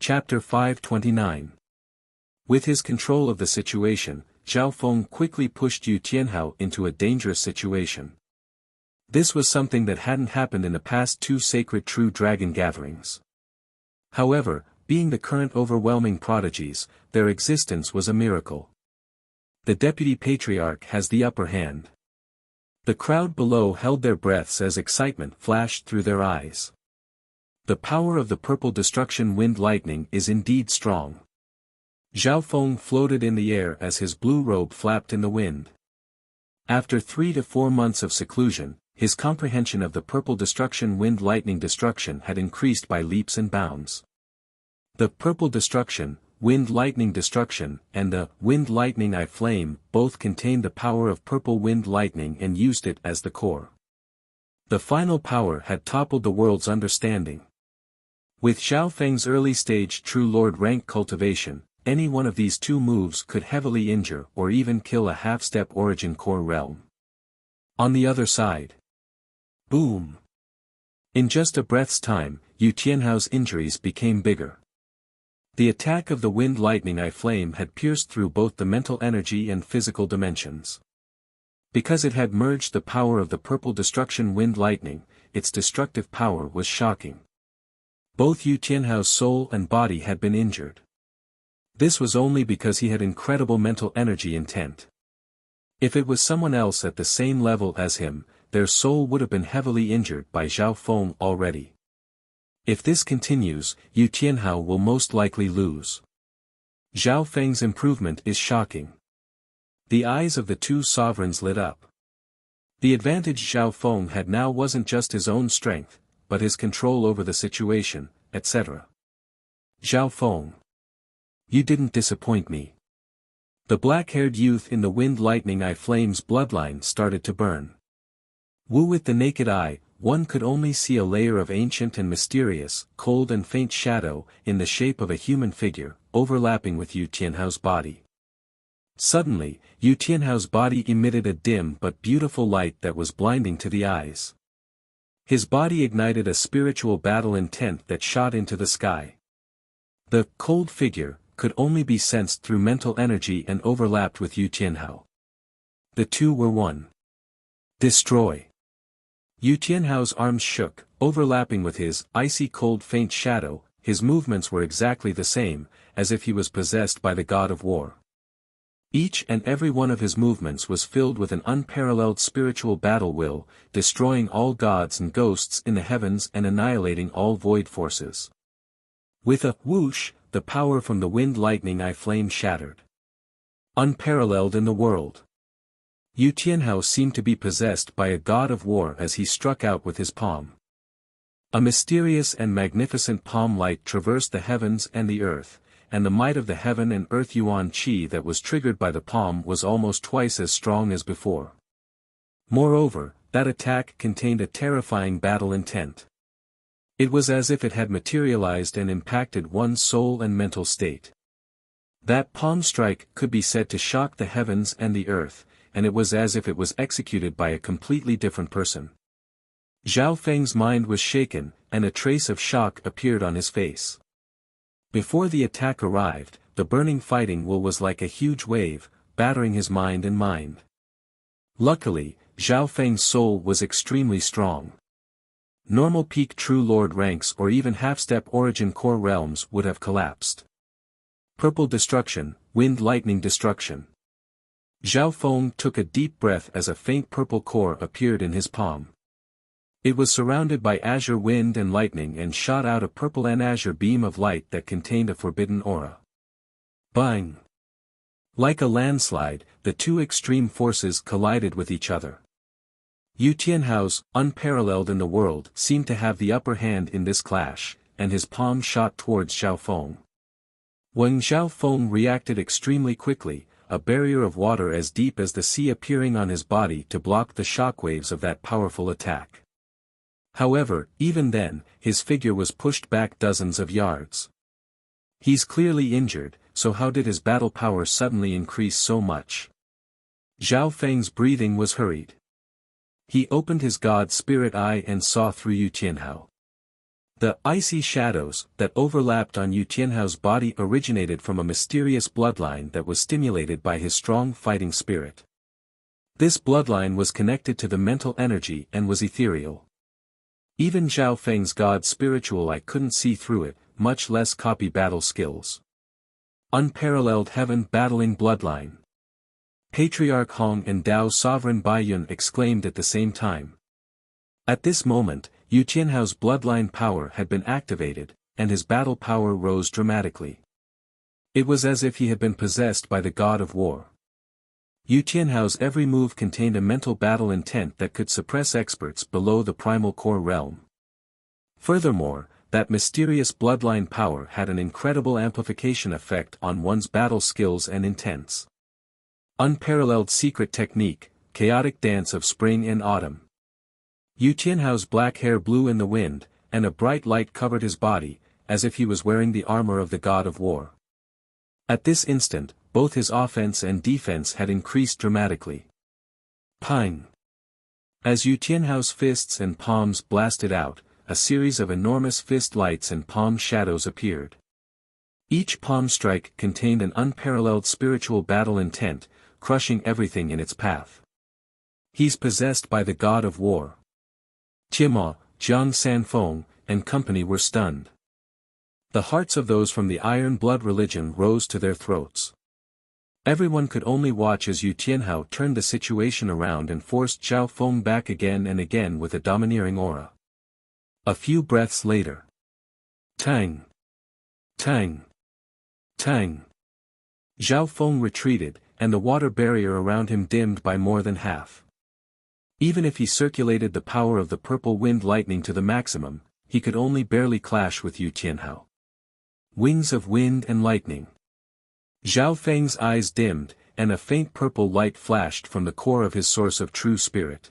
Chapter 529. With his control of the situation, Zhao Feng quickly pushed Yu Tianhao into a dangerous situation. This was something that hadn't happened in the past two sacred true dragon gatherings. However, being the current overwhelming prodigies, their existence was a miracle. The deputy patriarch has the upper hand. The crowd below held their breaths as excitement flashed through their eyes. The power of the purple destruction wind lightning is indeed strong. Zhao Feng floated in the air as his blue robe flapped in the wind. After 3 to 4 months of seclusion, his comprehension of the purple destruction wind lightning destruction had increased by leaps and bounds. The purple destruction, wind lightning destruction, and the wind lightning eye flame both contained the power of purple wind lightning and used it as the core. The final power had toppled the world's understanding. With Zhao Feng's early-stage True Lord rank cultivation, any one of these two moves could heavily injure or even kill a half-step origin core realm. On the other side. Boom! In just a breath's time, Yu Tianhao's injuries became bigger. The attack of the wind lightning eye flame had pierced through both the mental energy and physical dimensions. Because it had merged the power of the purple destruction wind lightning, its destructive power was shocking. Both Yu Tianhao's soul and body had been injured. This was only because he had incredible mental energy intent. If it was someone else at the same level as him, their soul would have been heavily injured by Zhao Feng already. If this continues, Yu Tianhao will most likely lose. Zhao Feng's improvement is shocking. The eyes of the two sovereigns lit up. The advantage Zhao Feng had now wasn't just his own strength, but his control over the situation, etc. Zhao Feng. You didn't disappoint me. The black-haired youth in the wind lightning eye flame's bloodline started to burn. With the naked eye, one could only see a layer of ancient and mysterious, cold and faint shadow, in the shape of a human figure, overlapping with Yu Tianhao's body. Suddenly, Yu Tianhao's body emitted a dim but beautiful light that was blinding to the eyes. His body ignited a spiritual battle intent that shot into the sky. The cold figure could only be sensed through mental energy and overlapped with Yu Tianhao. The two were one. Destroy. Yu Tianhao's arms shook, overlapping with his icy cold faint shadow. His movements were exactly the same, as if he was possessed by the god of war. Each and every one of his movements was filled with an unparalleled spiritual battle will, destroying all gods and ghosts in the heavens and annihilating all void forces. With a whoosh, the power from the wind lightning eye flame shattered. Unparalleled in the world. Yu Tianhao seemed to be possessed by a god of war as he struck out with his palm. A mysterious and magnificent palm light traversed the heavens and the earth, and the might of the heaven and earth yuan qi that was triggered by the palm was almost twice as strong as before. Moreover, that attack contained a terrifying battle intent. It was as if it had materialized and impacted one's soul and mental state. That palm strike could be said to shock the heavens and the earth, and it was as if it was executed by a completely different person. Zhao Feng's mind was shaken, and a trace of shock appeared on his face. Before the attack arrived, the burning fighting will was like a huge wave, battering his mind and mind. Luckily, Zhao Feng's soul was extremely strong. Normal peak True Lord ranks or even half-step origin core realms would have collapsed. Purple destruction, wind lightning destruction. Zhao Feng took a deep breath as a faint purple core appeared in his palm. It was surrounded by azure wind and lightning and shot out a purple and azure beam of light that contained a forbidden aura. Bang! Like a landslide, the two extreme forces collided with each other. Yu Tianhao's, unparalleled in the world, seemed to have the upper hand in this clash, and his palm shot towards Zhao Feng. When Zhao Feng reacted extremely quickly, a barrier of water as deep as the sea appearing on his body to block the shockwaves of that powerful attack. However, even then, his figure was pushed back dozens of yards. He's clearly injured, so how did his battle power suddenly increase so much? Zhao Feng's breathing was hurried. He opened his god spirit eye and saw through Yu Tianhao. The icy shadows that overlapped on Yu Tianhao's body originated from a mysterious bloodline that was stimulated by his strong fighting spirit. This bloodline was connected to the mental energy and was ethereal. Even Zhao Feng's god's spiritual eye couldn't see through it, much less copy battle skills. Unparalleled heaven battling bloodline. Patriarch Hong and Dao's sovereign Baiyun exclaimed at the same time. At this moment, Yu Tianhao's bloodline power had been activated, and his battle power rose dramatically. It was as if he had been possessed by the god of war. Yu Tianhao's every move contained a mental battle intent that could suppress experts below the primal core realm. Furthermore, that mysterious bloodline power had an incredible amplification effect on one's battle skills and intents. Unparalleled secret technique, chaotic dance of spring and autumn. Yu Tianhao's black hair blew in the wind, and a bright light covered his body, as if he was wearing the armor of the god of war. At this instant, both his offense and defense had increased dramatically. Ping! As Yu Tianhao's fists and palms blasted out, a series of enormous fist lights and palm shadows appeared. Each palm strike contained an unparalleled spiritual battle intent, crushing everything in its path. He's possessed by the god of war. Timo, Jiang Sanfeng, and company were stunned. The hearts of those from the Iron Blood religion rose to their throats. Everyone could only watch as Yu Tianhao turned the situation around and forced Zhao Feng back again and again with a domineering aura. A few breaths later. Tang! Tang! Tang! Zhao Feng retreated, and the water barrier around him dimmed by more than half. Even if he circulated the power of the purple wind lightning to the maximum, he could only barely clash with Yu Tianhao. Wings of wind and lightning. Zhao Feng's eyes dimmed, and a faint purple light flashed from the core of his source of true spirit.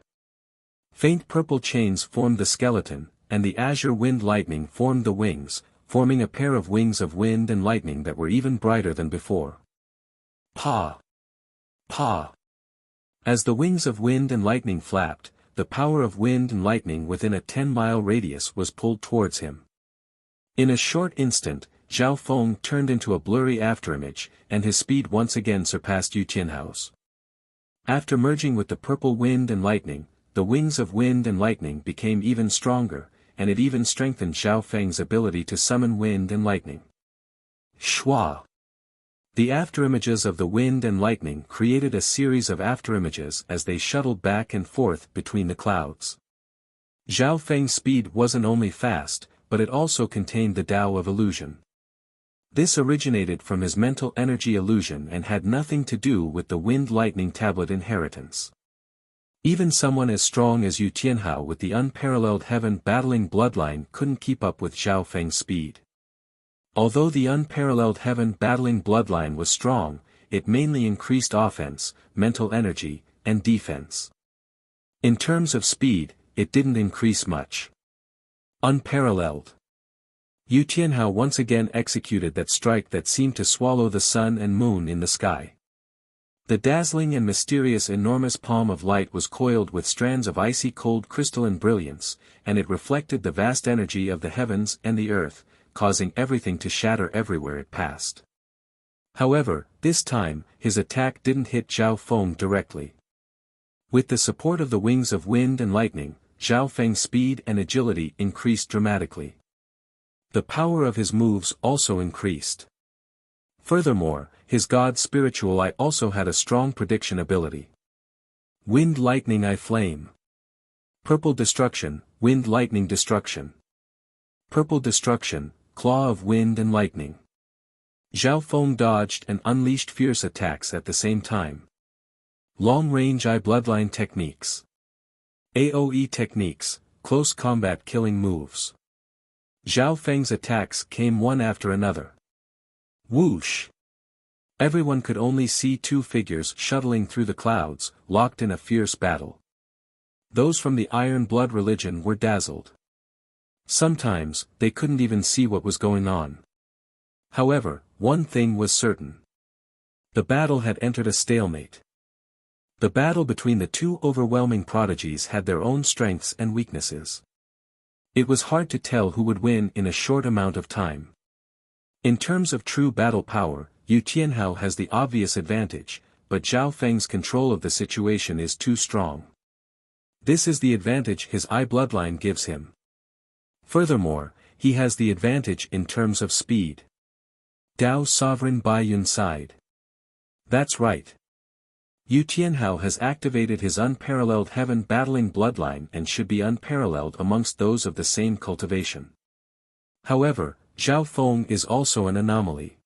Faint purple chains formed the skeleton, and the azure wind lightning formed the wings, forming a pair of wings of wind and lightning that were even brighter than before. Pa! Pa! As the wings of wind and lightning flapped, the power of wind and lightning within a 10-mile radius was pulled towards him. In a short instant, Zhao Feng turned into a blurry afterimage, and his speed once again surpassed Yu Tianhao's. After merging with the purple wind and lightning, the wings of wind and lightning became even stronger, and it even strengthened Zhao Feng's ability to summon wind and lightning. Shua! The afterimages of the wind and lightning created a series of afterimages as they shuttled back and forth between the clouds. Zhao Feng's speed wasn't only fast, but it also contained the Tao of illusion. This originated from his mental energy illusion and had nothing to do with the wind-lightning tablet inheritance. Even someone as strong as Yu Tianhao with the unparalleled heaven-battling bloodline couldn't keep up with Zhao Feng's speed. Although the unparalleled heaven-battling bloodline was strong, it mainly increased offense, mental energy, and defense. In terms of speed, it didn't increase much. Unparalleled. Yu Tianhao once again executed that strike that seemed to swallow the sun and moon in the sky. The dazzling and mysterious enormous palm of light was coiled with strands of icy cold crystalline brilliance, and it reflected the vast energy of the heavens and the earth, causing everything to shatter everywhere it passed. However, this time, his attack didn't hit Zhao Feng directly. With the support of the wings of wind and lightning, Zhao Feng's speed and agility increased dramatically. The power of his moves also increased. Furthermore, his god's spiritual eye also had a strong prediction ability. Wind lightning eye flame. Purple destruction, wind lightning destruction. Purple destruction, claw of wind and lightning. Zhao Feng dodged and unleashed fierce attacks at the same time. Long-range eye bloodline techniques. AoE techniques, close combat killing moves. Zhao Feng's attacks came one after another. Whoosh! Everyone could only see two figures shuttling through the clouds, locked in a fierce battle. Those from the Iron Blood religion were dazzled. Sometimes, they couldn't even see what was going on. However, one thing was certain. The battle had entered a stalemate. The battle between the two overwhelming prodigies had their own strengths and weaknesses. It was hard to tell who would win in a short amount of time. In terms of true battle power, Yu Tianhao has the obvious advantage, but Zhao Feng's control of the situation is too strong. This is the advantage his eye bloodline gives him. Furthermore, he has the advantage in terms of speed. Dao Sovereign Bai Yun side. That's right. Yu Tianhao has activated his unparalleled heaven battling bloodline and should be unparalleled amongst those of the same cultivation. However, Zhao Feng is also an anomaly.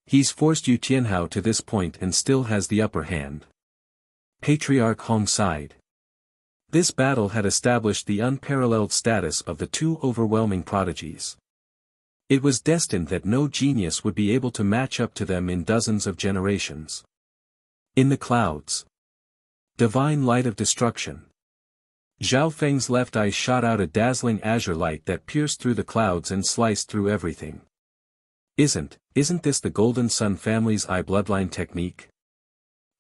He's forced Yu Tianhao to this point and still has the upper hand. Patriarch Hong side. This battle had established the unparalleled status of the two overwhelming prodigies. It was destined that no genius would be able to match up to them in dozens of generations. In the clouds. Divine light of destruction. Zhao Feng's left eye shot out a dazzling azure light that pierced through the clouds and sliced through everything. Isn't this the Golden Sun family's eye bloodline technique?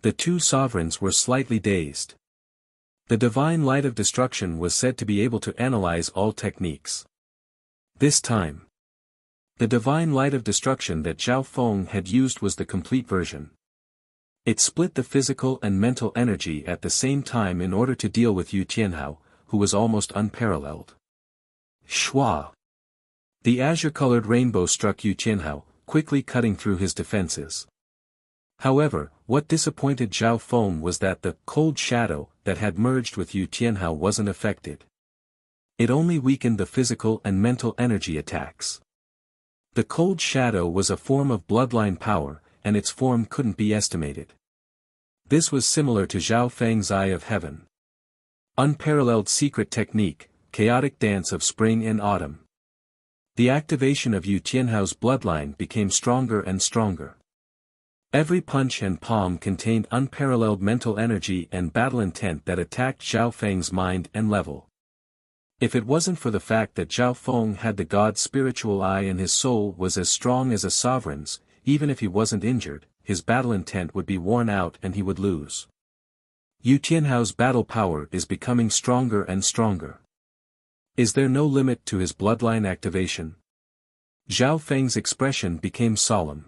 The two sovereigns were slightly dazed. The divine light of destruction was said to be able to analyze all techniques. This time, the divine light of destruction that Zhao Feng had used was the complete version. It split the physical and mental energy at the same time in order to deal with Yu Tianhao, who was almost unparalleled. Shua! The azure-colored rainbow struck Yu Tianhao, quickly cutting through his defenses. However, what disappointed Zhao Feng was that the cold shadow that had merged with Yu Tianhao wasn't affected. It only weakened the physical and mental energy attacks. The cold shadow was a form of bloodline power, and its form couldn't be estimated. This was similar to Zhao Feng's Eye of Heaven. Unparalleled secret technique, chaotic dance of spring and autumn. The activation of Yu Tianhao's bloodline became stronger and stronger. Every punch and palm contained unparalleled mental energy and battle intent that attacked Zhao Feng's mind and level. If it wasn't for the fact that Zhao Feng had the god's spiritual eye and his soul was as strong as a sovereign's, even if he wasn't injured, his battle intent would be worn out and he would lose. Yu Tianhao's battle power is becoming stronger and stronger. Is there no limit to his bloodline activation? Zhao Feng's expression became solemn.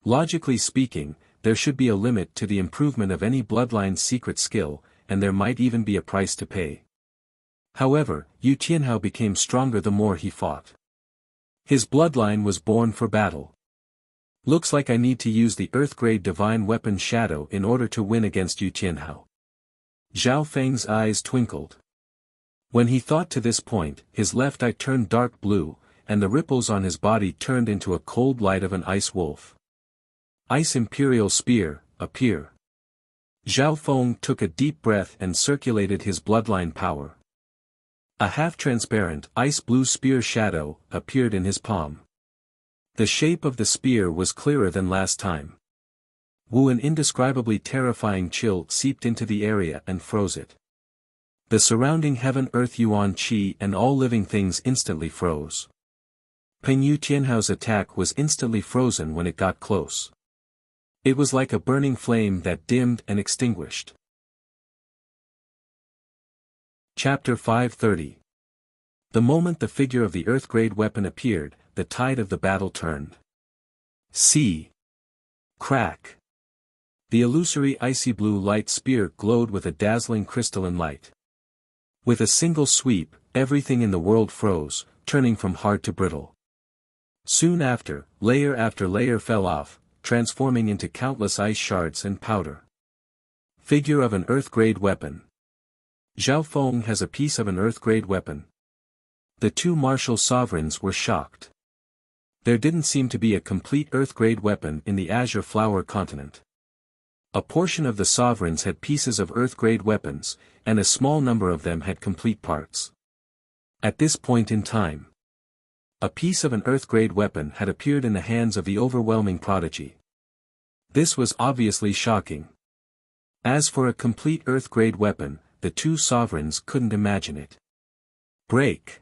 Logically speaking, there should be a limit to the improvement of any bloodline's secret skill, and there might even be a price to pay. However, Yu Tianhao became stronger the more he fought. His bloodline was born for battle. Looks like I need to use the Earth-grade divine weapon Shadow in order to win against Yu Tianhao. Zhao Feng's eyes twinkled. When he thought to this point, his left eye turned dark blue, and the ripples on his body turned into a cold light of an ice wolf. Ice Imperial Spear, appear. Zhao Feng took a deep breath and circulated his bloodline power. A half-transparent, ice-blue spear shadow appeared in his palm. The shape of the spear was clearer than last time. An indescribably terrifying chill seeped into the area and froze it. The surrounding heaven-earth yuan qi and all living things instantly froze. Peng Yu Tianhao's attack was instantly frozen when it got close. It was like a burning flame that dimmed and extinguished. Chapter 530. The moment the figure of the Earth-grade weapon appeared, the tide of the battle turned. See! Crack! The illusory icy blue light spear glowed with a dazzling crystalline light. With a single sweep, everything in the world froze, turning from hard to brittle. Soon after layer fell off, transforming into countless ice shards and powder. Figure of an Earth-grade weapon. Zhao Feng has a piece of an Earth-grade weapon. The two martial sovereigns were shocked. There didn't seem to be a complete Earth-grade weapon in the Azure Flower continent. A portion of the sovereigns had pieces of Earth-grade weapons, and a small number of them had complete parts. At this point in time, a piece of an Earth-grade weapon had appeared in the hands of the overwhelming prodigy. This was obviously shocking. As for a complete Earth-grade weapon, the two sovereigns couldn't imagine it. Break!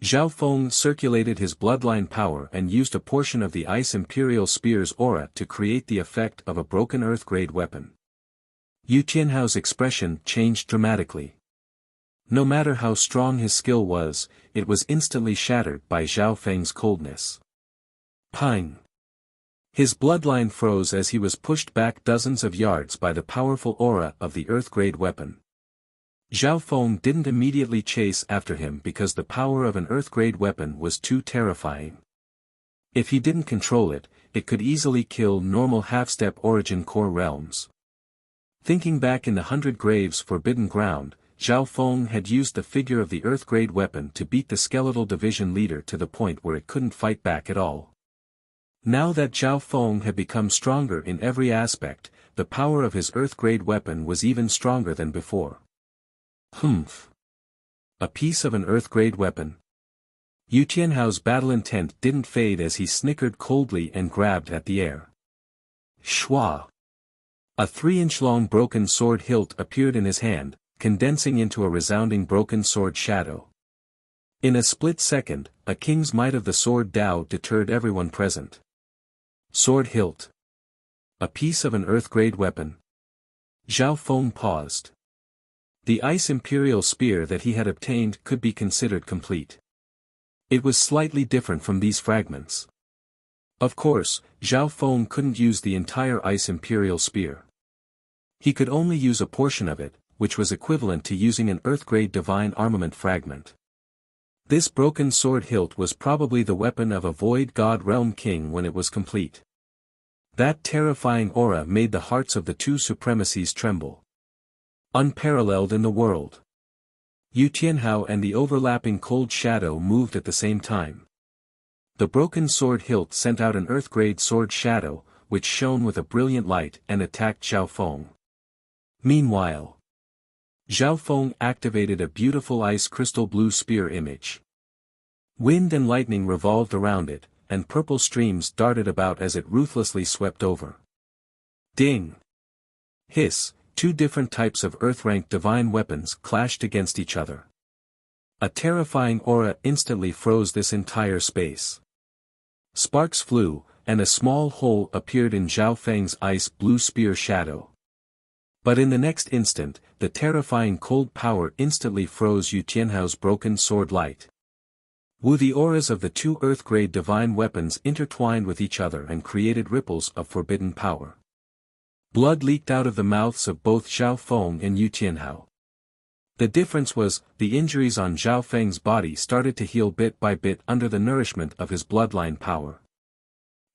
Zhao Feng circulated his bloodline power and used a portion of the Ice Imperial Spear's aura to create the effect of a broken Earth-grade weapon. Yu Tianhao's expression changed dramatically. No matter how strong his skill was, it was instantly shattered by Zhao Feng's coldness. Ping! His bloodline froze as he was pushed back dozens of yards by the powerful aura of the Earth-grade weapon. Zhao Feng didn't immediately chase after him because the power of an Earth-grade weapon was too terrifying. If he didn't control it, it could easily kill normal half-step origin core realms. Thinking back in the 100 Graves Forbidden Ground, Zhao Feng had used the figure of the Earth-grade weapon to beat the skeletal division leader to the point where it couldn't fight back at all. Now that Zhao Feng had become stronger in every aspect, the power of his Earth-grade weapon was even stronger than before. Humph! A piece of an Earth-grade weapon? Yu Tianhao's battle intent didn't fade as he snickered coldly and grabbed at the air. Shwa! A 3-inch-long broken sword hilt appeared in his hand, condensing into a resounding broken sword shadow. In a split second, a king's might of the sword Dao deterred everyone present. Sword hilt. A piece of an Earth-grade weapon. Zhao Feng paused. The Ice Imperial Spear that he had obtained could be considered complete. It was slightly different from these fragments. Of course, Zhao Feng couldn't use the entire Ice Imperial Spear. He could only use a portion of it, which was equivalent to using an Earth-grade divine armament fragment. This broken sword hilt was probably the weapon of a Void God Realm King when it was complete. That terrifying aura made the hearts of the two supremacies tremble. Unparalleled in the world. Yu Tianhao and the overlapping cold shadow moved at the same time. The broken sword hilt sent out an Earth-grade sword shadow, which shone with a brilliant light and attacked Zhao Feng. Meanwhile, Zhao Feng activated a beautiful ice crystal blue spear image. Wind and lightning revolved around it, and purple streams darted about as it ruthlessly swept over. Ding! Hiss! Two different types of Earth-ranked divine weapons clashed against each other. A terrifying aura instantly froze this entire space. Sparks flew, and a small hole appeared in Zhao Feng's ice blue spear shadow. But in the next instant, the terrifying cold power instantly froze Yu Tianhao's broken sword light. The auras of the two Earth-grade divine weapons intertwined with each other and created ripples of forbidden power. Blood leaked out of the mouths of both Zhao Feng and Yu Tianhao. The difference was, the injuries on Zhao Feng's body started to heal bit by bit under the nourishment of his bloodline power.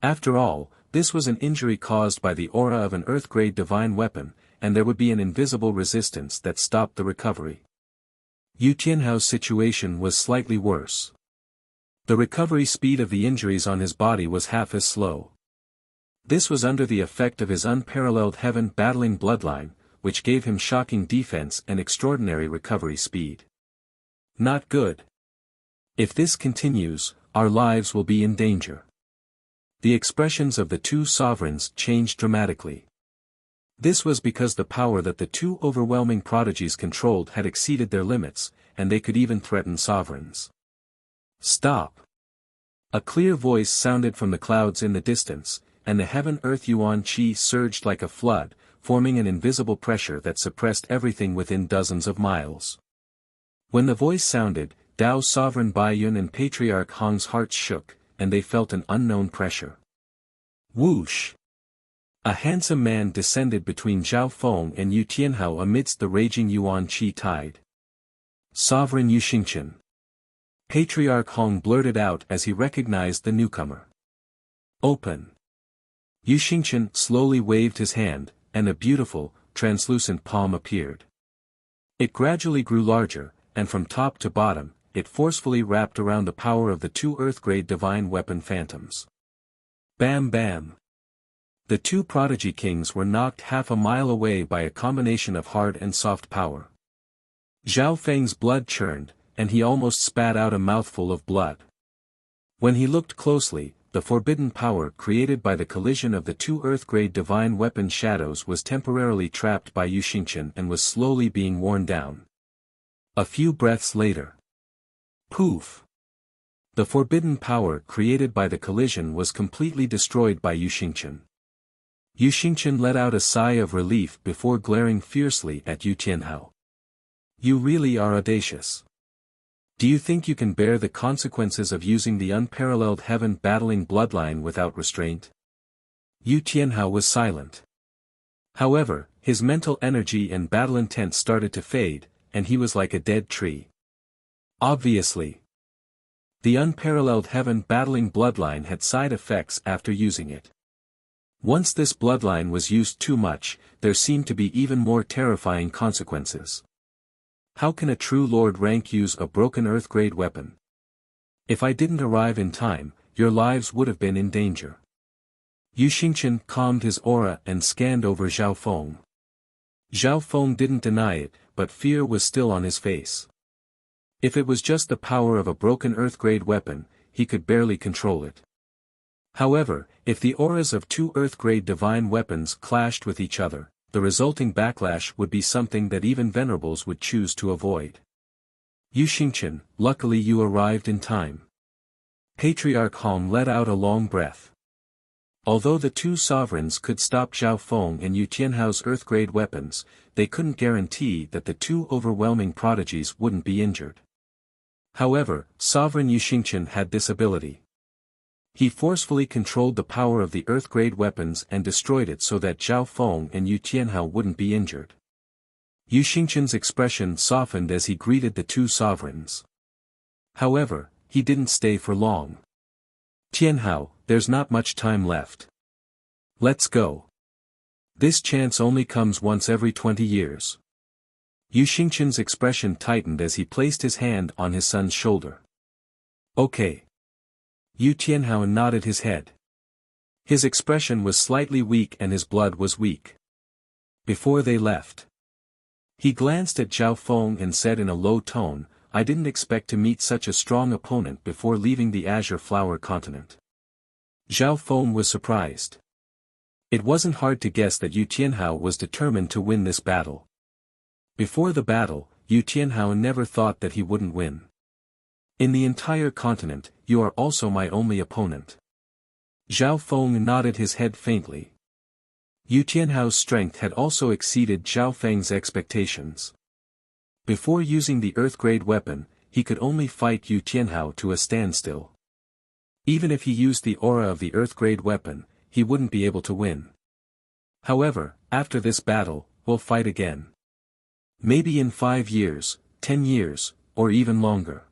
After all, this was an injury caused by the aura of an Earth-grade divine weapon, and there would be an invisible resistance that stopped the recovery. Yu Tianhao's situation was slightly worse. The recovery speed of the injuries on his body was half as slow. This was under the effect of his unparalleled heaven-battling bloodline, which gave him shocking defense and extraordinary recovery speed. Not good. If this continues, our lives will be in danger. The expressions of the two sovereigns changed dramatically. This was because the power that the two overwhelming prodigies controlled had exceeded their limits, and they could even threaten sovereigns. Stop! A clear voice sounded from the clouds in the distance, and the heaven-earth yuan qi surged like a flood, forming an invisible pressure that suppressed everything within dozens of miles. When the voice sounded, Dao's sovereign Baiyun and Patriarch Hong's hearts shook, and they felt an unknown pressure. Whoosh! A handsome man descended between Zhao Feng and Yu Tianhao amidst the raging yuan qi tide. Sovereign Yu Xingqian. Patriarch Hong blurted out as he recognized the newcomer. Open! Yu Xingqian slowly waved his hand, and a beautiful, translucent palm appeared. It gradually grew larger, and from top to bottom, it forcefully wrapped around the power of the two Earth-grade divine weapon phantoms. Bam bam! The two prodigy kings were knocked half a mile away by a combination of hard and soft power. Zhao Feng's blood churned, and he almost spat out a mouthful of blood. When he looked closely, the forbidden power created by the collision of the two Earth-grade divine weapon shadows was temporarily trapped by Yu Xingqian and was slowly being worn down. A few breaths later. Poof! The forbidden power created by the collision was completely destroyed by Yu Xingqian. Yu Xingqian let out a sigh of relief before glaring fiercely at Yu Tianhao. You really are audacious. Do you think you can bear the consequences of using the unparalleled heaven battling bloodline without restraint? Yu Tianhao was silent. However, his mental energy and battle intent started to fade, and he was like a dead tree. Obviously, the unparalleled heaven battling bloodline had side effects after using it. Once this bloodline was used too much, there seemed to be even more terrifying consequences. How can a true Lord rank use a broken Earth-grade weapon? If I didn't arrive in time, your lives would have been in danger. Yu Xingqian calmed his aura and scanned over Zhao Feng. Zhao Feng didn't deny it, but fear was still on his face. If it was just the power of a broken Earth-grade weapon, he could barely control it. However, if the auras of two Earth-grade divine weapons clashed with each other, the resulting backlash would be something that even venerables would choose to avoid. Yu Xingqian, luckily you arrived in time. Patriarch Hong let out a long breath. Although the two sovereigns could stop Zhao Feng and Yu Tianhao's Earth-grade weapons, they couldn't guarantee that the two overwhelming prodigies wouldn't be injured. However, Sovereign Yu Xingqian had this ability. He forcefully controlled the power of the Earth-grade weapons and destroyed it so that Zhao Feng and Yu Tianhao wouldn't be injured. Yu Xingqian's expression softened as he greeted the two sovereigns. However, he didn't stay for long. Tianhao, there's not much time left. Let's go. This chance only comes once every 20 years. Yu Xingqian's expression tightened as he placed his hand on his son's shoulder. Okay. Yu Tianhao nodded his head. His expression was slightly weak and his blood was weak. Before they left, he glanced at Zhao Feng and said in a low tone, I didn't expect to meet such a strong opponent before leaving the Azure Flower Continent. Zhao Feng was surprised. It wasn't hard to guess that Yu Tianhao was determined to win this battle. Before the battle, Yu Tianhao never thought that he wouldn't win. In the entire continent, you are also my only opponent. Zhao Feng nodded his head faintly. Yu Tianhao's strength had also exceeded Zhao Feng's expectations. Before using the Earth-grade weapon, he could only fight Yu Tianhao to a standstill. Even if he used the aura of the Earth-grade weapon, he wouldn't be able to win. However, after this battle, we'll fight again. Maybe in 5 years, 10 years, or even longer.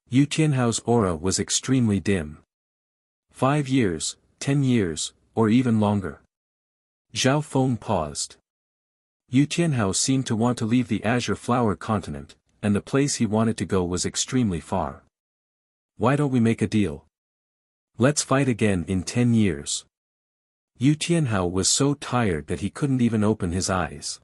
Yu Tianhao's aura was extremely dim. 5 years, 10 years, or even longer. Zhao Feng paused. Yu Tianhao seemed to want to leave the Azure Flower Continent, and the place he wanted to go was extremely far. Why don't we make a deal? Let's fight again in 10 years. Yu Tianhao was so tired that he couldn't even open his eyes.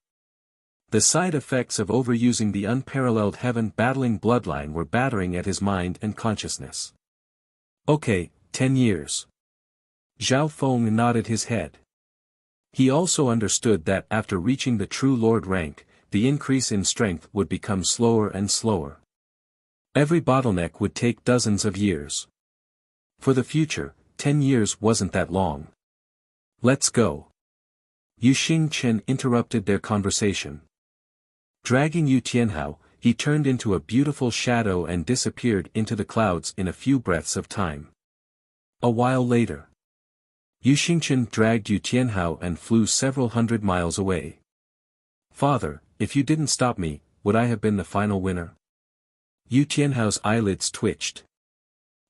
The side effects of overusing the unparalleled heaven battling bloodline were battering at his mind and consciousness. Okay, 10 years. Zhao Feng nodded his head. He also understood that after reaching the true lord rank, the increase in strength would become slower and slower. Every bottleneck would take dozens of years. For the future, 10 years wasn't that long. Let's go. Yu Xingqian interrupted their conversation. Dragging Yu Tianhao, he turned into a beautiful shadow and disappeared into the clouds in a few breaths of time. A while later, Yu Xingqian dragged Yu Tianhao and flew several hundred miles away. Father, if you didn't stop me, would I have been the final winner? Yu Tianhao's eyelids twitched.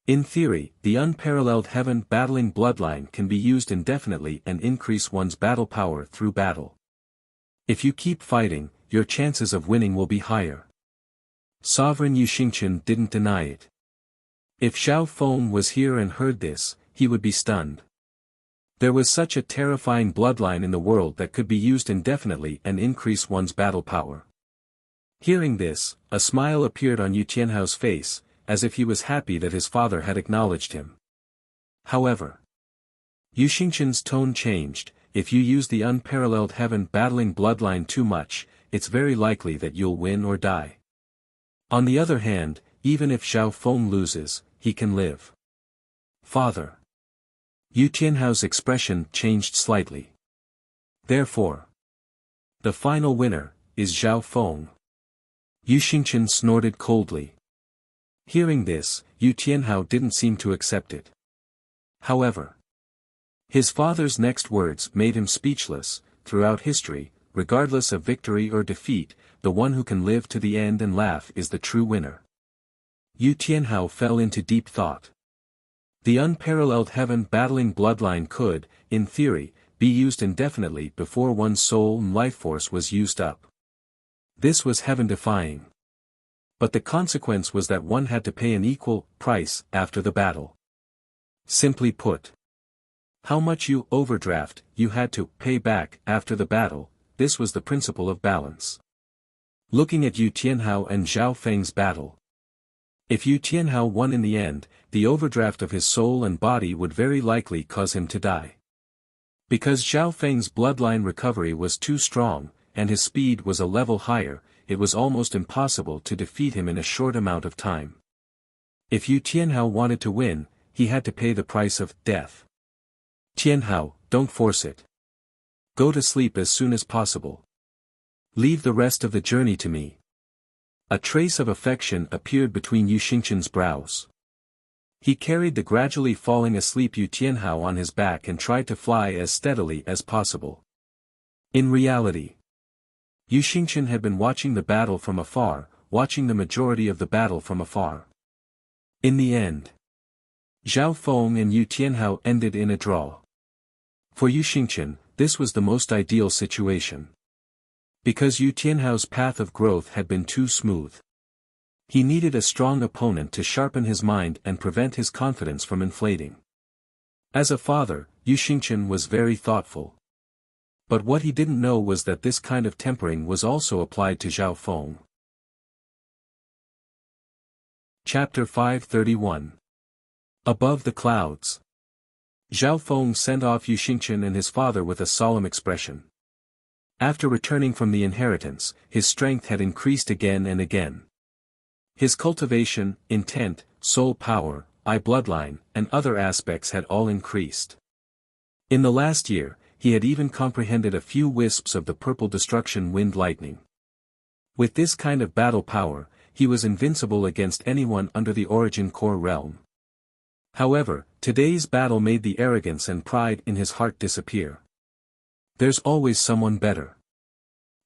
In theory, the unparalleled heaven battling bloodline can be used indefinitely and increase one's battle power through battle. If you keep fighting, your chances of winning will be higher. Sovereign Yu Xingqian didn't deny it. If Zhao Feng was here and heard this, he would be stunned. There was such a terrifying bloodline in the world that could be used indefinitely and increase one's battle power. Hearing this, a smile appeared on Yu Tianhao's face, as if he was happy that his father had acknowledged him. However, Yu Xingqian's tone changed. If you use the unparalleled heaven battling bloodline too much, it's very likely that you'll win or die. On the other hand, even if Zhao Feng loses, he can live. Father. Yu Tianhao's expression changed slightly. Therefore, the final winner is Zhao Feng. Yu Xingqian snorted coldly. Hearing this, Yu Tianhao didn't seem to accept it. However, his father's next words made him speechless. Throughout history, regardless of victory or defeat, the one who can live to the end and laugh is the true winner. Yu Tianhao fell into deep thought. The unparalleled heaven-battling bloodline could, in theory, be used indefinitely before one's soul and life force was used up. This was heaven-defying. But the consequence was that one had to pay an equal price after the battle. Simply put, how much you overdraft, you had to pay back after the battle. This was the principle of balance. Looking at Yu Tianhao and Zhao Feng's battle. If Yu Tianhao won in the end, the overdraft of his soul and body would very likely cause him to die. Because Zhao Feng's bloodline recovery was too strong, and his speed was a level higher, it was almost impossible to defeat him in a short amount of time. If Yu Tianhao wanted to win, he had to pay the price of death. Tianhao, don't force it. Go to sleep as soon as possible. Leave the rest of the journey to me. A trace of affection appeared between Yu Xingqian's brows. He carried the gradually falling asleep Yu Tianhao on his back and tried to fly as steadily as possible. In reality, Yu Xingqian had been watching the battle from afar, watching the majority of the battle from afar. In the end, Zhao Feng and Yu Tianhao ended in a draw. For Yu Xingqian, this was the most ideal situation. Because Yu Tianhao's path of growth had been too smooth. He needed a strong opponent to sharpen his mind and prevent his confidence from inflating. As a father, Yu Xingqian was very thoughtful. But what he didn't know was that this kind of tempering was also applied to Zhao Feng. Chapter 531. Above the Clouds. Zhao Feng sent off Yu Xingqian and his father with a solemn expression. After returning from the inheritance, his strength had increased again and again. His cultivation, intent, soul power, bloodline, and other aspects had all increased. In the last year, he had even comprehended a few wisps of the purple destruction wind lightning. With this kind of battle power, he was invincible against anyone under the origin core realm. However, today's battle made the arrogance and pride in his heart disappear. There's always someone better.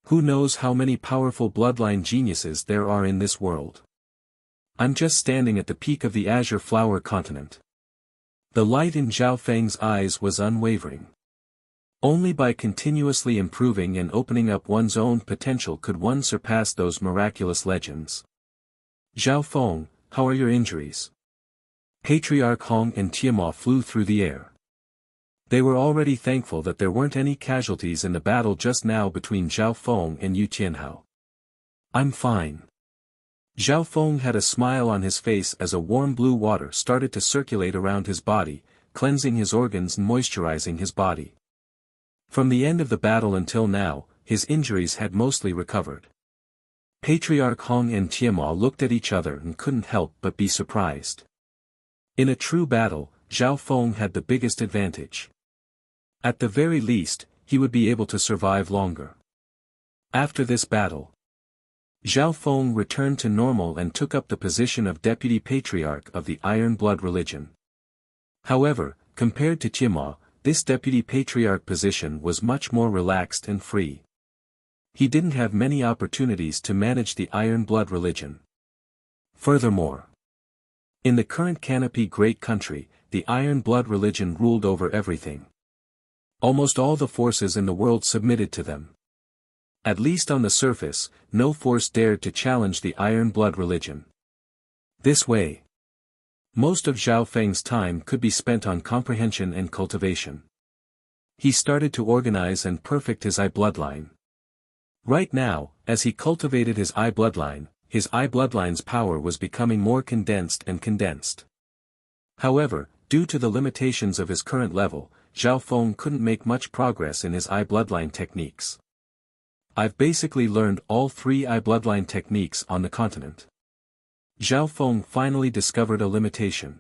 Who knows how many powerful bloodline geniuses there are in this world? I'm just standing at the peak of the azure flower continent. The light in Zhao Feng's eyes was unwavering. Only by continuously improving and opening up one's own potential could one surpass those miraculous legends. Zhao Feng, how are your injuries? Patriarch Hong and Tiamat flew through the air. They were already thankful that there weren't any casualties in the battle just now between Zhao Feng and Yu Tianhao. I'm fine. Zhao Feng had a smile on his face as a warm blue water started to circulate around his body, cleansing his organs and moisturizing his body. From the end of the battle until now, his injuries had mostly recovered. Patriarch Hong and Tiamat looked at each other and couldn't help but be surprised. In a true battle, Zhao Feng had the biggest advantage. At the very least, he would be able to survive longer. After this battle, Zhao Feng returned to normal and took up the position of Deputy Patriarch of the Iron Blood religion. However, compared to Tiamat, this Deputy Patriarch position was much more relaxed and free. He didn't have many opportunities to manage the Iron Blood religion. Furthermore, in the current Canopy Great Country, the Iron Blood religion ruled over everything. Almost all the forces in the world submitted to them. At least on the surface, no force dared to challenge the Iron Blood religion. This way, most of Zhao Feng's time could be spent on comprehension and cultivation. He started to organize and perfect his bloodline. Right now, as he cultivated his bloodline's power was becoming more condensed and condensed. However, due to the limitations of his current level, Zhao Feng couldn't make much progress in his bloodline techniques. I've basically learned all 3 bloodline techniques on the continent. Zhao Feng finally discovered a limitation.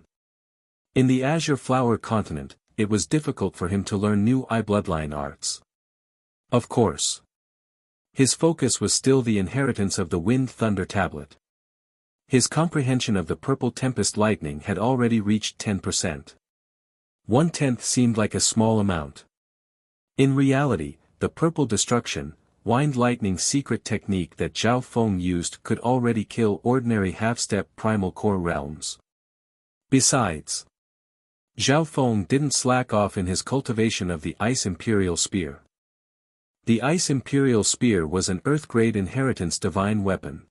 In the Azure Flower continent, it was difficult for him to learn new bloodline arts. Of course, His focus was still the inheritance of the Wind Thunder Tablet. His comprehension of the purple tempest lightning had already reached 10%. 1/10 seemed like a small amount. In reality, the purple destruction, wind lightning secret technique that Zhao Feng used could already kill ordinary half-step primal core realms. Besides, Zhao Feng didn't slack off in his cultivation of the Ice Imperial Spear. The Ice Imperial Spear was an Earth-grade inheritance divine weapon.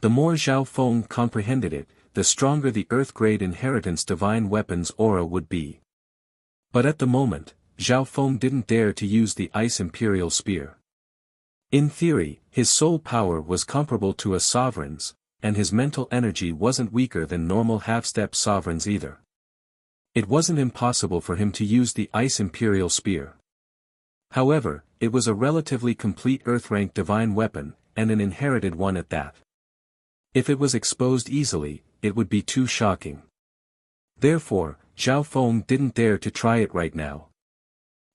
The more Zhao Feng comprehended it, the stronger the Earth-grade inheritance divine weapon's aura would be. But at the moment, Zhao Feng didn't dare to use the Ice Imperial Spear. In theory, his soul power was comparable to a sovereign's, and his mental energy wasn't weaker than normal half-step sovereigns either. It wasn't impossible for him to use the Ice Imperial Spear. However, it was a relatively complete Earth-rank divine weapon, and an inherited one at that. If it was exposed easily, it would be too shocking. Therefore, Zhao Feng didn't dare to try it right now.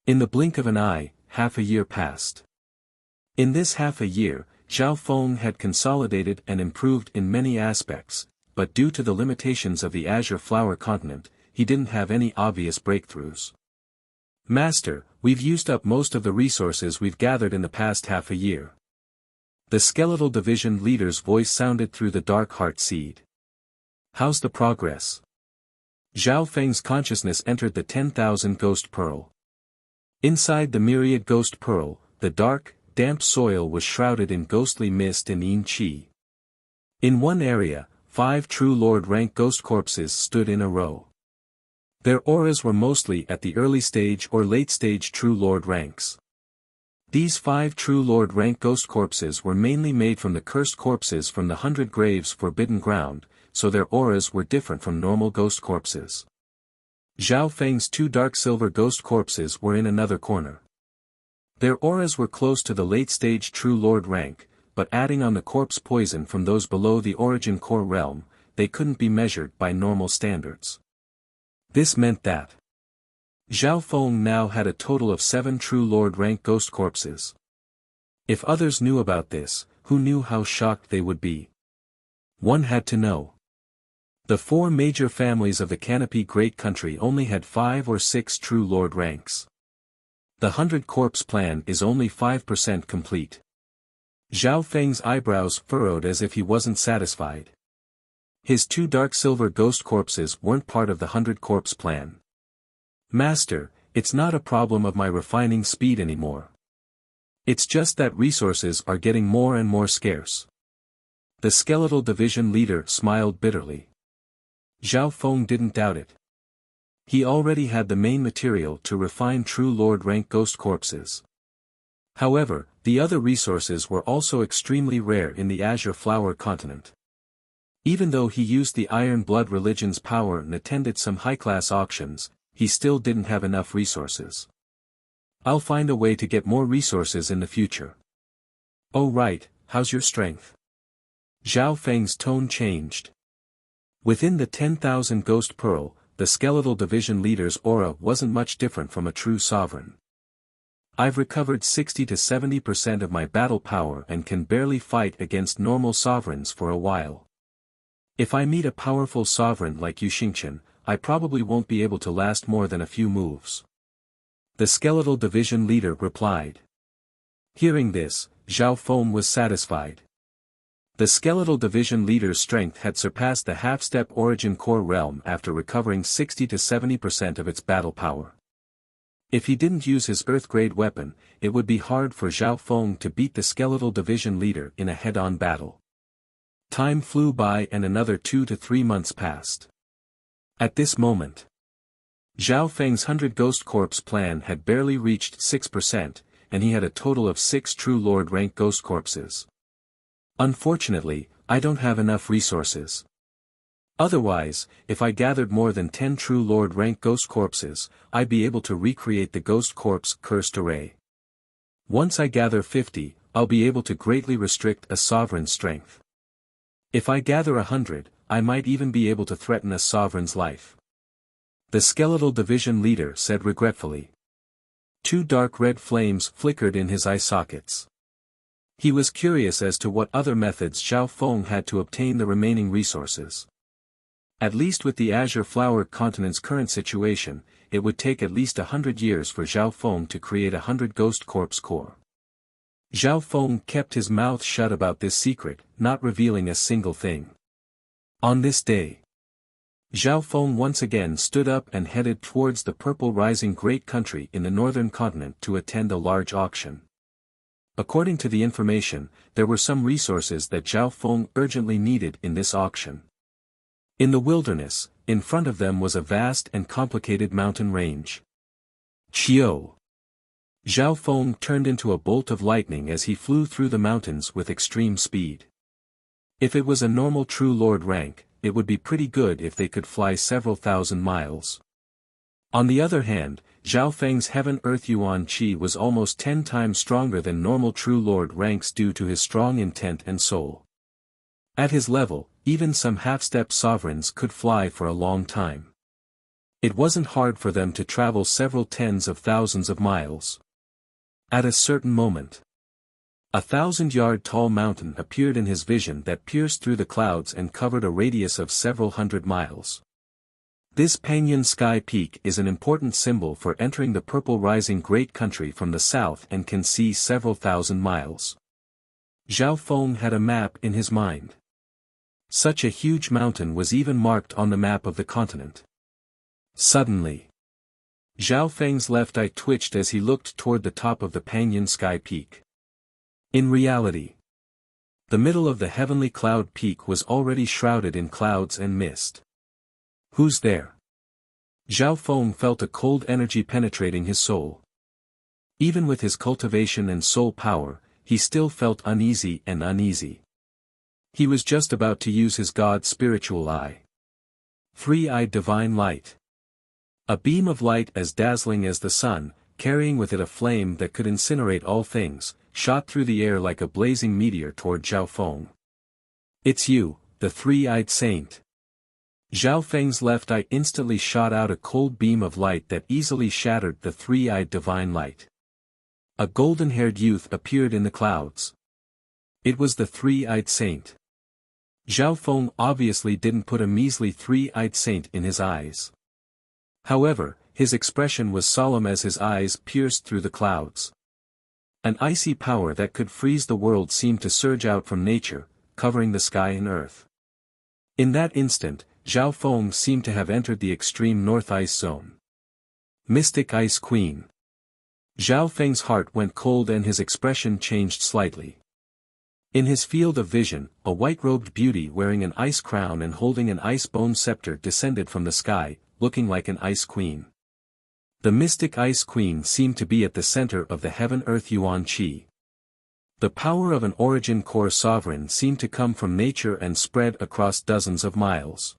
In the blink of an eye, half a year passed. In this half a year, Zhao Feng had consolidated and improved in many aspects, but due to the limitations of the Azure Flower Continent, he didn't have any obvious breakthroughs. Master, we've used up most of the resources we've gathered in the past half a year. The skeletal division leader's voice sounded through the dark heart seed. How's the progress? Zhao Feng's consciousness entered the 10,000 Ghost Pearl. Inside the myriad Ghost Pearl, the dark, damp soil was shrouded in ghostly mist and yin qi. In one area, 5 true Lord rank ghost corpses stood in a row. Their auras were mostly at the early stage or late stage true Lord ranks. These 5 true Lord rank ghost corpses were mainly made from the cursed corpses from the 100 Graves Forbidden Ground, so their auras were different from normal ghost corpses. Zhao Feng's 2 dark silver ghost corpses were in another corner. Their auras were close to the late stage true Lord rank, but adding on the corpse poison from those below the origin core realm, they couldn't be measured by normal standards. This meant that Zhao Feng now had a total of 7 true Lord rank ghost corpses. If others knew about this, who knew how shocked they would be? One had to know. The 4 major families of the Canopy Great Country only had 5 or 6 true Lord ranks. The 100 corpse plan is only 5% complete. Zhao Feng's eyebrows furrowed as if he wasn't satisfied. His 2 dark silver ghost corpses weren't part of the 100 corpse plan. Master, it's not a problem of my refining speed anymore. It's just that resources are getting more and more scarce. The skeletal division leader smiled bitterly. Zhao Feng didn't doubt it. He already had the main material to refine true Lord rank ghost corpses. However, the other resources were also extremely rare in the Azure Flower Continent. Even though he used the Iron Blood religion's power and attended some high-class auctions, he still didn't have enough resources. I'll find a way to get more resources in the future. Oh right, how's your strength? Zhao Feng's tone changed. Within the 10,000 Ghost Pearl, the skeletal division leader's aura wasn't much different from a true sovereign. I've recovered 60 to 70% of my battle power and can barely fight against normal sovereigns for a while. If I meet a powerful sovereign like Yu Xingqian, I probably won't be able to last more than a few moves. The skeletal division leader replied. Hearing this, Zhao Feng was satisfied. The skeletal division leader's strength had surpassed the half-step origin core realm after recovering 60 to 70% of its battle power. If he didn't use his Earth-grade weapon, it would be hard for Zhao Feng to beat the skeletal division leader in a head-on battle. Time flew by and another 2 to 3 months passed. At this moment, Zhao Feng's 100 Ghost Corpse plan had barely reached 6%, and he had a total of 6 true Lord rank Ghost Corpses. Unfortunately, I don't have enough resources. Otherwise, if I gathered more than 10 true Lord rank Ghost Corpses, I'd be able to recreate the Ghost Corpse cursed array. Once I gather 50, I'll be able to greatly restrict a sovereign's strength. If I gather 100, I might even be able to threaten a sovereign's life. The skeletal division leader said regretfully. 2 dark red flames flickered in his eye sockets. He was curious as to what other methods Zhao Feng had to obtain the remaining resources. At least with the Azure Flower Continent's current situation, it would take at least 100 years for Zhao Feng to create 100 Ghost Corpse core. Zhao Feng kept his mouth shut about this secret, not revealing a single thing. On this day, Zhao Feng once again stood up and headed towards the purple rising great country in the northern continent to attend a large auction. According to the information, there were some resources that Zhao Feng urgently needed in this auction. In the wilderness, in front of them was a vast and complicated mountain range. Chio! Zhao Feng turned into a bolt of lightning as he flew through the mountains with extreme speed. If it was a normal true lord rank, it would be pretty good if they could fly several thousand miles. On the other hand, Zhao Feng's Heaven-Earth Yuan Qi was almost 10 times stronger than normal True Lord ranks due to his strong intent and soul. At his level, even some half-step sovereigns could fly for a long time. It wasn't hard for them to travel several tens of thousands of miles. At a certain moment, a 1,000-yard-tall mountain appeared in his vision that pierced through the clouds and covered a radius of several hundred miles. This Pangyun Sky Peak is an important symbol for entering the purple rising great country from the south and can see several thousand miles. Zhao Feng had a map in his mind. Such a huge mountain was even marked on the map of the continent. Suddenly, Zhao Feng's left eye twitched as he looked toward the top of the Pangyun Sky Peak. In reality, the middle of the heavenly cloud peak was already shrouded in clouds and mist. Who's there? Zhao Feng felt a cold energy penetrating his soul. Even with his cultivation and soul power, he still felt uneasy and uneasy. He was just about to use his God's spiritual eye. Three-eyed divine light. A beam of light as dazzling as the sun, carrying with it a flame that could incinerate all things, shot through the air like a blazing meteor toward Zhao Feng. It's you, the three-eyed saint. Zhao Feng's left eye instantly shot out a cold beam of light that easily shattered the three-eyed divine light. A golden-haired youth appeared in the clouds. It was the three-eyed saint. Zhao Feng obviously didn't put a measly three-eyed saint in his eyes. However, his expression was solemn as his eyes pierced through the clouds. An icy power that could freeze the world seemed to surge out from nature, covering the sky and earth. In that instant, Zhao Feng seemed to have entered the extreme north ice zone. Mystic Ice Queen. Zhao Feng's heart went cold and his expression changed slightly. In his field of vision, a white-robed beauty wearing an ice crown and holding an ice-bone scepter descended from the sky, looking like an ice queen. The Mystic Ice Queen seemed to be at the center of the Heaven-Earth Yuan Qi. The power of an origin core sovereign seemed to come from nature and spread across dozens of miles.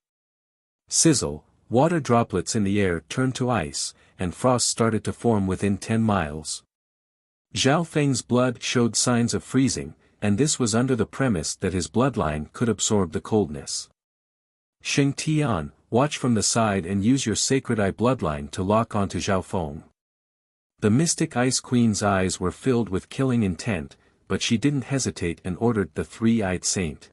Sizzle, water droplets in the air turned to ice, and frost started to form within 10 miles. Zhao Feng's blood showed signs of freezing, and this was under the premise that his bloodline could absorb the coldness. Sheng Tian, watch from the side and use your sacred eye bloodline to lock onto Zhao Feng. The Mystic Ice Queen's eyes were filled with killing intent, but she didn't hesitate and ordered the three-eyed saint.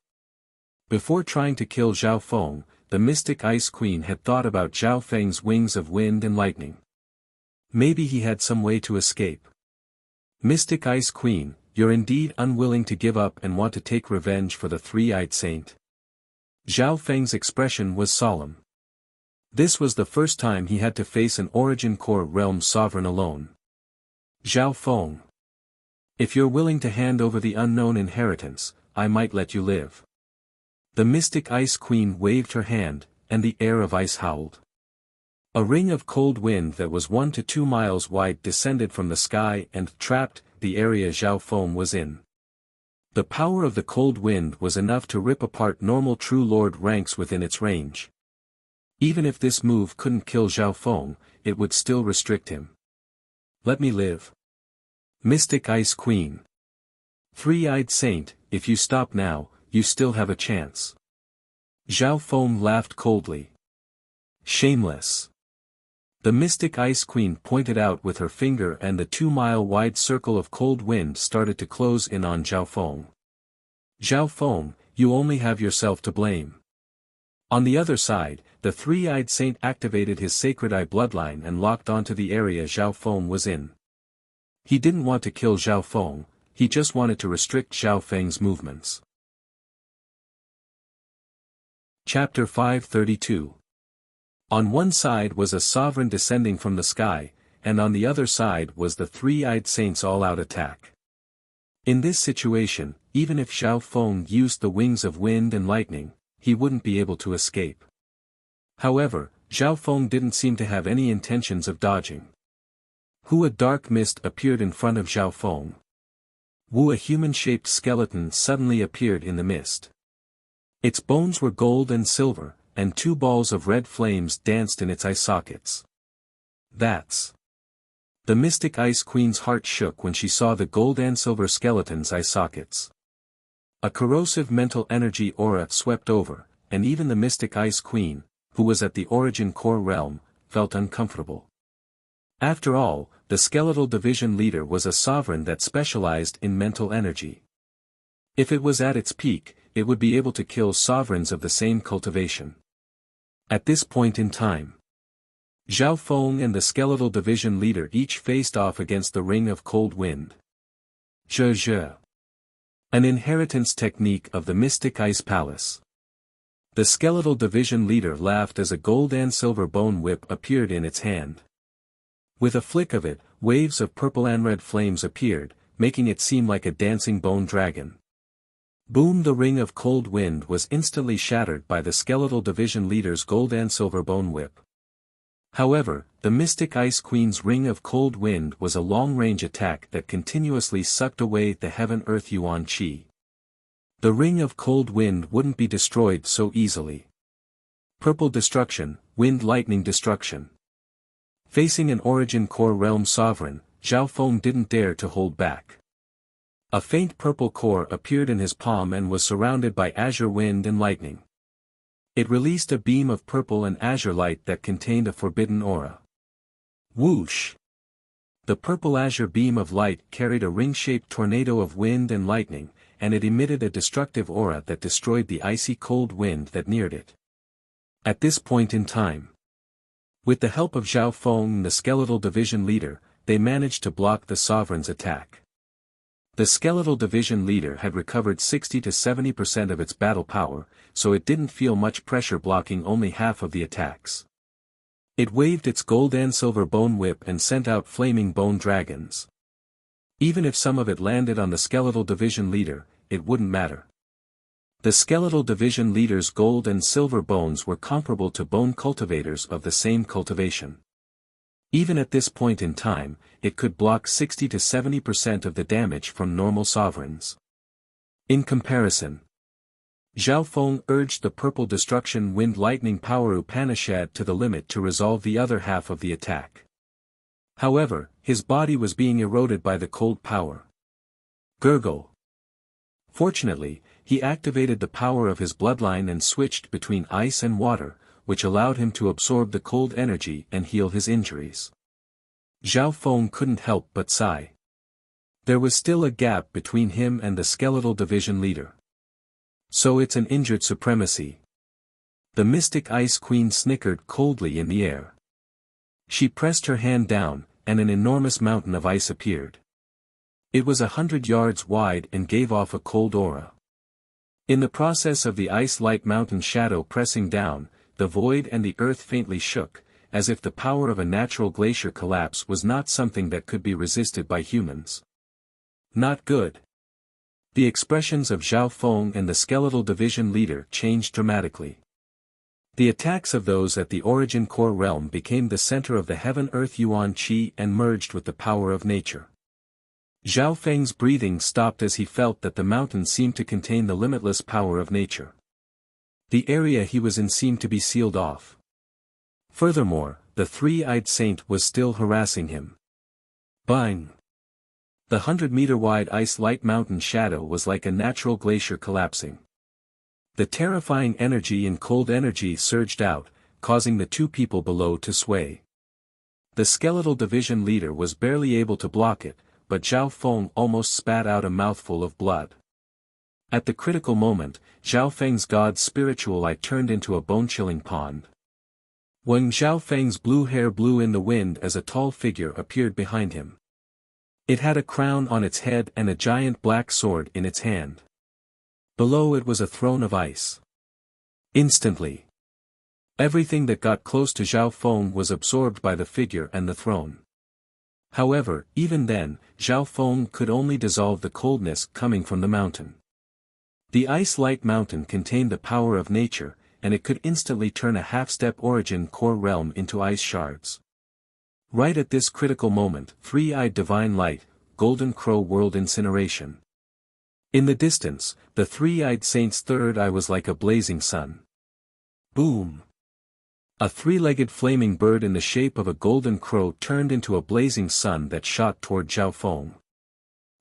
Before trying to kill Zhao Feng, the Mystic Ice Queen had thought about Zhao Feng's wings of wind and lightning. Maybe he had some way to escape. Mystic Ice Queen, you're indeed unwilling to give up and want to take revenge for the three-eyed saint. Zhao Feng's expression was solemn. This was the first time he had to face an origin core realm sovereign alone. Zhao Feng. If you're willing to hand over the unknown inheritance, I might let you live. The Mystic Ice Queen waved her hand, and the air of ice howled. A ring of cold wind that was 1 to 2 miles wide descended from the sky and trapped the area Zhao Feng was in. The power of the cold wind was enough to rip apart normal True Lord ranks within its range. Even if this move couldn't kill Zhao Feng, it would still restrict him. Let me live. Mystic Ice Queen. Three-eyed saint, if you stop now, you still have a chance. Zhao Feng laughed coldly. Shameless. The mystic Ice Queen pointed out with her finger and the 2-mile-wide circle of cold wind started to close in on Zhao Feng. Zhao Feng, you only have yourself to blame. On the other side, the three-eyed saint activated his sacred eye bloodline and locked onto the area Zhao Feng was in. He didn't want to kill Zhao Feng, he just wanted to restrict Zhao Feng's movements. Chapter 532. On one side was a sovereign descending from the sky, and on the other side was the three-eyed saint's all-out attack. In this situation, even if Zhao Feng used the wings of wind and lightning, he wouldn't be able to escape. However, Zhao Feng didn't seem to have any intentions of dodging. A dark mist appeared in front of Zhao Feng. A human-shaped skeleton suddenly appeared in the mist. Its bones were gold and silver, and 2 balls of red flames danced in its eye sockets. That's... The mystic Ice Queen's heart shook when she saw the gold and silver skeleton's eye sockets. A corrosive mental energy aura swept over, and even the mystic Ice Queen, who was at the origin core realm, felt uncomfortable. After all, the skeletal division leader was a sovereign that specialized in mental energy. If it was at its peak, it would be able to kill sovereigns of the same cultivation. At this point in time, Zhao Feng and the skeletal division leader each faced off against the ring of cold wind. Zhe. An inheritance technique of the mystic ice palace. The skeletal division leader laughed as a gold and silver bone whip appeared in its hand. With a flick of it, waves of purple and red flames appeared, making it seem like a dancing bone dragon. Boom! The ring of cold wind was instantly shattered by the skeletal division leader's gold and silver bone whip. However, the mystic Ice Queen's ring of cold wind was a long-range attack that continuously sucked away the heaven-earth yuan qi. The ring of cold wind wouldn't be destroyed so easily. Purple destruction, wind-lightning destruction. Facing an origin core realm sovereign, Zhao Feng didn't dare to hold back. A faint purple core appeared in his palm and was surrounded by azure wind and lightning. It released a beam of purple and azure light that contained a forbidden aura. Whoosh! The purple azure beam of light carried a ring-shaped tornado of wind and lightning, and it emitted a destructive aura that destroyed the icy cold wind that neared it. At this point in time, with the help of Zhao Feng, the skeletal division leader, they managed to block the sovereign's attack. The skeletal division leader had recovered 60 to 70% of its battle power, so it didn't feel much pressure blocking only half of the attacks. It waved its gold and silver bone whip and sent out flaming bone dragons. Even if some of it landed on the skeletal division leader, it wouldn't matter. The skeletal division leader's gold and silver bones were comparable to bone cultivators of the same cultivation. Even at this point in time, it could block 60 to 70% of the damage from normal sovereigns. In comparison, Zhao Feng urged the purple destruction wind lightning power Upanishad to the limit to resolve the other half of the attack. However, his body was being eroded by the cold power. Gurgle. Fortunately, he activated the power of his bloodline and switched between ice and water, which allowed him to absorb the cold energy and heal his injuries. Zhao Feng couldn't help but sigh. There was still a gap between him and the skeletal division leader. So it's an injured supremacy. The mystic Ice Queen snickered coldly in the air. She pressed her hand down, and an enormous mountain of ice appeared. It was 100 yards wide and gave off a cold aura. In the process of the ice-light mountain shadow pressing down, the void and the earth faintly shook, as if the power of a natural glacier collapse was not something that could be resisted by humans. Not good. The expressions of Zhao Feng and the skeletal division leader changed dramatically. The attacks of those at the origin core realm became the center of the heaven-earth yuan qi and merged with the power of nature. Zhao Feng's breathing stopped as he felt that the mountain seemed to contain the limitless power of nature. The area he was in seemed to be sealed off. Furthermore, the three-eyed saint was still harassing him. Bang! The 100-meter-wide ice-light mountain shadow was like a natural glacier collapsing. The terrifying energy and cold energy surged out, causing the two people below to sway. The skeletal division leader was barely able to block it, but Zhao Feng almost spat out a mouthful of blood. At the critical moment, Zhao Feng's god's spiritual eye turned into a bone-chilling pond. When Zhao Feng's blue hair blew in the wind as a tall figure appeared behind him. It had a crown on its head and a giant black sword in its hand. Below it was a throne of ice. Instantly, everything that got close to Zhao Feng was absorbed by the figure and the throne. However, even then, Zhao Feng could only dissolve the coldness coming from the mountain. The ice-light mountain contained the power of nature, and it could instantly turn a half-step origin core realm into ice shards. Right at this critical moment, three-eyed divine light, golden crow world incineration. In the distance, the three-eyed saint's third eye was like a blazing sun. Boom! A three-legged flaming bird in the shape of a golden crow turned into a blazing sun that shot toward Zhao Feng.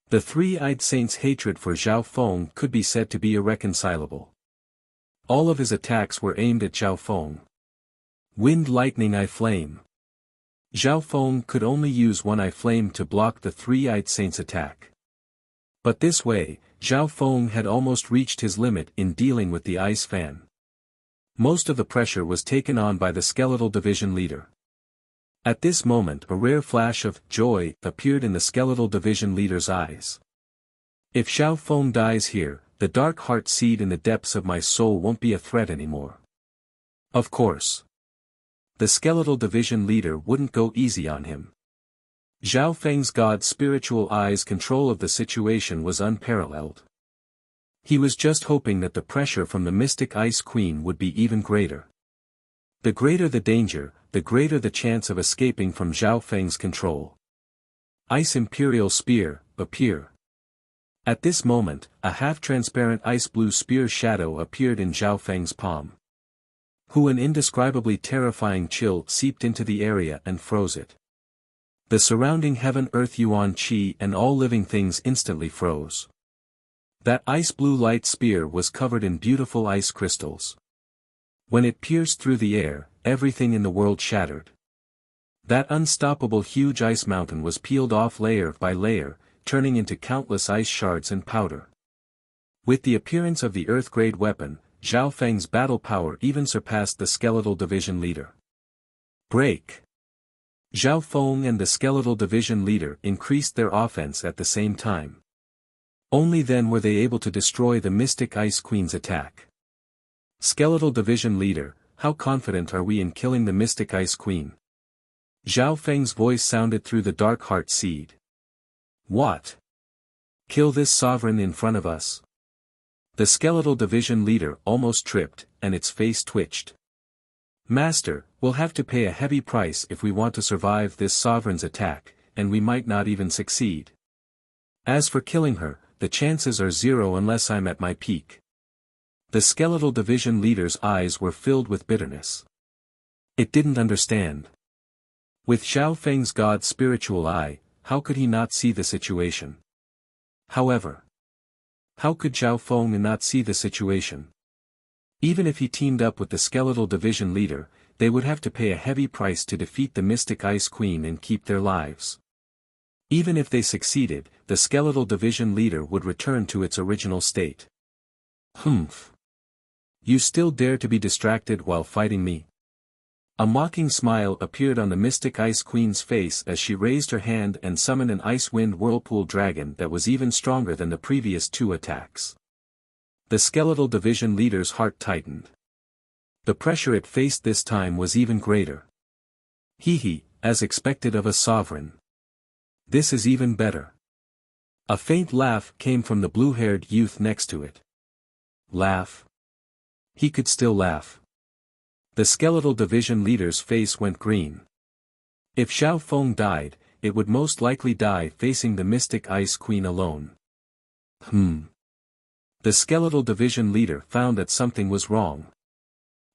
The three-eyed saint's hatred for Zhao Feng could be said to be irreconcilable. All of his attacks were aimed at Zhao Feng. Wind lightning eye flame. Zhao Feng could only use one eye flame to block the three-eyed saint's attack. But this way, Zhao Feng had almost reached his limit in dealing with the ice fan. Most of the pressure was taken on by the skeletal division leader. At this moment a rare flash of joy appeared in the skeletal division leader's eyes. If Zhao Feng dies here, the dark heart seed in the depths of my soul won't be a threat anymore. Of course. The skeletal division leader wouldn't go easy on him. Zhao Feng's god's spiritual eye's control of the situation was unparalleled. He was just hoping that the pressure from the mystic ice queen would be even greater. The greater the danger, the greater the chance of escaping from Zhao Feng's control. Ice Imperial Spear, appear. At this moment, a half-transparent ice-blue spear shadow appeared in Zhao Feng's palm. An indescribably terrifying chill seeped into the area and froze it. The surrounding heaven-earth yuan qi and all living things instantly froze. That ice-blue light spear was covered in beautiful ice crystals. When it pierced through the air, everything in the world shattered. That unstoppable huge ice mountain was peeled off layer by layer, turning into countless ice shards and powder. With the appearance of the Earth-grade weapon, Zhao Feng's battle power even surpassed the skeletal division leader. Break! Zhao Feng and the skeletal division leader increased their offense at the same time. Only then were they able to destroy the Mystic Ice Queen's attack. Skeletal division leader, how confident are we in killing the Mystic Ice Queen? Zhao Feng's voice sounded through the dark heart seed. What? Kill this sovereign in front of us? The skeletal division leader almost tripped, and its face twitched. Master, we'll have to pay a heavy price if we want to survive this sovereign's attack, and we might not even succeed. As for killing her, the chances are zero unless I'm at my peak. The skeletal division leader's eyes were filled with bitterness. It didn't understand. With Zhao Feng's god's spiritual eye, how could he not see the situation? However, how could Zhao Feng not see the situation? Even if he teamed up with the skeletal division leader, they would have to pay a heavy price to defeat the Mystic Ice Queen and keep their lives. Even if they succeeded, the skeletal division leader would return to its original state. Humph! You still dare to be distracted while fighting me? A mocking smile appeared on the Mystic Ice Queen's face as she raised her hand and summoned an Ice Wind Whirlpool Dragon that was even stronger than the previous two attacks. The skeletal division leader's heart tightened. The pressure it faced this time was even greater. Hee, as expected of a sovereign. This is even better. A faint laugh came from the blue-haired youth next to it. Laugh? He could still laugh. The skeletal division leader's face went green. If Zhao Feng died, it would most likely die facing the Mystic Ice Queen alone. The skeletal division leader found that something was wrong.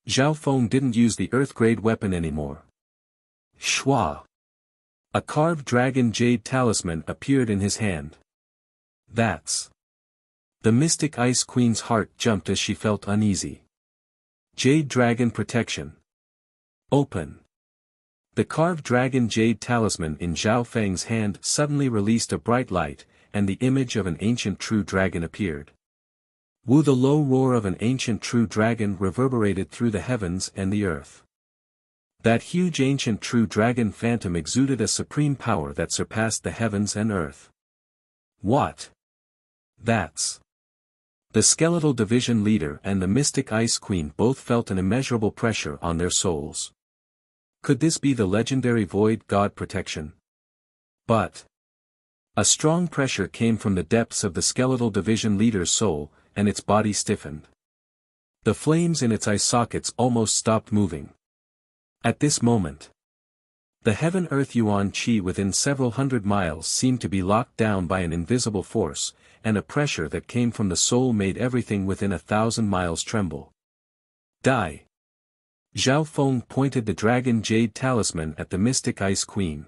Zhao Feng didn't use the Earth-grade weapon anymore. Shwa! A carved dragon jade talisman appeared in his hand. That's... The Mystic Ice Queen's heart jumped as she felt uneasy. Jade Dragon Protection. Open. The carved dragon jade talisman in Zhao Feng's hand suddenly released a bright light, and the image of an ancient true dragon appeared. Wu, the low roar of an ancient true dragon reverberated through the heavens and the earth. That huge ancient true dragon phantom exuded a supreme power that surpassed the heavens and earth. What? That's... The skeletal division leader and the mystic ice queen both felt an immeasurable pressure on their souls. Could this be the legendary void god protection? But a strong pressure came from the depths of the skeletal division leader's soul, and its body stiffened. The flames in its eye sockets almost stopped moving. At this moment, the heaven-earth yuan qi within several hundred miles seemed to be locked down by an invisible force, and a pressure that came from the soul made everything within 1,000 miles tremble. Die! Zhao Feng pointed the dragon jade talisman at the mystic ice queen.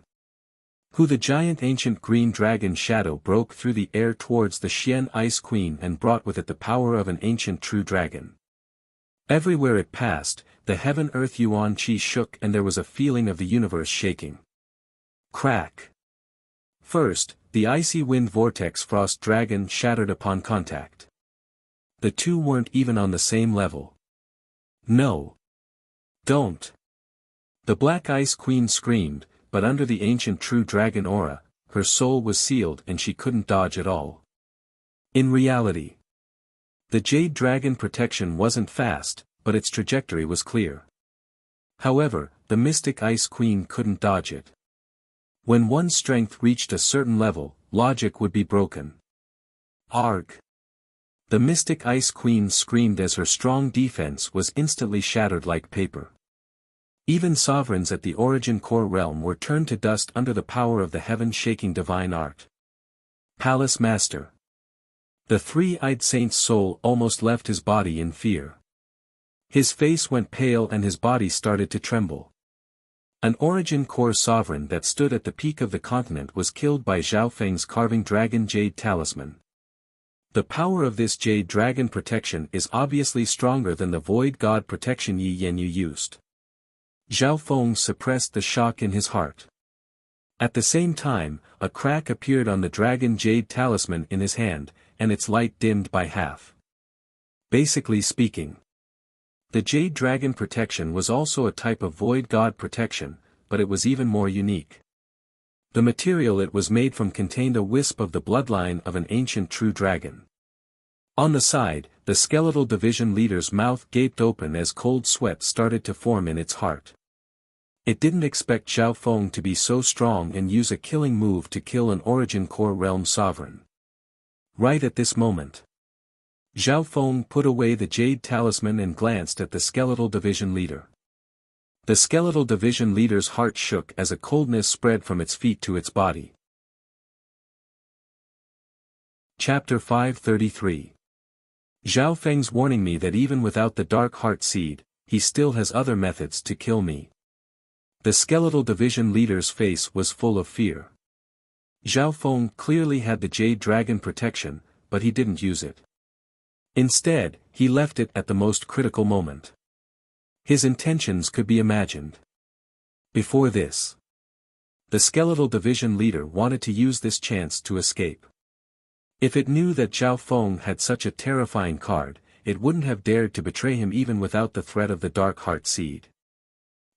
Who, the giant ancient green dragon shadow broke through the air towards the Xian ice queen and brought with it the power of an ancient true dragon. Everywhere it passed, the heaven-earth yuan qi shook and there was a feeling of the universe shaking. Crack! First, the icy wind vortex frost dragon shattered upon contact. The two weren't even on the same level. No. Don't. The black ice queen screamed, but under the ancient true dragon aura, her soul was sealed and she couldn't dodge at all. In reality, the jade dragon protection wasn't fast, but its trajectory was clear. However, the mystic ice queen couldn't dodge it. When one's strength reached a certain level, logic would be broken. Arg! The mystic ice queen screamed as her strong defense was instantly shattered like paper. Even sovereigns at the origin core realm were turned to dust under the power of the heaven-shaking divine art. Palace Master. The three-eyed saint's soul almost left his body in fear. His face went pale and his body started to tremble. An origin core sovereign that stood at the peak of the continent was killed by Zhao Feng's carving dragon jade talisman. The power of this jade dragon protection is obviously stronger than the void god protection Yi Yanyu used. Zhao Feng suppressed the shock in his heart. At the same time, a crack appeared on the dragon jade talisman in his hand, and its light dimmed by half. Basically speaking, the jade dragon protection was also a type of void god protection, but it was even more unique. The material it was made from contained a wisp of the bloodline of an ancient true dragon. On the side, the skeletal division leader's mouth gaped open as cold sweat started to form in its heart. It didn't expect Zhao Feng to be so strong and use a killing move to kill an origin core realm sovereign. Right at this moment, Zhao Feng put away the jade talisman and glanced at the skeletal division leader. The skeletal division leader's heart shook as a coldness spread from its feet to its body. Chapter 533. Zhao Feng's warning me that even without the dark heart seed, he still has other methods to kill me. The skeletal division leader's face was full of fear. Zhao Feng clearly had the jade dragon protection, but he didn't use it. Instead, he left it at the most critical moment. His intentions could be imagined. Before this, the skeletal division leader wanted to use this chance to escape. If it knew that Zhao Feng had such a terrifying card, it wouldn't have dared to betray him even without the threat of the Dark Heart Seed.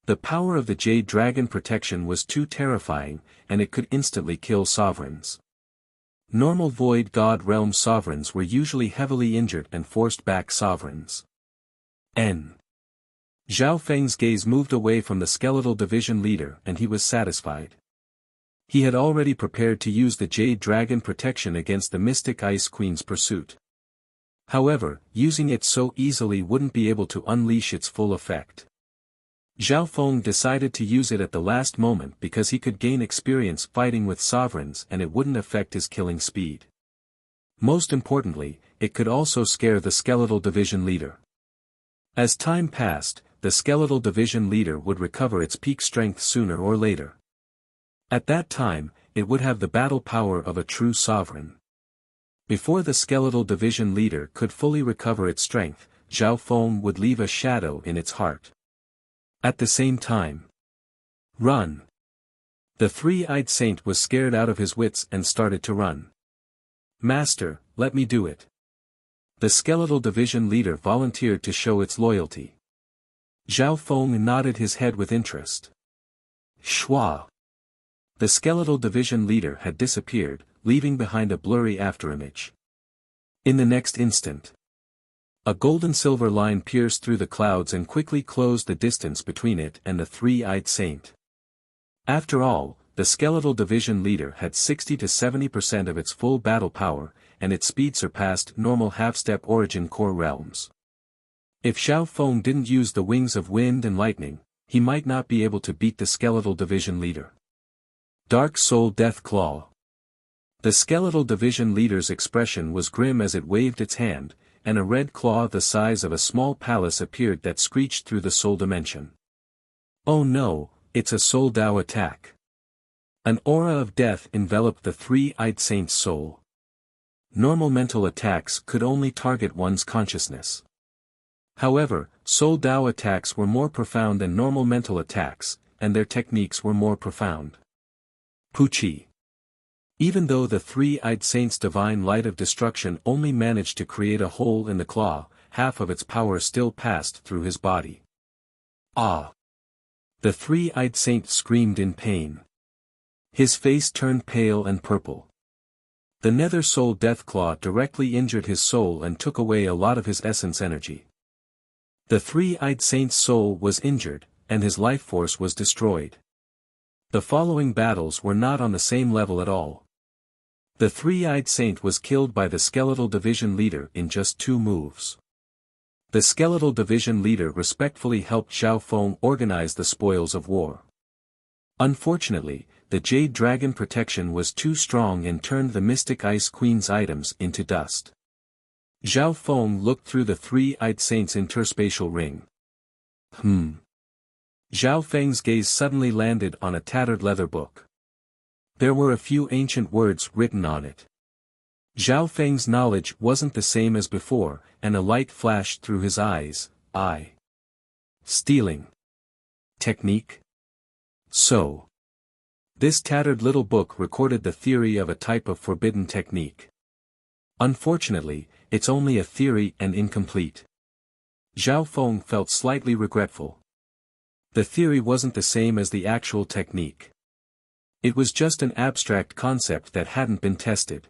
The power of the Jade Dragon protection was too terrifying, and it could instantly kill sovereigns. Normal Void God Realm sovereigns were usually heavily injured and forced back sovereigns. Zhao Feng's gaze moved away from the skeletal division leader and he was satisfied. He had already prepared to use the Jade Dragon protection against the Mystic Ice Queen's pursuit. However, using it so easily wouldn't be able to unleash its full effect. Zhao Feng decided to use it at the last moment because he could gain experience fighting with sovereigns and it wouldn't affect his killing speed. Most importantly, it could also scare the skeletal division leader. As time passed, the skeletal division leader would recover its peak strength sooner or later. At that time, it would have the battle power of a true sovereign. Before the skeletal division leader could fully recover its strength, Zhao Feng would leave a shadow in its heart. At the same time, Run! The three-eyed saint was scared out of his wits and started to run. Master, let me do it. The skeletal division leader volunteered to show its loyalty. Zhao Feng nodded his head with interest. Shua! The skeletal division leader had disappeared, leaving behind a blurry afterimage. In the next instant, a golden-silver line pierced through the clouds and quickly closed the distance between it and the three-eyed saint. After all, the skeletal division leader had 60 to 70% of its full battle power, and its speed surpassed normal half-step origin core realms. If Zhao Feng didn't use the wings of wind and lightning, he might not be able to beat the skeletal division leader. Dark Soul Death Claw. The skeletal division leader's expression was grim as it waved its hand, and a red claw the size of a small palace appeared that screeched through the soul dimension. Oh no, it's a soul Dao attack. An aura of death enveloped the three-eyed saint's soul. Normal mental attacks could only target one's consciousness. However, soul Dao attacks were more profound than normal mental attacks, and their techniques were more profound. Puchi. Even though the three-eyed saint's divine light of destruction only managed to create a hole in the claw, half of its power still passed through his body. Ah! The three-eyed saint screamed in pain. His face turned pale and purple. The Nether Soul Deathclaw directly injured his soul and took away a lot of his essence energy. The three-eyed saint's soul was injured, and his life force was destroyed. The following battles were not on the same level at all. The three-eyed saint was killed by the skeletal division leader in just 2 moves. The skeletal division leader respectfully helped Zhao Feng organize the spoils of war. Unfortunately, the Jade Dragon protection was too strong and turned the Mystic Ice Queen's items into dust. Zhao Feng looked through the three-eyed saint's interspatial ring. Zhao Feng's gaze suddenly landed on a tattered leather book. There were a few ancient words written on it. Zhao Feng's knowledge wasn't the same as before, and a light flashed through his eyes. Stealing technique? So, this tattered little book recorded the theory of a type of forbidden technique. Unfortunately, it's only a theory and incomplete. Zhao Feng felt slightly regretful. The theory wasn't the same as the actual technique. It was just an abstract concept that hadn't been tested.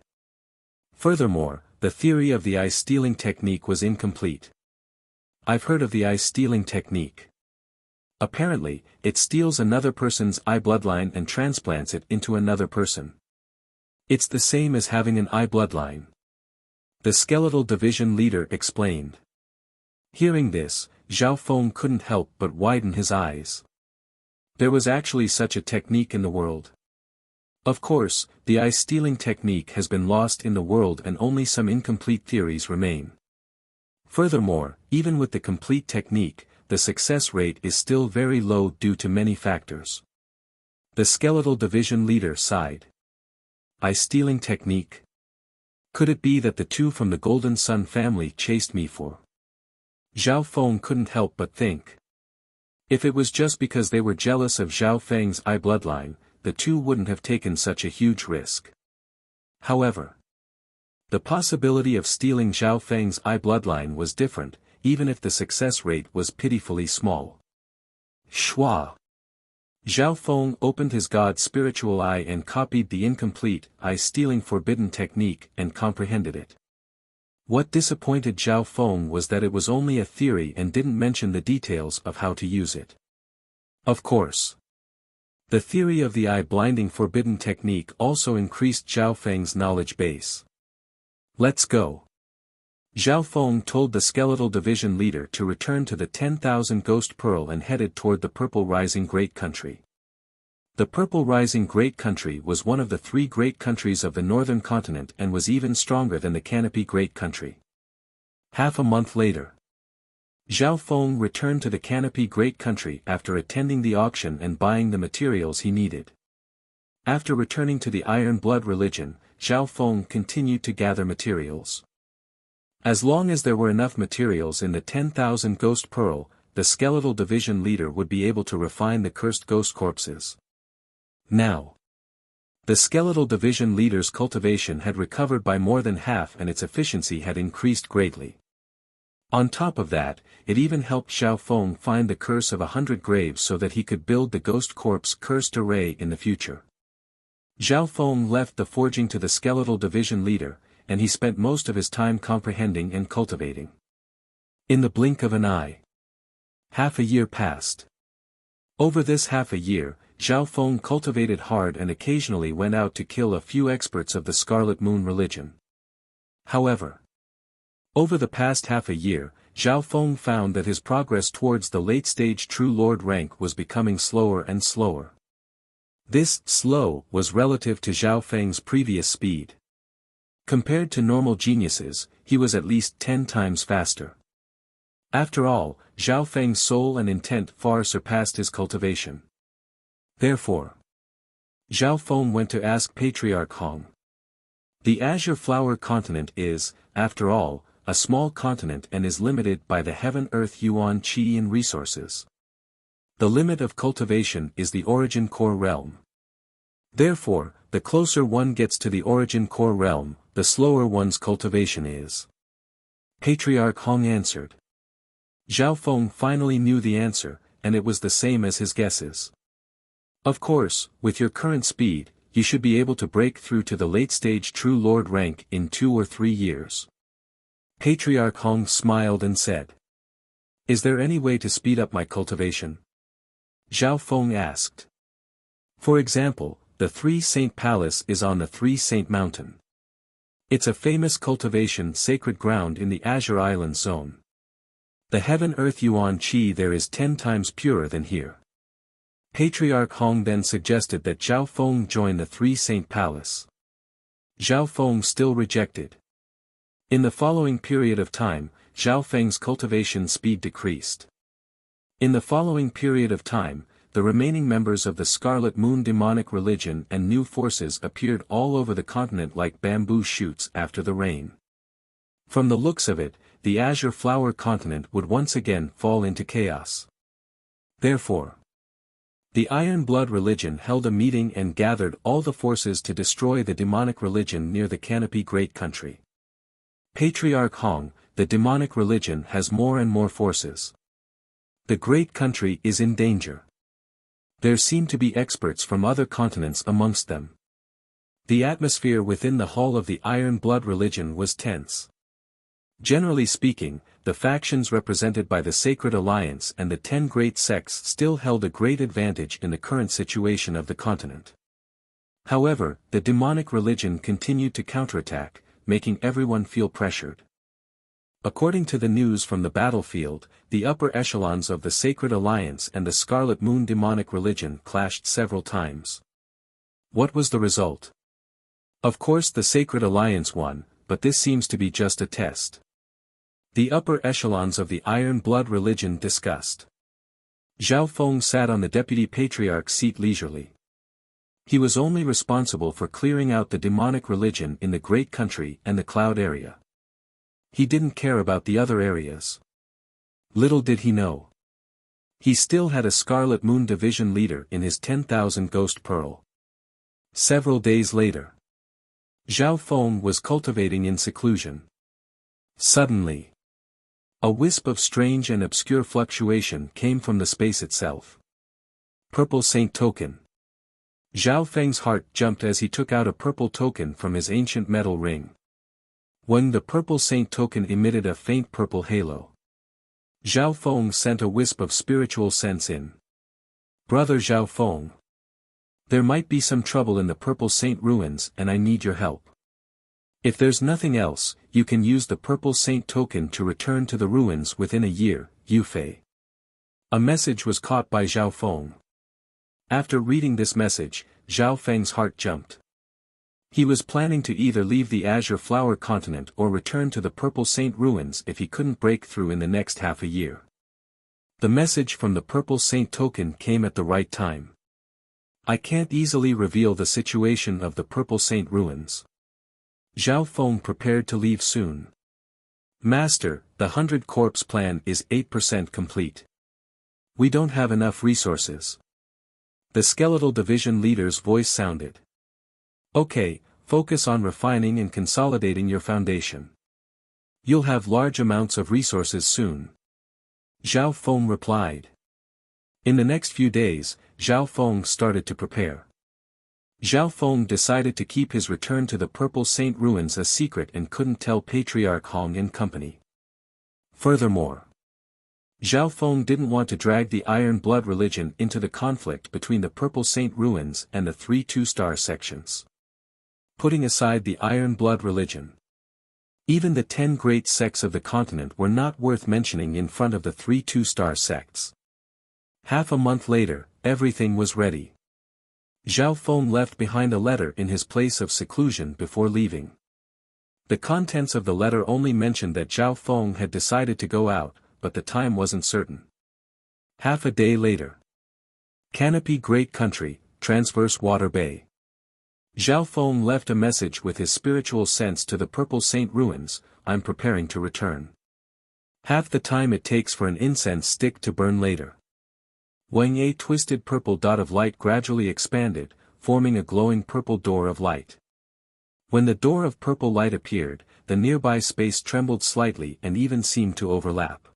Furthermore, the theory of the eye-stealing technique was incomplete. I've heard of the eye-stealing technique. Apparently, it steals another person's eye bloodline and transplants it into another person. It's the same as having an eye bloodline. The skeletal division leader explained. Hearing this, Zhao Feng couldn't help but widen his eyes. There was actually such a technique in the world. Of course, the eye-stealing technique has been lost in the world and only some incomplete theories remain. Furthermore, even with the complete technique, the success rate is still very low due to many factors. The skeletal division leader sighed. Eye-stealing technique? Could it be that the 2 from the Golden Sun family chased me for? Zhao Feng couldn't help but think. If it was just because they were jealous of Zhao Feng's eye bloodline, the 2 wouldn't have taken such a huge risk. However, the possibility of stealing Zhao Feng's eye bloodline was different, even if the success rate was pitifully small. Shua! Zhao Feng opened his god's spiritual eye and copied the incomplete eye-stealing forbidden technique and comprehended it. What disappointed Zhao Feng was that it was only a theory and didn't mention the details of how to use it. Of course, the theory of the eye-blinding forbidden technique also increased Zhao Feng's knowledge base. Let's go. Zhao Feng told the skeletal division leader to return to the 10,000 Ghost Pearl and headed toward the Purple Rising Great Country. The Purple Rising Great Country was one of the 3 great countries of the northern continent and was even stronger than the Canopy Great Country. Half a month later, Zhao Feng returned to the Canopy Great Country after attending the auction and buying the materials he needed. After returning to the Iron Blood religion, Zhao Feng continued to gather materials. As long as there were enough materials in the 10,000 Ghost Pearl, the skeletal division leader would be able to refine the cursed ghost corpses. Now, the skeletal division leader's cultivation had recovered by more than half and its efficiency had increased greatly. On top of that, it even helped Xiao Feng find the curse of 100 graves so that he could build the ghost corpse cursed array in the future. Xiao Feng left the forging to the skeletal division leader, and he spent most of his time comprehending and cultivating. In the blink of an eye, half a year passed. Over this half a year, Xiao Feng cultivated hard and occasionally went out to kill a few experts of the Scarlet Moon religion. However, over the past half a year, Xiao Feng found that his progress towards the late-stage True Lord rank was becoming slower and slower. This slow was relative to Xiao Feng's previous speed. Compared to normal geniuses, he was at least 10 times faster. After all, Xiao Feng's soul and intent far surpassed his cultivation. Therefore, Xiao Feng went to ask Patriarch Hong. The Azure Flower Continent is, after all, a small continent and is limited by the Heaven-Earth Yuan Qian resources. The limit of cultivation is the Origin Core realm. Therefore, the closer one gets to the Origin Core realm, the slower one's cultivation is. Patriarch Hong answered. Xiao Feng finally knew the answer, and it was the same as his guesses. Of course, with your current speed, you should be able to break through to the late-stage True Lord rank in 2 or 3 years. Patriarch Hong smiled and said. Is there any way to speed up my cultivation? Xiao Feng asked. For example, the Three Saint Palace is on the Three Saint Mountain. It's a famous cultivation sacred ground in the Azure Island zone. The Heaven-Earth Yuan Qi there is 10 times purer than here. Patriarch Hong then suggested that Xiao Feng join the Three Saint Palace. Xiao Feng still rejected. In the following period of time, Xiao Feng's cultivation speed decreased. In the following period of time, the remaining members of the Scarlet Moon demonic religion and new forces appeared all over the continent like bamboo shoots after the rain. From the looks of it, the Azure Flower Continent would once again fall into chaos. Therefore, the Iron Blood religion held a meeting and gathered all the forces to destroy the demonic religion near the Canopy Great Country. Patriarch Hong, the demonic religion has more and more forces. The Great Country is in danger. There seem to be experts from other continents amongst them. The atmosphere within the hall of the Iron Blood religion was tense. Generally speaking, the factions represented by the Sacred Alliance and the 10 great sects still held a great advantage in the current situation of the continent. However, the demonic religion continued to counterattack, making everyone feel pressured. According to the news from the battlefield, the upper echelons of the Sacred Alliance and the Scarlet Moon demonic religion clashed several times. What was the result? Of course the Sacred Alliance won, but this seems to be just a test. The upper echelons of the Iron Blood religion discussed. Xiao Feng sat on the deputy patriarch's seat leisurely. He was only responsible for clearing out the demonic religion in the Great Country and the Cloud area. He didn't care about the other areas. Little did he know. He still had a Scarlet Moon division leader in his 10,000 Ghost Pearl. Several days later, Xiao Feng was cultivating in seclusion. Suddenly, a wisp of strange and obscure fluctuation came from the space itself. Purple Saint Token. Xiao Feng's heart jumped as he took out a purple token from his ancient metal ring. When the Purple Saint Token emitted a faint purple halo, Xiao Feng sent a wisp of spiritual sense in. Brother Xiao Feng, there might be some trouble in the Purple Saint ruins and I need your help. If there's nothing else, you can use the Purple Saint Token to return to the ruins within a year, Yufei. A message was caught by Xiao Feng. After reading this message, Xiao Feng's heart jumped. He was planning to either leave the Azure Flower Continent or return to the Purple Saint ruins if he couldn't break through in the next half a year. The message from the Purple Saint Token came at the right time. I can't easily reveal the situation of the Purple Saint ruins. Xiao Feng prepared to leave soon. Master, the 100 corpse plan is 8% complete. We don't have enough resources. The skeletal division leader's voice sounded. Okay, focus on refining and consolidating your foundation. You'll have large amounts of resources soon. Zhao Feng replied. In the next few days, Zhao Feng started to prepare. Zhao Feng decided to keep his return to the Purple Saint ruins a secret and couldn't tell Patriarch Hong and company. Furthermore, Zhao Feng didn't want to drag the Iron Blood religion into the conflict between the Purple Saint ruins and the 3 two-star sections. Putting aside the Iron Blood religion, even the 10 great sects of the continent were not worth mentioning in front of the 3 two-star sects. Half a month later, everything was ready. Zhao Feng left behind a letter in his place of seclusion before leaving. The contents of the letter only mentioned that Zhao Feng had decided to go out, but the time wasn't certain. Half a day later. Canopy Great Country, Transverse Water Bay. Zhao Feng left a message with his spiritual sense to the Purple Saint ruins, I'm preparing to return. Half the time it takes for an incense stick to burn later. When a twisted purple dot of light gradually expanded, forming a glowing purple door of light. When the door of purple light appeared, the nearby space trembled slightly and even seemed to overlap.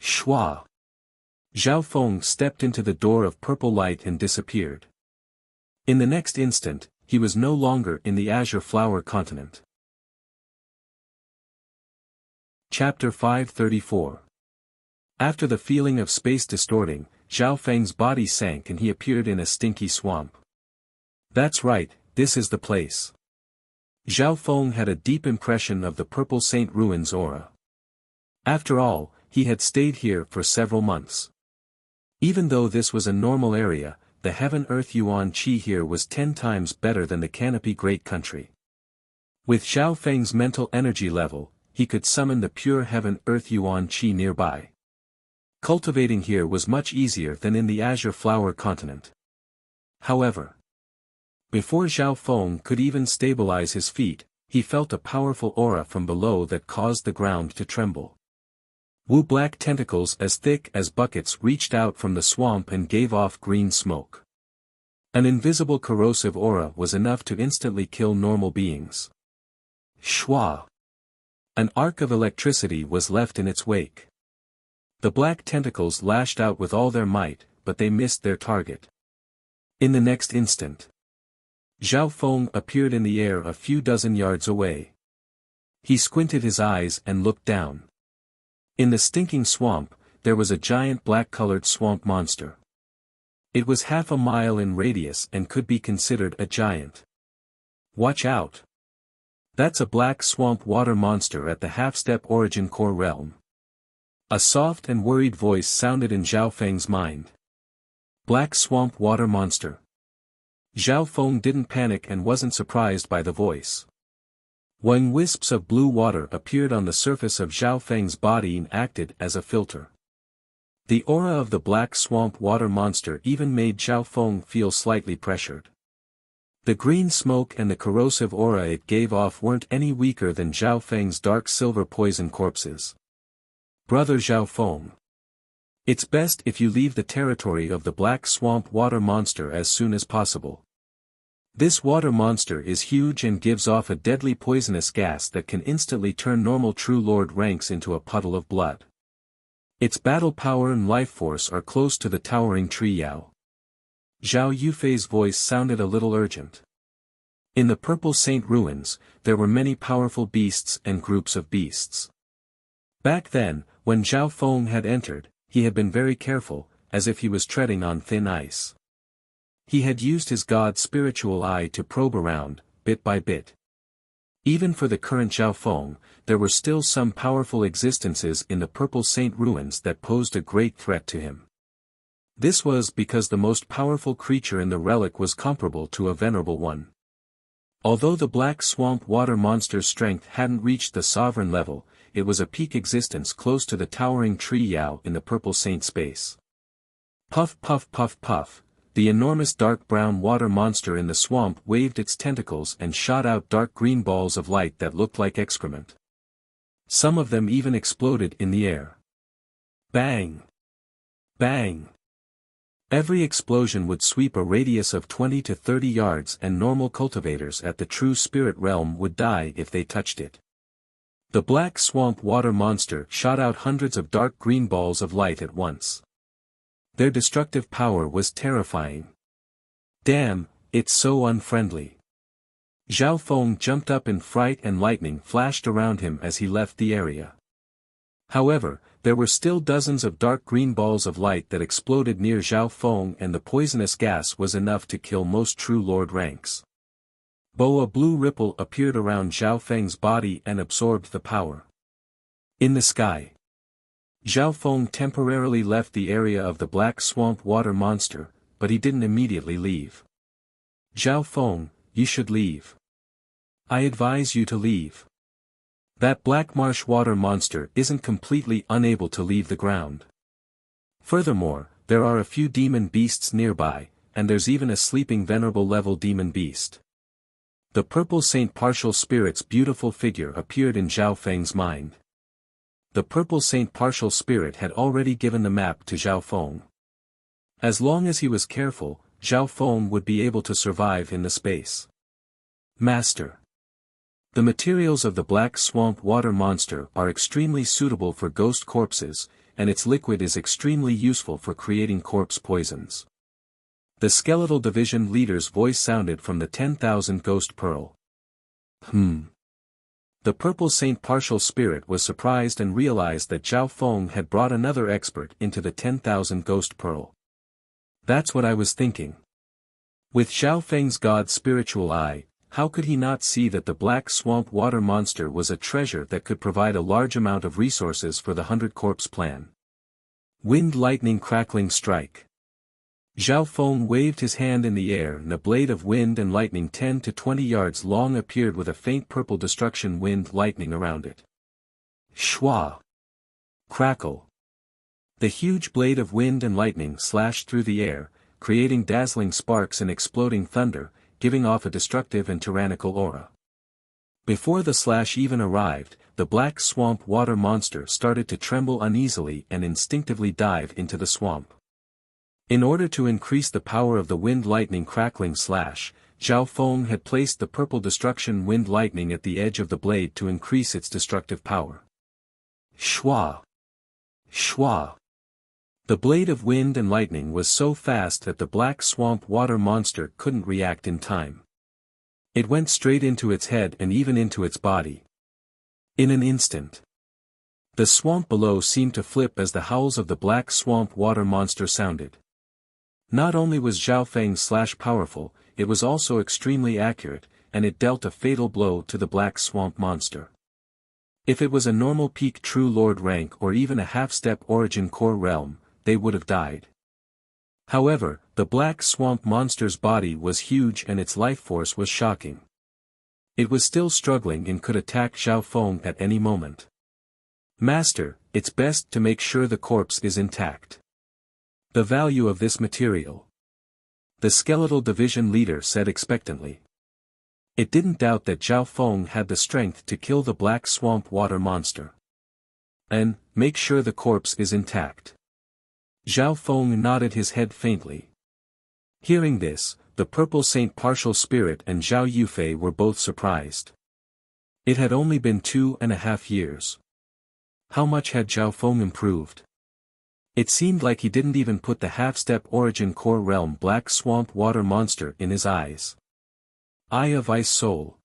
Shwa! Zhao Feng stepped into the door of purple light and disappeared. In the next instant, he was no longer in the Azure Flower continent. Chapter 534. After the feeling of space distorting, Zhao Feng's body sank and he appeared in a stinky swamp. That's right, this is the place. Zhao Feng had a deep impression of the Purple Saint ruins aura. After all, he had stayed here for several months. Even though this was a normal area, the Heaven-Earth Yuan Qi here was 10 times better than the Canopy Great Country. With Zhao Feng's mental energy level, he could summon the pure Heaven-Earth Yuan Qi nearby. Cultivating here was much easier than in the Azure Flower continent. However, before Zhao Feng could even stabilize his feet, he felt a powerful aura from below that caused the ground to tremble. Black tentacles as thick as buckets reached out from the swamp and gave off green smoke. An invisible corrosive aura was enough to instantly kill normal beings. Shwa! An arc of electricity was left in its wake. The black tentacles lashed out with all their might, but they missed their target. In the next instant, Zhao Feng appeared in the air a few dozen yards away. He squinted his eyes and looked down. In the stinking swamp, there was a giant black-colored swamp monster. It was half a mile in radius and could be considered a giant. Watch out! That's a black swamp water monster at the half-step origin core realm. A soft and worried voice sounded in Zhao Feng's mind. Black swamp water monster. Zhao Feng didn't panic and wasn't surprised by the voice. When wisps of blue water appeared on the surface of Zhao Feng's body and acted as a filter. The aura of the black swamp water monster even made Zhao Feng feel slightly pressured. The green smoke and the corrosive aura it gave off weren't any weaker than Zhao Feng's dark silver poison corpses. Brother Zhao Feng. It's best if you leave the territory of the black swamp water monster as soon as possible. This water monster is huge and gives off a deadly poisonous gas that can instantly turn normal True Lord ranks into a puddle of blood. Its battle power and life force are close to the towering tree Yao. Zhao Yufei's voice sounded a little urgent. In the Purple Saint ruins, there were many powerful beasts and groups of beasts. Back then, when Zhao Feng had entered, he had been very careful, as if he was treading on thin ice. He had used his god's spiritual eye to probe around, bit by bit. Even for the current Zhao Feng, there were still some powerful existences in the Purple Saint ruins that posed a great threat to him. This was because the most powerful creature in the relic was comparable to a venerable one. Although the black swamp water monster's strength hadn't reached the sovereign level, it was a peak existence close to the towering tree Yao in the Purple Saint space. Puff puff puff puff. The enormous dark brown water monster in the swamp waved its tentacles and shot out dark green balls of light that looked like excrement. Some of them even exploded in the air. Bang! Bang! Every explosion would sweep a radius of 20 to 30 yards, and normal cultivators at the true spirit realm would die if they touched it. The black swamp water monster shot out hundreds of dark green balls of light at once. Their destructive power was terrifying. Damn, it's so unfriendly. Zhao Feng jumped up in fright and lightning flashed around him as he left the area. However, there were still dozens of dark green balls of light that exploded near Zhao Feng, and the poisonous gas was enough to kill most true lord ranks. A blue ripple appeared around Zhao Feng's body and absorbed the power. In the sky, Zhao Feng temporarily left the area of the black swamp water monster, but he didn't immediately leave. Zhao Feng, you should leave. I advise you to leave. That black marsh water monster isn't completely unable to leave the ground. Furthermore, there are a few demon beasts nearby, and there's even a sleeping venerable level demon beast. The purple Saint Partial Spirit's beautiful figure appeared in Zhao Feng's mind. The purple Saint Partial Spirit had already given the map to Zhao Feng. As long as he was careful, Zhao Feng would be able to survive in the space. Master. The materials of the black swamp water monster are extremely suitable for ghost corpses, and its liquid is extremely useful for creating corpse poisons. The skeletal division leader's voice sounded from the 10,000 ghost pearl. The purple Saint Partial Spirit was surprised and realized that Zhao Feng had brought another expert into the 10,000 ghost pearl. That's what I was thinking. With Zhao Feng's god's spiritual eye, how could he not see that the black swamp water monster was a treasure that could provide a large amount of resources for the 100 corpse plan? Wind lightning crackling strike. Zhao Feng waved his hand in the air, and a blade of wind and lightning 10 to 20 yards long appeared with a faint purple destruction wind lightning around it. Shwa! Crackle! The huge blade of wind and lightning slashed through the air, creating dazzling sparks and exploding thunder, giving off a destructive and tyrannical aura. Before the slash even arrived, the black swamp water monster started to tremble uneasily and instinctively dive into the swamp. In order to increase the power of the wind lightning crackling slash, Zhao Feng had placed the purple destruction wind lightning at the edge of the blade to increase its destructive power. Shwa! Shwa! The blade of wind and lightning was so fast that the black swamp water monster couldn't react in time. It went straight into its head and even into its body. In an instant, the swamp below seemed to flip as the howls of the black swamp water monster sounded. Not only was Zhao Feng's slash powerful, it was also extremely accurate, and it dealt a fatal blow to the black swamp monster. If it was a normal peak true lord rank or even a half-step origin core realm, they would have died. However, the black swamp monster's body was huge and its life force was shocking. It was still struggling and could attack Zhao Feng at any moment. Master, it's best to make sure the corpse is intact. The value of this material, the skeletal division leader said expectantly. It didn't doubt that Zhao Feng had the strength to kill the black swamp water monster. And, make sure the corpse is intact. Zhao Feng nodded his head faintly. Hearing this, the purple Saint Partial Spirit and Zhao Yufei were both surprised. It had only been 2.5 years. How much had Zhao Feng improved? It seemed like he didn't even put the half-step origin core realm black swamp water monster in his eyes. Eye of Ice Soul.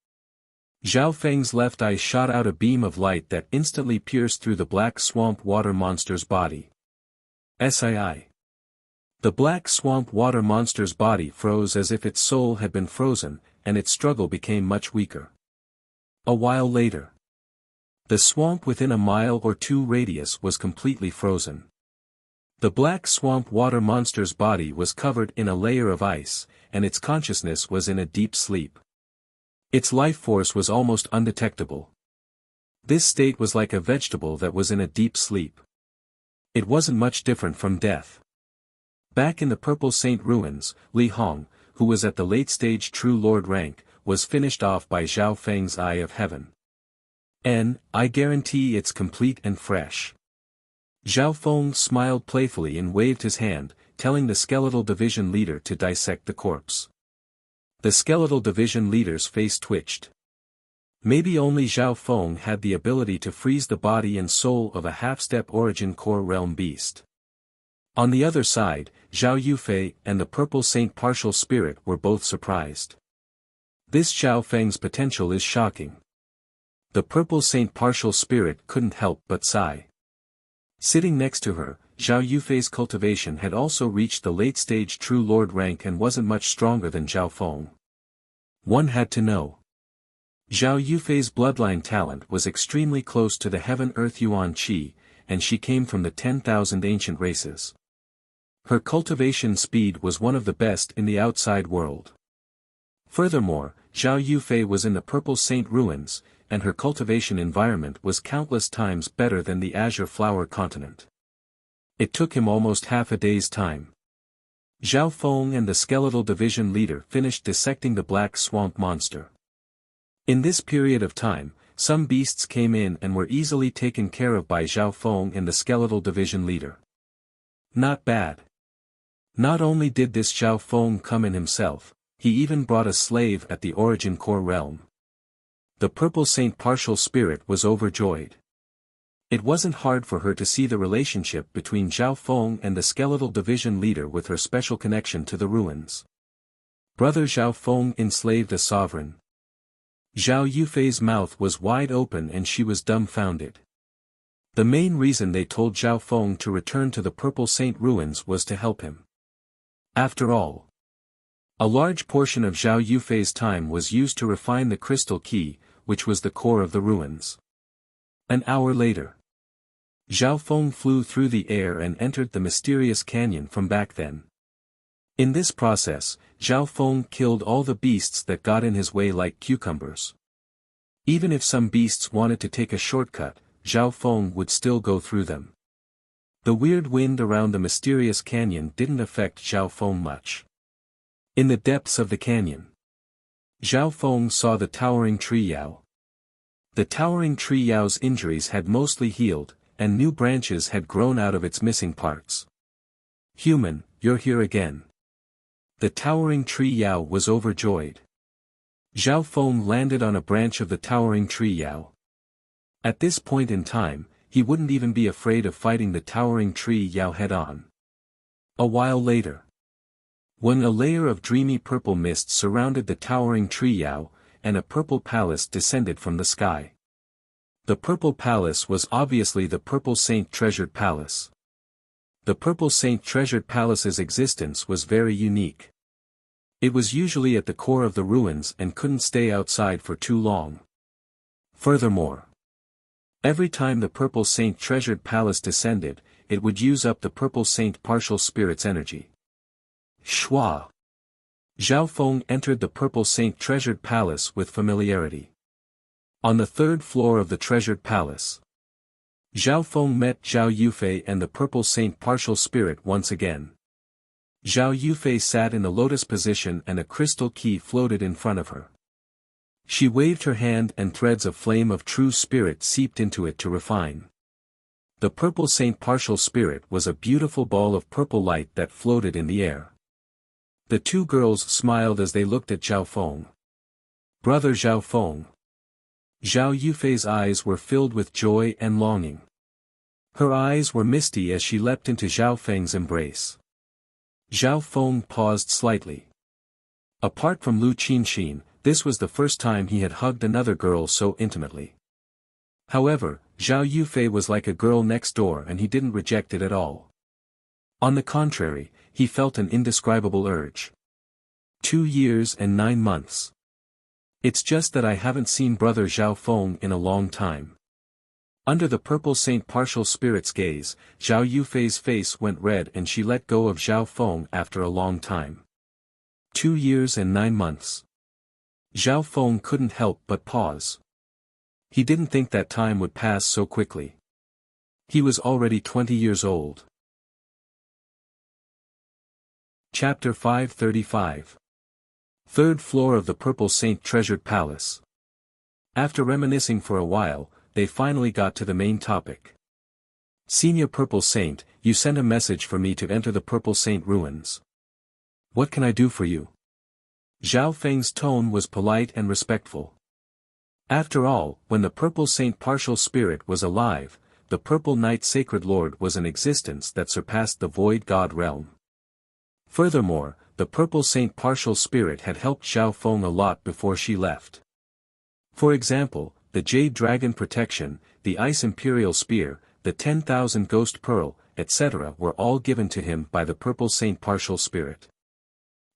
Zhao Feng's left eye shot out a beam of light that instantly pierced through the black swamp water monster's body. SII. The black swamp water monster's body froze as if its soul had been frozen, and its struggle became much weaker. A while later, the swamp within a mile or two radius was completely frozen. The black swamp water monster's body was covered in a layer of ice, and its consciousness was in a deep sleep. Its life force was almost undetectable. This state was like a vegetable that was in a deep sleep. It wasn't much different from death. Back in the Purple Saint ruins, Li Hong, who was at the late-stage True Lord rank, was finished off by Zhao Feng's Eye of Heaven. I guarantee it's complete and fresh. Zhao Feng smiled playfully and waved his hand, telling the skeletal division leader to dissect the corpse. The skeletal division leader's face twitched. Maybe only Zhao Feng had the ability to freeze the body and soul of a half-step origin core realm beast. On the other side, Zhao Yufei and the Purple Saint Partial Spirit were both surprised. This Zhao Feng's potential is shocking. The Purple Saint Partial Spirit couldn't help but sigh. Sitting next to her, Zhao Yufei's cultivation had also reached the late-stage True Lord rank and wasn't much stronger than Zhao Feng. One had to know. Zhao Yufei's bloodline talent was extremely close to the Heaven-Earth Yuan Qi, and she came from the 10,000 ancient races. Her cultivation speed was one of the best in the outside world. Furthermore, Zhao Yufei was in the Purple Saint ruins, and her cultivation environment was countless times better than the Azure Flower continent. It took him almost half a day's time. Zhao Feng and the skeletal division leader finished dissecting the black swamp monster. In this period of time, some beasts came in and were easily taken care of by Zhao Feng and the skeletal division leader. Not bad. Not only did this Zhao Feng come in himself, he even brought a slave at the origin core realm. The Purple Saint Partial Spirit was overjoyed. It wasn't hard for her to see the relationship between Zhao Feng and the skeletal division leader with her special connection to the ruins. Brother Zhao Feng enslaved a sovereign. Zhao Yufei's mouth was wide open and she was dumbfounded. The main reason they told Zhao Feng to return to the Purple Saint ruins was to help him. After all, a large portion of Zhao Yufei's time was used to refine the crystal key, which was the core of the ruins. An hour later, Zhao Feng flew through the air and entered the mysterious canyon from back then. In this process, Zhao Feng killed all the beasts that got in his way like cucumbers. Even if some beasts wanted to take a shortcut, Zhao Feng would still go through them. The weird wind around the mysterious canyon didn't affect Zhao Feng much. In the depths of the canyon, Zhao Feng saw the towering tree Yao. The towering tree Yao's injuries had mostly healed, and new branches had grown out of its missing parts. "Human, you're here again." The towering tree Yao was overjoyed. Zhao Feng landed on a branch of the towering tree Yao. At this point in time, he wouldn't even be afraid of fighting the towering tree Yao head-on. A while later, when a layer of dreamy purple mist surrounded the towering tree Yao, and a purple palace descended from the sky. The purple palace was obviously the Purple Saint Treasured Palace. The Purple Saint Treasured Palace's existence was very unique. It was usually at the core of the ruins and couldn't stay outside for too long. Furthermore, every time the Purple Saint Treasured Palace descended, it would use up the Purple Saint Partial Spirit's energy. Shua! Zhao Feng entered the Purple Saint Treasured Palace with familiarity. On the third floor of the Treasured Palace, Zhao Feng met Zhao Yufei and the Purple Saint Partial Spirit once again. Zhao Yufei sat in the lotus position and a crystal key floated in front of her. She waved her hand and threads of flame of true spirit seeped into it to refine. The Purple Saint Partial Spirit was a beautiful ball of purple light that floated in the air. The two girls smiled as they looked at Zhao Feng. "Brother Zhao Feng." Zhao Yufei's eyes were filled with joy and longing. Her eyes were misty as she leapt into Zhao Feng's embrace. Zhao Feng paused slightly. Apart from Lu Qinxin, this was the first time he had hugged another girl so intimately. However, Zhao Yufei was like a girl next door and he didn't reject it at all. On the contrary, he felt an indescribable urge. 2 years and 9 months. It's just that I haven't seen brother Zhao Feng in a long time. Under the Purple Saint Partial Spirit's gaze, Zhao Yufei's face went red and she let go of Zhao Feng after a long time. 2 years and 9 months. Zhao Feng couldn't help but pause. He didn't think that time would pass so quickly. He was already 20 years old. Chapter 535. Third floor of the Purple Saint Treasured Palace. After reminiscing for a while, they finally got to the main topic. Senior Purple Saint, you sent a message for me to enter the Purple Saint ruins. What can I do for you? Zhao Feng's tone was polite and respectful. After all, when the Purple Saint partial spirit was alive, the Purple Knight Sacred Lord was an existence that surpassed the Void God realm. Furthermore, the Purple Saint partial spirit had helped Zhao Feng a lot before she left. For example, the Jade Dragon Protection, the Ice Imperial Spear, the 10,000 Ghost Pearl, etc. were all given to him by the Purple Saint partial spirit.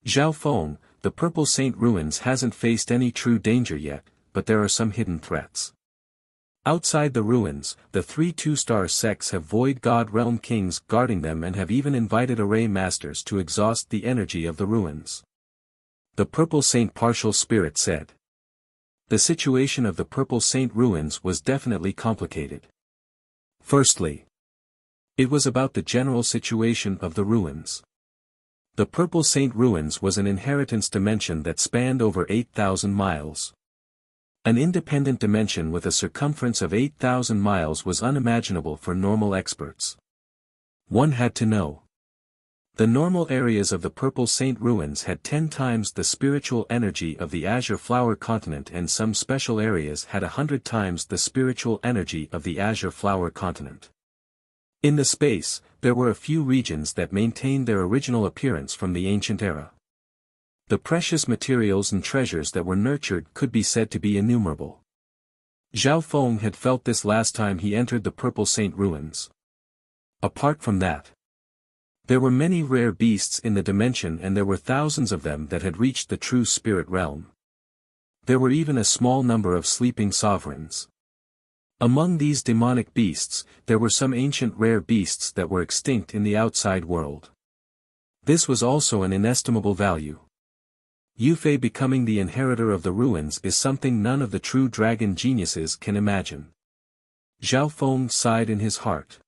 Zhao Feng, the Purple Saint ruins hasn't faced any true danger yet, but there are some hidden threats. Outside the ruins, the 3 two-star sects have Void God Realm Kings guarding them and have even invited Array Masters to exhaust the energy of the ruins. The Purple Saint partial spirit said. The situation of the Purple Saint ruins was definitely complicated. Firstly, it was about the general situation of the ruins. The Purple Saint ruins was an inheritance dimension that spanned over 8,000 miles. An independent dimension with a circumference of 8,000 miles was unimaginable for normal experts. One had to know. The normal areas of the Purple Saint ruins had 10 times the spiritual energy of the Azure Flower continent, and some special areas had 100 times the spiritual energy of the Azure Flower continent. In the space, there were a few regions that maintained their original appearance from the ancient era. The precious materials and treasures that were nurtured could be said to be innumerable. Zhao Feng had felt this last time he entered the Purple Saint ruins. Apart from that, there were many rare beasts in the dimension, and there were thousands of them that had reached the true spirit realm. There were even a small number of sleeping sovereigns. Among these demonic beasts, there were some ancient rare beasts that were extinct in the outside world. This was also an inestimable value. Yufei becoming the inheritor of the ruins is something none of the true dragon geniuses can imagine. Zhao Feng sighed in his heart.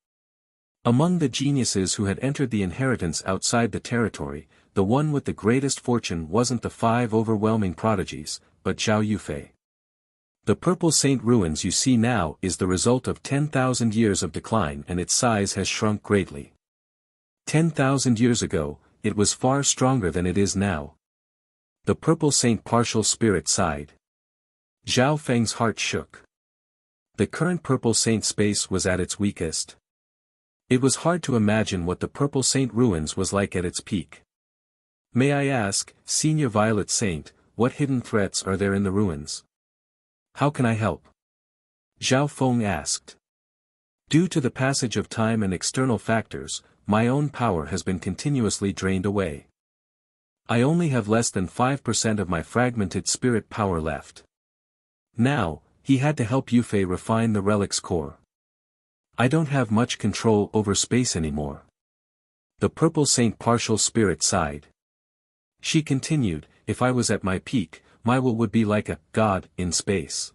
Among the geniuses who had entered the inheritance outside the territory, the one with the greatest fortune wasn't the 5 overwhelming prodigies, but Zhao Yufei. The Purple Saint ruins you see now is the result of 10,000 years of decline, and its size has shrunk greatly. 10,000 years ago, it was far stronger than it is now. The Purple Saint partial spirit sighed. Zhao Feng's heart shook. The current Purple Saint space was at its weakest. It was hard to imagine what the Purple Saint ruins was like at its peak. May I ask, Senior Violet Saint, what hidden threats are there in the ruins? How can I help? Zhao Feng asked. Due to the passage of time and external factors, my own power has been continuously drained away. I only have less than 5% of my fragmented spirit power left. Now, he had to help Yufei refine the relic's core. I don't have much control over space anymore. The Purple Saint partial spirit sighed. She continued, if I was at my peak, my will would be like a god in space.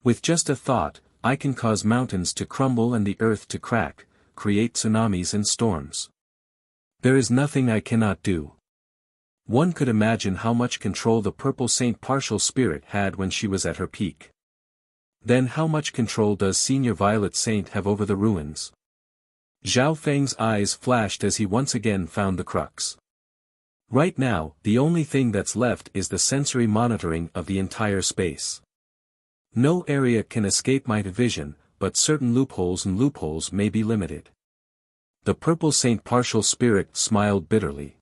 With just a thought, I can cause mountains to crumble and the earth to crack, create tsunamis and storms. There is nothing I cannot do. One could imagine how much control the Purple Saint partial spirit had when she was at her peak. Then how much control does Senior Violet Saint have over the ruins? Zhao Feng's eyes flashed as he once again found the crux. Right now, the only thing that's left is the sensory monitoring of the entire space. No area can escape my vision, but certain loopholes may be limited. The Purple Saint partial spirit smiled bitterly.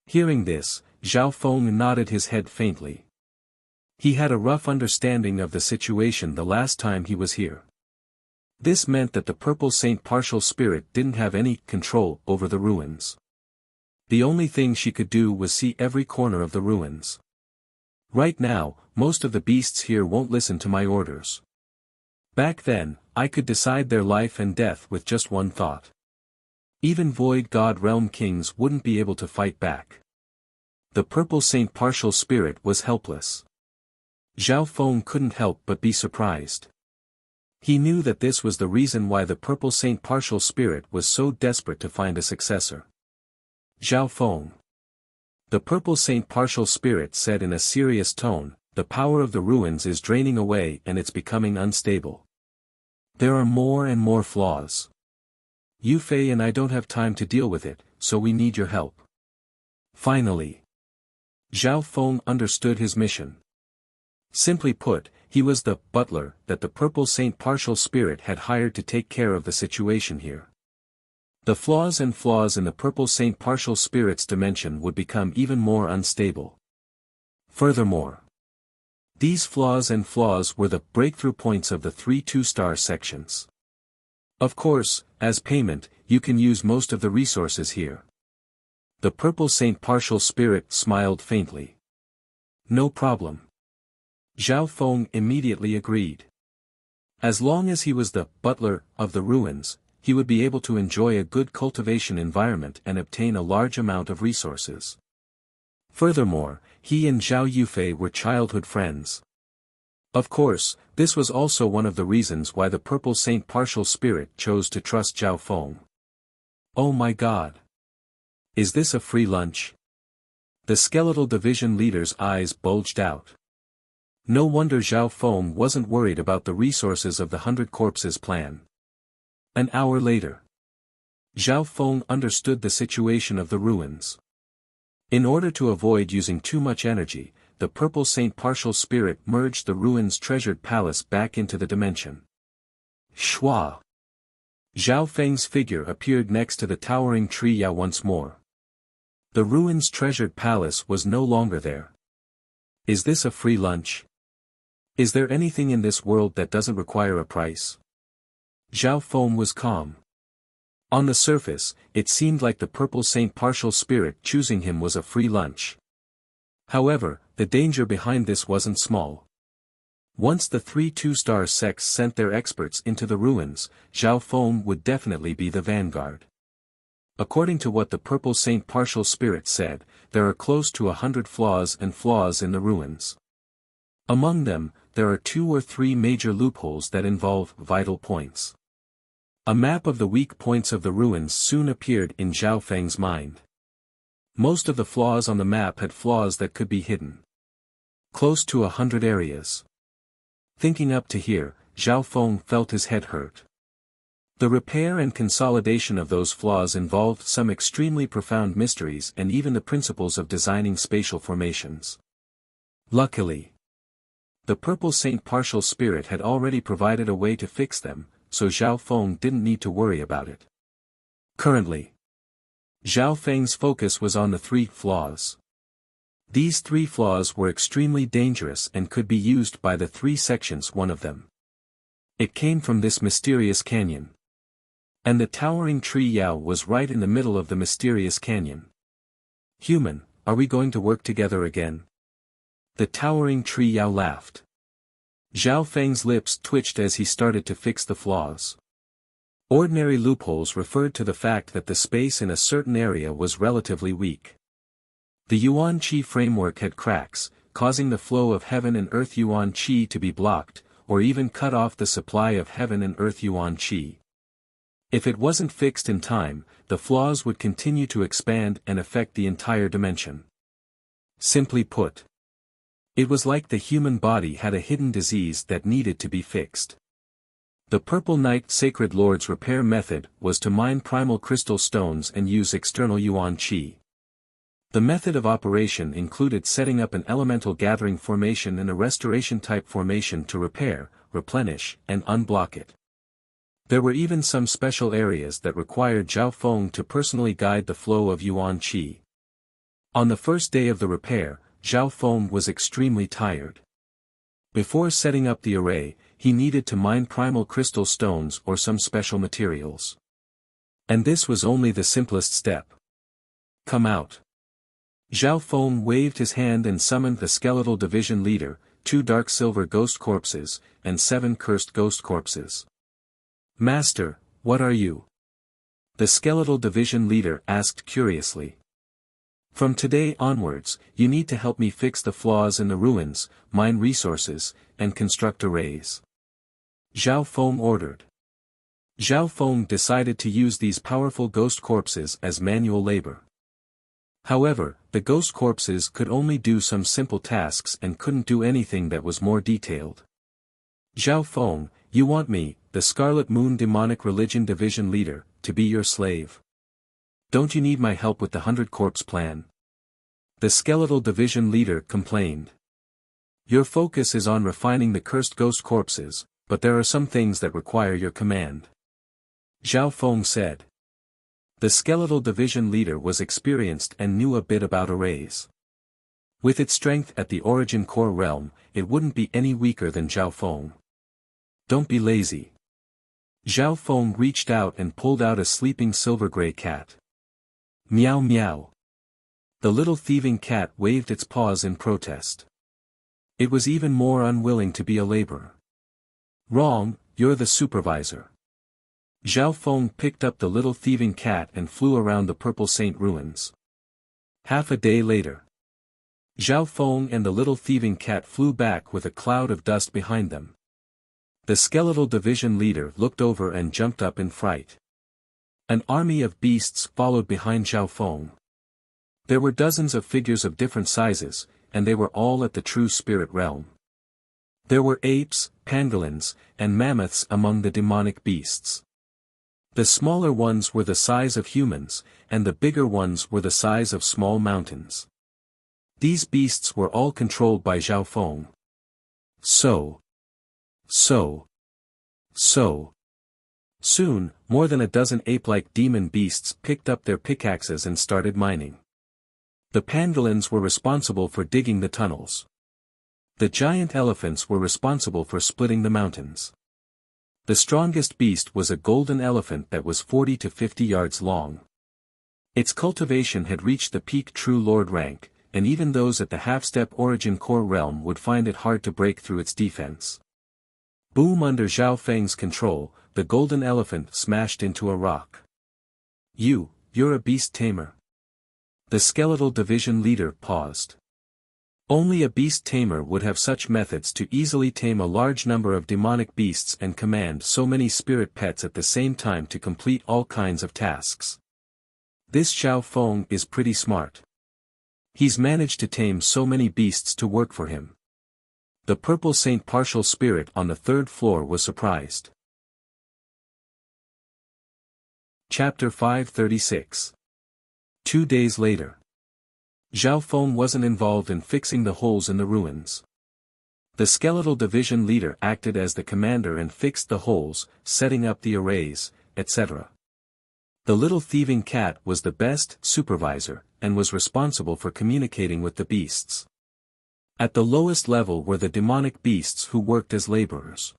Hearing this, Zhao Feng nodded his head faintly. He had a rough understanding of the situation the last time he was here. This meant that the Purple Saint partial spirit didn't have any control over the ruins. The only thing she could do was see every corner of the ruins. Right now, most of the beasts here won't listen to my orders. Back then, I could decide their life and death with just one thought. Even Void God Realm Kings wouldn't be able to fight back. The Purple Saint partial spirit was helpless. Zhao Feng couldn't help but be surprised. He knew that this was the reason why the Purple Saint partial spirit was so desperate to find a successor. Zhao Feng. The Purple Saint partial spirit said in a serious tone, the power of the ruins is draining away and it's becoming unstable. There are more and more flaws. Yu Fei and I don't have time to deal with it, so we need your help. Finally, Zhao Feng understood his mission. Simply put, he was the butler that the Purple Saint Partial Spirit had hired to take care of the situation here. The flaws in the Purple Saint Partial Spirit's dimension would become even more unstable. Furthermore, these flaws were the breakthrough points of the 3 2-star sections. Of course, as payment, you can use most of the resources here. The Purple Saint Partial Spirit smiled faintly. No problem. Zhao Feng immediately agreed. As long as he was the butler of the ruins, he would be able to enjoy a good cultivation environment and obtain a large amount of resources. Furthermore, he and Zhao Yufei were childhood friends. Of course, this was also one of the reasons why the Purple Saint Partial Spirit chose to trust Zhao Feng. Oh my god! Is this a free lunch? The skeletal division leader's eyes bulged out. No wonder Zhao Feng wasn't worried about the resources of the 100 Corpses plan. An hour later, Zhao Feng understood the situation of the ruins. In order to avoid using too much energy, the Purple Saint Partial Spirit merged the ruins' treasured palace back into the dimension. Shua! Zhao Feng's figure appeared next to the towering tree Yao once more. The ruins' treasured palace was no longer there. Is this a free lunch? Is there anything in this world that doesn't require a price? Zhao Feng was calm. On the surface, it seemed like the Purple Saint Partial Spirit choosing him was a free lunch. However, the danger behind this wasn't small. Once the 3 2-star sects sent their experts into the ruins, Zhao Feng would definitely be the vanguard. According to what the Purple Saint Partial Spirit said, there are close to 100 flaws in the ruins. Among them, there are 2 or 3 major loopholes that involve vital points. A map of the weak points of the ruins soon appeared in Zhao Feng's mind. Most of the flaws on the map had flaws that could be hidden. Close to 100 areas. Thinking up to here, Zhao Feng felt his head hurt. The repair and consolidation of those flaws involved some extremely profound mysteries and even the principles of designing spatial formations. Luckily, the Purple Saint Partial Spirit had already provided a way to fix them, so Zhao Feng didn't need to worry about it. Currently, Zhao Feng's focus was on the 3 flaws. These 3 flaws were extremely dangerous and could be used by the 3 sections, one of them. It came from this mysterious canyon. And the towering tree Yao was right in the middle of the mysterious canyon. Human, are we going to work together again? The towering tree Yao laughed. Zhao Feng's lips twitched as he started to fix the flaws. Ordinary loopholes referred to the fact that the space in a certain area was relatively weak. The Yuan Qi framework had cracks, causing the flow of heaven and earth Yuan Qi to be blocked, or even cut off the supply of heaven and earth Yuan Qi. If it wasn't fixed in time, the flaws would continue to expand and affect the entire dimension. Simply put, it was like the human body had a hidden disease that needed to be fixed. The Purple Knight Sacred Lord's repair method was to mine primal crystal stones and use external Yuan Qi. The method of operation included setting up an elemental gathering formation and a restoration-type formation to repair, replenish, and unblock it. There were even some special areas that required Zhao Feng to personally guide the flow of Yuan Qi. On the first day of the repair, Zhao Feng was extremely tired. Before setting up the array, he needed to mine primal crystal stones or some special materials. And this was only the simplest step. Come out. Zhao Feng waved his hand and summoned the skeletal division leader, 2 dark silver ghost corpses, and 7 cursed ghost corpses. Master, what are you? The skeletal division leader asked curiously. From today onwards, you need to help me fix the flaws in the ruins, mine resources, and construct arrays. Zhao Feng ordered. Zhao Feng decided to use these powerful ghost corpses as manual labor. However, the ghost corpses could only do some simple tasks and couldn't do anything that was more detailed. Zhao Feng, You want me, the Scarlet Moon Demonic Religion Division leader, to be your slave? Don't you need my help with the 100 Corpse plan? The Skeletal Division leader complained. Your focus is on refining the cursed ghost corpses, but there are some things that require your command. Zhao Feng said. The Skeletal Division leader was experienced and knew a bit about arrays. With its strength at the Origin Core realm, it wouldn't be any weaker than Zhao Feng. Don't be lazy. Zhao Feng reached out and pulled out a sleeping silver-gray cat. Meow meow. The little thieving cat waved its paws in protest. It was even more unwilling to be a laborer. Wrong, you're the supervisor. Zhao Feng picked up the little thieving cat and flew around the Purple Saint ruins. Half a day later. Zhao Feng and the little thieving cat flew back with a cloud of dust behind them. The Skeletal Division leader looked over and jumped up in fright. An army of beasts followed behind Zhao Feng. There were dozens of figures of different sizes, and they were all at the true spirit realm. There were apes, pangolins, and mammoths among the demonic beasts. The smaller ones were the size of humans, and the bigger ones were the size of small mountains. These beasts were all controlled by Zhao Feng. Soon, more than a dozen ape-like demon beasts picked up their pickaxes and started mining. The pangolins were responsible for digging the tunnels. The giant elephants were responsible for splitting the mountains. The strongest beast was a golden elephant that was 40 to 50 yards long. Its cultivation had reached the peak True Lord rank, and even those at the half-step Origin Core realm would find it hard to break through its defense. Boom! Under Zhao Feng's control, the golden elephant smashed into a rock. You're a beast tamer. The Skeletal Division leader paused. Only a beast tamer would have such methods to easily tame a large number of demonic beasts and command so many spirit pets at the same time to complete all kinds of tasks. This Zhao Feng is pretty smart. He's managed to tame so many beasts to work for him. The Purple Saint partial spirit on the 3rd floor was surprised. Chapter 536. 2 days later. Zhao Feng wasn't involved in fixing the holes in the ruins. The Skeletal Division leader acted as the commander and fixed the holes, setting up the arrays, etc. The little thieving cat was the best supervisor, and was responsible for communicating with the beasts. At the lowest level were the demonic beasts who worked as laborers.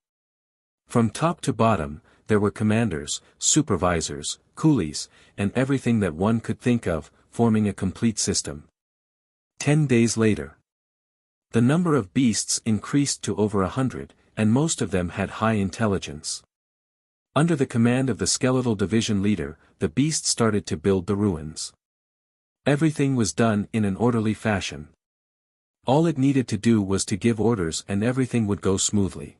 From top to bottom, there were commanders, supervisors, coolies, and everything that one could think of, forming a complete system. 10 days later. The number of beasts increased to over 100, and most of them had high intelligence. Under the command of the Skeletal Division leader, the beasts started to build the ruins. Everything was done in an orderly fashion. All it needed to do was to give orders and everything would go smoothly.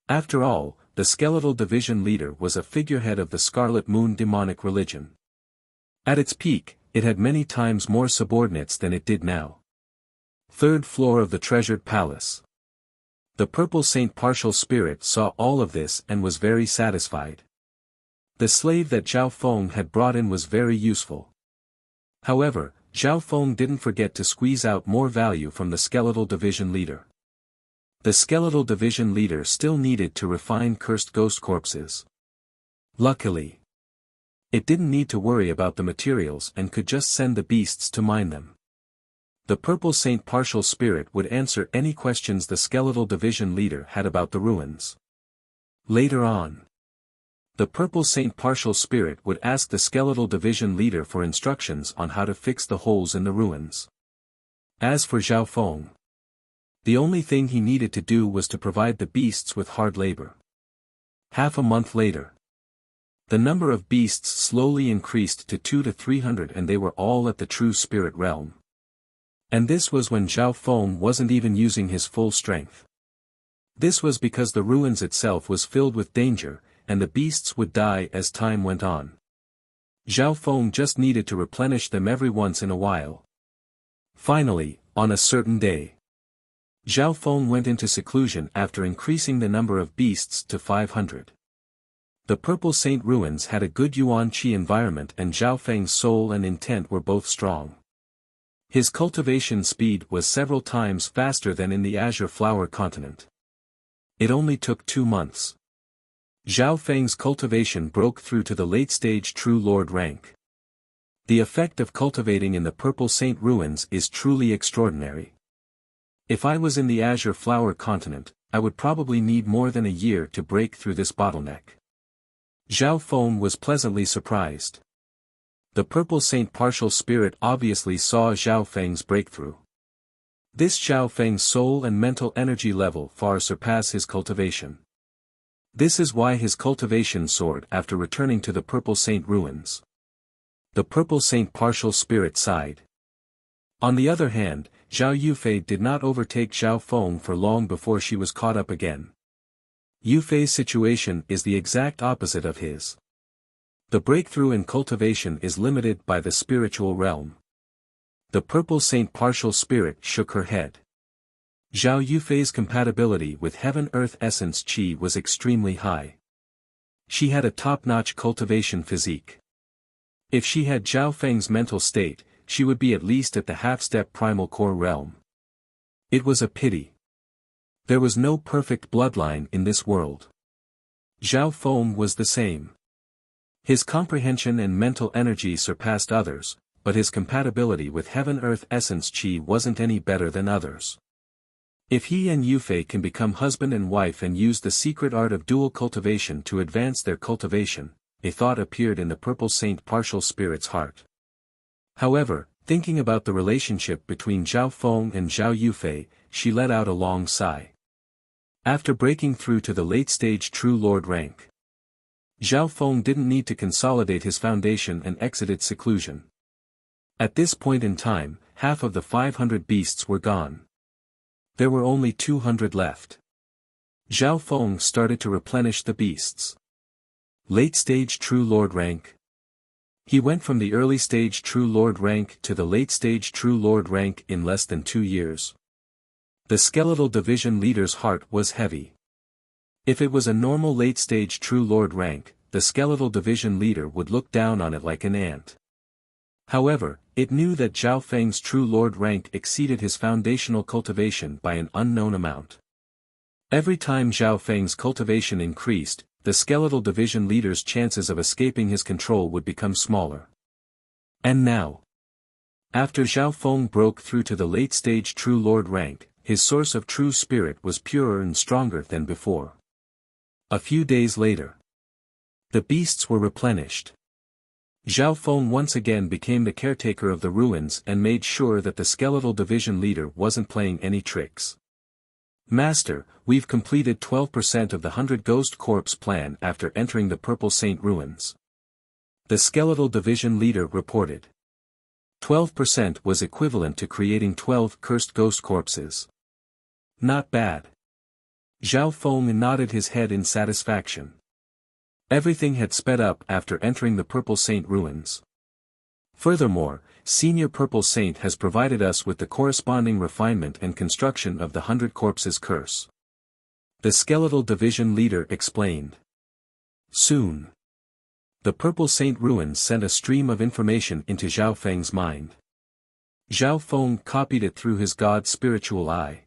After all, the Skeletal Division leader was a figurehead of the Scarlet Moon Demonic Religion. At its peak, it had many times more subordinates than it did now. 3rd floor of the Treasured Palace. The Purple Saint partial spirit saw all of this and was very satisfied. The slave that Zhao Feng had brought in was very useful. However, Zhao Feng didn't forget to squeeze out more value from the Skeletal Division leader. The Skeletal Division leader still needed to refine cursed ghost corpses. Luckily, it didn't need to worry about the materials and could just send the beasts to mine them. The Purple Saint partial spirit would answer any questions the Skeletal Division leader had about the ruins. Later on, the Purple Saint partial spirit would ask the Skeletal Division leader for instructions on how to fix the holes in the ruins. As for Zhao Feng, the only thing he needed to do was to provide the beasts with hard labor. Half a month later, the number of beasts slowly increased to 200 to 300 and they were all at the true spirit realm. And this was when Zhao Feng wasn't even using his full strength. This was because the ruins itself was filled with danger, and the beasts would die as time went on. Zhao Feng just needed to replenish them every once in a while. Finally, on a certain day, Zhao Feng went into seclusion after increasing the number of beasts to 500. The Purple Saint ruins had a good Yuan Qi environment, and Zhao Feng's soul and intent were both strong. His cultivation speed was several times faster than in the Azure Flower continent. It only took 2 months. Zhao Feng's cultivation broke through to the late-stage True Lord rank. The effect of cultivating in the Purple Saint ruins is truly extraordinary. If I was in the Azure Flower continent, I would probably need more than a year to break through this bottleneck. Zhao Feng was pleasantly surprised. The Purple Saint partial spirit obviously saw Zhao Feng's breakthrough. This Zhao Feng's soul and mental energy level far surpass his cultivation. This is why his cultivation soared after returning to the Purple Saint ruins. The Purple Saint partial spirit sighed. On the other hand, Zhao Yufei did not overtake Zhao Feng for long before she was caught up again. Yufei's situation is the exact opposite of his. The breakthrough in cultivation is limited by the spiritual realm. The Purple Saint partial spirit shook her head. Zhao Yufei's compatibility with Heaven-Earth Essence Qi was extremely high. She had a top-notch cultivation physique. If she had Zhao Feng's mental state, she would be at least at the half-step primal core realm. It was a pity. There was no perfect bloodline in this world. Zhao Feng was the same. His comprehension and mental energy surpassed others, but his compatibility with Heaven-Earth Essence Qi wasn't any better than others. If he and Yufei can become husband and wife and use the secret art of dual cultivation to advance their cultivation, a thought appeared in the Purple Saint partial spirit's heart. However, thinking about the relationship between Zhao Feng and Zhao Yufei, she let out a long sigh. After breaking through to the late-stage True Lord rank, Zhao Feng didn't need to consolidate his foundation and exited seclusion. At this point in time, half of the 500 beasts were gone. There were only 200 left. Zhao Feng started to replenish the beasts. Late-stage True Lord rank. He went from the early-stage True Lord rank to the late-stage True Lord rank in less than 2 years. The skeletal division leader's heart was heavy. If it was a normal late-stage True Lord rank, the skeletal division leader would look down on it like an ant. However, it knew that Zhao Feng's True Lord rank exceeded his foundational cultivation by an unknown amount. Every time Zhao Feng's cultivation increased, the skeletal division leader's chances of escaping his control would become smaller. And now, after Zhao Feng broke through to the late-stage True Lord rank, his source of true spirit was purer and stronger than before. A few days later, the beasts were replenished. Zhao Feng once again became the caretaker of the ruins and made sure that the skeletal division leader wasn't playing any tricks. Master, we've completed 12% of the 100 Ghost Corpse plan after entering the Purple Saint ruins. The skeletal division leader reported. 12% was equivalent to creating 12 cursed ghost corpses. Not bad. Zhao Feng nodded his head in satisfaction. Everything had sped up after entering the Purple Saint ruins. Furthermore, Senior Purple Saint has provided us with the corresponding refinement and construction of the 100 Corpses curse. The skeletal division leader explained. Soon, the Purple Saint ruins sent a stream of information into Zhao Feng's mind. Zhao Feng copied it through his god's spiritual eye.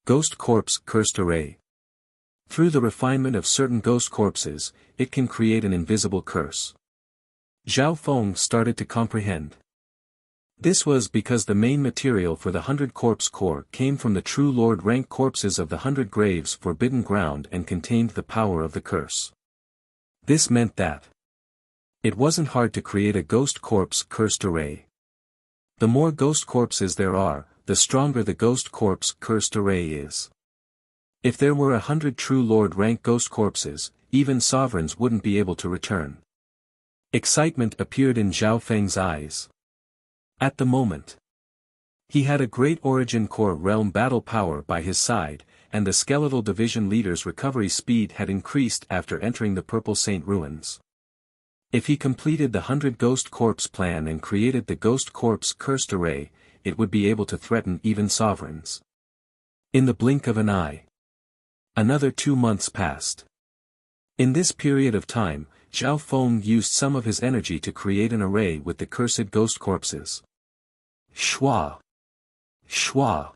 Ghost Corpse Cursed Array. Through the refinement of certain ghost corpses, it can create an invisible curse. Zhao Feng started to comprehend. This was because the main material for the 100 Corpse Core came from the True Lord rank corpses of the 100 Graves Forbidden Ground and contained the power of the curse. This meant that it wasn't hard to create a Ghost Corpse Cursed Array. The more ghost corpses there are, the stronger the Ghost Corpse Cursed Array is. If there were 100 True Lord rank ghost corpses, even sovereigns wouldn't be able to return. Excitement appeared in Zhao Feng's eyes. At the moment, he had a great Origin Core realm battle power by his side, and the skeletal division leader's recovery speed had increased after entering the Purple Saint ruins. If he completed the 100 Ghost Corpse plan and created the Ghost Corpse Cursed Array, it would be able to threaten even sovereigns. In the blink of an eye. Another 2 months passed. In this period of time, Zhao Feng used some of his energy to create an array with the cursed ghost corpses. Shwa! Shwa!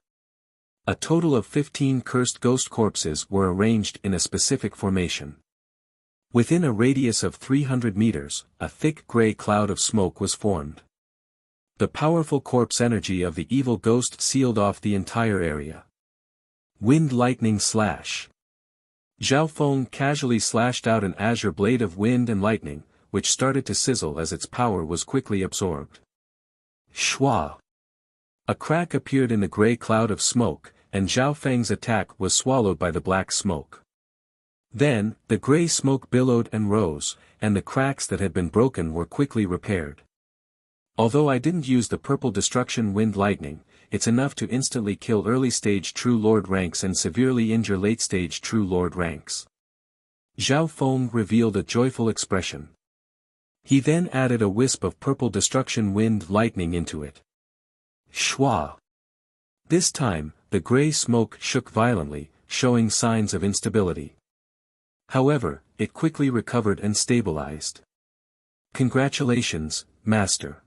A total of 15 cursed ghost corpses were arranged in a specific formation. Within a radius of 300 meters, a thick gray cloud of smoke was formed. The powerful corpse energy of the evil ghost sealed off the entire area. Wind lightning slash. Zhao Feng casually slashed out an azure blade of wind and lightning, which started to sizzle as its power was quickly absorbed. Shwa! A crack appeared in the gray cloud of smoke, and Zhao Feng's attack was swallowed by the black smoke. Then, the gray smoke billowed and rose, and the cracks that had been broken were quickly repaired. Although I didn't use the purple destruction wind lightning, it's enough to instantly kill early-stage True Lord ranks and severely injure late-stage True Lord ranks. Zhao Feng revealed a joyful expression. He then added a wisp of purple destruction wind lightning into it. Shwa! This time, the gray smoke shook violently, showing signs of instability. However, it quickly recovered and stabilized. Congratulations, Master.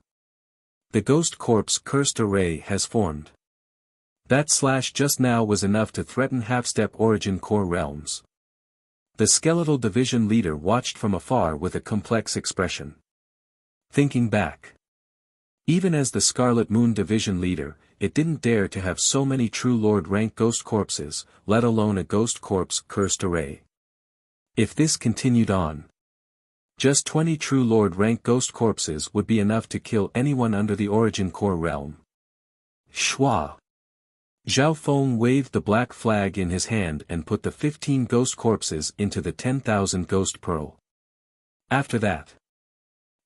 The ghost corpse cursed array has formed. That slash just now was enough to threaten half-step origin core realms. The skeletal division leader watched from afar with a complex expression. Thinking back. Even as the Scarlet Moon division leader, it didn't dare to have so many True Lord rank ghost corpses, let alone a ghost corpse cursed array. If this continued on, just 20 True Lord rank ghost corpses would be enough to kill anyone under the origin core realm. Shwa! Zhao Feng waved the black flag in his hand and put the 15 ghost corpses into the 10,000 ghost pearl. After that,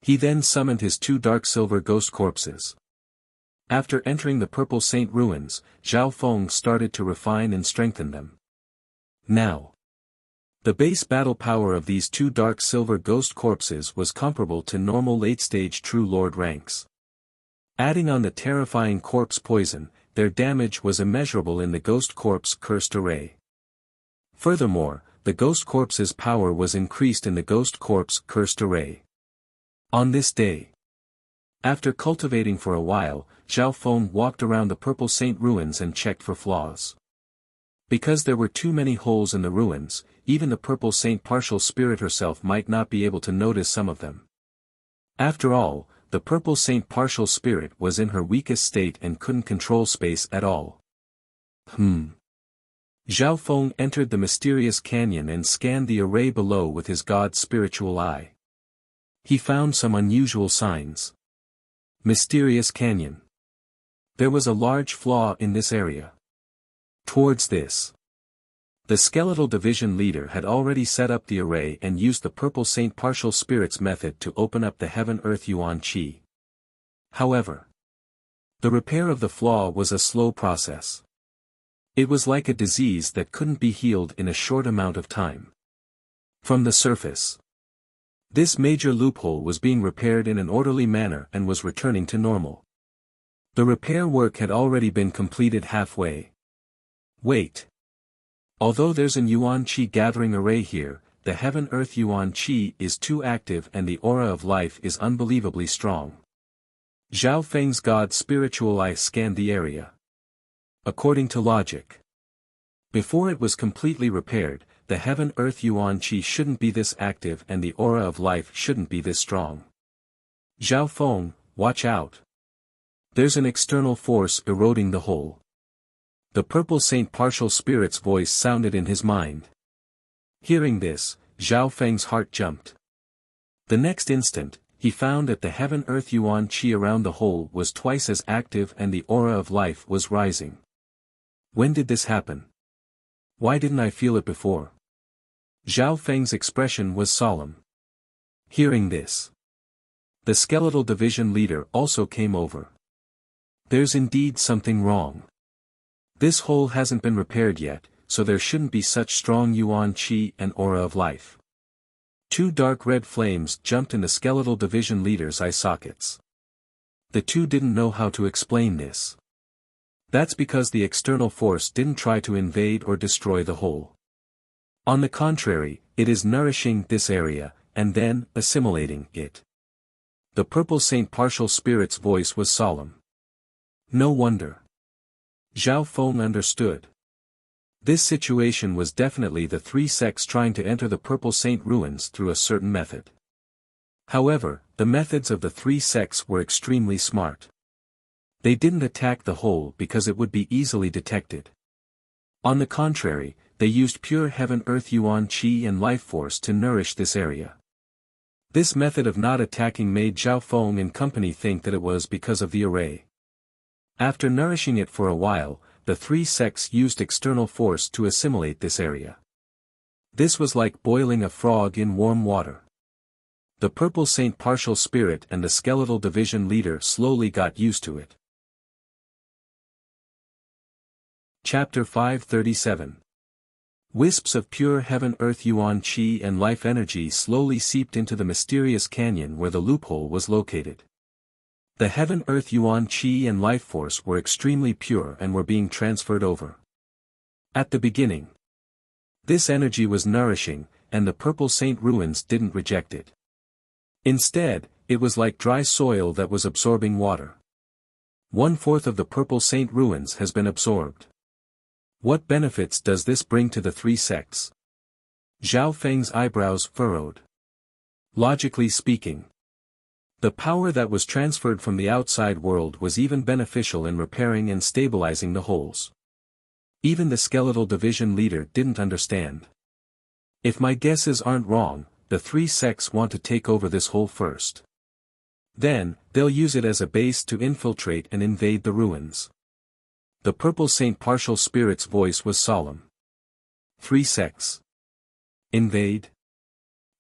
he then summoned his 2 dark silver ghost corpses. After entering the Purple Saint ruins, Zhao Feng started to refine and strengthen them. Now, the base battle power of these 2 dark silver ghost corpses was comparable to normal late-stage True Lord ranks. Adding on the terrifying corpse poison, their damage was immeasurable in the ghost corpse cursed array. Furthermore, the ghost corpse's power was increased in the ghost corpse cursed array. On this day, after cultivating for a while, Zhao Feng walked around the Purple Saint ruins and checked for flaws. Because there were too many holes in the ruins, even the Purple Saint partial spirit herself might not be able to notice some of them. After all, the Purple Saint partial spirit was in her weakest state and couldn't control space at all. Zhao Feng entered the mysterious canyon and scanned the array below with his god's spiritual eye. He found some unusual signs. Mysterious canyon. There was a large flaw in this area. Towards this, the skeletal division leader had already set up the array and used the Purple Saint partial spirits method to open up the Heaven-Earth Yuan Qi. However, the repair of the flaw was a slow process. It was like a disease that couldn't be healed in a short amount of time. From the surface, this major loophole was being repaired in an orderly manner and was returning to normal. The repair work had already been completed halfway. Wait. Although there's an Yuan Qi gathering array here, the Heaven-Earth Yuan Qi is too active and the aura of life is unbelievably strong. Zhao Feng's god's spiritual eye scanned the area. According to logic, before it was completely repaired, the Heaven-Earth Yuan Qi shouldn't be this active and the aura of life shouldn't be this strong. Zhao Feng, watch out. There's an external force eroding the whole. The Purple Saint partial spirit's voice sounded in his mind. Hearing this, Zhao Feng's heart jumped. The next instant, he found that the Heaven-Earth Yuan Qi around the hole was twice as active and the aura of life was rising. When did this happen? Why didn't I feel it before? Zhao Feng's expression was solemn. Hearing this, the skeletal division leader also came over. There's indeed something wrong. This hole hasn't been repaired yet, so there shouldn't be such strong Yuan Qi and aura of life. 2 dark red flames jumped in the skeletal division leader's eye sockets. The two didn't know how to explain this. That's because the external force didn't try to invade or destroy the whole. On the contrary, it is nourishing this area, and then assimilating it. The Purple Saint Partial Spirit's voice was solemn. No wonder. Zhao Feng understood. This situation was definitely the three sects trying to enter the Purple Saint ruins through a certain method. However, the methods of the three sects were extremely smart. They didn't attack the whole because it would be easily detected. On the contrary, they used pure heaven earth yuan qi and life force to nourish this area. This method of not attacking made Zhao Feng and company think that it was because of the array. After nourishing it for a while, the three sects used external force to assimilate this area. This was like boiling a frog in warm water. The Purple Saint Partial Spirit and the Skeletal Division leader slowly got used to it. Chapter 537. Wisps of pure heaven earth yuan qi and life energy slowly seeped into the mysterious canyon where the loophole was located. The heaven earth yuan qi and life force were extremely pure and were being transferred over. At the beginning, this energy was nourishing, and the Purple Saint ruins didn't reject it. Instead, it was like dry soil that was absorbing water. 1/4 of the Purple Saint ruins has been absorbed. What benefits does this bring to the three sects? Zhao Feng's eyebrows furrowed. Logically speaking, the power that was transferred from the outside world was even beneficial in repairing and stabilizing the holes. Even the Skeletal Division leader didn't understand. If my guesses aren't wrong, the three sects want to take over this hole first. Then, they'll use it as a base to infiltrate and invade the ruins. The Purple Saint Partial Spirit's voice was solemn. Three sects. Invade?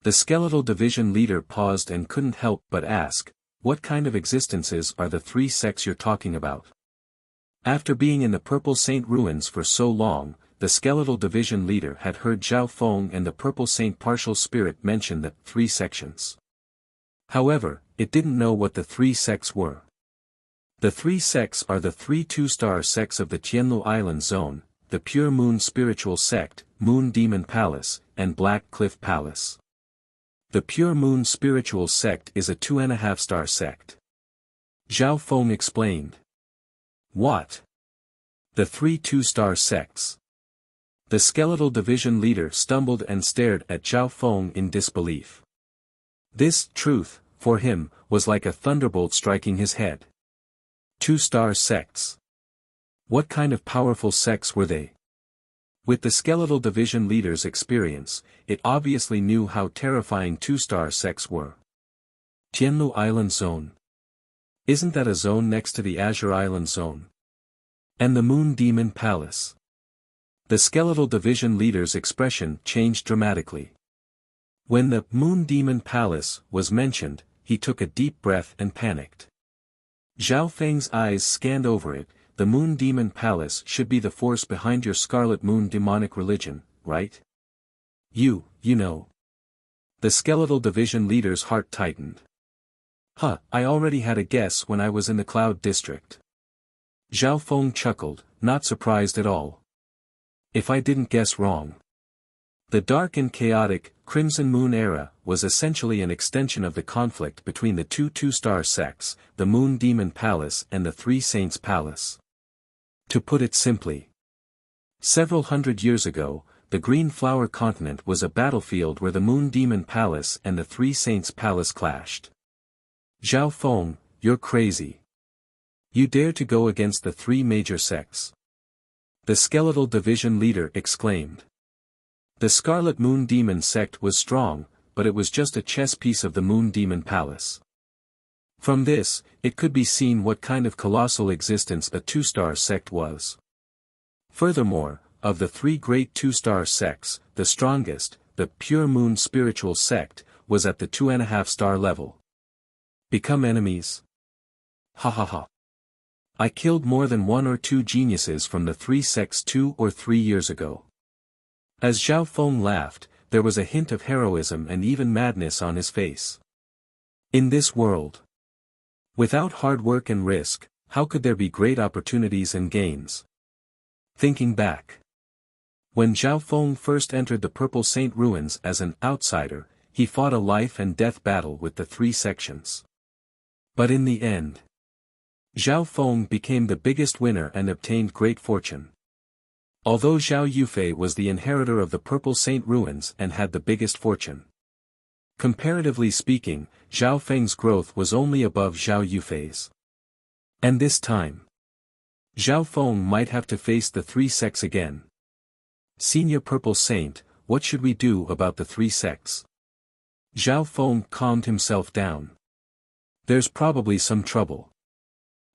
The Skeletal Division leader paused and couldn't help but ask, what kind of existences are the three sects you're talking about? After being in the Purple Saint ruins for so long, the Skeletal Division leader had heard Zhao Feng and the Purple Saint Partial Spirit mention the three sections. However, it didn't know what the three sects were. The three sects are the three two-star sects of the Tianlu Island Zone, the Pure Moon Spiritual Sect, Moon Demon Palace, and Black Cliff Palace. The Pure Moon Spiritual Sect is a 2.5-star sect. Zhao Feng explained. What? The three two-star sects. The Skeletal Division leader stumbled and stared at Zhao Feng in disbelief. This truth, for him, was like a thunderbolt striking his head. Two-star sects. What kind of powerful sects were they? With the Skeletal Division leader's experience, it obviously knew how terrifying two-star sects were. Tianlu Island Zone. Isn't that a zone next to the Azure Island Zone? And the Moon Demon Palace. The Skeletal Division leader's expression changed dramatically. When the Moon Demon Palace was mentioned, he took a deep breath and panicked. Zhao Feng's eyes scanned over it. The Moon Demon Palace should be the force behind your Scarlet Moon demonic religion, right? You know. The Skeletal Division leader's heart tightened. I already had a guess when I was in the Cloud District. Zhao Feng chuckled, not surprised at all. If I didn't guess wrong. The dark and chaotic, Crimson Moon era, was essentially an extension of the conflict between the two-star sects, the Moon Demon Palace and the Three Saints Palace. To put it simply, several hundred years ago, the Green Flower Continent was a battlefield where the Moon Demon Palace and the Three Saints Palace clashed. Zhao Feng, you're crazy. You dare to go against the three major sects? The Skeletal Division leader exclaimed. The Scarlet Moon Demon sect was strong, but it was just a chess piece of the Moon Demon Palace. From this, it could be seen what kind of colossal existence a two-star sect was. Furthermore, of the three great two-star sects, the strongest, the Pure Moon Spiritual Sect, was at the 2.5-star level. Become enemies? Ha ha ha. I killed more than 1 or 2 geniuses from the three sects 2 or 3 years ago. As Zhao Feng laughed, there was a hint of heroism and even madness on his face. In this world, without hard work and risk, How could there be great opportunities and gains? Thinking back. When Zhao Feng first entered the Purple Saint ruins as an outsider, he fought a life and death battle with the three sections. But in the end, Zhao Feng became the biggest winner and obtained great fortune. Although Zhao Yufei was the inheritor of the Purple Saint ruins and had the biggest fortune. Comparatively speaking, Zhao Feng's growth was only above Zhao Yufei's. And this time, Zhao Feng might have to face the three sects again. Senior Purple Saint, what should we do about the three sects? Zhao Feng calmed himself down. There's probably some trouble.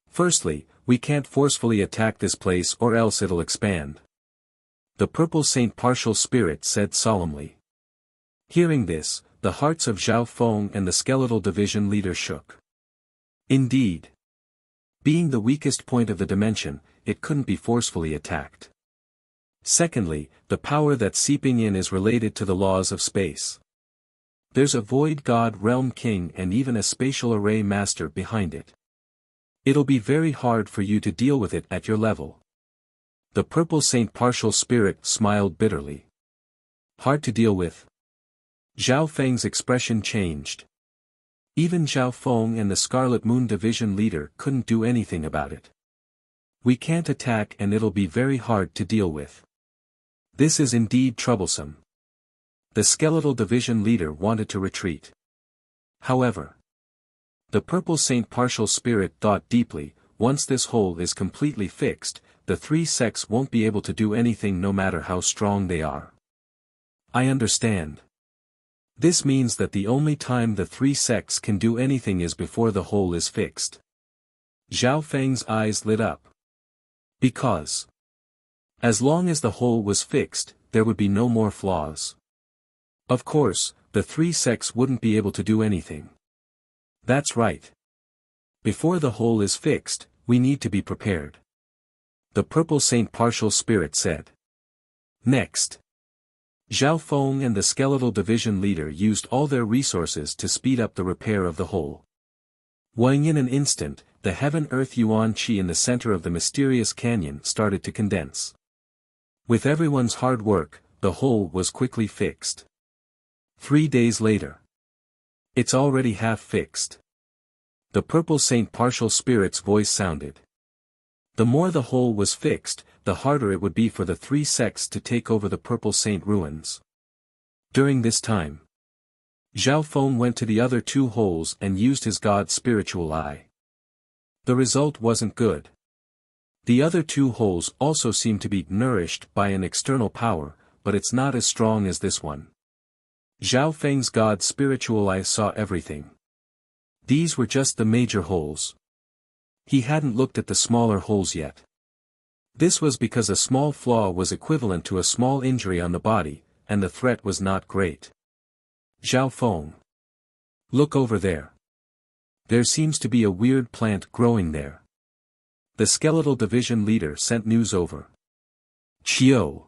Firstly, we can't forcefully attack this place or else it'll expand. The Purple Saint Partial Spirit said solemnly. Hearing this, the hearts of Zhao Feng and the Skeletal Division leader shook. Indeed. Being the weakest point of the dimension, it couldn't be forcefully attacked. Secondly, the power that's seeping in is related to the laws of space. There's a Void God Realm King and even a Spatial Array Master behind it. It'll be very hard for you to deal with it at your level. The Purple Saint Partial Spirit smiled bitterly. Hard to deal with? Zhao Feng's expression changed. Even Zhao Feng and the Scarlet Moon Division leader couldn't do anything about it. We can't attack and it'll be very hard to deal with. This is indeed troublesome. The Skeletal Division leader wanted to retreat. However, the Purple Saint Partial Spirit thought deeply, once this hole is completely fixed, the three sects won't be able to do anything no matter how strong they are. I understand. This means that the only time the three sects can do anything is before the hole is fixed. Zhao Feng's eyes lit up. Because, as long as the hole was fixed, there would be no more flaws. Of course, the three sects wouldn't be able to do anything. That's right. Before the hole is fixed, we need to be prepared. The Purple Saint Partial Spirit said. Next, Zhao Feng and the Skeletal Division leader used all their resources to speed up the repair of the hole. In an instant, the Heaven-Earth Yuan Qi in the center of the mysterious canyon started to condense. With everyone's hard work, the hole was quickly fixed. 3 days later. It's already half fixed. The Purple Saint Partial Spirit's voice sounded. The more the hole was fixed, the harder it would be for the three sects to take over the Purple Saint ruins. During this time, Zhao Feng went to the other two holes and used his God Spiritual Eye. The result wasn't good. The other two holes also seem to be nourished by an external power, but it's not as strong as this one. Zhao Feng's God Spiritual Eye saw everything. These were just the major holes. He hadn't looked at the smaller holes yet. This was because a small flaw was equivalent to a small injury on the body, and the threat was not great. Zhao Feng. Look over there. There seems to be a weird plant growing there. The Skeletal Division leader sent news over. Chio.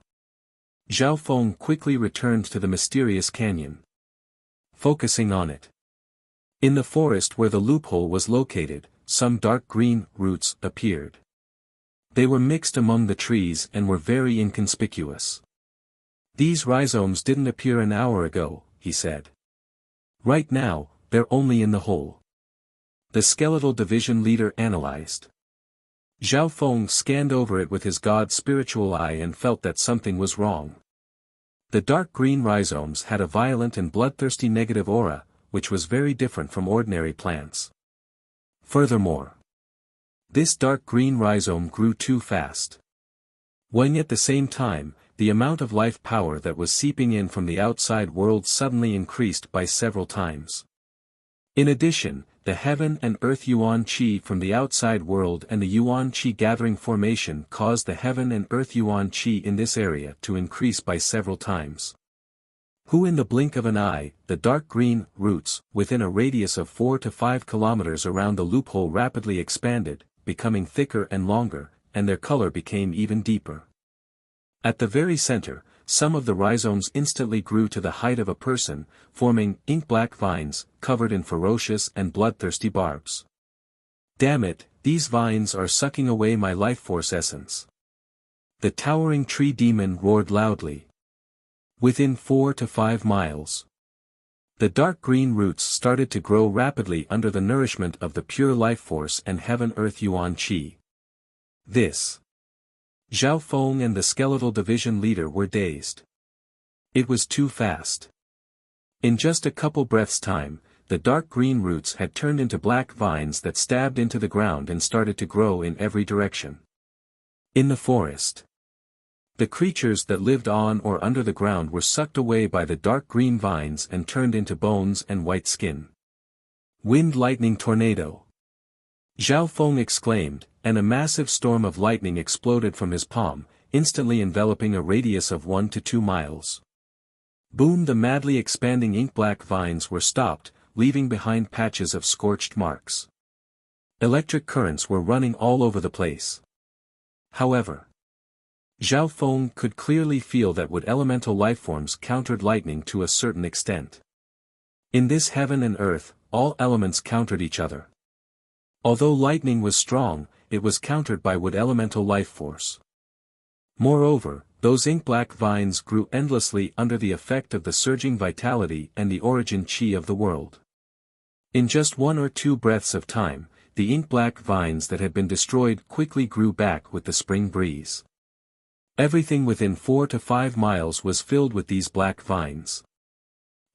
Zhao Feng quickly returned to the mysterious canyon. Focusing on it. In the forest where the loophole was located, some dark green roots appeared. They were mixed among the trees and were very inconspicuous. These rhizomes didn't appear an hour ago, he said. Right now, they're only in the hole. The Skeletal Division leader analyzed. Zhao Feng scanned over it with his God Spiritual Eye and felt that something was wrong. The dark green rhizomes had a violent and bloodthirsty negative aura, which was very different from ordinary plants. Furthermore, this dark green rhizome grew too fast. At the same time, the amount of life power that was seeping in from the outside world suddenly increased by several times. In addition, the Heaven and Earth Yuan Qi from the outside world and the Yuan Qi gathering formation caused the Heaven and Earth Yuan Qi in this area to increase by several times. In the blink of an eye, the dark green roots within a radius of 4 to 5 kilometers around the loophole rapidly expanded, becoming thicker and longer, and their color became even deeper. At the very center, some of the rhizomes instantly grew to the height of a person, forming ink-black vines, covered in ferocious and bloodthirsty barbs. Damn it, these vines are sucking away my life force essence. The towering tree demon roared loudly. Within 4 to 5 miles. The dark green roots started to grow rapidly under the nourishment of the pure life force and heaven-earth yuan qi. This. Zhao Feng and the skeletal division leader were dazed. It was too fast. In just a couple breaths' time, the dark green roots had turned into black vines that stabbed into the ground and started to grow in every direction. In the forest. The creatures that lived on or under the ground were sucked away by the dark green vines and turned into bones and white skin. Wind lightning tornado. Zhao Feng exclaimed, and a massive storm of lightning exploded from his palm, instantly enveloping a radius of 1 to 2 miles. Boom! The madly expanding ink-black vines were stopped, leaving behind patches of scorched marks. Electric currents were running all over the place. However, Zhao Feng could clearly feel that wood elemental lifeforms countered lightning to a certain extent. In this heaven and earth, all elements countered each other. Although lightning was strong, it was countered by wood elemental life force. Moreover, those ink-black vines grew endlessly under the effect of the surging vitality and the origin qi of the world. In just 1 or 2 breaths of time, the ink-black vines that had been destroyed quickly grew back with the spring breeze. Everything within 4 to 5 miles was filled with these black vines.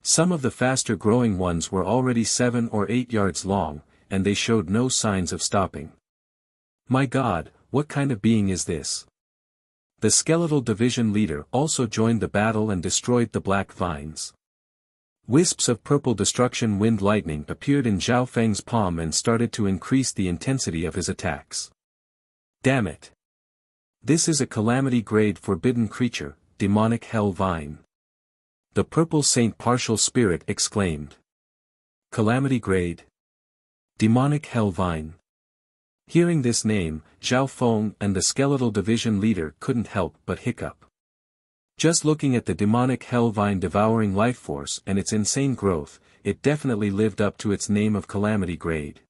Some of the faster-growing ones were already 7 or 8 yards long, and they showed no signs of stopping. My God, what kind of being is this? The skeletal division leader also joined the battle and destroyed the black vines. Wisps of purple destruction wind lightning appeared in Zhao Feng's palm and started to increase the intensity of his attacks. Damn it! This is a calamity-grade forbidden creature, demonic hell vine. The purple saint partial spirit exclaimed. Calamity grade. Demonic hell vine. Hearing this name, Zhao Feng and the skeletal division leader couldn't help but hiccup. Just looking at the demonic hell vine devouring life force and its insane growth, it definitely lived up to its name of calamity grade.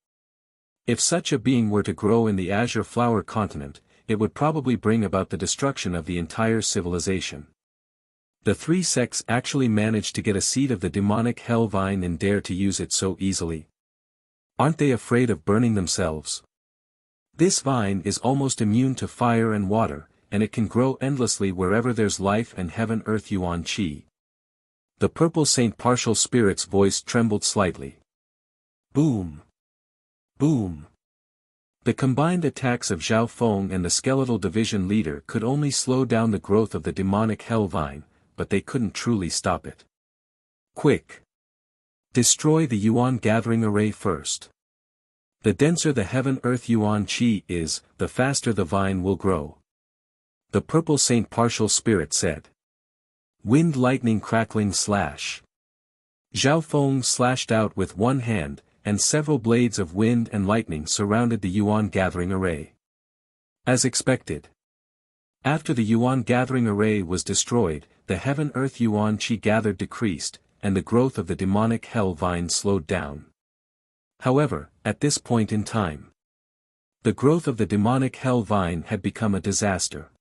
If such a being were to grow in the Azure Flower continent, it would probably bring about the destruction of the entire civilization. The 3 sects actually managed to get a seed of the demonic hell vine and dare to use it so easily. Aren't they afraid of burning themselves? This vine is almost immune to fire and water, and it can grow endlessly wherever there's life and heaven-earth yuan qi. The purple saint partial spirit's voice trembled slightly. Boom! Boom! The combined attacks of Zhao Feng and the skeletal division leader could only slow down the growth of the demonic hell vine, but they couldn't truly stop it. Quick! Destroy the yuan gathering array first. The denser the heaven-earth yuan qi is, the faster the vine will grow. The purple saint partial spirit said. Wind lightning crackling slash. Zhao Feng slashed out with one hand, and several blades of wind and lightning surrounded the yuan gathering array. As expected. After the yuan gathering array was destroyed, the heaven-earth yuan qi gathered decreased, and the growth of the demonic hell vine slowed down. However, at this point in time, the growth of the demonic hell vine had become a disaster.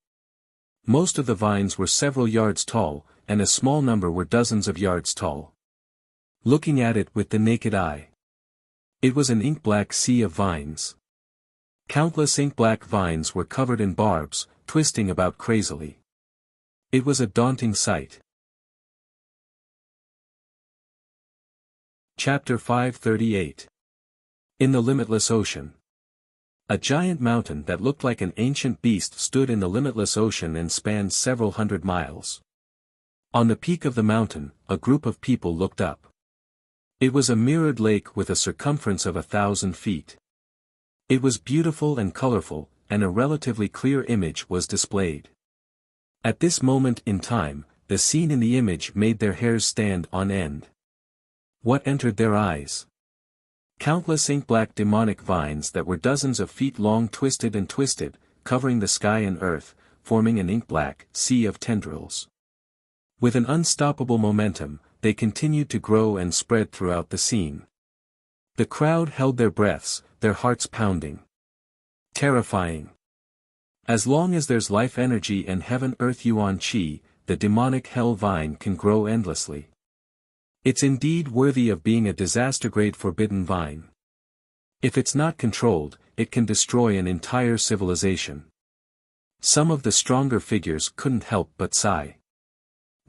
Most of the vines were several yards tall, and a small number were dozens of yards tall. Looking at it with the naked eye, it was an ink-black sea of vines. Countless ink-black vines were covered in barbs, twisting about crazily. It was a daunting sight. Chapter 538. In the Limitless Ocean. A giant mountain that looked like an ancient beast stood in the limitless ocean and spanned several hundred miles. On the peak of the mountain, a group of people looked up. It was a mirrored lake with a circumference of 1,000 feet. It was beautiful and colorful, and a relatively clear image was displayed. At this moment in time, the scene in the image made their hairs stand on end. What entered their eyes? Countless ink-black demonic vines that were dozens of feet long twisted and twisted, covering the sky and earth, forming an ink-black sea of tendrils. With an unstoppable momentum, they continued to grow and spread throughout the scene. The crowd held their breaths, their hearts pounding. Terrifying. As long as there's life energy and heaven-earth yuan qi, the demonic hell vine can grow endlessly. It's indeed worthy of being a disaster-grade forbidden vine. If it's not controlled, it can destroy an entire civilization. Some of the stronger figures couldn't help but sigh.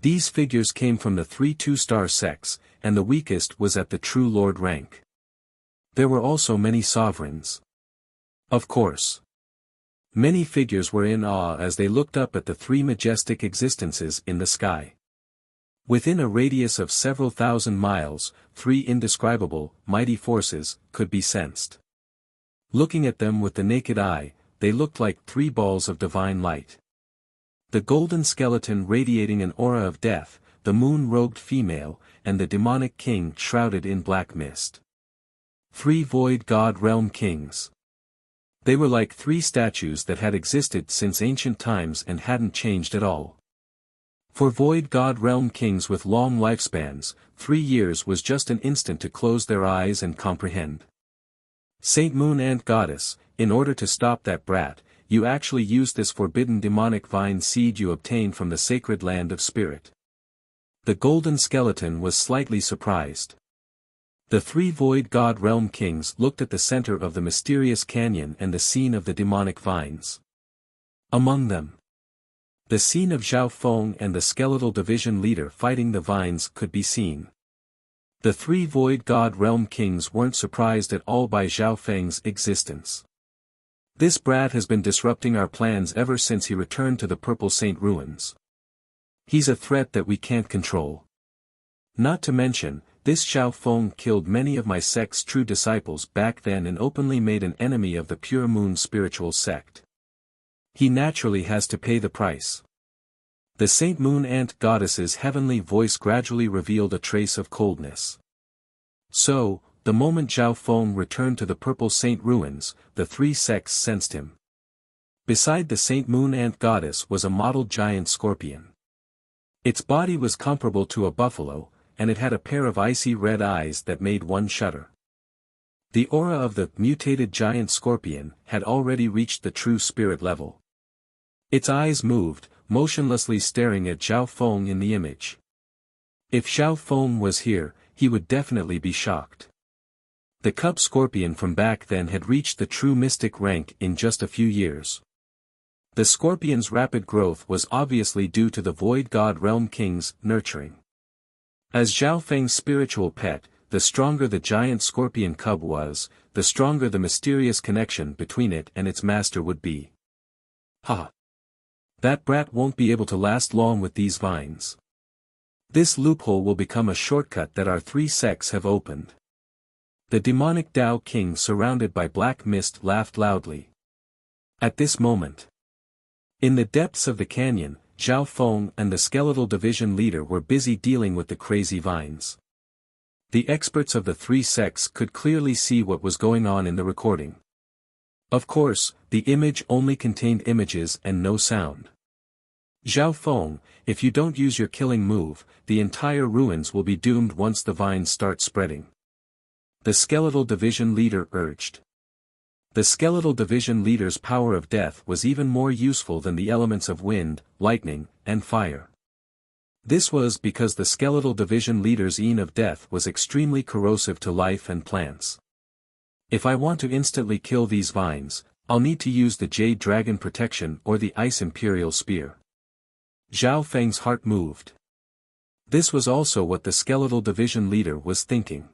These figures came from the 3 2-star sects, and the weakest was at the true lord rank. There were also many sovereigns. Of course. Many figures were in awe as they looked up at the 3 majestic existences in the sky. Within a radius of several thousand miles, 3 indescribable, mighty forces could be sensed. Looking at them with the naked eye, they looked like 3 balls of divine light. The golden skeleton radiating an aura of death, the moon-robed female, and the demonic king shrouded in black mist. 3 void god realm kings. They were like 3 statues that had existed since ancient times and hadn't changed at all. For void god realm kings with long lifespans, 3 years was just an instant to close their eyes and comprehend. Saint Moon Ant Goddess, in order to stop that brat, you actually used this forbidden demonic vine seed you obtained from the sacred land of spirit. The golden skeleton was slightly surprised. The 3 void god realm kings looked at the center of the mysterious canyon and the scene of the demonic vines. Among them, the scene of Zhao Feng and the skeletal division leader fighting the vines could be seen. The 3 void god realm kings weren't surprised at all by Zhao Feng's existence. This brat has been disrupting our plans ever since he returned to the Purple Saint ruins. He's a threat that we can't control. Not to mention, this Zhao Feng killed many of my sect's true disciples back then and openly made an enemy of the Pure Moon spiritual sect. He naturally has to pay the price. The Saint Moon Ant Goddess's heavenly voice gradually revealed a trace of coldness. So, the moment Zhao Feng returned to the Purple Saint ruins, the 3 sects sensed him. Beside the Saint Moon Ant Goddess was a mottled giant scorpion. Its body was comparable to a buffalo, and it had a pair of icy red eyes that made one shudder. The aura of the mutated giant scorpion had already reached the true spirit level. Its eyes moved, motionlessly staring at Zhao Feng in the image. If Zhao Feng was here, he would definitely be shocked. The cub scorpion from back then had reached the true mystic rank in just a few years. The scorpion's rapid growth was obviously due to the void god realm king's nurturing. As Zhao Feng's spiritual pet, the stronger the giant scorpion cub was, the stronger the mysterious connection between it and its master would be. Ha! That brat won't be able to last long with these vines. This loophole will become a shortcut that our 3 sects have opened. The demonic Tao King surrounded by black mist laughed loudly. At this moment, in the depths of the canyon, Zhao Feng and the skeletal division leader were busy dealing with the crazy vines. The experts of the 3 sects could clearly see what was going on in the recording. Of course, the image only contained images and no sound. Zhao Feng, if you don't use your killing move, the entire ruins will be doomed once the vines start spreading. The skeletal division leader urged. The skeletal division leader's power of death was even more useful than the elements of wind, lightning, and fire. This was because the skeletal division leader's Yin of death was extremely corrosive to life and plants. If I want to instantly kill these vines, I'll need to use the Jade Dragon Protection or the Ice Imperial Spear. Zhao Feng's heart moved. This was also what the skeletal division leader was thinking.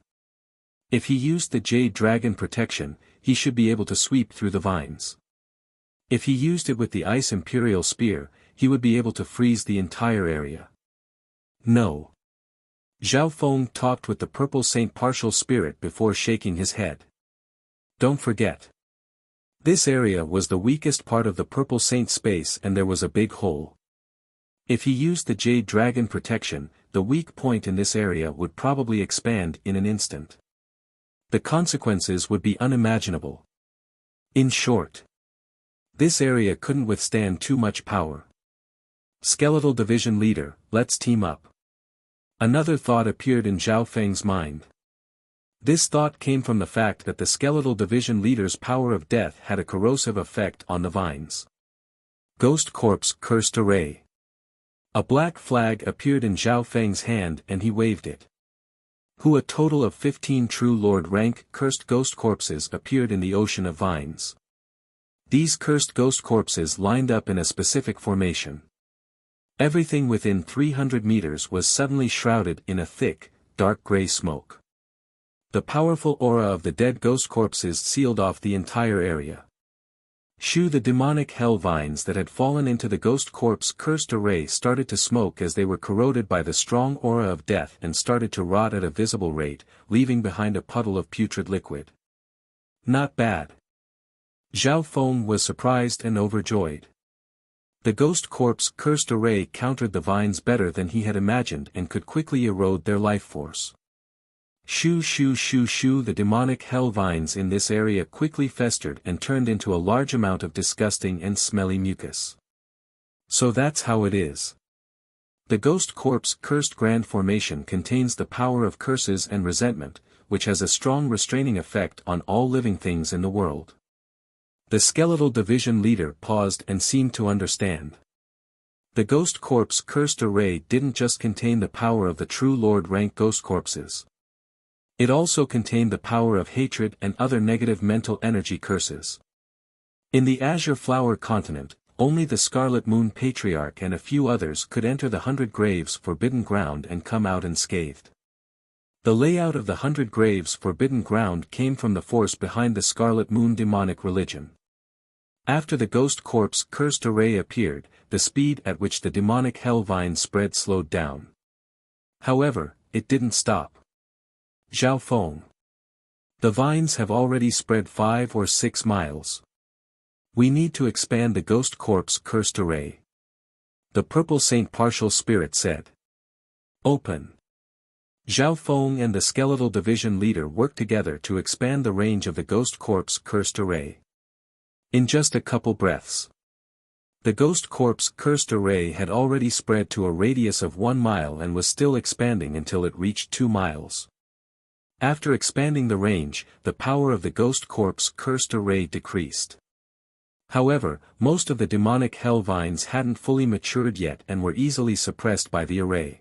If he used the Jade Dragon Protection, he should be able to sweep through the vines. If he used it with the Ice Imperial Spear, he would be able to freeze the entire area. No. Zhao Feng talked with the Purple Saint Partial Spirit before shaking his head. Don't forget. This area was the weakest part of the Purple Saint space and there was a big hole. If he used the Jade Dragon Protection, the weak point in this area would probably expand in an instant. The consequences would be unimaginable. In short, this area couldn't withstand too much power. Skeletal Division Leader, let's team up. Another thought appeared in Zhao Feng's mind. This thought came from the fact that the skeletal division leader's power of death had a corrosive effect on the vines. Ghost Corpse Cursed Array. A black flag appeared in Zhao Feng's hand and he waved it. A total of 15 true Lord rank cursed ghost corpses appeared in the ocean of vines. These cursed ghost corpses lined up in a specific formation. Everything within 300 meters was suddenly shrouded in a thick, dark gray smoke. The powerful aura of the dead ghost corpses sealed off the entire area. The demonic hell vines that had fallen into the ghost corpse cursed array started to smoke as they were corroded by the strong aura of death and started to rot at a visible rate, leaving behind a puddle of putrid liquid. Not bad. Zhao Feng was surprised and overjoyed. The ghost corpse cursed array countered the vines better than he had imagined and could quickly erode their life force. Shoo shoo shoo shoo. The demonic hell vines in this area quickly festered and turned into a large amount of disgusting and smelly mucus. So that's how it is. The ghost corpse cursed grand formation contains the power of curses and resentment, which has a strong restraining effect on all living things in the world. The skeletal division leader paused and seemed to understand. The ghost corpse cursed array didn't just contain the power of the true Lord rank ghost corpses. It also contained the power of hatred and other negative mental energy curses. In the Azure Flower continent, only the Scarlet Moon Patriarch and a few others could enter the 100 Graves Forbidden Ground and come out unscathed. The layout of the 100 Graves Forbidden Ground came from the force behind the Scarlet Moon demonic religion. After the ghost corpse cursed array appeared, the speed at which the demonic hell vine spread slowed down. However, it didn't stop. Zhao Feng. The vines have already spread 5 or 6 miles. We need to expand the ghost corpse cursed array. The Purple Saint Partial Spirit said. Open. Zhao Feng and the skeletal division leader worked together to expand the range of the ghost corpse cursed array. In just a couple breaths. The ghost corpse cursed array had already spread to a radius of 1 mile and was still expanding until it reached 2 miles. After expanding the range, the power of the ghost corpse cursed array decreased. However, most of the demonic hell vines hadn't fully matured yet and were easily suppressed by the array.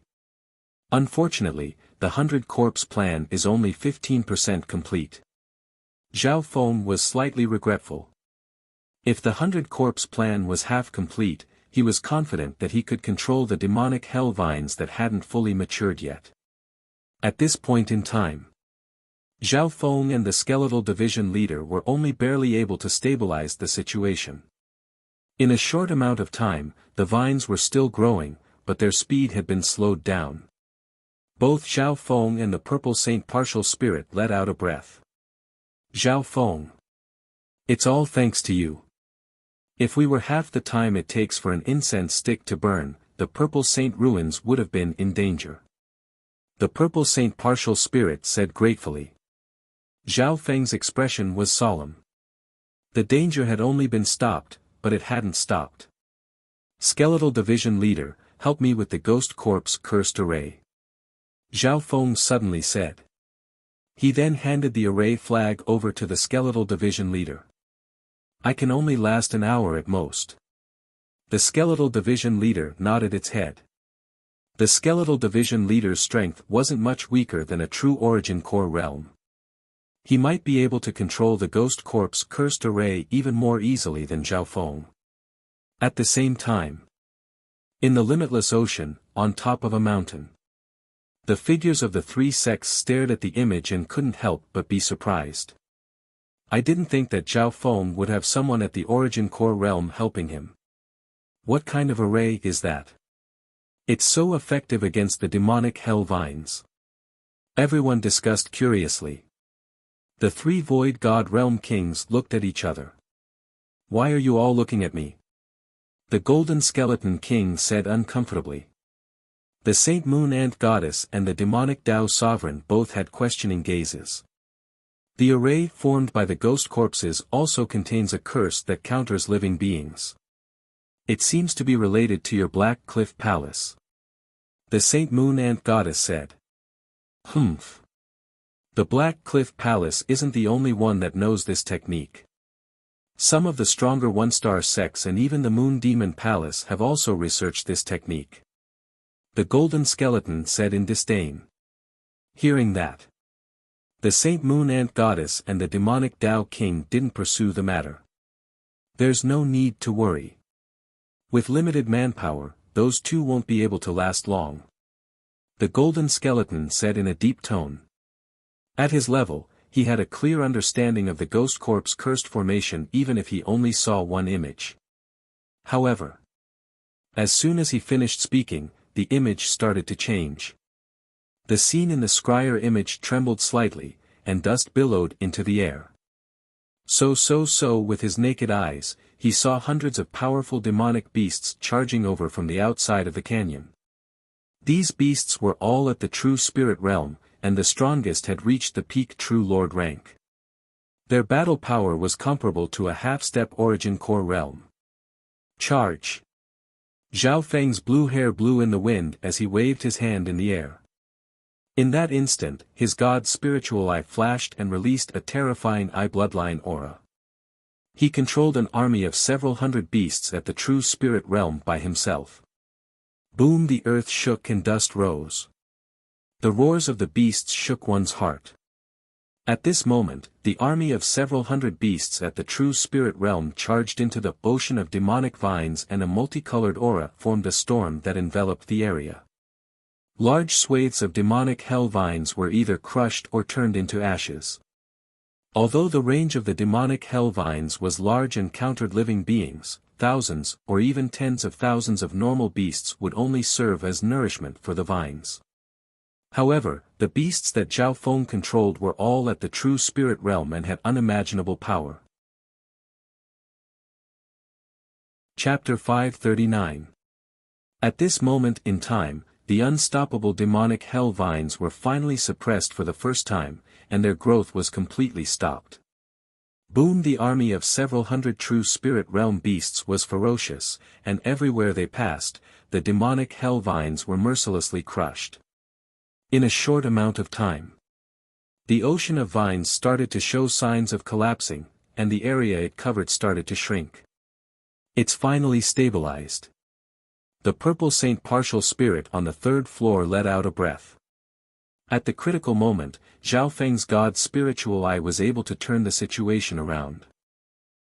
Unfortunately, the 100 corpse plan is only 15% complete. Zhao Feng was slightly regretful. If the 100 corpse plan was half complete, he was confident that he could control the demonic hell vines that hadn't fully matured yet. At this point in time, Zhao Feng and the skeletal division leader were only barely able to stabilize the situation. In a short amount of time, the vines were still growing, but their speed had been slowed down. Both Zhao Feng and the Purple Saint Partial Spirit let out a breath. Zhao Feng. It's all thanks to you. If we were half the time it takes for an incense stick to burn, the Purple Saint ruins would have been in danger. The Purple Saint Partial Spirit said gratefully. Zhao Feng's expression was solemn. The danger had only been stopped, but it hadn't stopped. Skeletal division leader, help me with the ghost corpse cursed array. Zhao Feng suddenly said. He then handed the array flag over to the skeletal division leader. I can only last an hour at most. The skeletal division leader nodded its head. The skeletal division leader's strength wasn't much weaker than a true origin core realm. He might be able to control the ghost corpse cursed array even more easily than Zhao Feng. At the same time, in the limitless ocean, on top of a mountain, the figures of the 3 sects stared at the image and couldn't help but be surprised. I didn't think that Zhao Feng would have someone at the origin core realm helping him. What kind of array is that? It's so effective against the demonic hell vines. Everyone discussed curiously. The 3 Void God Realm Kings looked at each other. Why are you all looking at me? The Golden Skeleton King said uncomfortably. The Saint Moon Ant Goddess and the Demonic Dao Sovereign both had questioning gazes. The array formed by the ghost corpses also contains a curse that counters living beings. It seems to be related to your Black Cliff Palace. The Saint Moon Ant Goddess said. Humph. The Black Cliff Palace isn't the only one that knows this technique. Some of the stronger one-star sects and even the Moon Demon Palace have also researched this technique. The Golden Skeleton said in disdain. Hearing that, the Saint Moon Ant Goddess and the demonic Tao King didn't pursue the matter. There's no need to worry. With limited manpower, those two won't be able to last long. The Golden Skeleton said in a deep tone. At his level, he had a clear understanding of the Ghost Corp's cursed formation even if he only saw one image. However, as soon as he finished speaking, the image started to change. The scene in the scryer image trembled slightly, and dust billowed into the air. So with his naked eyes, he saw hundreds of powerful demonic beasts charging over from the outside of the canyon. These beasts were all at the true spirit realm, and the strongest had reached the peak True Lord rank. Their battle power was comparable to a half-step origin core realm. Charge! Zhao Feng's blue hair blew in the wind as he waved his hand in the air. In that instant, his god's spiritual eye flashed and released a terrifying eye bloodline aura. He controlled an army of several hundred beasts at the true spirit realm by himself. Boom! The earth shook and dust rose. The roars of the beasts shook one's heart. At this moment, the army of several hundred beasts at the true spirit realm charged into the ocean of demonic vines, and a multicolored aura formed a storm that enveloped the area. Large swathes of demonic hell vines were either crushed or turned into ashes. Although the range of the demonic hell vines was large and countered living beings, thousands, or even tens of thousands of normal beasts would only serve as nourishment for the vines. However, the beasts that Zhao Feng controlled were all at the true spirit realm and had unimaginable power. Chapter 539. At this moment in time, the unstoppable demonic hell vines were finally suppressed for the first time, and their growth was completely stopped. Boom! The army of several hundred true spirit realm beasts was ferocious, and everywhere they passed, the demonic hell vines were mercilessly crushed. In a short amount of time, the ocean of vines started to show signs of collapsing, and the area it covered started to shrink. It's finally stabilized. The purple saint partial spirit on the third floor let out a breath. At the critical moment, Zhao Feng's god's spiritual eye was able to turn the situation around.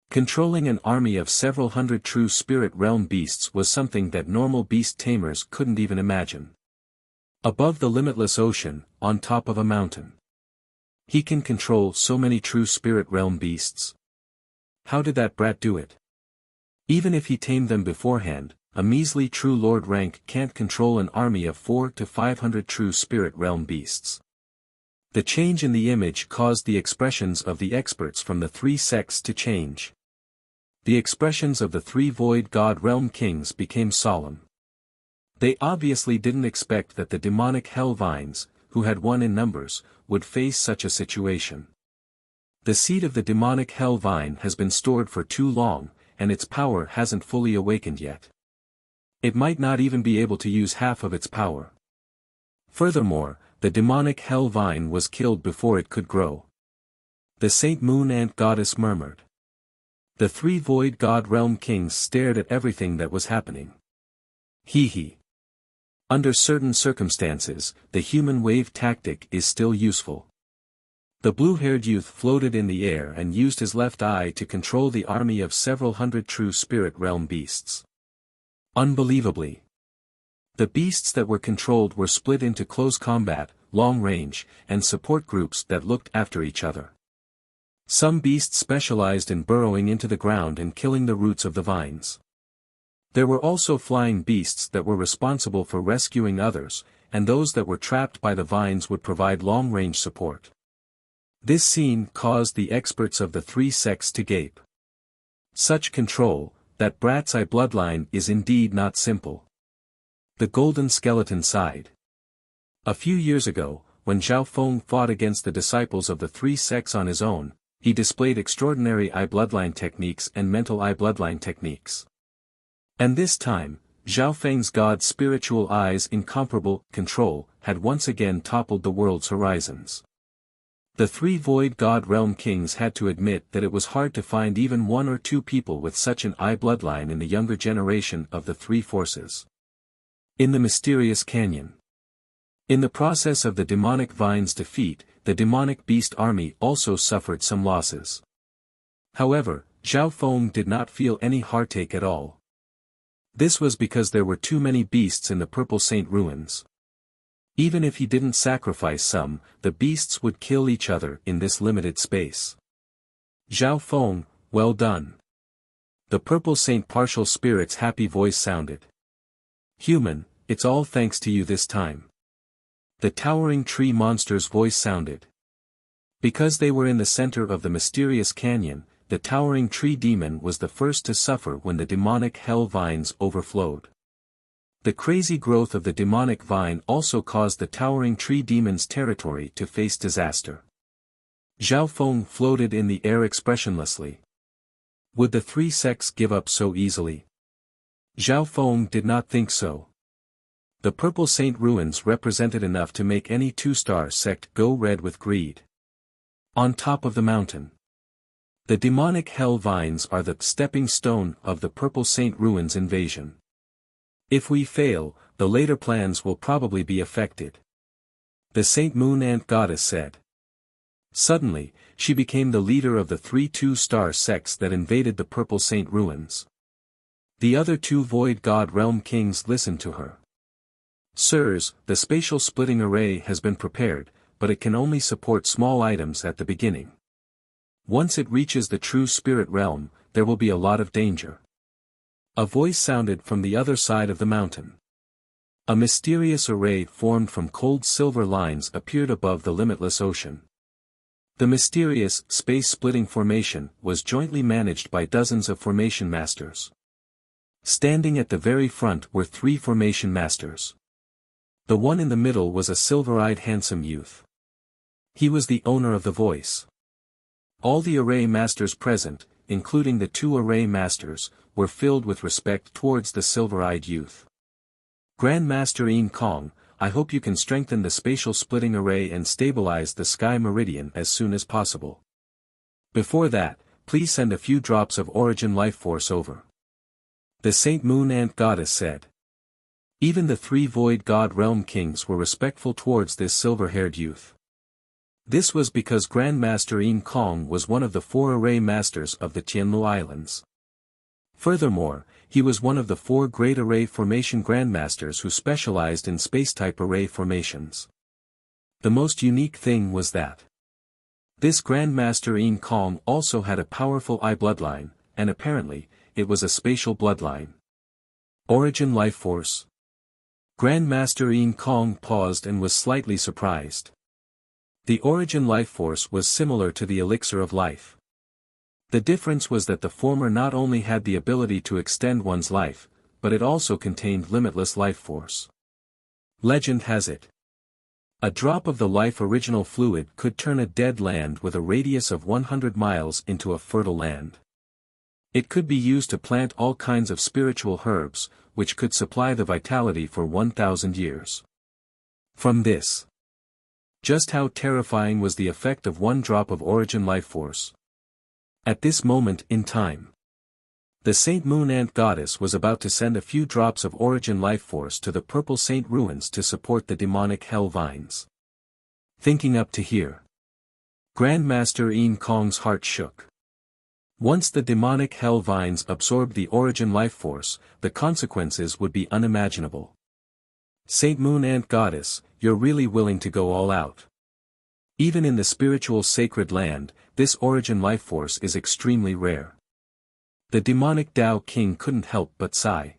Controlling an army of several hundred true spirit realm beasts was something that normal beast tamers couldn't even imagine. Above the limitless ocean, on top of a mountain, he can control so many true spirit realm beasts. How did that brat do it? Even if he tamed them beforehand, a measly true lord rank can't control an army of 400 to 500 true spirit realm beasts. The change in the image caused the expressions of the experts from the three sects to change. The expressions of the three void god realm kings became solemn. They obviously didn't expect that the demonic hell vines, who had won in numbers, would face such a situation. The seed of the demonic hell vine has been stored for too long, and its power hasn't fully awakened yet. It might not even be able to use half of its power. Furthermore, the demonic hell vine was killed before it could grow. The Saint Moon Ant Goddess murmured. The three void god realm kings stared at everything that was happening. Hee. Under certain circumstances, the human wave tactic is still useful. The blue-haired youth floated in the air and used his left eye to control the army of several hundred true spirit realm beasts. Unbelievably, the beasts that were controlled were split into close combat, long range, and support groups that looked after each other. Some beasts specialized in burrowing into the ground and killing the roots of the vines. There were also flying beasts that were responsible for rescuing others, and those that were trapped by the vines would provide long-range support. This scene caused the experts of the three sects to gape. Such control, that brat's eye bloodline, is indeed not simple. The Golden Skeleton sighed. A few years ago, when Zhao Feng fought against the disciples of the three sects on his own, he displayed extraordinary eye bloodline techniques and mental eye bloodline techniques. And this time, Zhao Feng's god's spiritual eye's incomparable control had once again toppled the world's horizons. The three Void God Realm Kings had to admit that it was hard to find even one or two people with such an eye bloodline in the younger generation of the three forces. In the mysterious canyon. In the process of the demonic vine's defeat, the demonic beast army also suffered some losses. However, Zhao Feng did not feel any heartache at all. This was because there were too many beasts in the Purple Saint ruins. Even if he didn't sacrifice some, the beasts would kill each other in this limited space. Zhao Feng, well done. The Purple Saint partial spirit's happy voice sounded. Human, it's all thanks to you this time. The towering tree monster's voice sounded. Because they were in the center of the mysterious canyon, the towering tree demon was the first to suffer when the demonic hell vines overflowed. The crazy growth of the demonic vine also caused the towering tree demon's territory to face disaster. Zhao Feng floated in the air expressionlessly. Would the three sects give up so easily? Zhao Feng did not think so. The Purple Saint ruins represented enough to make any two-star sect go red with greed. On top of the mountain. The demonic hell vines are the stepping stone of the Purple Saint ruins invasion. If we fail, the later plans will probably be affected. The Saint Moon Ant Goddess said. Suddenly, she became the leader of the three two-star sects that invaded the Purple Saint ruins. The other two Void God Realm Kings listened to her. Sirs, the spatial splitting array has been prepared, but it can only support small items at the beginning. Once it reaches the true spirit realm, there will be a lot of danger. A voice sounded from the other side of the mountain. A mysterious array formed from cold silver lines appeared above the limitless ocean. The mysterious, space-splitting formation was jointly managed by dozens of formation masters. Standing at the very front were three formation masters. The one in the middle was a silver-eyed handsome youth. He was the owner of the voice. All the array masters present, including the two array masters, were filled with respect towards the silver-eyed youth. Grand Master Yin Kong, I hope you can strengthen the spatial splitting array and stabilize the sky meridian as soon as possible. Before that, please send a few drops of origin life force over. The Saint Moon Ant Goddess said. Even the three Void God Realm Kings were respectful towards this silver-haired youth. This was because Grandmaster Yin Kong was one of the four array masters of the Tianlu Islands. Furthermore, he was one of the four great array formation grandmasters who specialized in space-type array formations. The most unique thing was that this Grandmaster Yin Kong also had a powerful eye bloodline, and apparently, it was a spatial bloodline. Origin life force. Grandmaster Yin Kong paused and was slightly surprised. The origin life force was similar to the elixir of life. The difference was that the former not only had the ability to extend one's life, but it also contained limitless life force. Legend has it. A drop of the life original fluid could turn a dead land with a radius of 100 miles into a fertile land. It could be used to plant all kinds of spiritual herbs, which could supply the vitality for 1,000 years. From this, just how terrifying was the effect of one drop of origin life force. At this moment in time, the Saint Moon Ant Goddess was about to send a few drops of origin life force to the Purple Saint ruins to support the demonic hell vines. Thinking up to here, Grandmaster Yin Kong's heart shook. Once the demonic hell vines absorbed the origin life force, the consequences would be unimaginable. Saint Moon Ant Goddess, you're really willing to go all out. Even in the spiritual sacred land, this origin life force is extremely rare. The demonic Tao King couldn't help but sigh.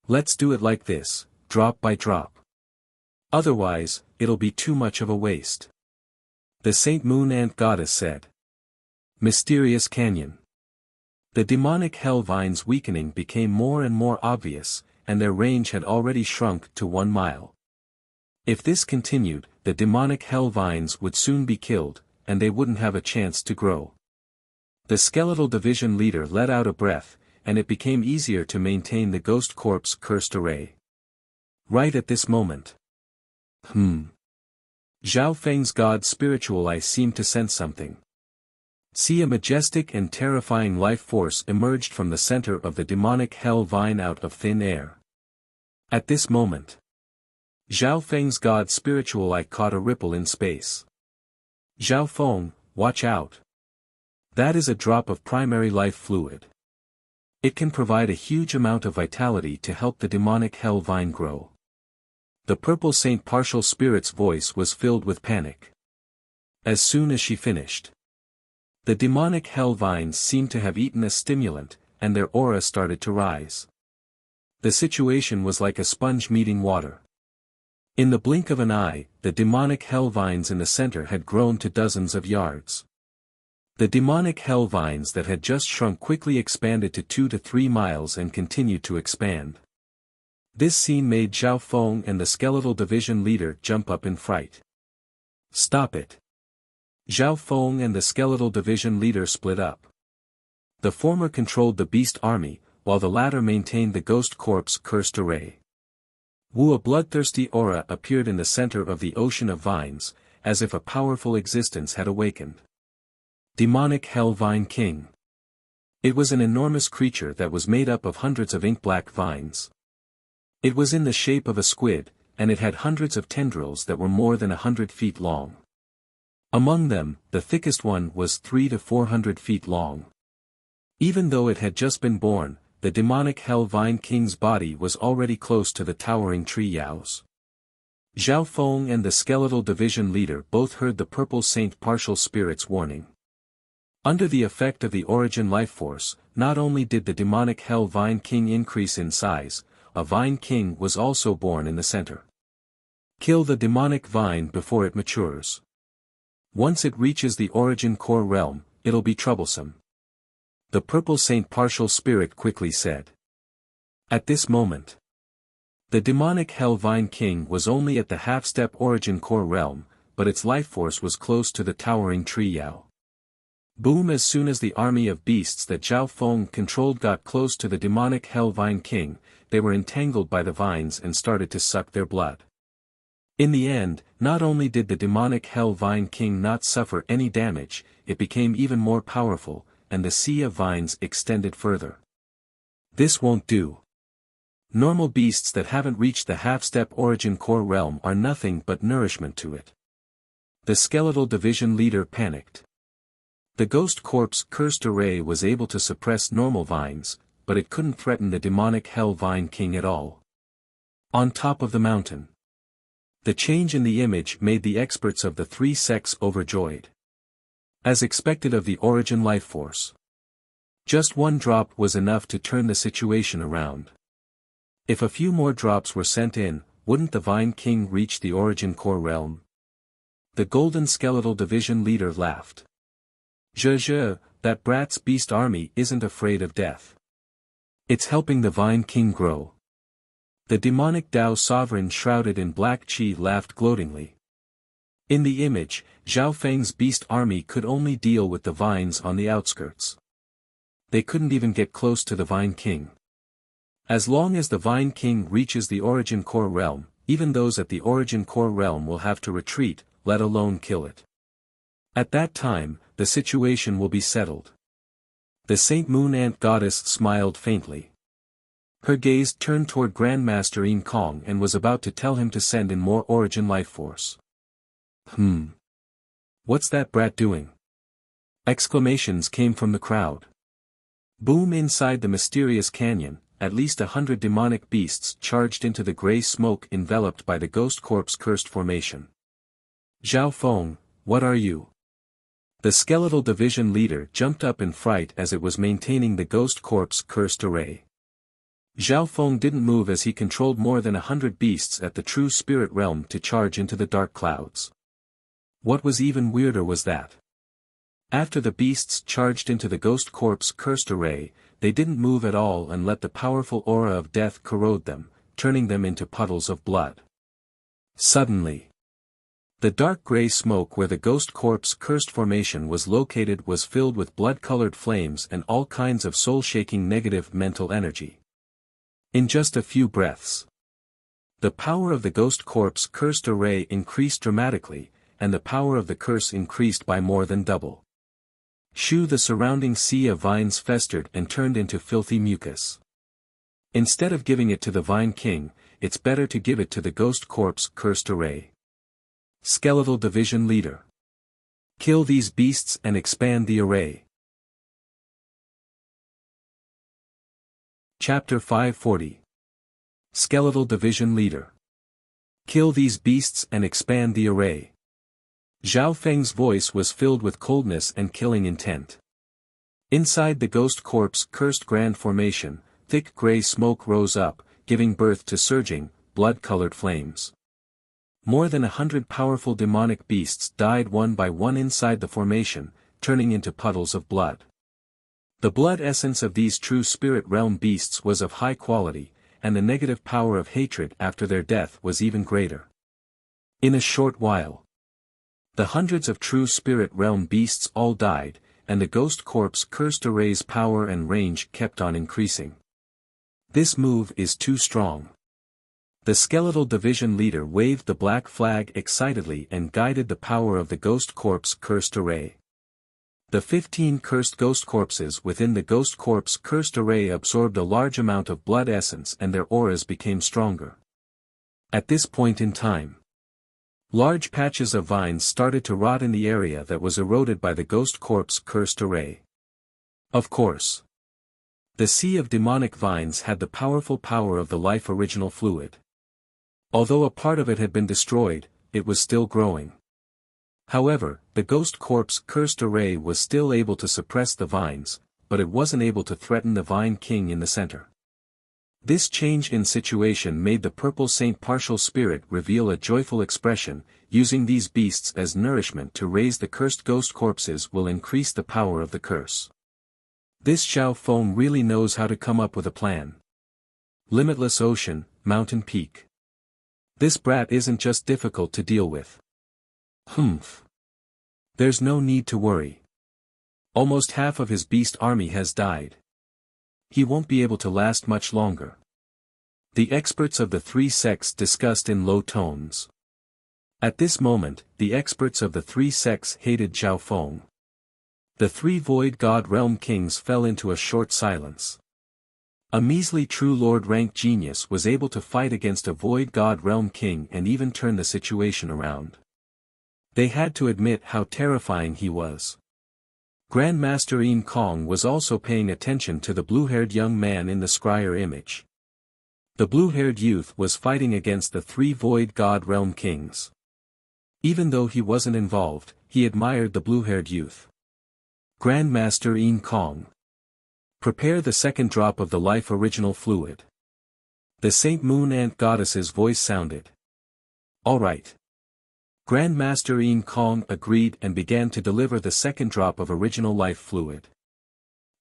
Let's do it like this, drop by drop. Otherwise, it'll be too much of a waste. The Saint Moon Ant Goddess said. Mysterious Canyon. The demonic hell vines' weakening became more and more obvious, and their range had already shrunk to 1 mile. If this continued, the demonic hell vines would soon be killed, and they wouldn't have a chance to grow. The skeletal division leader let out a breath, and it became easier to maintain the ghost corpse cursed array. Right at this moment. Zhao Feng's god spiritual eye seemed to sense something. See, a majestic and terrifying life force emerged from the center of the demonic hell vine out of thin air. At this moment, Zhao Feng's god spiritual eye caught a ripple in space. Zhao Feng, watch out. That is a drop of primary life fluid. It can provide a huge amount of vitality to help the demonic hell vine grow. The purple saint partial spirit's voice was filled with panic. As soon as she finished, the demonic hell vines seemed to have eaten a stimulant, and their aura started to rise. The situation was like a sponge meeting water. In the blink of an eye, the demonic hell vines in the center had grown to dozens of yards. The demonic hell vines that had just shrunk quickly expanded to 2 to 3 miles and continued to expand. This scene made Zhao Feng and the skeletal division leader jump up in fright. Stop it! Zhao Feng and the skeletal division leader split up. The former controlled the beast army, while the latter maintained the ghost corpse cursed array. A bloodthirsty aura appeared in the center of the ocean of vines, as if a powerful existence had awakened. Demonic Hell Vine King. It was an enormous creature that was made up of hundreds of ink-black vines. It was in the shape of a squid, and it had hundreds of tendrils that were more than 100 feet long. Among them, the thickest one was 300 to 400 feet long. Even though it had just been born, the demonic Hell Vine King's body was already close to the towering tree yaos. Zhao Feng and the skeletal division leader both heard the purple saint partial spirit's warning. Under the effect of the origin life force, not only did the demonic Hell Vine King increase in size, a Vine King was also born in the center. Kill the demonic vine before it matures. Once it reaches the origin core realm, it'll be troublesome. The purple saint partial spirit quickly said. At this moment, the demonic Hell Vine King was only at the half-step origin core realm, but its life force was close to the towering tree yao. Boom! As soon as the army of beasts that Zhao Feng controlled got close to the demonic Hell Vine King, they were entangled by the vines and started to suck their blood. In the end, not only did the demonic Hell Vine King not suffer any damage, it became even more powerful, and the sea of vines extended further. This won't do. Normal beasts that haven't reached the half-step origin core realm are nothing but nourishment to it. The skeletal division leader panicked. The ghost corpse cursed array was able to suppress normal vines, but it couldn't threaten the demonic Hell Vine King at all. On top of the mountain. The change in the image made the experts of the 3 sects overjoyed. As expected of the origin life force. Just one drop was enough to turn the situation around. If a few more drops were sent in, wouldn't the Vine King reach the origin core realm? The golden skeletal division leader laughed. That brat's beast army isn't afraid of death. It's helping the Vine King grow. The demonic Dao sovereign shrouded in black chi laughed gloatingly. In the image, Zhao Feng's beast army could only deal with the vines on the outskirts. They couldn't even get close to the Vine King. As long as the Vine King reaches the origin core realm, even those at the origin core realm will have to retreat, let alone kill it. At that time, the situation will be settled. The Saint Moon Ant Goddess smiled faintly. Her gaze turned toward Grandmaster Yin Kong and was about to tell him to send in more origin life force. What's that brat doing? Exclamations came from the crowd. Boom! Inside the mysterious canyon, at least 100 demonic beasts charged into the gray smoke enveloped by the ghost corpse cursed formation. Zhao Feng, what are you? The skeletal division leader jumped up in fright as it was maintaining the ghost corpse cursed array. Zhao Feng didn't move as he controlled more than 100 beasts at the true spirit realm to charge into the dark clouds. What was even weirder was that, after the beasts charged into the ghost corpse cursed array, they didn't move at all and let the powerful aura of death corrode them, turning them into puddles of blood. Suddenly, the dark gray smoke where the ghost corpse cursed formation was located was filled with blood-colored flames and all kinds of soul-shaking negative mental energy. In just a few breaths, the power of the ghost corpse cursed array increased dramatically, and the power of the curse increased by more than double. The surrounding sea of vines festered and turned into filthy mucus. Instead of giving it to the Vine King, it's better to give it to the Ghost Corp's cursed array. Skeletal Division Leader. Kill these beasts and expand the array. Chapter 540. Skeletal Division Leader. Kill these beasts and expand the array. Zhao Feng's voice was filled with coldness and killing intent. Inside the Ghost Corp's cursed grand formation, thick gray smoke rose up, giving birth to surging, blood-colored flames. More than 100 powerful demonic beasts died one by one inside the formation, turning into puddles of blood. The blood essence of these true spirit realm beasts was of high quality, and the negative power of hatred after their death was even greater. In a short while, the hundreds of true spirit realm beasts all died, and the Ghost Corp's cursed array's power and range kept on increasing. This move is too strong. The Skeletal Division Leader waved the black flag excitedly and guided the power of the Ghost Corp's cursed array. The 15 cursed ghost corpses within the Ghost Corp's cursed array absorbed a large amount of blood essence and their auras became stronger. At this point in time, large patches of vines started to rot in the area that was eroded by the Ghost Corp's cursed array. Of course, the sea of demonic vines had the powerful power of the life original fluid. Although a part of it had been destroyed, it was still growing. However, the Ghost Corp's cursed array was still able to suppress the vines, but it wasn't able to threaten the Vine King in the center. This change in situation made the Purple Saint Partial Spirit reveal a joyful expression. Using these beasts as nourishment to raise the cursed ghost corpses will increase the power of the curse. This Xiao Feng really knows how to come up with a plan. Limitless ocean, mountain peak. This brat isn't just difficult to deal with. There's no need to worry. Almost half of his beast army has died. He won't be able to last much longer. The experts of the three sects discussed in low tones. At this moment, the experts of the three sects hated Xiao Feng. The three Void God Realm Kings fell into a short silence. A measly True Lord rank genius was able to fight against a Void God Realm King and even turn the situation around. They had to admit how terrifying he was. Grandmaster Yin Kong was also paying attention to the blue-haired young man in the scryer image. The blue-haired youth was fighting against the three Void God Realm Kings. Even though he wasn't involved, he admired the blue-haired youth. Grandmaster Yin Kong. Prepare the second drop of the life original fluid. The Saint Moon Ant Goddess's voice sounded. All right. Grandmaster Yin Kong agreed and began to deliver the second drop of original life fluid.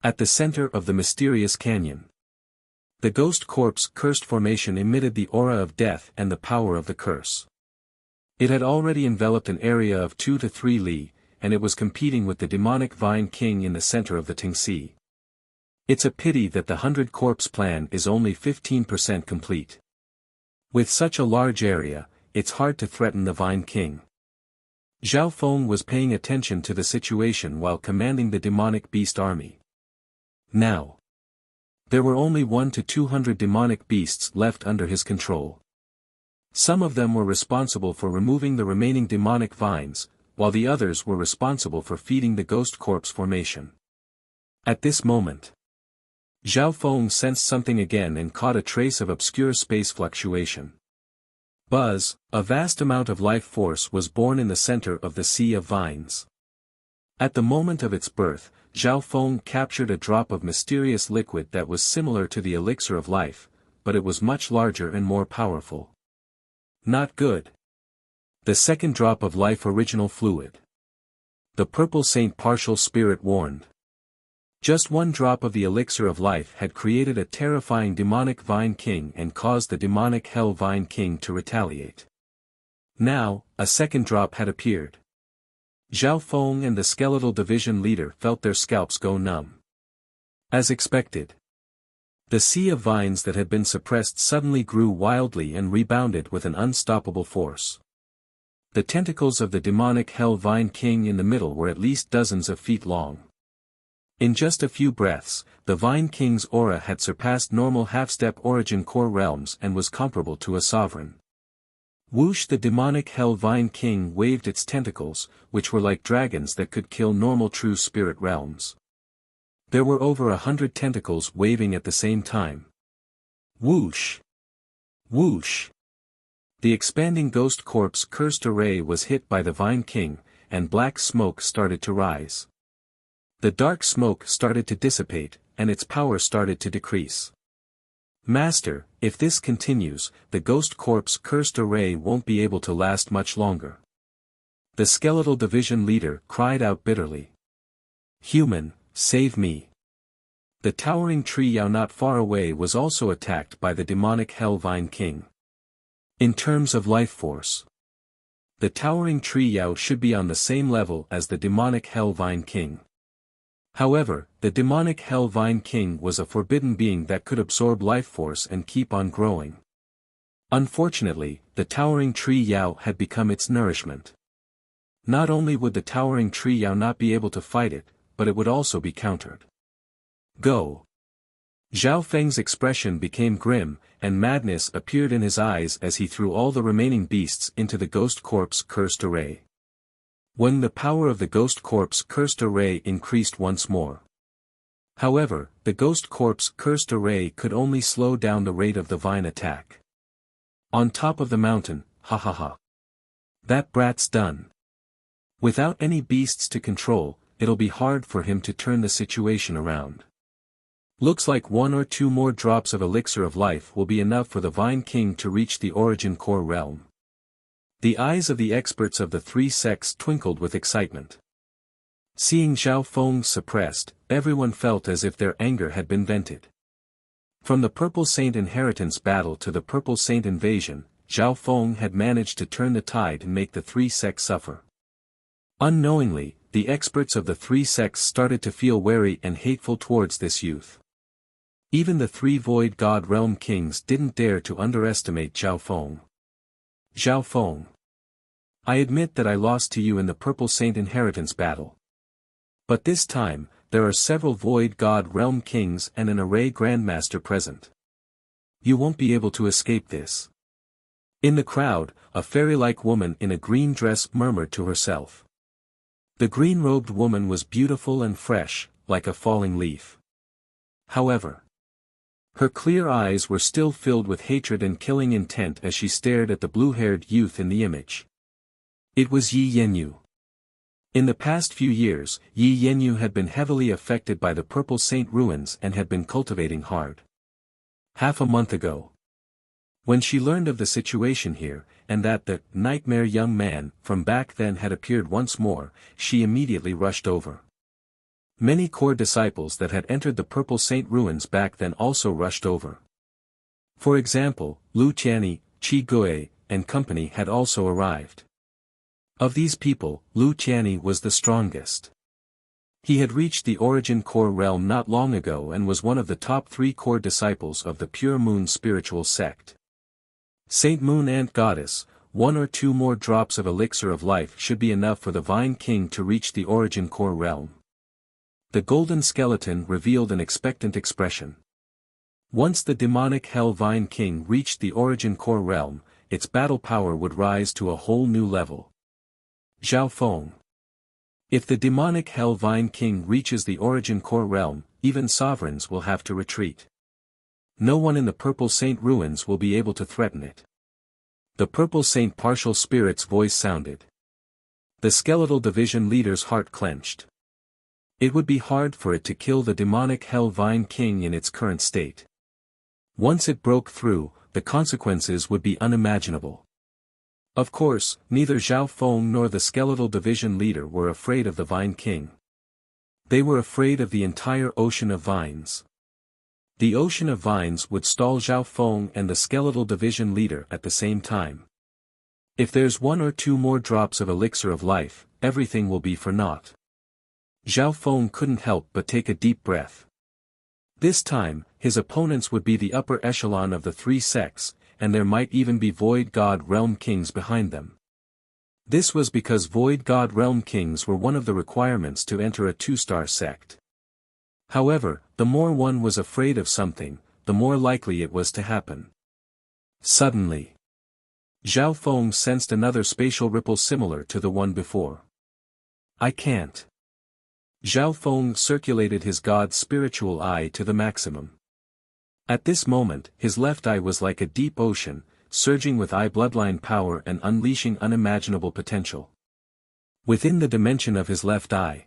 At the center of the mysterious canyon, the Ghost Corp's cursed formation emitted the aura of death and the power of the curse. It had already enveloped an area of 2 to 3 li, and it was competing with the demonic Vine King in the center of the Tingxi. It's a pity that the 100 Corpse plan is only 15% complete. With such a large area, it's hard to threaten the Vine King. Zhao Feng was paying attention to the situation while commanding the demonic beast army. Now, there were only 1 to 200 demonic beasts left under his control. Some of them were responsible for removing the remaining demonic vines, while the others were responsible for feeding the Ghost Corpse formation. At this moment, Zhao Feng sensed something again and caught a trace of obscure space fluctuation. Buzz, a vast amount of life force was born in the center of the sea of vines. At the moment of its birth, Zhao Feng captured a drop of mysterious liquid that was similar to the elixir of life, but it was much larger and more powerful. Not good. The second drop of life original fluid. The Purple Saint Partial Spirit warned. Just one drop of the elixir of life had created a terrifying demonic Vine King and caused the demonic Hell Vine King to retaliate. Now, a second drop had appeared. Zhao Feng and the Skeletal Division Leader felt their scalps go numb. As expected, the sea of vines that had been suppressed suddenly grew wildly and rebounded with an unstoppable force. The tentacles of the demonic Hell Vine King in the middle were at least dozens of feet long. In just a few breaths, the Vine King's aura had surpassed normal half-step origin core realms and was comparable to a sovereign. Whoosh! The demonic Hell Vine King waved its tentacles, which were like dragons that could kill normal true spirit realms. There were over 100 tentacles waving at the same time. Whoosh! Whoosh! The expanding ghost corpse cursed array was hit by the Vine King, and black smoke started to rise. The dark smoke started to dissipate, and its power started to decrease. Master, if this continues, the ghost corpse cursed array won't be able to last much longer. The skeletal division leader cried out bitterly. Human, save me. The towering tree Yao not far away was also attacked by the demonic Hell Vine King. In terms of life force, the towering tree Yao should be on the same level as the demonic Hell Vine King. However, the demonic Hell Vine King was a forbidden being that could absorb life force and keep on growing. Unfortunately, the towering tree Yao had become its nourishment. Not only would the towering tree Yao not be able to fight it, but it would also be countered. Go! Zhao Feng's expression became grim, and madness appeared in his eyes as he threw all the remaining beasts into the ghost corpse cursed array. When the power of the ghost corpse cursed array increased once more. However, the ghost corpse cursed array could only slow down the rate of the vine attack. On top of the mountain, ha ha ha. That brat's done. Without any beasts to control, it'll be hard for him to turn the situation around. Looks like 1 or 2 more drops of elixir of life will be enough for the Vine King to reach the origin core realm. The eyes of the experts of the 3 sects twinkled with excitement. Seeing Zhao Feng suppressed, everyone felt as if their anger had been vented. From the Purple Saint inheritance battle to the Purple Saint invasion, Zhao Feng had managed to turn the tide and make the 3 sects suffer. Unknowingly, the experts of the 3 sects started to feel wary and hateful towards this youth. Even the 3 Void God Realm Kings didn't dare to underestimate Zhao Feng. Zhao Feng. I admit that I lost to you in the Purple Saint inheritance battle. But this time, there are several Void God Realm Kings and an array Grandmaster present. You won't be able to escape this. In the crowd, a fairy-like woman in a green dress murmured to herself. The green-robed woman was beautiful and fresh, like a falling leaf. However, her clear eyes were still filled with hatred and killing intent as she stared at the blue-haired youth in the image. It was Yi Yanyu. In the past few years, Yi Yanyu had been heavily affected by the Purple Saint ruins and had been cultivating hard. Half a month ago, when she learned of the situation here, and that the nightmare young man from back then had appeared once more, she immediately rushed over. Many core disciples that had entered the Purple Saint ruins back then also rushed over. For example, Lu Tianyi, Qi Gui, and company had also arrived. Of these people, Lu Tianyi was the strongest. He had reached the origin core realm not long ago and was one of the top 3 core disciples of the Pure Moon spiritual sect. Saint Moon Ant Goddess, 1 or 2 more drops of elixir of life should be enough for the Vine King to reach the origin core realm. The golden skeleton revealed an expectant expression. Once the demonic Hell Vine King reached the origin core realm, its battle power would rise to a whole new level. Zhao Feng. If the demonic Hell Vine King reaches the origin core realm, even sovereigns will have to retreat. No one in the Purple Saint ruins will be able to threaten it. The Purple Saint partial spirit's voice sounded. The skeletal division leader's heart clenched. It would be hard for it to kill the demonic Hell Vine King in its current state. Once it broke through, the consequences would be unimaginable. Of course, neither Zhao Feng nor the skeletal division leader were afraid of the Vine King. They were afraid of the entire ocean of vines. The ocean of vines would stall Zhao Feng and the skeletal division leader at the same time. If there's 1 or 2 more drops of elixir of life, everything will be for naught. Zhao Feng couldn't help but take a deep breath. This time, his opponents would be the upper echelon of the 3 sects, and there might even be Void God Realm Kings behind them. This was because Void God Realm Kings were one of the requirements to enter a two-star sect. However, the more one was afraid of something, the more likely it was to happen. Suddenly, Zhao Feng sensed another spatial ripple similar to the one before. I can't. Zhao Feng circulated his god's spiritual eye to the maximum. At this moment, his left eye was like a deep ocean, surging with eye bloodline power and unleashing unimaginable potential. Within the dimension of his left eye,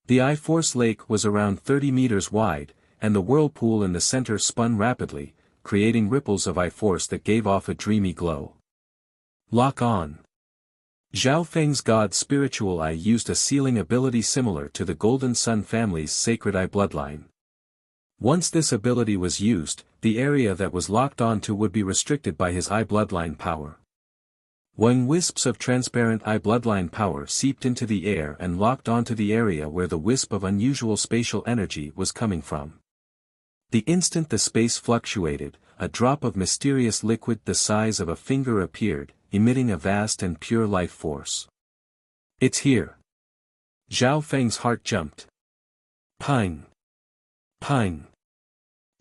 the eye force lake was around 30 meters wide, and the whirlpool in the center spun rapidly, creating ripples of eye force that gave off a dreamy glow. Lock on. Zhao Feng's god's spiritual eye used a sealing ability similar to the Golden Sun family's sacred eye bloodline. Once this ability was used, the area that was locked onto would be restricted by his eye bloodline power. When wisps of transparent eye bloodline power seeped into the air and locked onto the area where the wisp of unusual spatial energy was coming from. The instant the space fluctuated, a drop of mysterious liquid the size of a finger appeared, emitting a vast and pure life force. It's here. Zhao Feng's heart jumped. Ping! Ping!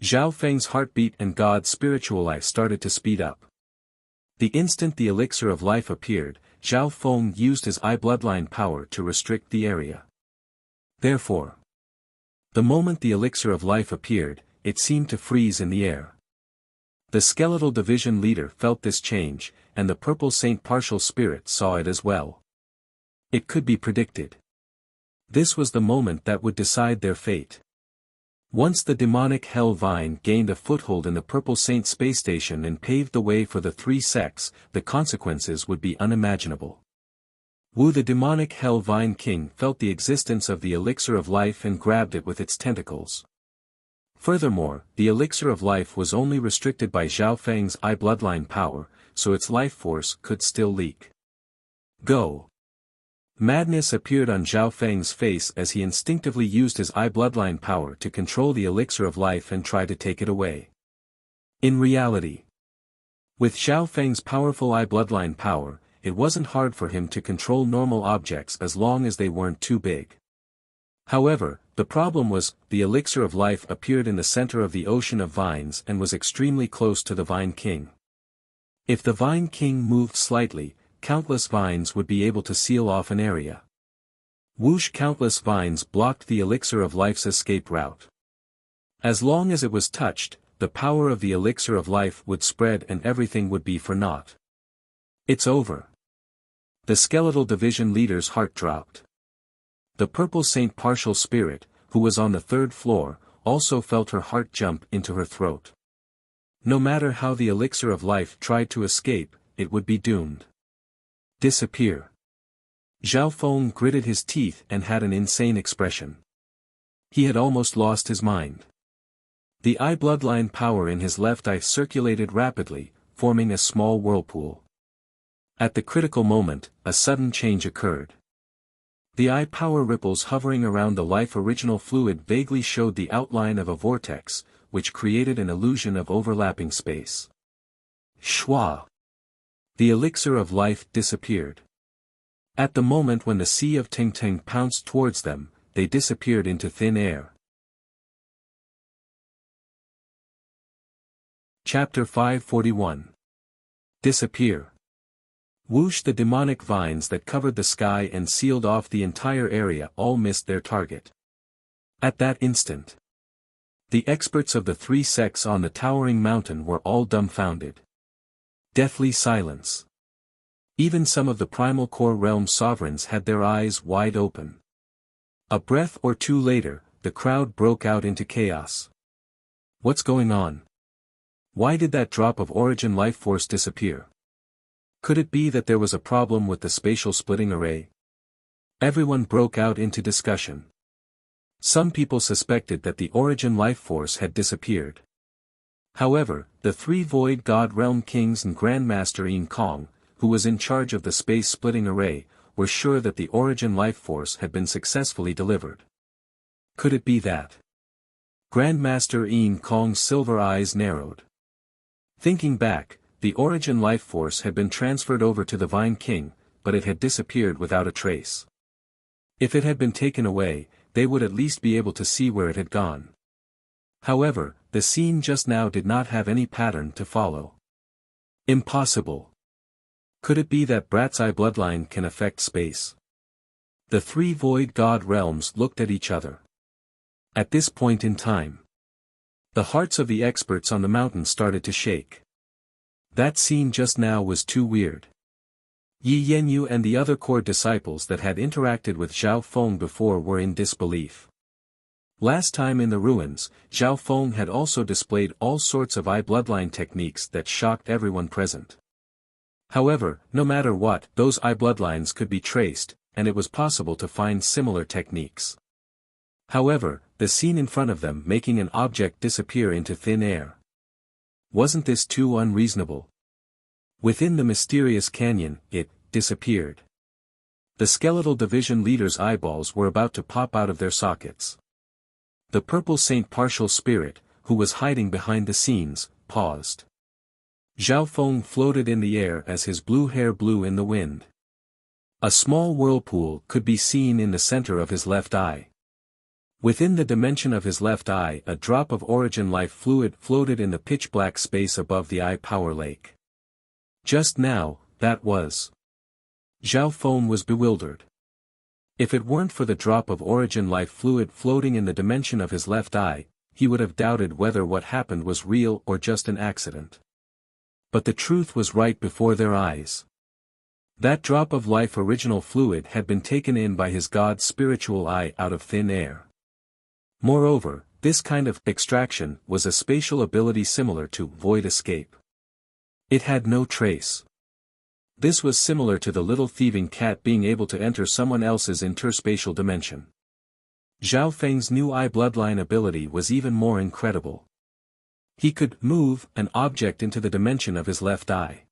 Zhao Feng's heartbeat and God's spiritual eye started to speed up. The instant the elixir of life appeared, Zhao Feng used his eye bloodline power to restrict the area. Therefore, the moment the elixir of life appeared, it seemed to freeze in the air. The skeletal division leader felt this change, and the purple saint partial spirit saw it as well. It could be predicted. This was the moment that would decide their fate. Once the demonic hell vine gained a foothold in the Purple Saint space station and paved the way for the three sects, the consequences would be unimaginable. Wu the demonic hell vine king felt the existence of the elixir of life and grabbed it with its tentacles. Furthermore, the elixir of life was only restricted by Zhao Feng's eye bloodline power, so its life force could still leak. Go! Madness appeared on Zhao Feng's face as he instinctively used his eye bloodline power to control the elixir of life and try to take it away. In reality, with Zhao Feng's powerful eye bloodline power, it wasn't hard for him to control normal objects as long as they weren't too big. However, the problem was, the elixir of life appeared in the center of the ocean of vines and was extremely close to the Vine King. If the Vine King moved slightly, countless vines would be able to seal off an area. Whoosh! Countless vines blocked the elixir of life's escape route. As long as it was touched, the power of the elixir of life would spread and everything would be for naught. It's over. The skeletal division leader's heart dropped. The Purple Saint partial spirit, who was on the third floor, also felt her heart jump into her throat. No matter how the elixir of life tried to escape, it would be doomed. Disappear. Zhao Feng gritted his teeth and had an insane expression. He had almost lost his mind. The eye bloodline power in his left eye circulated rapidly, forming a small whirlpool. At the critical moment, a sudden change occurred. The eye power ripples hovering around the life original fluid vaguely showed the outline of a vortex, which created an illusion of overlapping space. Shwa! The elixir of life disappeared. At the moment when the Sea of Ting Ting pounced towards them, they disappeared into thin air. Chapter 541. Disappear. Whoosh! The demonic vines that covered the sky and sealed off the entire area all missed their target. At that instant, the experts of the three sects on the towering mountain were all dumbfounded. Deathly silence. Even some of the primal core realm sovereigns had their eyes wide open. A breath or two later, the crowd broke out into chaos. What's going on? Why did that drop of origin life force disappear? Could it be that there was a problem with the spatial splitting array? Everyone broke out into discussion. Some people suspected that the origin life force had disappeared. However, the three Void God Realm Kings and Grandmaster Yin Kong, who was in charge of the space-splitting array, were sure that the origin life force had been successfully delivered. Could it be that? Grandmaster Yin Kong's silver eyes narrowed. Thinking back, the origin life force had been transferred over to the Vine King, but it had disappeared without a trace. If it had been taken away, they would at least be able to see where it had gone. However, the scene just now did not have any pattern to follow. Impossible. Could it be that Brat's eye bloodline can affect space? The three void god realms looked at each other. At this point in time, the hearts of the experts on the mountain started to shake. That scene just now was too weird. Yi Yanyu and the other core disciples that had interacted with Zhao Feng before were in disbelief. Last time in the ruins, Zhao Feng had also displayed all sorts of eye bloodline techniques that shocked everyone present. However, no matter what, those eye bloodlines could be traced, and it was possible to find similar techniques. However, the scene in front of them making an object disappear into thin air. Wasn't this too unreasonable? Within the mysterious canyon, it disappeared. The skeletal division leader's eyeballs were about to pop out of their sockets. The purple saint partial spirit, who was hiding behind the scenes, paused. Zhao Feng floated in the air as his blue hair blew in the wind. A small whirlpool could be seen in the center of his left eye. Within the dimension of his left eye, a drop of origin life fluid floated in the pitch-black space above the eye power lake. Just now, that was. Zhao Feng was bewildered. If it weren't for the drop of origin life fluid floating in the dimension of his left eye, he would have doubted whether what happened was real or just an accident. But the truth was right before their eyes. That drop of life original fluid had been taken in by his god's spiritual eye out of thin air. Moreover, this kind of extraction was a spatial ability similar to void escape. It had no trace. This was similar to the little thieving cat being able to enter someone else's interspatial dimension. Zhao Feng's new eye bloodline ability was even more incredible. He could move an object into the dimension of his left eye.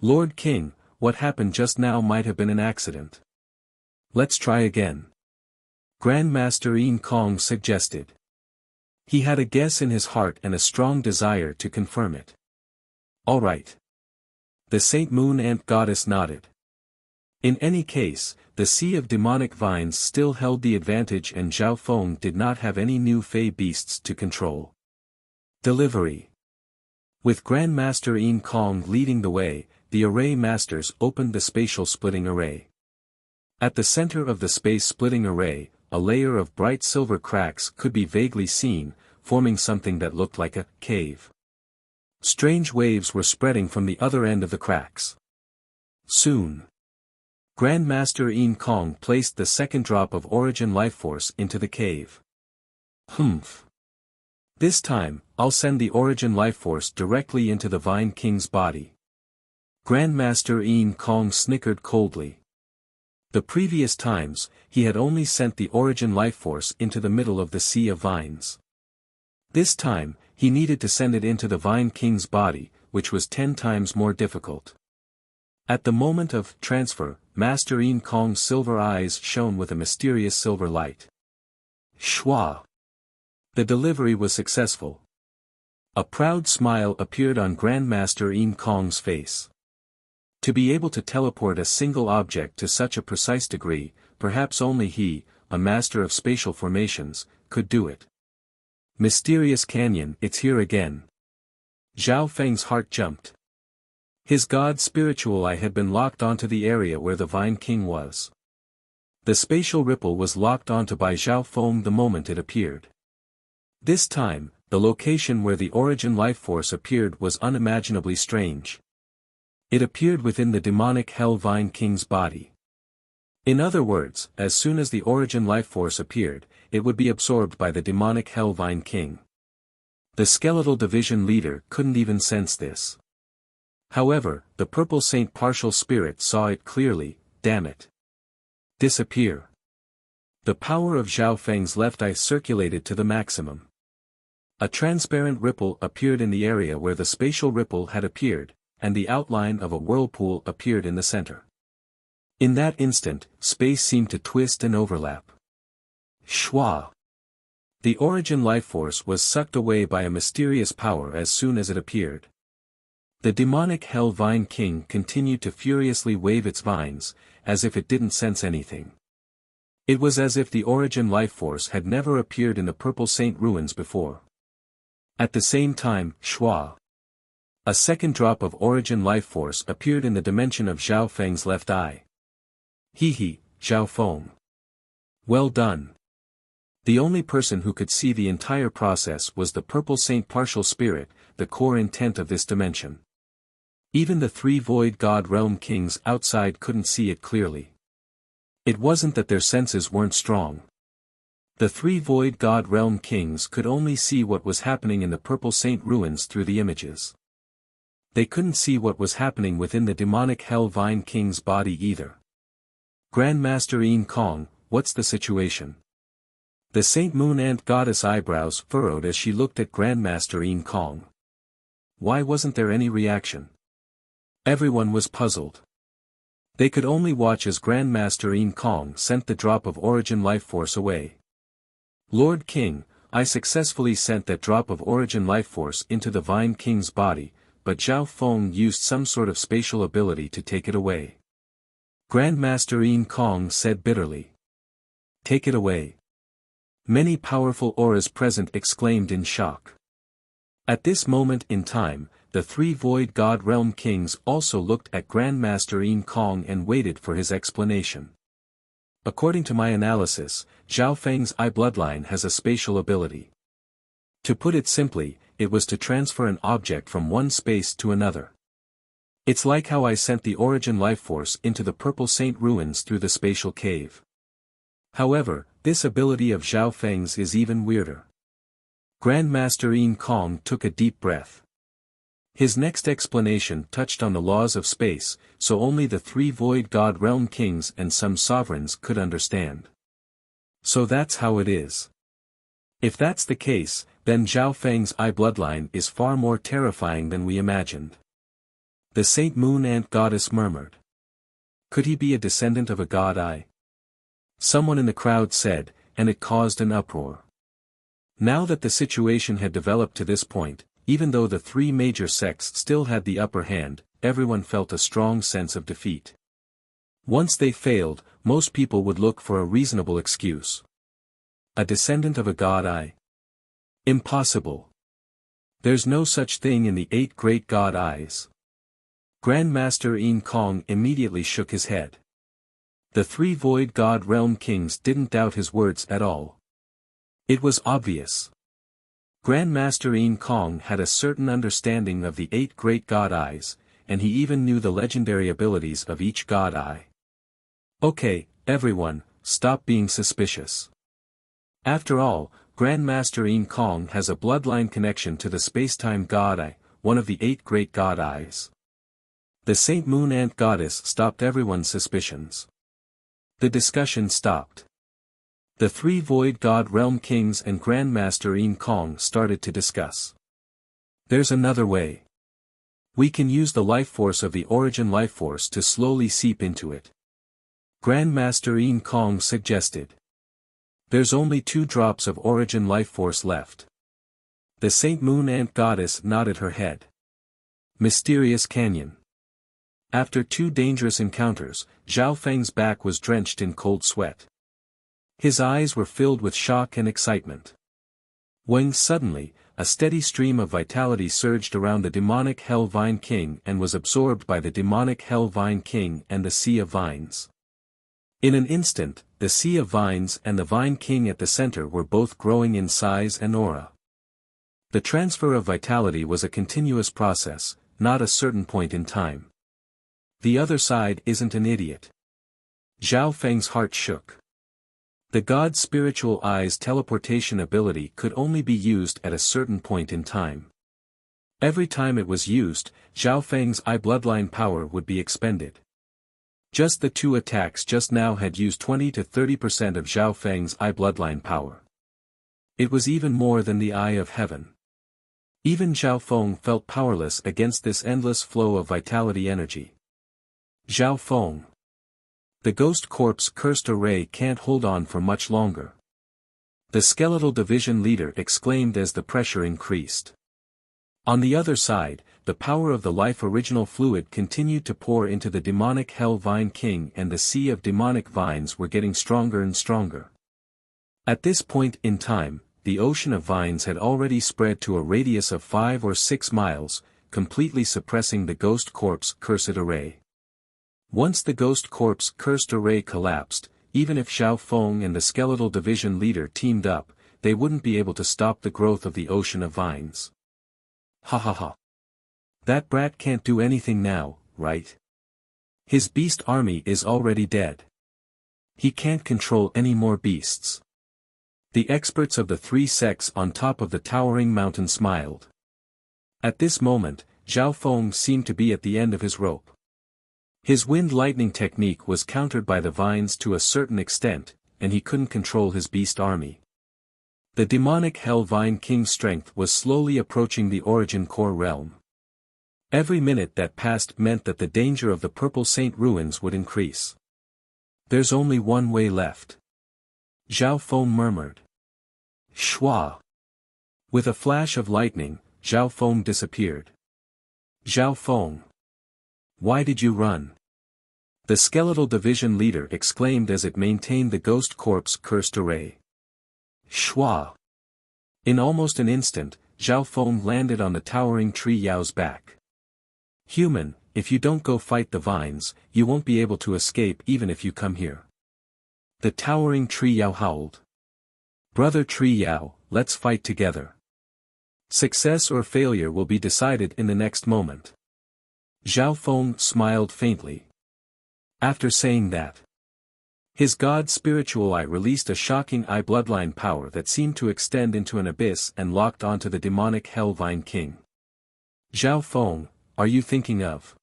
Lord King, what happened just now might have been an accident. Let's try again. Grandmaster Yin Kong suggested. He had a guess in his heart and a strong desire to confirm it. All right. The Saint Moon Ant Goddess nodded. In any case, the Sea of Demonic Vines still held the advantage and Zhao Feng did not have any new fey beasts to control. Delivery. With Grandmaster Yin Kong leading the way, the Array Masters opened the spatial splitting array. At the center of the space splitting array, a layer of bright silver cracks could be vaguely seen, forming something that looked like a cave. Strange waves were spreading from the other end of the cracks. Soon, Grandmaster Yin Kong placed the second drop of origin life force into the cave. Humph. This time, I'll send the origin life force directly into the Vine King's body. Grandmaster Yin Kong snickered coldly. The previous times, he had only sent the origin life force into the middle of the Sea of Vines. This time, he needed to send it into the Vine King's body, which was 10 times more difficult. At the moment of transfer, Master Yin Kong's silver eyes shone with a mysterious silver light. Shwa! The delivery was successful. A proud smile appeared on Grandmaster Yin Kong's face. To be able to teleport a single object to such a precise degree, perhaps only he, a master of spatial formations, could do it. Mysterious Canyon, it's here again. Zhao Feng's heart jumped. His god's spiritual eye had been locked onto the area where the Vine King was. The spatial ripple was locked onto by Zhao Feng the moment it appeared. This time, the location where the origin life force appeared was unimaginably strange. It appeared within the demonic Hell Vine King's body. In other words, as soon as the origin life force appeared, it would be absorbed by the demonic Hell Vine King. The skeletal division leader couldn't even sense this. However, the purple saint partial spirit saw it clearly. Damn it. Disappear. The power of Zhao Feng's left eye circulated to the maximum. A transparent ripple appeared in the area where the spatial ripple had appeared, and the outline of a whirlpool appeared in the center. In that instant, space seemed to twist and overlap. Shwa! The origin life force was sucked away by a mysterious power as soon as it appeared. The demonic Hell Vine King continued to furiously wave its vines, as if it didn't sense anything. It was as if the Origin Life Force had never appeared in the Purple Saint ruins before. At the same time, Shua. A second drop of Origin Life Force appeared in the dimension of Zhao Feng's left eye. He, Zhao Feng. Well done. The only person who could see the entire process was the Purple Saint partial spirit, the core intent of this dimension. Even the three Void God Realm Kings outside couldn't see it clearly. It wasn't that their senses weren't strong. The three Void God Realm Kings could only see what was happening in the Purple Saint ruins through the images. They couldn't see what was happening within the demonic Hell Vine King's body either. Grandmaster Yin Kong, what's the situation? The Saint Moon Ant Goddess eyebrows furrowed as she looked at Grandmaster Yin Kong. Why wasn't there any reaction? Everyone was puzzled. They could only watch as Grandmaster Yin Kong sent the drop of Origin Life Force away. Lord King, I successfully sent that drop of Origin Life Force into the Vine King's body, but Zhao Feng used some sort of spatial ability to take it away. Grandmaster Yin Kong said bitterly. Take it away. Many powerful auras present exclaimed in shock. At this moment in time, the three Void God Realm Kings also looked at Grandmaster Yin Kong and waited for his explanation. According to my analysis, Zhao Feng's eye bloodline has a spatial ability. To put it simply, it was to transfer an object from one space to another. It's like how I sent the Origin Life Force into the Purple Saint ruins through the spatial cave. However, this ability of Zhao Feng's is even weirder. Grandmaster Yin Kong took a deep breath. His next explanation touched on the laws of space, so only the three Void God Realm Kings and some sovereigns could understand. So that's how it is. If that's the case, then Zhao Feng's eye bloodline is far more terrifying than we imagined. The Saint Moon Ant Goddess murmured. Could he be a descendant of a god eye? Someone in the crowd said, and it caused an uproar. Now that the situation had developed to this point, even though the three major sects still had the upper hand, everyone felt a strong sense of defeat. Once they failed, most people would look for a reasonable excuse. A descendant of a god eye? Impossible. There's no such thing in the 8 great god eyes. Grandmaster Yin Kong immediately shook his head. The three Void God Realm Kings didn't doubt his words at all. It was obvious. Grandmaster Yin Kong had a certain understanding of the 8 great god eyes, and he even knew the legendary abilities of each god eye. Okay, everyone, stop being suspicious. After all, Grandmaster Yin Kong has a bloodline connection to the spacetime god eye, one of the 8 great god eyes. The Saint Moon Ant Goddess stopped everyone's suspicions. The discussion stopped. The three Void God Realm Kings and Grandmaster Yin Kong started to discuss. There's another way. We can use the life force of the Origin Life Force to slowly seep into it. Grandmaster Yin Kong suggested. There's only 2 drops of Origin Life Force left. The Saint Moon Ant Goddess nodded her head. Mysterious Canyon. After 2 dangerous encounters, Zhao Feng's back was drenched in cold sweat. His eyes were filled with shock and excitement. When suddenly, a steady stream of vitality surged around the demonic Hell Vine King and was absorbed by the demonic Hell Vine King and the Sea of Vines. In an instant, the Sea of Vines and the Vine King at the center were both growing in size and aura. The transfer of vitality was a continuous process, not a certain point in time. The other side isn't an idiot. Zhao Feng's heart shook. The god's spiritual eye's teleportation ability could only be used at a certain point in time. Every time it was used, Zhao Feng's eye bloodline power would be expended. Just the 2 attacks just now had used 20 to 30% of Zhao Feng's eye bloodline power. It was even more than the Eye of Heaven. Even Zhao Feng felt powerless against this endless flow of vitality energy. Zhao Feng. The ghost corpse cursed array can't hold on for much longer. The skeletal division leader exclaimed as the pressure increased. On the other side, the power of the life original fluid continued to pour into the demonic Hell Vine King, and the sea of demonic vines were getting stronger and stronger. At this point in time, the ocean of vines had already spread to a radius of 5 or 6 miles, completely suppressing the Ghost Corp's cursed array. Once the Ghost Corp's cursed array collapsed, even if Zhao Feng and the Skeletal Division leader teamed up, they wouldn't be able to stop the growth of the ocean of vines. Ha ha ha. That brat can't do anything now, right? His beast army is already dead. He can't control any more beasts. The experts of the 3 sects on top of the towering mountain smiled. At this moment, Zhao Feng seemed to be at the end of his rope. His wind lightning technique was countered by the vines to a certain extent, and he couldn't control his beast army. The demonic Hell Vine King's strength was slowly approaching the origin core realm. Every minute that passed meant that the danger of the Purple Saint ruins would increase. There's only one way left. Zhao Feng murmured. Shua. With a flash of lightning, Zhao Feng disappeared. Zhao Feng. Why did you run? The Skeletal Division leader exclaimed as it maintained the Ghost Corp's cursed array. Shua. In almost an instant, Zhao Feng landed on the towering tree Yao's back. Human, if you don't go fight the vines, you won't be able to escape even if you come here. The towering tree Yao howled. Brother Tree Yao, let's fight together. Success or failure will be decided in the next moment. Zhao Feng smiled faintly. After saying that, his god spiritual eye released a shocking eye bloodline power that seemed to extend into an abyss and locked onto the demonic Hell Vine King. Zhao Feng, are you thinking of?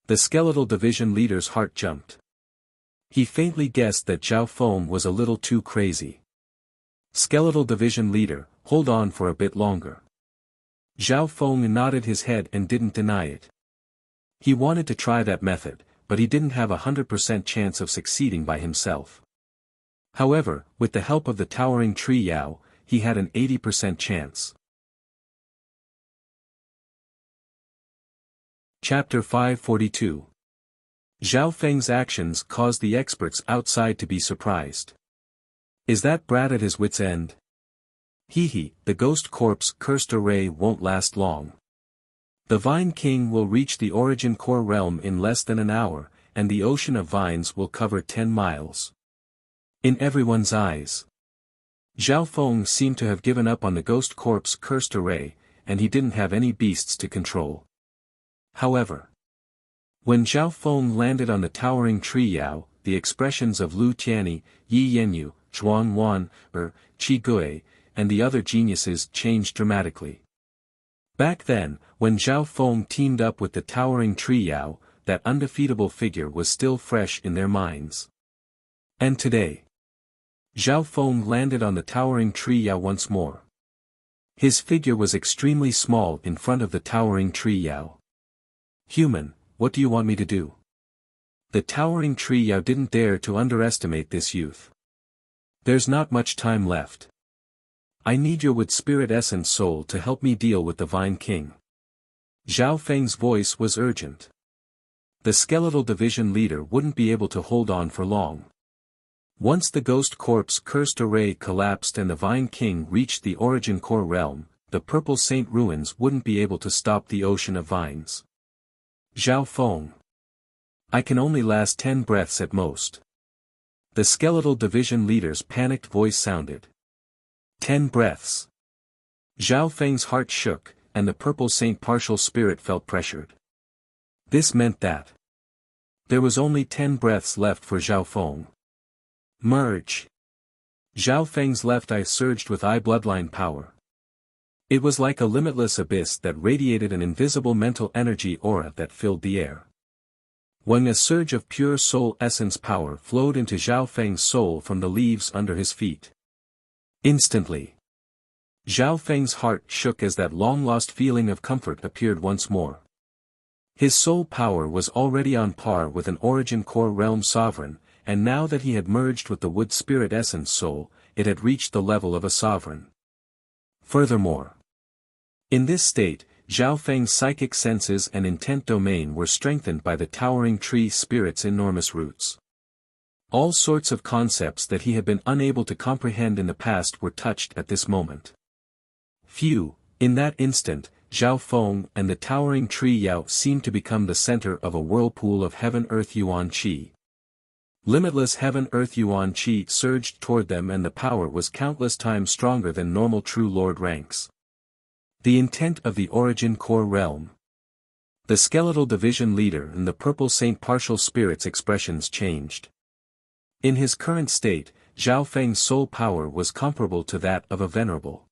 The Skeletal Division leader's heart jumped. He faintly guessed that Zhao Feng was a little too crazy. Skeletal Division leader, hold on for a bit longer. Zhao Feng nodded his head and didn't deny it. He wanted to try that method, but he didn't have 100% chance of succeeding by himself. However, with the help of the towering tree Yao, he had an 80% chance. Chapter 542. Zhao Feng's actions caused the experts outside to be surprised. Is that brat at his wit's end? Hee, the Ghost Corp's cursed array won't last long. The Vine King will reach the origin core realm in less than an hour, and the ocean of vines will cover 10 miles. In everyone's eyes, Zhao Feng seemed to have given up on the Ghost Corp's cursed array, and he didn't have any beasts to control. However, when Zhao Feng landed on the towering tree Yao, the expressions of Lu Tianyi, Yi Yanyu, Zhuang Wan, Qi Gui, and the other geniuses changed dramatically. Back then, when Zhao Feng teamed up with the towering tree Yao, that undefeatable figure was still fresh in their minds. And today, Zhao Feng landed on the towering tree Yao once more. His figure was extremely small in front of the towering tree Yao. Human, what do you want me to do? The towering tree Yao didn't dare to underestimate this youth. There's not much time left. I need your wood spirit essence soul to help me deal with the Vine King. Zhao Feng's voice was urgent. The Skeletal Division leader wouldn't be able to hold on for long. Once the Ghost Corp's cursed array collapsed and the Vine King reached the origin core realm, the Purple Saint ruins wouldn't be able to stop the ocean of vines. Zhao Feng. I can only last 10 breaths at most. The Skeletal Division leader's panicked voice sounded. 10 breaths. Zhao Feng's heart shook, and the Purple Saint partial spirit felt pressured. This meant that there was only 10 breaths left for Zhao Feng. Merge. Zhao Feng's left eye surged with eye bloodline power. It was like a limitless abyss that radiated an invisible mental energy aura that filled the air. When a surge of pure soul essence power flowed into Zhao Feng's soul from the leaves under his feet. Instantly, Zhao Feng's heart shook as that long-lost feeling of comfort appeared once more. His soul power was already on par with an origin core realm sovereign, and now that he had merged with the wood spirit essence soul, it had reached the level of a sovereign. Furthermore, in this state, Zhao Feng's psychic senses and intent domain were strengthened by the towering tree spirit's enormous roots. All sorts of concepts that he had been unable to comprehend in the past were touched at this moment. Phew, in that instant, Zhao Feng and the towering tree Yao seemed to become the center of a whirlpool of heaven-earth yuan qi. Limitless heaven-earth yuan qi surged toward them, and the power was countless times stronger than normal true lord ranks. The intent of the origin core realm. The skeletal division leader and the purple saint partial spirit's expressions changed. In his current state, Zhao Feng's soul power was comparable to that of a venerable.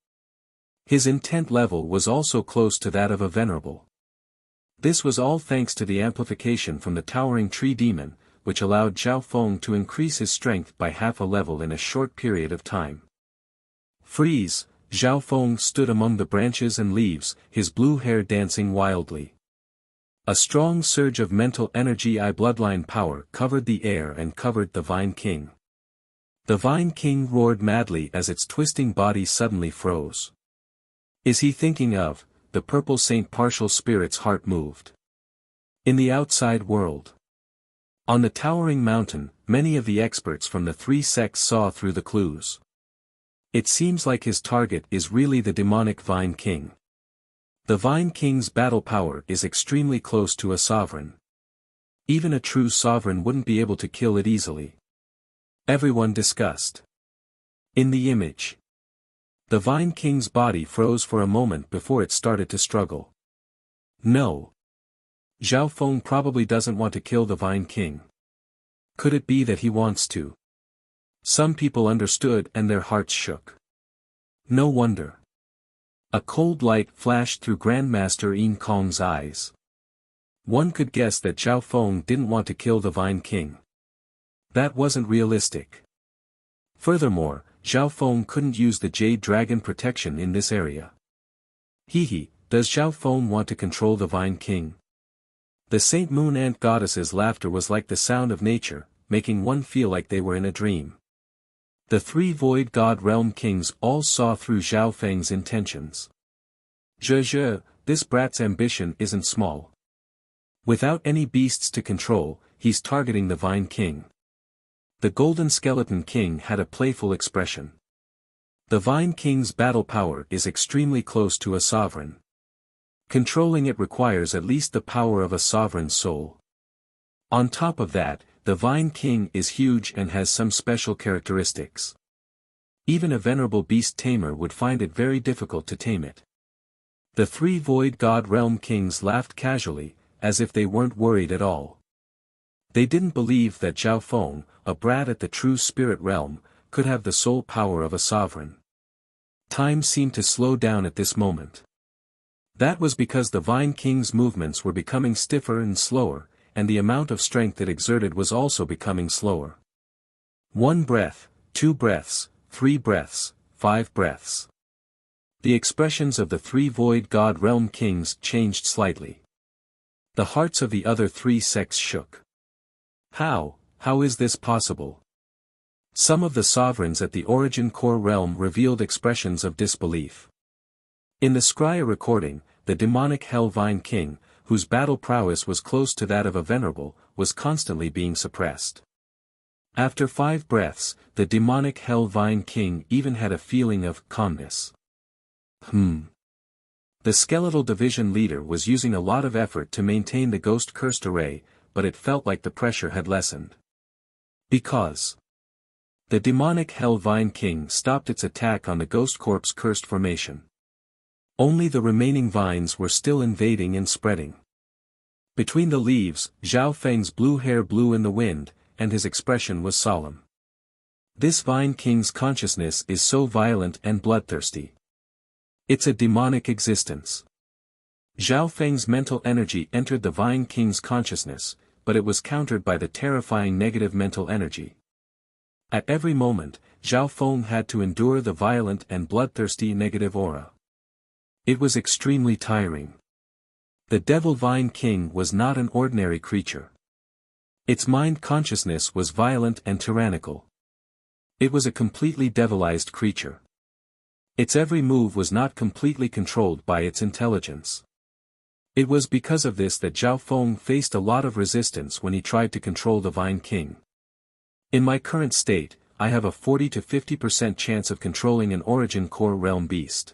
His intent level was also close to that of a venerable. This was all thanks to the amplification from the towering tree demon, which allowed Zhao Feng to increase his strength by half a level in a short period of time. Freeze! Zhao Feng stood among the branches and leaves, his blue hair dancing wildly. A strong surge of mental energy bloodline power covered the air and covered the Vine King. The Vine King roared madly as its twisting body suddenly froze. Is he thinking of, the purple saint partial spirit's heart moved. In the outside world. On the towering mountain, many of the experts from the three sects saw through the clues. It seems like his target is really the demonic Vine King. The Vine King's battle power is extremely close to a sovereign. Even a true sovereign wouldn't be able to kill it easily. Everyone discussed. In the image. The Vine King's body froze for a moment before it started to struggle. No. Zhao Feng probably doesn't want to kill the Vine King. Could it be that he wants to? Some people understood and their hearts shook. No wonder. A cold light flashed through Grandmaster Yin Kong's eyes. One could guess that Zhao Feng didn't want to kill the Vine King. That wasn't realistic. Furthermore, Zhao Feng couldn't use the Jade Dragon protection in this area. Hehe, does Zhao Feng want to control the Vine King? The Saint Moon Ant Goddess's laughter was like the sound of nature, making one feel like they were in a dream. The three Void God Realm Kings all saw through Zhao Feng's intentions. Zhe, this brat's ambition isn't small. Without any beasts to control, he's targeting the Vine King. The Golden Skeleton King had a playful expression. The Vine King's battle power is extremely close to a sovereign. Controlling it requires at least the power of a sovereign's soul. On top of that, the Vine King is huge and has some special characteristics. Even a venerable beast tamer would find it very difficult to tame it. The three Void God Realm Kings laughed casually, as if they weren't worried at all. They didn't believe that Zhao Feng, a brat at the true spirit realm, could have the soul power of a sovereign. Time seemed to slow down at this moment. That was because the Vine King's movements were becoming stiffer and slower, and the amount of strength it exerted was also becoming slower. 1 breath, 2 breaths, 3 breaths, 5 breaths. The expressions of the three Void God Realm Kings changed slightly. The hearts of the other three sects shook. How is this possible? Some of the sovereigns at the Origin Core realm revealed expressions of disbelief. In the Scrya recording, the demonic Hell Vine King, whose battle prowess was close to that of a venerable, was constantly being suppressed. After 5 breaths, the demonic Hell Vine King even had a feeling of calmness. The skeletal division leader was using a lot of effort to maintain the ghost cursed array, but it felt like the pressure had lessened. Because the demonic Hell Vine King stopped its attack on the Ghost Corp's cursed formation. Only the remaining vines were still invading and spreading. Between the leaves, Zhao Feng's blue hair blew in the wind, and his expression was solemn. This Vine King's consciousness is so violent and bloodthirsty. It's a demonic existence. Zhao Feng's mental energy entered the Vine King's consciousness, but it was countered by the terrifying negative mental energy. At every moment, Zhao Feng had to endure the violent and bloodthirsty negative aura. It was extremely tiring. The Devil Vine King was not an ordinary creature. Its mind consciousness was violent and tyrannical. It was a completely devilized creature. Its every move was not completely controlled by its intelligence. It was because of this that Zhao Feng faced a lot of resistance when he tried to control the Vine King. In my current state, I have a 40 to 50% chance of controlling an Origin Core Realm beast.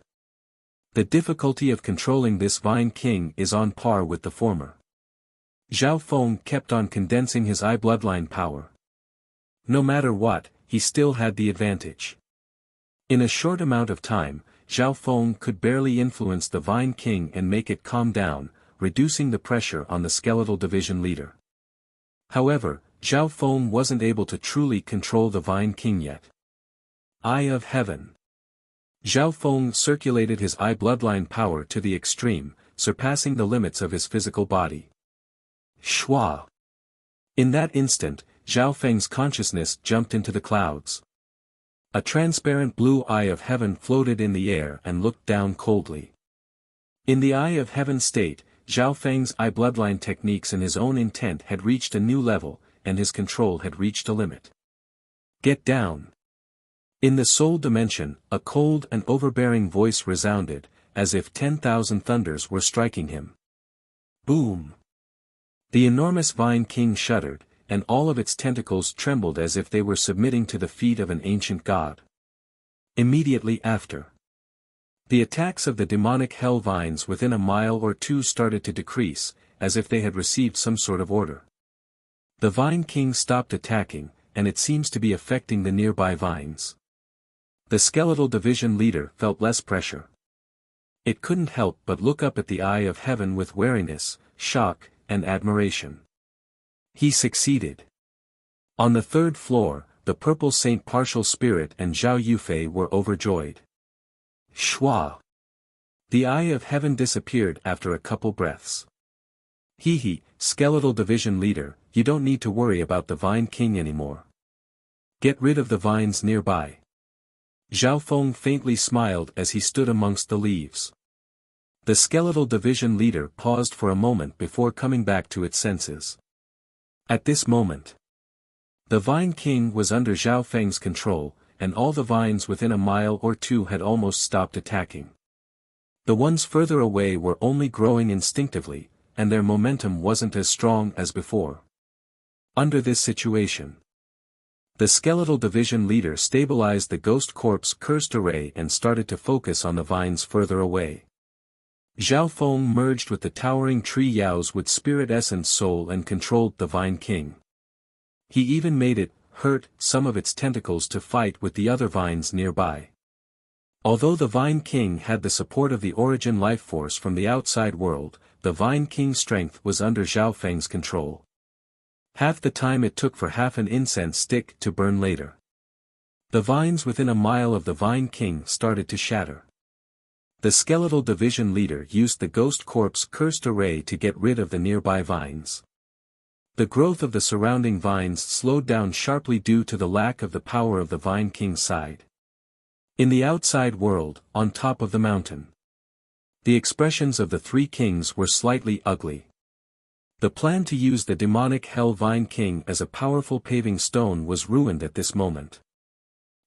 The difficulty of controlling this Vine King is on par with the former. Zhao Feng kept on condensing his eye bloodline power. No matter what, he still had the advantage. In a short amount of time, Zhao Feng could barely influence the Vine King and make it calm down, reducing the pressure on the skeletal division leader. However, Zhao Feng wasn't able to truly control the Vine King yet. Eye of Heaven. Zhao Feng circulated his eye bloodline power to the extreme, surpassing the limits of his physical body. Shua. In that instant, Zhao Feng's consciousness jumped into the clouds. A transparent blue eye of heaven floated in the air and looked down coldly. In the eye of heaven state, Zhao Feng's eye bloodline techniques and his own intent had reached a new level, and his control had reached a limit. Get down. In the soul dimension, a cold and overbearing voice resounded, as if 10,000 thunders were striking him. Boom! The enormous Vine King shuddered, and all of its tentacles trembled as if they were submitting to the feet of an ancient god. Immediately after, the attacks of the demonic hell vines within a mile or two started to decrease, as if they had received some sort of order. The Vine King stopped attacking, and it seems to be affecting the nearby vines. The skeletal division leader felt less pressure. It couldn't help but look up at the eye of heaven with wariness, shock, and admiration. He succeeded. On the third floor, the Purple Saint Partial Spirit and Zhao Yufei were overjoyed. Shua. The eye of heaven disappeared after a couple breaths. Hee, skeletal division leader, you don't need to worry about the Vine King anymore. Get rid of the vines nearby. Zhao Feng faintly smiled as he stood amongst the leaves. The skeletal division leader paused for a moment before coming back to its senses. At this moment, the Vine King was under Zhao Feng's control, and all the vines within a mile or two had almost stopped attacking. The ones further away were only growing instinctively, and their momentum wasn't as strong as before. Under this situation, the skeletal division leader stabilized the Ghost Corpse cursed array and started to focus on the vines further away. Zhao Feng merged with the towering tree Yao's with spirit essence soul and controlled the Vine King. He even made it hurt some of its tentacles to fight with the other vines nearby. Although the Vine King had the support of the origin life force from the outside world, the Vine King's strength was under Zhao Feng's control. Half the time it took for half an incense stick to burn later. The vines within a mile of the Vine King started to shatter. The skeletal division leader used the Ghost Corpse cursed array to get rid of the nearby vines. The growth of the surrounding vines slowed down sharply due to the lack of the power of the Vine King's side. In the outside world, on top of the mountain, the expressions of the three kings were slightly ugly. The plan to use the demonic Hell Vine King as a powerful paving stone was ruined at this moment.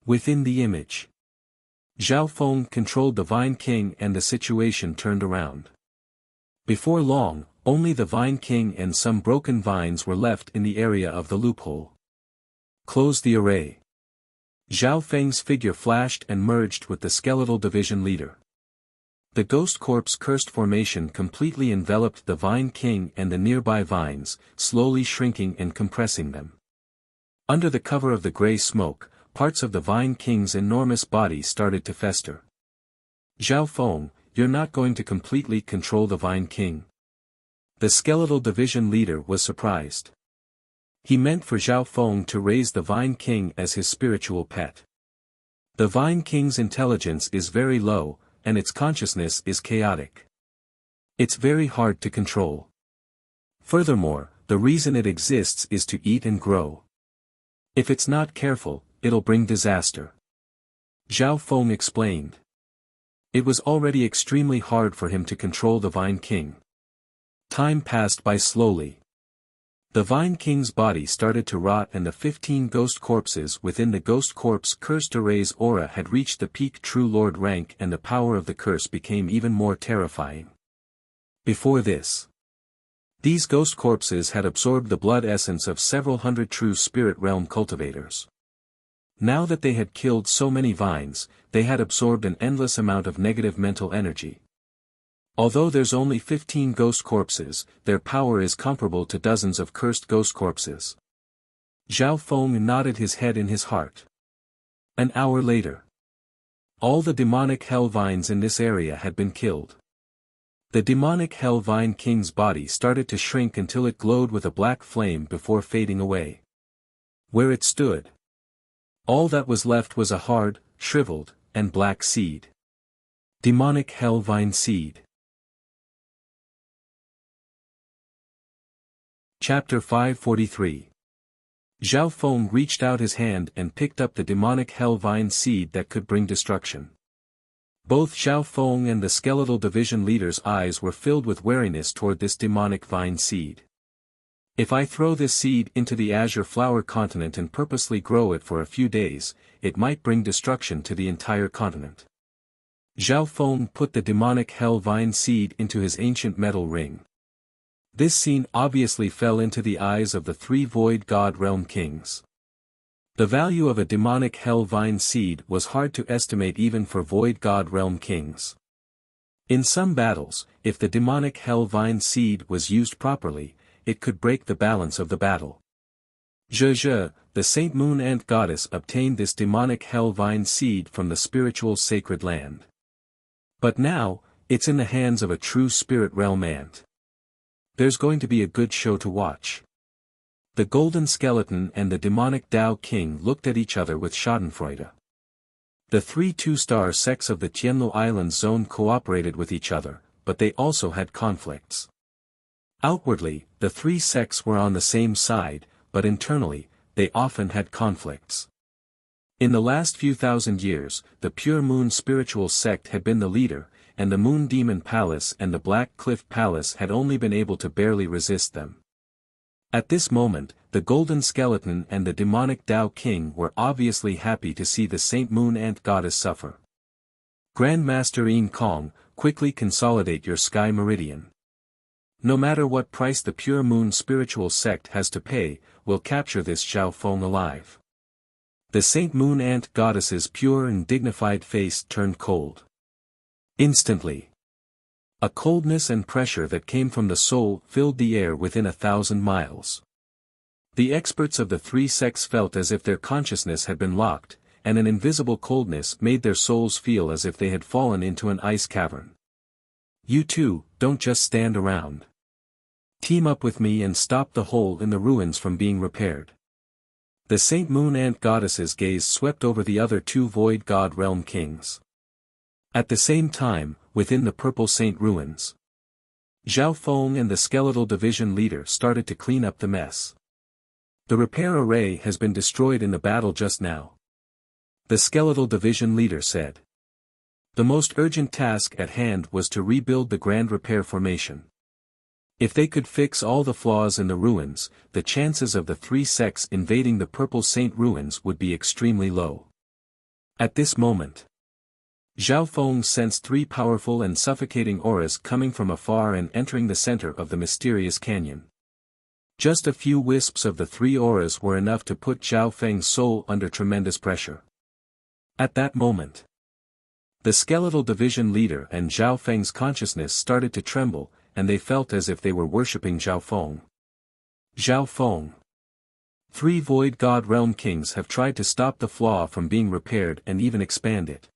Within the image, Zhao Feng controlled the Vine King and the situation turned around. Before long, only the Vine King and some broken vines were left in the area of the loophole. Close the array. Zhao Feng's figure flashed and merged with the skeletal division leader. The Ghost Corpse cursed formation completely enveloped the Vine King and the nearby vines, slowly shrinking and compressing them. Under the cover of the gray smoke, parts of the Vine King's enormous body started to fester. Zhao Feng, you're not going to completely control the Vine King. The skeletal division leader was surprised. He meant for Zhao Feng to raise the Vine King as his spiritual pet. The Vine King's intelligence is very low, and its consciousness is chaotic. It's very hard to control. Furthermore, the reason it exists is to eat and grow. If it's not careful, it'll bring disaster. Zhao Feng explained. It was already extremely hard for him to control the Vine King. Time passed by slowly. The Vine King's body started to rot and the 15 ghost corpses within the Ghost Corpse cursed array's aura had reached the peak True Lord rank and the power of the curse became even more terrifying. Before this, these ghost corpses had absorbed the blood essence of several hundred true spirit realm cultivators. Now that they had killed so many vines, they had absorbed an endless amount of negative mental energy. Although there's only 15 ghost corpses, their power is comparable to dozens of cursed ghost corpses. Zhao Feng nodded his head in his heart. An hour later, all the demonic hell vines in this area had been killed. The demonic hell vine king's body started to shrink until it glowed with a black flame before fading away. Where it stood, all that was left was a hard, shriveled, and black seed. Demonic hell vine seed. Chapter 543. Zhao Feng reached out his hand and picked up the demonic hell vine seed that could bring destruction. Both Zhao Feng and the skeletal division leader's eyes were filled with wariness toward this demonic vine seed. If I throw this seed into the azure flower continent and purposely grow it for a few days, it might bring destruction to the entire continent. Zhao Feng put the demonic hell vine seed into his ancient metal ring. This scene obviously fell into the eyes of the three Void God Realm Kings. The value of a demonic hell vine seed was hard to estimate even for Void God Realm Kings. In some battles, if the demonic hell vine seed was used properly, it could break the balance of the battle. Zhe, the Saint Moon Ant Goddess, obtained this demonic hell vine seed from the spiritual sacred land. But now, it's in the hands of a true spirit realm ant. There's going to be a good show to watch. The Golden Skeleton and the demonic Tao King looked at each other with schadenfreude. The three two-star sects of the Tianlu Islands zone cooperated with each other, but they also had conflicts. Outwardly, the three sects were on the same side, but internally, they often had conflicts. In the last few thousand years, the Pure Moon spiritual sect had been the leader, and the Moon Demon Palace and the Black Cliff Palace had only been able to barely resist them. At this moment, the Golden Skeleton and the demonic Tao King were obviously happy to see the Saint Moon Ant Goddess suffer. Grand Master Yin Kong, quickly consolidate your Sky Meridian. No matter what price the Pure Moon spiritual sect has to pay, we'll capture this Zhao Feng alive. The Saint Moon Ant Goddess's pure and dignified face turned cold. Instantly, a coldness and pressure that came from the soul filled the air within 1,000 miles. The experts of the three sects felt as if their consciousness had been locked, and an invisible coldness made their souls feel as if they had fallen into an ice cavern. You two, don't just stand around. Team up with me and stop the hole in the ruins from being repaired. The Saint Moon Ant Goddess's gaze swept over the other two Void God Realm Kings. At the same time, within the Purple Saint ruins, Zhao Feng and the skeletal division leader started to clean up the mess. The repair array has been destroyed in the battle just now, the skeletal division leader said. The most urgent task at hand was to rebuild the Grand Repair Formation. If they could fix all the flaws in the ruins, the chances of the three sects invading the Purple Saint ruins would be extremely low. At this moment, Zhao Feng sensed three powerful and suffocating auras coming from afar and entering the center of the mysterious canyon. Just a few wisps of the three auras were enough to put Zhao Feng's soul under tremendous pressure. At that moment, the skeletal division leader and Zhao Feng's consciousness started to tremble, and they felt as if they were worshipping Zhao Feng. Zhao Feng. Three Void God Realm Kings have tried to stop the flaw from being repaired and even expand it.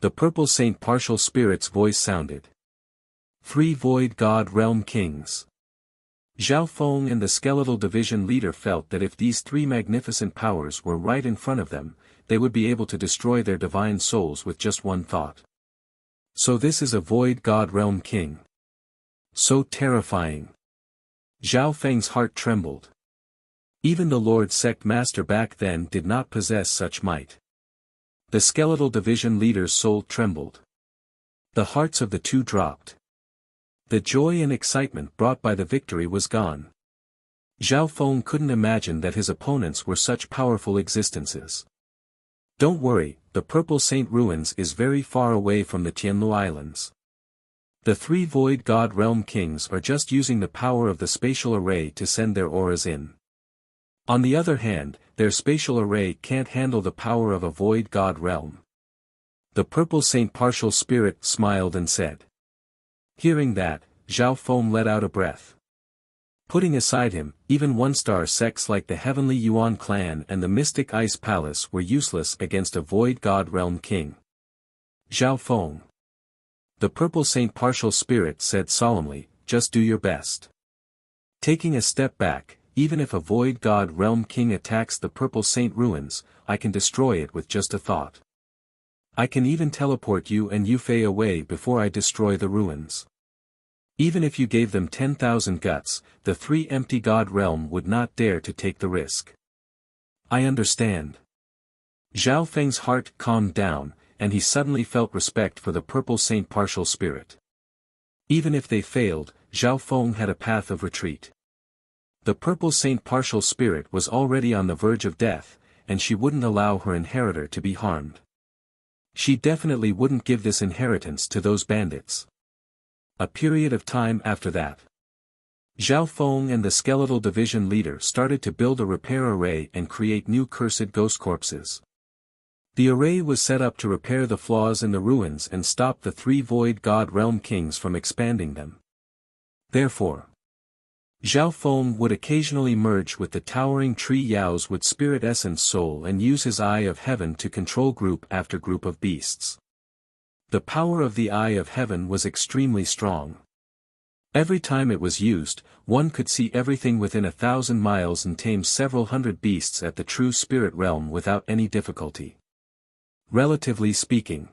The Purple Saint partial spirit's voice sounded. Three Void God Realm Kings. Zhao Feng and the skeletal division leader felt that if these three magnificent powers were right in front of them, they would be able to destroy their divine souls with just one thought. So this is a Void God Realm King. So terrifying. Zhao Feng's heart trembled. Even the Lord Sect Master back then did not possess such might. The skeletal division leader's soul trembled. The hearts of the two dropped. The joy and excitement brought by the victory was gone. Zhao Feng couldn't imagine that his opponents were such powerful existences. Don't worry, the Purple Saint Ruins is very far away from the Tianlu Islands. The three Void God Realm Kings are just using the power of the spatial array to send their auras in. On the other hand, their spatial array can't handle the power of a Void God Realm. The Purple Saint Partial Spirit smiled and said. Hearing that, Zhao Feng let out a breath. Putting aside him, even one-star sects like the Heavenly Yuan clan and the Mystic Ice Palace were useless against a Void God Realm King. Zhao Feng. The Purple Saint Partial Spirit said solemnly, just do your best. Taking a step back, even if a Void God Realm King attacks the Purple Saint Ruins, I can destroy it with just a thought. I can even teleport you and Yufei away before I destroy the ruins. Even if you gave them 10,000 guts, the three empty God Realm would not dare to take the risk. I understand. Zhao Feng's heart calmed down, and he suddenly felt respect for the Purple Saint Partial Spirit. Even if they failed, Zhao Feng had a path of retreat. The Purple Saint Partial Spirit was already on the verge of death, and she wouldn't allow her inheritor to be harmed. She definitely wouldn't give this inheritance to those bandits. A period of time after that, Zhao Feng and the Skeletal Division leader started to build a repair array and create new cursed ghost corpses. The array was set up to repair the flaws in the ruins and stop the three Void God Realm Kings from expanding them. Therefore, Zhao Feng would occasionally merge with the towering tree Yao's with spirit essence soul and use his Eye of Heaven to control group after group of beasts. The power of the Eye of Heaven was extremely strong. Every time it was used, one could see everything within 1,000 miles and tame several hundred beasts at the true spirit realm without any difficulty. Relatively speaking,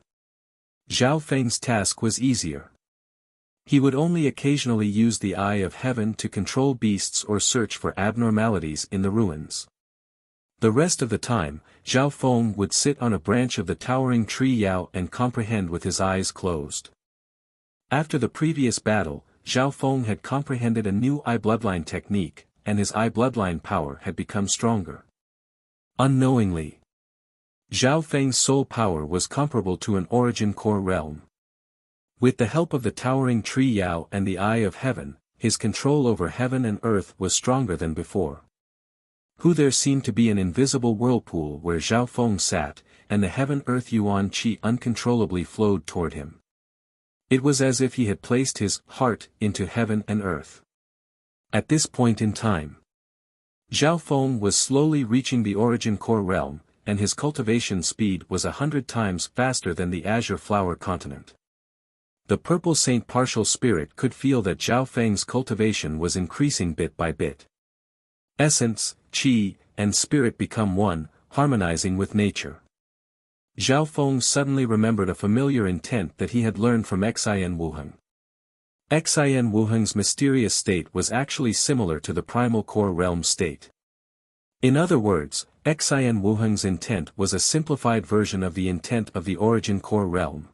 Zhao Feng's task was easier. He would only occasionally use the Eye of Heaven to control beasts or search for abnormalities in the ruins. The rest of the time, Zhao Feng would sit on a branch of the towering tree Yao and comprehend with his eyes closed. After the previous battle, Zhao Feng had comprehended a new eye bloodline technique, and his eye bloodline power had become stronger. Unknowingly, Zhao Feng's soul power was comparable to an origin core realm. With the help of the towering tree Yao and the Eye of Heaven, his control over heaven and earth was stronger than before. There seemed to be an invisible whirlpool where Zhao Feng sat, and the heaven-earth yuan qi uncontrollably flowed toward him. It was as if he had placed his heart into heaven and earth. At this point in time, Zhao Feng was slowly reaching the origin core realm, and his cultivation speed was 100 times faster than the azure flower continent. The Purple Saint Partial Spirit could feel that Zhao Feng's cultivation was increasing bit by bit. Essence, qi, and spirit become one, harmonizing with nature. Zhao Feng suddenly remembered a familiar intent that he had learned from Xian Wuheng. Xian Wuheng's mysterious state was actually similar to the primal core realm state. In other words, Xian Wuheng's intent was a simplified version of the intent of the origin core realm.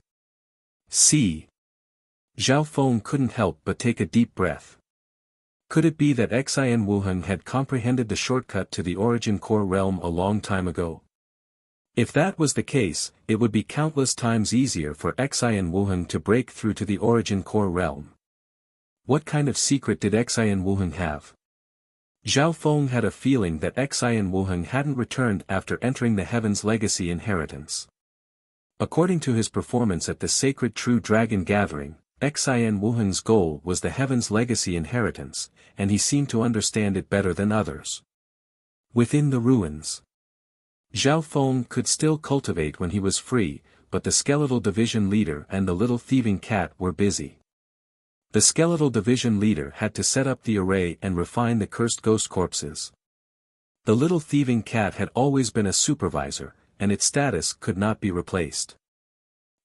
Zhao Feng couldn't help but take a deep breath. Could it be that Xian Wuheng had comprehended the shortcut to the origin core realm a long time ago? If that was the case, it would be countless times easier for Xian Wuheng to break through to the origin core realm. What kind of secret did Xian Wuheng have? Zhao Feng had a feeling that Xian Wuheng hadn't returned after entering the Heaven's Legacy inheritance. According to his performance at the Sacred True Dragon Gathering, Xian Wuheng's goal was the Heaven's Legacy inheritance, and he seemed to understand it better than others. Within the ruins, Zhao Feng could still cultivate when he was free, but the Skeletal Division leader and the little thieving cat were busy. The Skeletal Division leader had to set up the array and refine the cursed ghost corpses. The little thieving cat had always been a supervisor, and its status could not be replaced.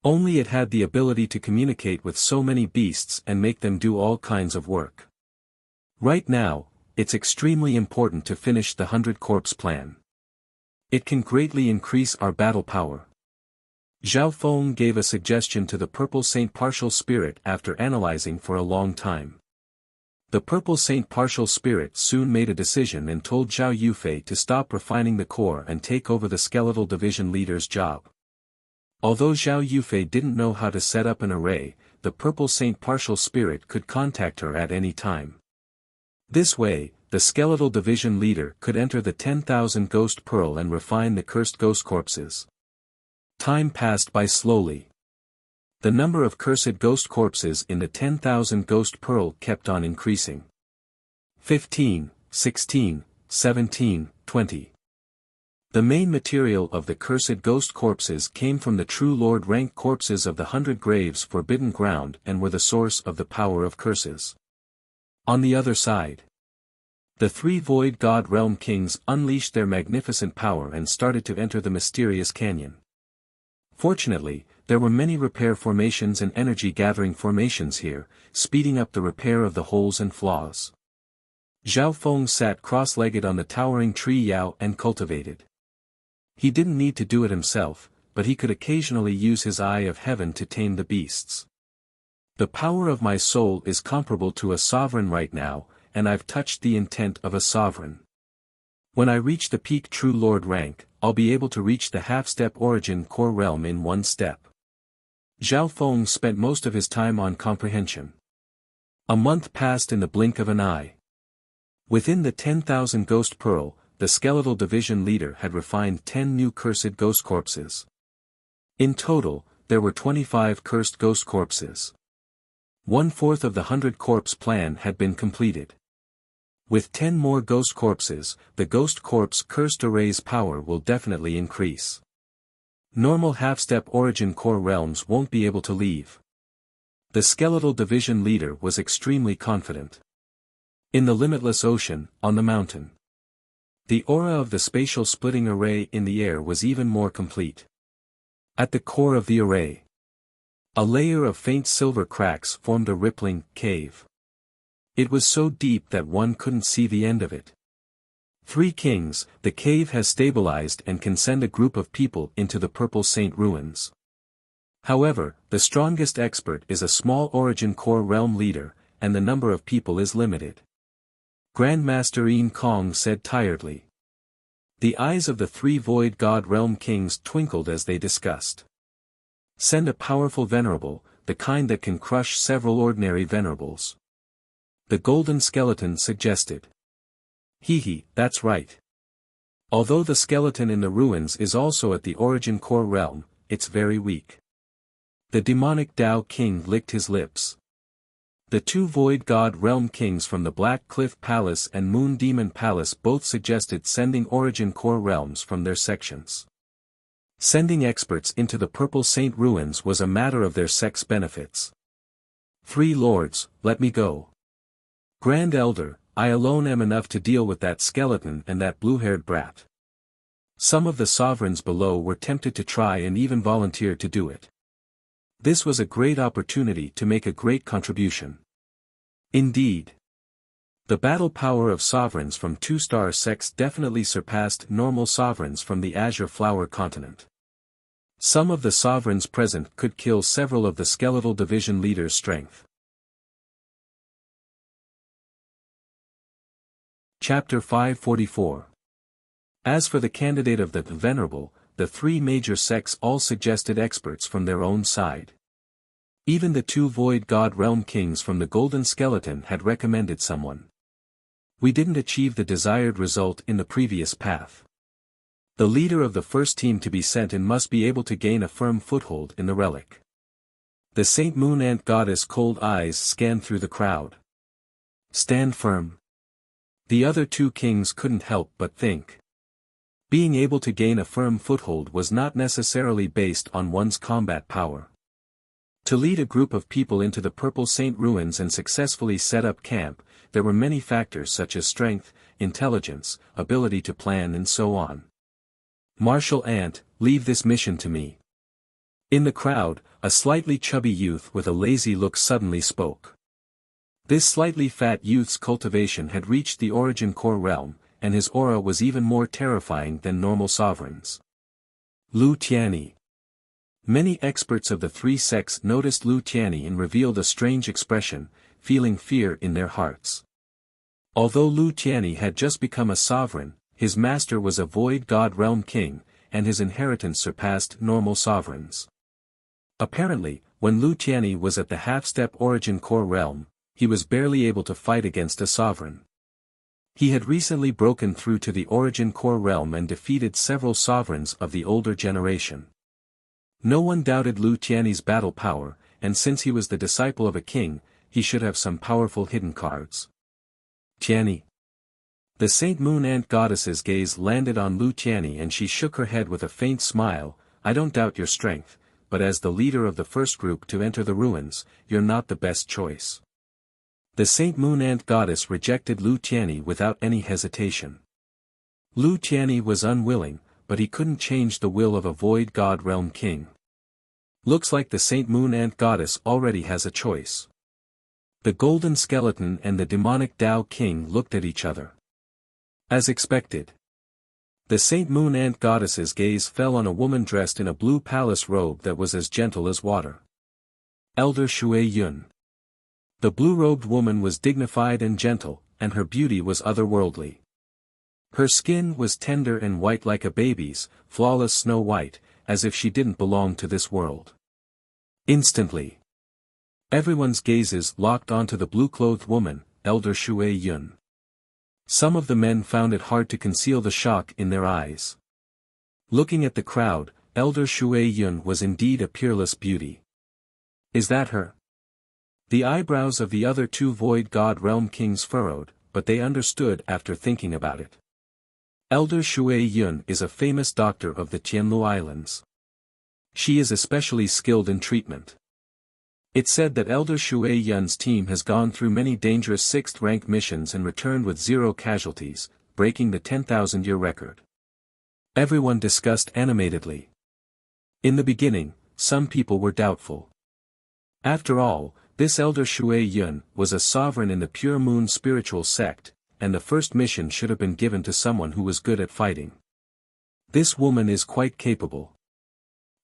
Only it had the ability to communicate with so many beasts and make them do all kinds of work. Right now, it's extremely important to finish the 100 corpse plan. It can greatly increase our battle power. Zhao Feng gave a suggestion to the Purple Saint Partial Spirit after analyzing for a long time. The Purple Saint Partial Spirit soon made a decision and told Zhao Yufei to stop refining the core and take over the Skeletal Division leader's job. Although Zhao Yufei didn't know how to set up an array, the Purple Saint partial spirit could contact her at any time. This way, the skeletal division leader could enter the 10,000 Ghost Pearl and refine the cursed ghost corpses. Time passed by slowly. The number of cursed ghost corpses in the 10,000 Ghost Pearl kept on increasing. 15, 16, 17, 20. The main material of the cursed ghost corpses came from the true Lord rank corpses of the 100 Graves Forbidden Ground and were the source of the power of curses. On the other side, the 3 Void God Realm Kings unleashed their magnificent power and started to enter the mysterious canyon. Fortunately, there were many repair formations and energy-gathering formations here, speeding up the repair of the holes and flaws. Zhao Feng sat cross-legged on the towering tree Yao and cultivated. He didn't need to do it himself, but he could occasionally use his eye of heaven to tame the beasts. The power of my soul is comparable to a sovereign right now, and I've touched the intent of a sovereign. When I reach the peak True Lord rank, I'll be able to reach the half-step origin core realm in 1 step. Zhao Feng spent most of his time on comprehension. A month passed in the blink of an eye. Within the 10,000 Ghost Pearl, the skeletal division leader had refined 10 new cursed ghost corpses. In total, there were 25 cursed ghost corpses. 1/4 of the 100 corpse plan had been completed. With 10 more ghost corpses, the ghost corpse cursed array's power will definitely increase. Normal half-step origin core realms won't be able to leave. The skeletal division leader was extremely confident. In the limitless ocean, on the mountain, the aura of the spatial splitting array in the air was even more complete. At the core of the array, a layer of faint silver cracks formed a rippling cave. It was so deep that one couldn't see the end of it. 3 kings, the cave has stabilized and can send a group of people into the Purple Saint ruins. However, the strongest expert is a small origin core realm leader, and the number of people is limited. Grandmaster Yin Kong said tiredly. The eyes of the 3 Void God Realm Kings twinkled as they discussed. Send a powerful venerable, the kind that can crush several ordinary venerables. The golden skeleton suggested. Hee, that's right. Although the skeleton in the ruins is also at the origin core realm, it's very weak. The demonic Tao King licked his lips. The 2 Void God Realm Kings from the Black Cliff Palace and Moon Demon Palace both suggested sending origin core realms from their sections. Sending experts into the Purple Saint ruins was a matter of their sex benefits. 3 lords, let me go. Grand Elder, I alone am enough to deal with that skeleton and that blue-haired brat. Some of the sovereigns below were tempted to try and even volunteered to do it. This was a great opportunity to make a great contribution. Indeed, the battle power of sovereigns from 2-star sects definitely surpassed normal sovereigns from the Azure Flower continent. Some of the sovereigns present could kill several of the skeletal division leaders' strength. Chapter 544. As for the candidate of the Venerable, the 3 major sects all suggested experts from their own side. Even the 2 Void God Realm Kings from the Golden Skeleton had recommended someone. We didn't achieve the desired result in the previous path. The leader of the first team to be sent in must be able to gain a firm foothold in the relic. The Saint Moon Ant Goddess' cold eyes scanned through the crowd. Stand firm. The other 2 kings couldn't help but think. Being able to gain a firm foothold was not necessarily based on one's combat power. To lead a group of people into the Purple Saint ruins and successfully set up camp, there were many factors such as strength, intelligence, ability to plan and so on. Martial Ant, leave this mission to me. In the crowd, a slightly chubby youth with a lazy look suddenly spoke. This slightly fat youth's cultivation had reached the origin core realm, and his aura was even more terrifying than normal sovereigns. Lu Tianyi. Many experts of the 3 sects noticed Lu Tianyi and revealed a strange expression, feeling fear in their hearts. Although Lu Tianyi had just become a sovereign, his master was a Void God Realm King, and his inheritance surpassed normal sovereigns. Apparently, when Lu Tianyi was at the half-step origin core realm, he was barely able to fight against a sovereign. He had recently broken through to the origin core realm and defeated several sovereigns of the older generation. No one doubted Lu Tianyi's battle power, and since he was the disciple of a king, he should have some powerful hidden cards. Tianyi. The Saint Moon Ant Goddess's gaze landed on Lu Tianyi and she shook her head with a faint smile. I don't doubt your strength, but as the leader of the first group to enter the ruins, you're not the best choice. The Saint Moon Ant Goddess rejected Lu Tianyi without any hesitation. Lu Tianyi was unwilling, but he couldn't change the will of a Void God Realm King. Looks like the Saint Moon Ant Goddess already has a choice. The Golden Skeleton and the demonic Tao King looked at each other. As expected. The Saint Moon Ant Goddess's gaze fell on a woman dressed in a blue palace robe that was as gentle as water. Elder Shui Yun. The blue-robed woman was dignified and gentle, and her beauty was otherworldly. Her skin was tender and white like a baby's, flawless snow white, as if she didn't belong to this world. Instantly, everyone's gazes locked onto the blue-clothed woman, Elder Shui Yun. Some of the men found it hard to conceal the shock in their eyes. Looking at the crowd, Elder Shui Yun was indeed a peerless beauty. Is that her? The eyebrows of the other two Void God Realm Kings furrowed, but they understood after thinking about it. Elder Shui Yun is a famous doctor of the Tianlu Islands. She is especially skilled in treatment. It's said that Elder Shui Yun's team has gone through many dangerous 6th-rank missions and returned with 0 casualties, breaking the 10,000-year record. Everyone discussed animatedly. In the beginning, some people were doubtful. After all, this Elder Shui Yun was a sovereign in the Pure Moon spiritual sect, and the first mission should have been given to someone who was good at fighting. This woman is quite capable.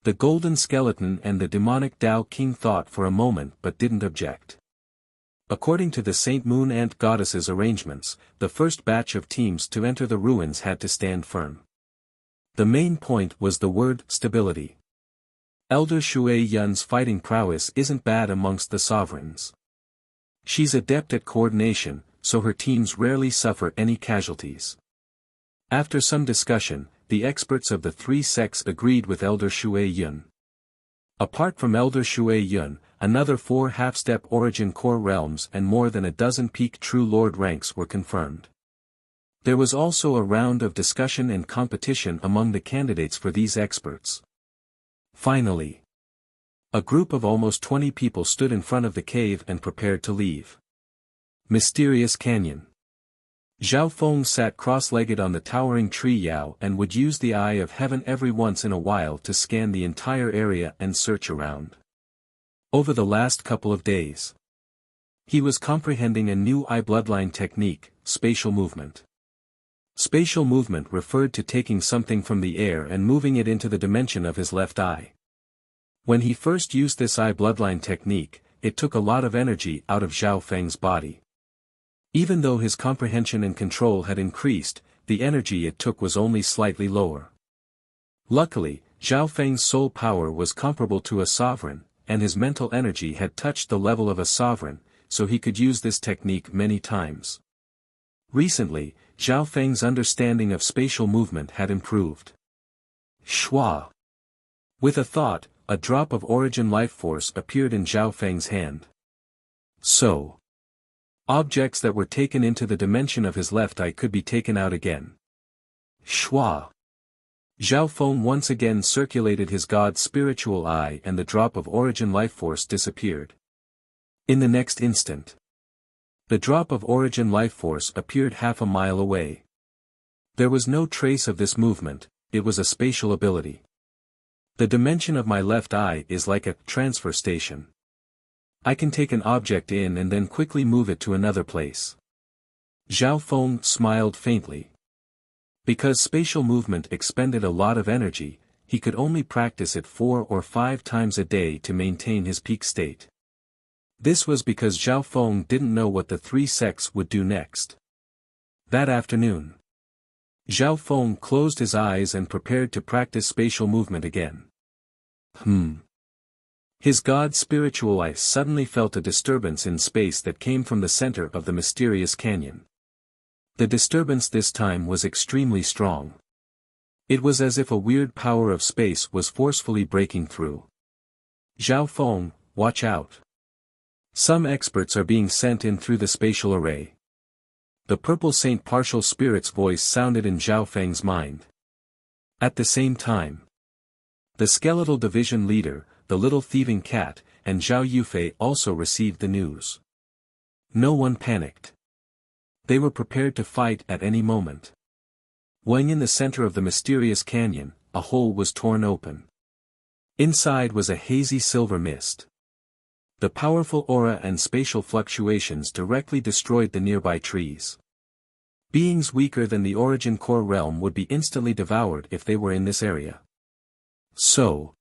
The Golden Skeleton and the demonic Tao King thought for a moment but didn't object. According to the Saint Moon Ant Goddess's arrangements, the first batch of teams to enter the ruins had to stand firm. The main point was the word stability. Elder Shui Yun's fighting prowess isn't bad amongst the sovereigns. She's adept at coordination, so her teams rarely suffer any casualties. After some discussion, the experts of the 3 sects agreed with Elder Shui Yun. Apart from Elder Shui Yun, another 4 half-step origin core realms and more than a dozen peak True Lord ranks were confirmed. There was also a round of discussion and competition among the candidates for these experts. Finally, a group of almost 20 people stood in front of the cave and prepared to leave. Mysterious Canyon. Zhao Feng sat cross-legged on the towering tree Yao and would use the eye of heaven every once in a while to scan the entire area and search around. Over the last couple of days, he was comprehending a new eye bloodline technique, spatial movement. Spatial movement referred to taking something from the air and moving it into the dimension of his left eye. When he first used this eye bloodline technique, it took a lot of energy out of Zhao Feng's body. Even though his comprehension and control had increased, the energy it took was only slightly lower. Luckily, Zhao Feng's soul power was comparable to a sovereign, and his mental energy had touched the level of a sovereign, so he could use this technique many times. Recently, Zhao Feng's understanding of spatial movement had improved. Shua. With a thought, a drop of origin life force appeared in Zhao Feng's hand. So, objects that were taken into the dimension of his left eye could be taken out again. Shua. Zhao Feng once again circulated his god's spiritual eye and the drop of origin life force disappeared. In the next instant, the drop of origin life force appeared half a mile away. There was no trace of this movement, it was a spatial ability. The dimension of my left eye is like a transfer station. I can take an object in and then quickly move it to another place. Zhao Feng smiled faintly. Because spatial movement expended a lot of energy, he could only practice it 4 or 5 times a day to maintain his peak state. This was because Zhao Feng didn't know what the 3 sects would do next. That afternoon, Zhao Feng closed his eyes and prepared to practice spatial movement again. His god spiritual eye suddenly felt a disturbance in space that came from the center of the mysterious canyon. The disturbance this time was extremely strong. It was as if a weird power of space was forcefully breaking through. Zhao Feng, watch out. Some experts are being sent in through the spatial array. The Purple Saint Partial Spirit's voice sounded in Zhao Feng's mind. At the same time, the skeletal division leader, the little thieving cat, and Zhao Yufei also received the news. No one panicked. They were prepared to fight at any moment. When in the center of the mysterious canyon, a hole was torn open. Inside was a hazy silver mist. The powerful aura and spatial fluctuations directly destroyed the nearby trees. Beings weaker than the origin core realm would be instantly devoured if they were in this area. So.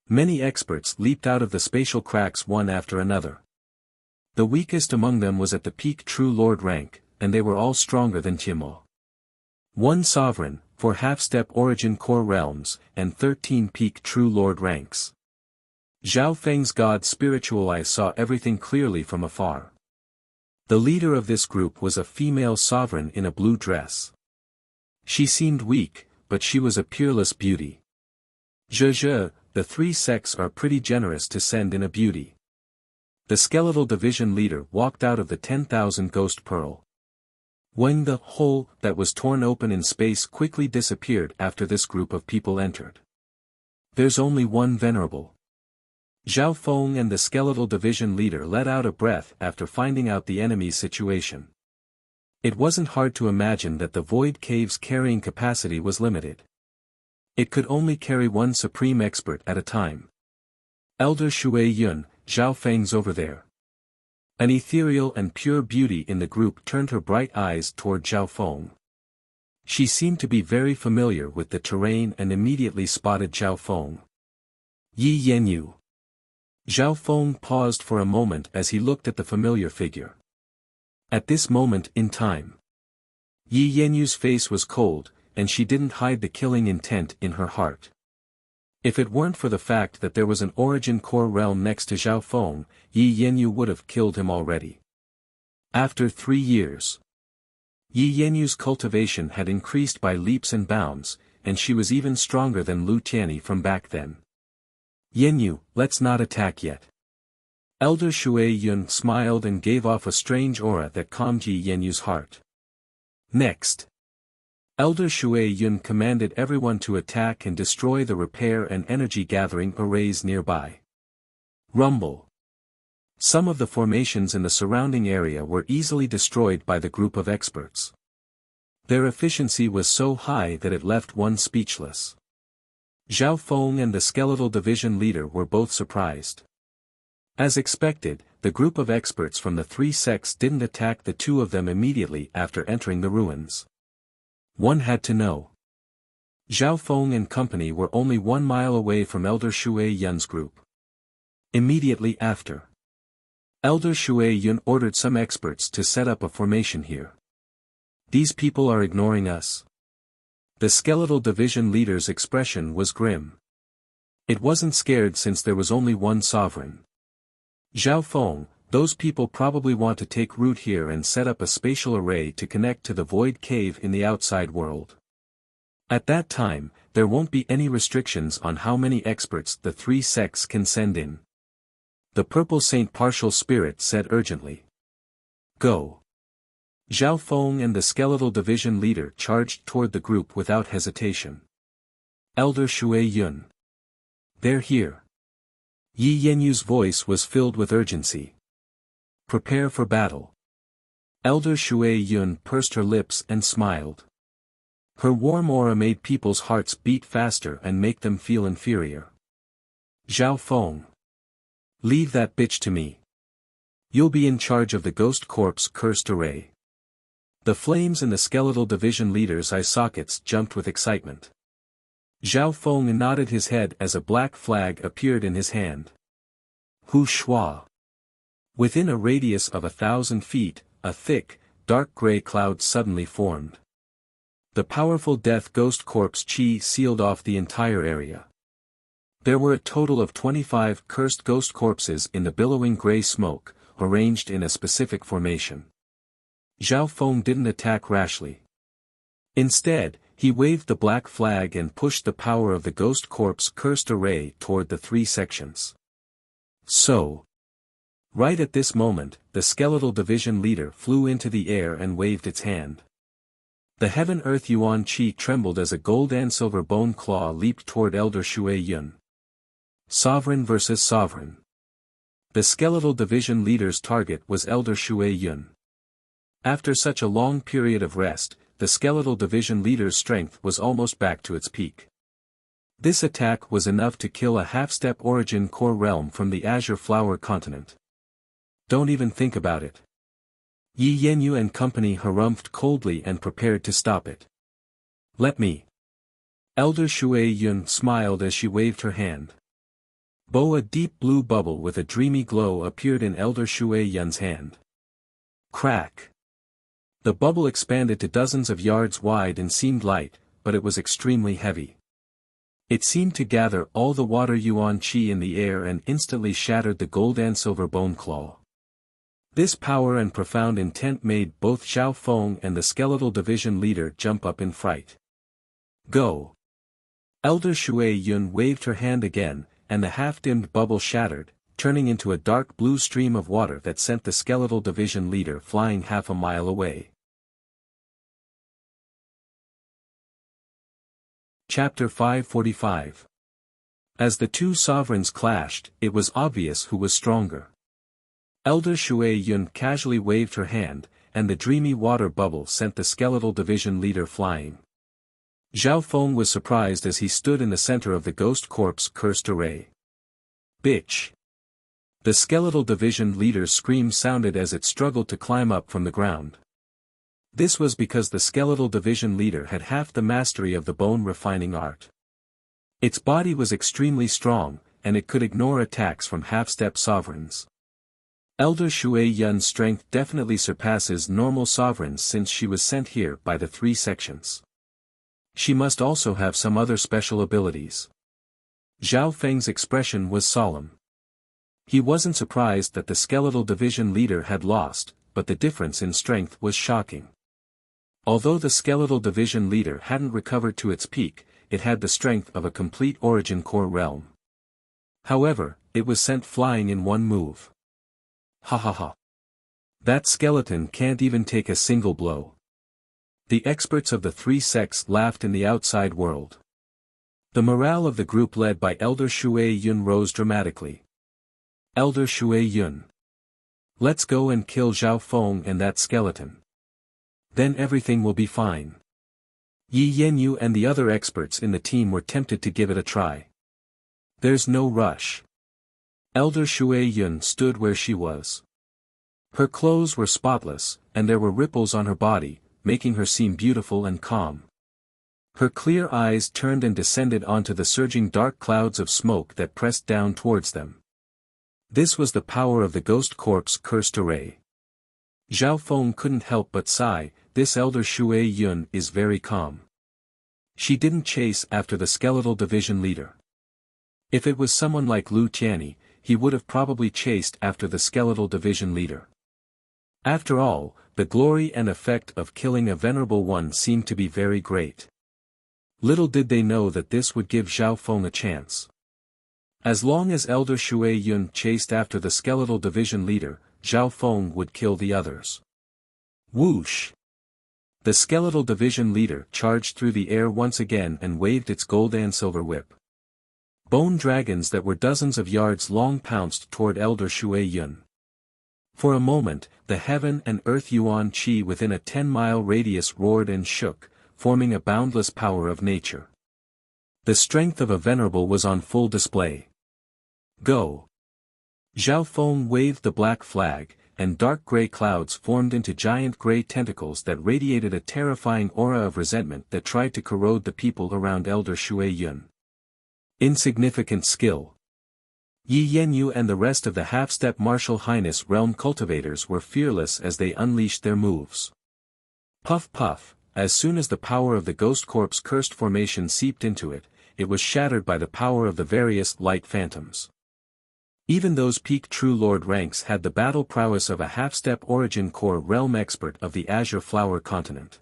Many experts leaped out of the spatial cracks one after another. The weakest among them was at the peak True Lord rank, and they were all stronger than Timo. One sovereign, 4 half-step origin core realms, and 13 peak True Lord ranks. Zhao Feng's god spiritual eye saw everything clearly from afar. The leader of this group was a female sovereign in a blue dress. She seemed weak, but she was a peerless beauty. The 3 sects are pretty generous to send in a beauty. The skeletal division leader walked out of the 10,000 ghost pearl. When the hole that was torn open in space quickly disappeared after this group of people entered. There's only one venerable. Zhao Feng and the skeletal division leader let out a breath after finding out the enemy's situation. It wasn't hard to imagine that the void cave's carrying capacity was limited. It could only carry one supreme expert at a time. Elder Shui Yun, Zhao Feng's over there. An ethereal and pure beauty in the group turned her bright eyes toward Zhao Feng. She seemed to be very familiar with the terrain and immediately spotted Zhao Feng. Yi Yanyu. Zhao Feng paused for a moment as he looked at the familiar figure. At this moment in time, Yi Yanyu's face was cold, and she didn't hide the killing intent in her heart. If it weren't for the fact that there was an origin core realm next to Zhao Feng, Yi Yanyu would have killed him already. After 3 years, Yi Yanyu's cultivation had increased by leaps and bounds, and she was even stronger than Lu Tianyi from back then. Yanyu, let's not attack yet. Elder Shui Yun smiled and gave off a strange aura that calmed Yi Yanyu's heart. Next, Elder Shui Yun commanded everyone to attack and destroy the repair and energy-gathering arrays nearby. Rumble. Some of the formations in the surrounding area were easily destroyed by the group of experts. Their efficiency was so high that it left one speechless. Zhao Feng and the skeletal division leader were both surprised. As expected, the group of experts from the 3 sects didn't attack the 2 of them immediately after entering the ruins. One had to know. Zhao Feng and company were only 1 mile away from Elder Shui Yun's group. Immediately after, Elder Shui Yun ordered some experts to set up a formation here. These people are ignoring us. The skeletal division leader's expression was grim. It wasn't scared since there was only one sovereign. Zhao Feng, those people probably want to take root here and set up a spatial array to connect to the void cave in the outside world. At that time, there won't be any restrictions on how many experts the 3 sects can send in. The Purple Saint Partial Spirit said urgently. Go. Zhao Feng and the skeletal division leader charged toward the group without hesitation. Elder Shui Yun. They're here. Yi Yanyu's voice was filled with urgency. Prepare for battle. Elder Shui Yun pursed her lips and smiled. Her warm aura made people's hearts beat faster and make them feel inferior. Zhao Feng. Leave that bitch to me. You'll be in charge of the Ghost Corp's cursed array. The flames in the skeletal division leader's eye sockets jumped with excitement. Zhao Feng nodded his head as a black flag appeared in his hand. Hu Shua. Within a radius of 1,000 feet, a thick, dark gray cloud suddenly formed. The powerful death ghost corpse chi sealed off the entire area. There were a total of 25 cursed ghost corpses in the billowing gray smoke, arranged in a specific formation. Zhao Feng didn't attack rashly. Instead, he waved the black flag and pushed the power of the ghost corpse cursed array toward the three sections. So. Right at this moment, the skeletal division leader flew into the air and waved its hand. The Heaven-Earth Yuan Qi trembled as a gold and silver bone claw leaped toward Elder Shui Yun. Sovereign versus sovereign. The skeletal division leader's target was Elder Shui Yun. After such a long period of rest, the skeletal division leader's strength was almost back to its peak. This attack was enough to kill a half-step origin core realm from the Azure Flower continent. Don't even think about it. Yi Yanyu and company harumphed coldly and prepared to stop it. Let me. Elder Shui Yun smiled as she waved her hand. A deep blue bubble with a dreamy glow appeared in Elder Shui Yun's hand. Crack. The bubble expanded to dozens of yards wide and seemed light, but it was extremely heavy. It seemed to gather all the water Yuan Qi in the air and instantly shattered the gold and silver bone claw. This power and profound intent made both Zhao Feng and the skeletal division leader jump up in fright. Go! Elder Shui Yun waved her hand again, and the half-dimmed bubble shattered, turning into a dark blue stream of water that sent the skeletal division leader flying half a mile away. Chapter 545. As the two sovereigns clashed, it was obvious who was stronger. Elder Shui Yun casually waved her hand, and the dreamy water bubble sent the skeletal division leader flying. Zhao Feng was surprised as he stood in the center of the ghost corpse cursed array. Bitch! The skeletal division leader's scream sounded as it struggled to climb up from the ground. This was because the skeletal division leader had half the mastery of the bone refining art. Its body was extremely strong, and it could ignore attacks from half-step sovereigns. Elder Shui Yun's strength definitely surpasses normal sovereigns since she was sent here by the three sections. She must also have some other special abilities. Zhao Feng's expression was solemn. He wasn't surprised that the skeletal division leader had lost, but the difference in strength was shocking. Although the skeletal division leader hadn't recovered to its peak, it had the strength of a complete origin core realm. However, it was sent flying in one move. Ha ha ha. That skeleton can't even take a single blow. The experts of the three sects laughed in the outside world. The morale of the group led by Elder Shui Yun rose dramatically. Elder Shui Yun. Let's go and kill Zhao Feng and that skeleton. Then everything will be fine. Yi Yanyu and the other experts in the team were tempted to give it a try. There's no rush. Elder Shui Yun stood where she was. Her clothes were spotless, and there were ripples on her body, making her seem beautiful and calm. Her clear eyes turned and descended onto the surging dark clouds of smoke that pressed down towards them. This was the power of the ghost corpse cursed array. Zhao Feng couldn't help but sigh. This Elder Shui Yun is very calm. She didn't chase after the skeletal division leader. If it was someone like Lu Tianyi, he would have probably chased after the skeletal division leader. After all, the glory and effect of killing a venerable one seemed to be very great. Little did they know that this would give Zhao Feng a chance. As long as Elder Shui Yun chased after the skeletal division leader, Zhao Feng would kill the others. Whoosh! The skeletal division leader charged through the air once again and waved its gold and silver whip. Bone dragons that were dozens of yards long pounced toward Elder Shui Yun. For a moment, the heaven and earth Yuan Qi within a 10-mile radius roared and shook, forming a boundless power of nature. The strength of a venerable was on full display. Go! Zhao Feng waved the black flag, and dark gray clouds formed into giant gray tentacles that radiated a terrifying aura of resentment that tried to corrode the people around Elder Shui Yun. Insignificant skill. Yi Yanyu and the rest of the half-step martial highness realm cultivators were fearless as they unleashed their moves. Puff puff, as soon as the power of the Ghost Corp's cursed formation seeped into it, it was shattered by the power of the various light phantoms. Even those peak True Lord ranks had the battle prowess of a half-step Origin Core realm expert of the Azure Flower continent.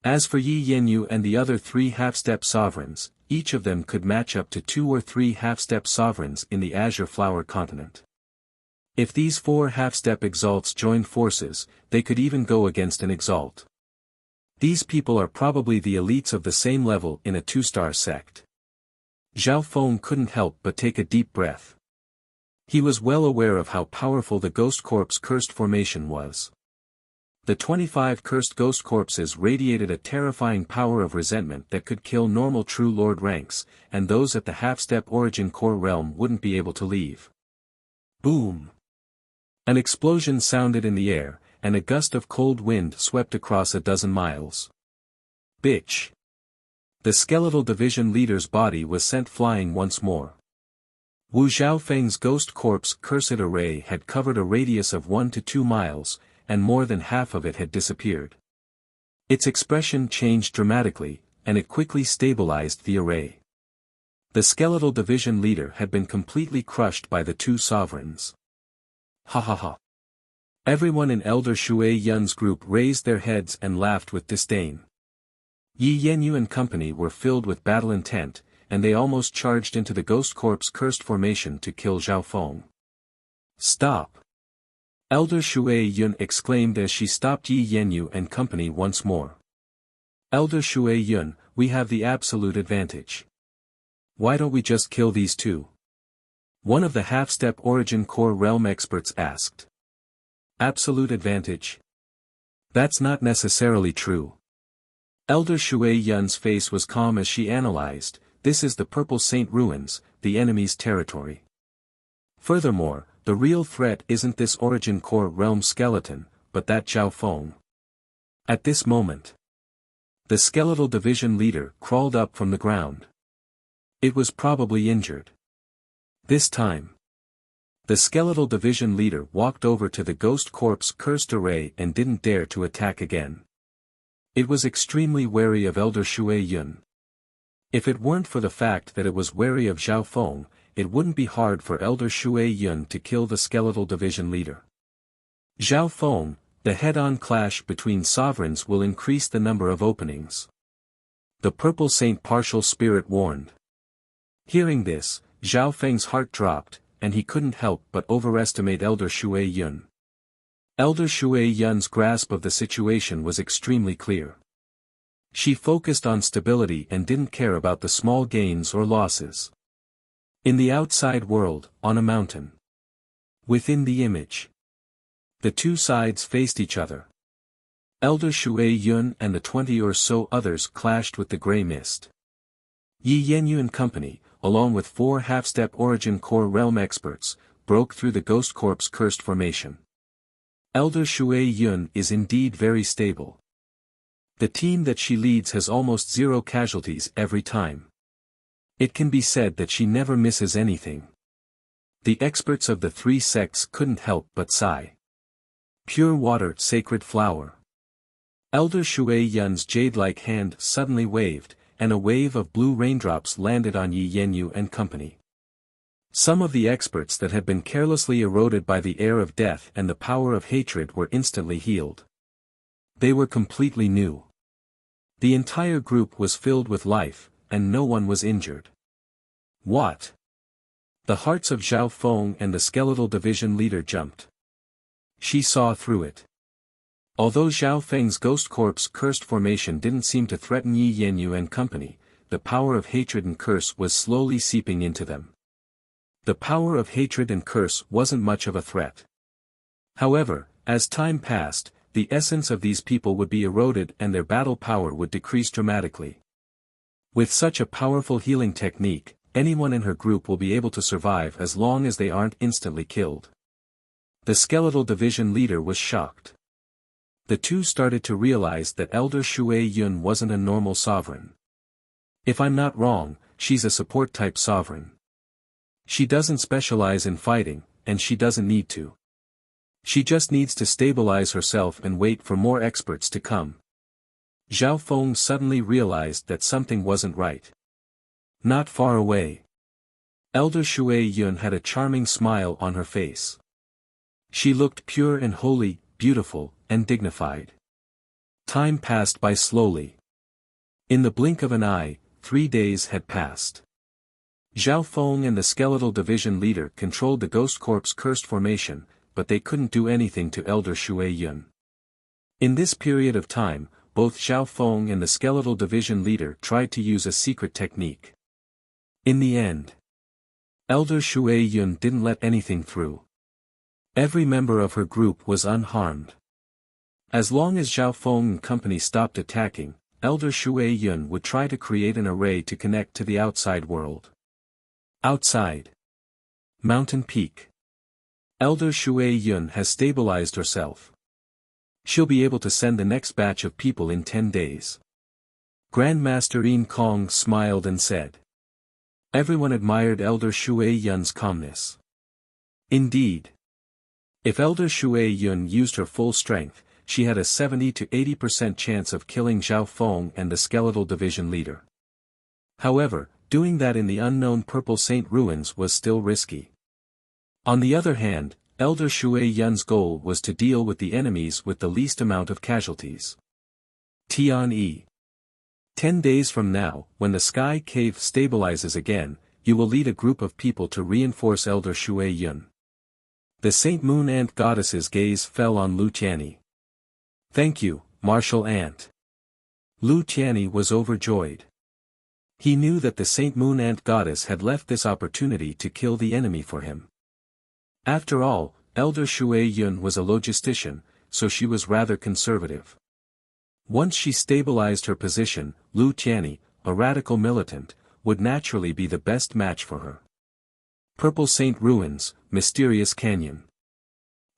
As for Yi Yanyu and the other 3 half-step sovereigns, each of them could match up to 2 or 3 half-step sovereigns in the Azure Flower continent. If these 4 half-step exalts joined forces, they could even go against an exalt. These people are probably the elites of the same level in a 2-star sect. Zhao Feng couldn't help but take a deep breath. He was well aware of how powerful the Ghost Corp's cursed formation was. The 25 cursed Ghost Corpses radiated a terrifying power of resentment that could kill normal True Lord ranks, and those at the half-step Origin Core realm wouldn't be able to leave. Boom! An explosion sounded in the air, and a gust of cold wind swept across a dozen miles. Bitch! The skeletal division leader's body was sent flying once more. Wu Zhaofeng's Ghost Corp's cursed array had covered a radius of 1 to 2 miles, and more than half of it had disappeared. Its expression changed dramatically, and it quickly stabilized the array. The skeletal division leader had been completely crushed by the 2 sovereigns. Ha ha ha. Everyone in Elder Shui Yun's group raised their heads and laughed with disdain. Yi Yanyu and company were filled with battle intent, and they almost charged into the Ghost Corp's cursed formation to kill Zhao Feng. Stop! Elder Shui Yun exclaimed as she stopped Yi Yanyu and company once more. Elder Shui Yun, we have the absolute advantage. Why don't we just kill these 2? One of the half-step Origin Core realm experts asked. Absolute advantage? That's not necessarily true. Elder Shui Yun's face was calm as she analyzed, this is the Purple Saint Ruins, the enemy's territory. Furthermore, the real threat isn't this Origin Core realm skeleton, but that Zhao Feng. At this moment, the skeletal division leader crawled up from the ground. It was probably injured. This time, the skeletal division leader walked over to the Ghost Corp's cursed array and didn't dare to attack again. It was extremely wary of Elder Shui Yun. If it weren't for the fact that it was wary of Zhao Feng, it wouldn't be hard for Elder Shui Yun to kill the skeletal division leader. Zhao Feng, the head-on clash between sovereigns will increase the number of openings. The Purple Saint Partial Spirit warned. Hearing this, Zhao Feng's heart dropped, and he couldn't help but overestimate Elder Shui Yun. Elder Shui Yun's grasp of the situation was extremely clear. She focused on stability and didn't care about the small gains or losses. In the outside world, on a mountain. Within the image. The 2 sides faced each other. Elder Shui Yun and the 20 or so others clashed with the grey mist. Yi Yanyu and company, along with 4 half-step Origin Core realm experts, broke through the Ghost Corp's cursed formation. Elder Shui Yun is indeed very stable. The team that she leads has almost 0 casualties every time. It can be said that she never misses anything. The experts of the 3 sects couldn't help but sigh. Pure water, sacred flower. Elder Shui Yun's jade-like hand suddenly waved, and a wave of blue raindrops landed on Yi Yanyu and company. Some of the experts that had been carelessly eroded by the air of death and the power of hatred were instantly healed. They were completely new. The entire group was filled with life, and no one was injured. What? The hearts of Zhao Feng and the skeletal division leader jumped. She saw through it. Although Zhao Feng's Ghost Corp's cursed formation didn't seem to threaten Yi Yanyu and company, the power of hatred and curse was slowly seeping into them. The power of hatred and curse wasn't much of a threat. However, as time passed, the essence of these people would be eroded and their battle power would decrease dramatically. With such a powerful healing technique, anyone in her group will be able to survive as long as they aren't instantly killed. The skeletal division leader was shocked. The 2 started to realize that Elder Shui Yun wasn't a normal sovereign. If I'm not wrong, she's a support-type sovereign. She doesn't specialize in fighting, and she doesn't need to. She just needs to stabilize herself and wait for more experts to come. Zhao Feng suddenly realized that something wasn't right. Not far away, Elder Shui Yun had a charming smile on her face. She looked pure and holy, beautiful, and dignified. Time passed by slowly. In the blink of an eye, 3 days had passed. Zhao Feng and the skeletal division leader controlled the ghost corpse cursed formation, but they couldn't do anything to Elder Shui Yun. In this period of time, both Zhao Feng and the skeletal division leader tried to use a secret technique. In the end, Elder Shui Yun didn't let anything through. Every member of her group was unharmed. As long as Zhao Feng and company stopped attacking, Elder Shui Yun would try to create an array to connect to the outside world. Outside Mountain Peak. Elder Shui Yun has stabilized herself. She'll be able to send the next batch of people in 10 days. Grandmaster Yin Kong smiled and said. Everyone admired Elder Shui Yun's calmness. Indeed. If Elder Shui Yun used her full strength, she had a 70 to 80% chance of killing Zhao Feng and the skeletal division leader. However, doing that in the unknown Purple Saint ruins was still risky. On the other hand, Elder Shui Yun's goal was to deal with the enemies with the least amount of casualties. Tian-yi. 10 days from now, when the sky cave stabilizes again, you will lead a group of people to reinforce Elder Shui Yun. The Saint Moon Ant goddess's gaze fell on Lu Tianyi. Thank you, Martial Ant. Lu Tianyi was overjoyed. He knew that the Saint Moon Ant goddess had left this opportunity to kill the enemy for him. After all, Elder Shui Yun was a logistician, so she was rather conservative. Once she stabilized her position, Lu Tianyi, a radical militant, would naturally be the best match for her. Purple Saint Ruins, Mysterious Canyon.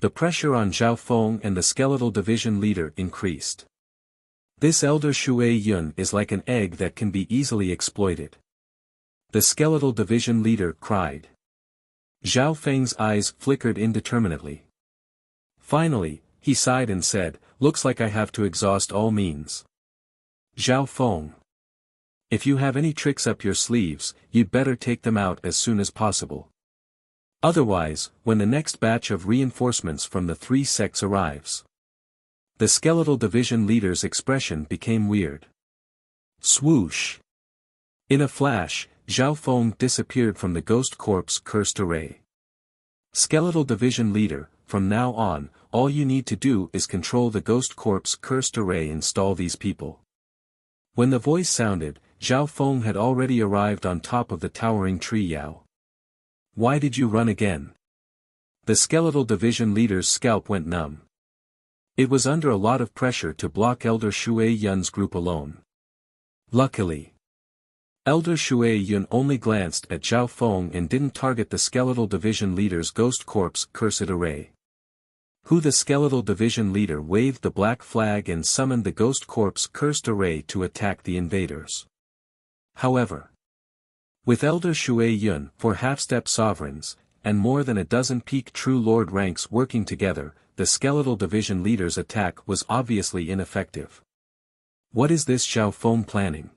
The pressure on Zhao Feng and the skeletal division leader increased. This Elder Shui Yun is like an egg that can be easily exploited. The skeletal division leader cried. Zhao Feng's eyes flickered indeterminately. Finally, he sighed and said, looks like I have to exhaust all means. Zhao Feng. If you have any tricks up your sleeves, you'd better take them out as soon as possible. Otherwise, when the next batch of reinforcements from the 3 sects arrives. The skeletal division leader's expression became weird. Swoosh. In a flash, Zhao Feng disappeared from the ghost corpse cursed array. Skeletal division leader, from now on, all you need to do is control the ghost corpse cursed array and install these people. When the voice sounded, Zhao Feng had already arrived on top of the towering tree Yao. Why did you run again? The skeletal division leader's scalp went numb. It was under a lot of pressure to block Elder Shui Yun's group alone. Luckily, Elder Shui Yun only glanced at Zhao Feng and didn't target the skeletal division leader's ghost corpse cursed array. The skeletal division leader waved the black flag and summoned the ghost corpse cursed array to attack the invaders. However, with Elder Shui Yun, 4 half-step sovereigns, and more than a dozen peak true lord ranks working together, the skeletal division leader's attack was obviously ineffective. What is this Zhao Feng planning?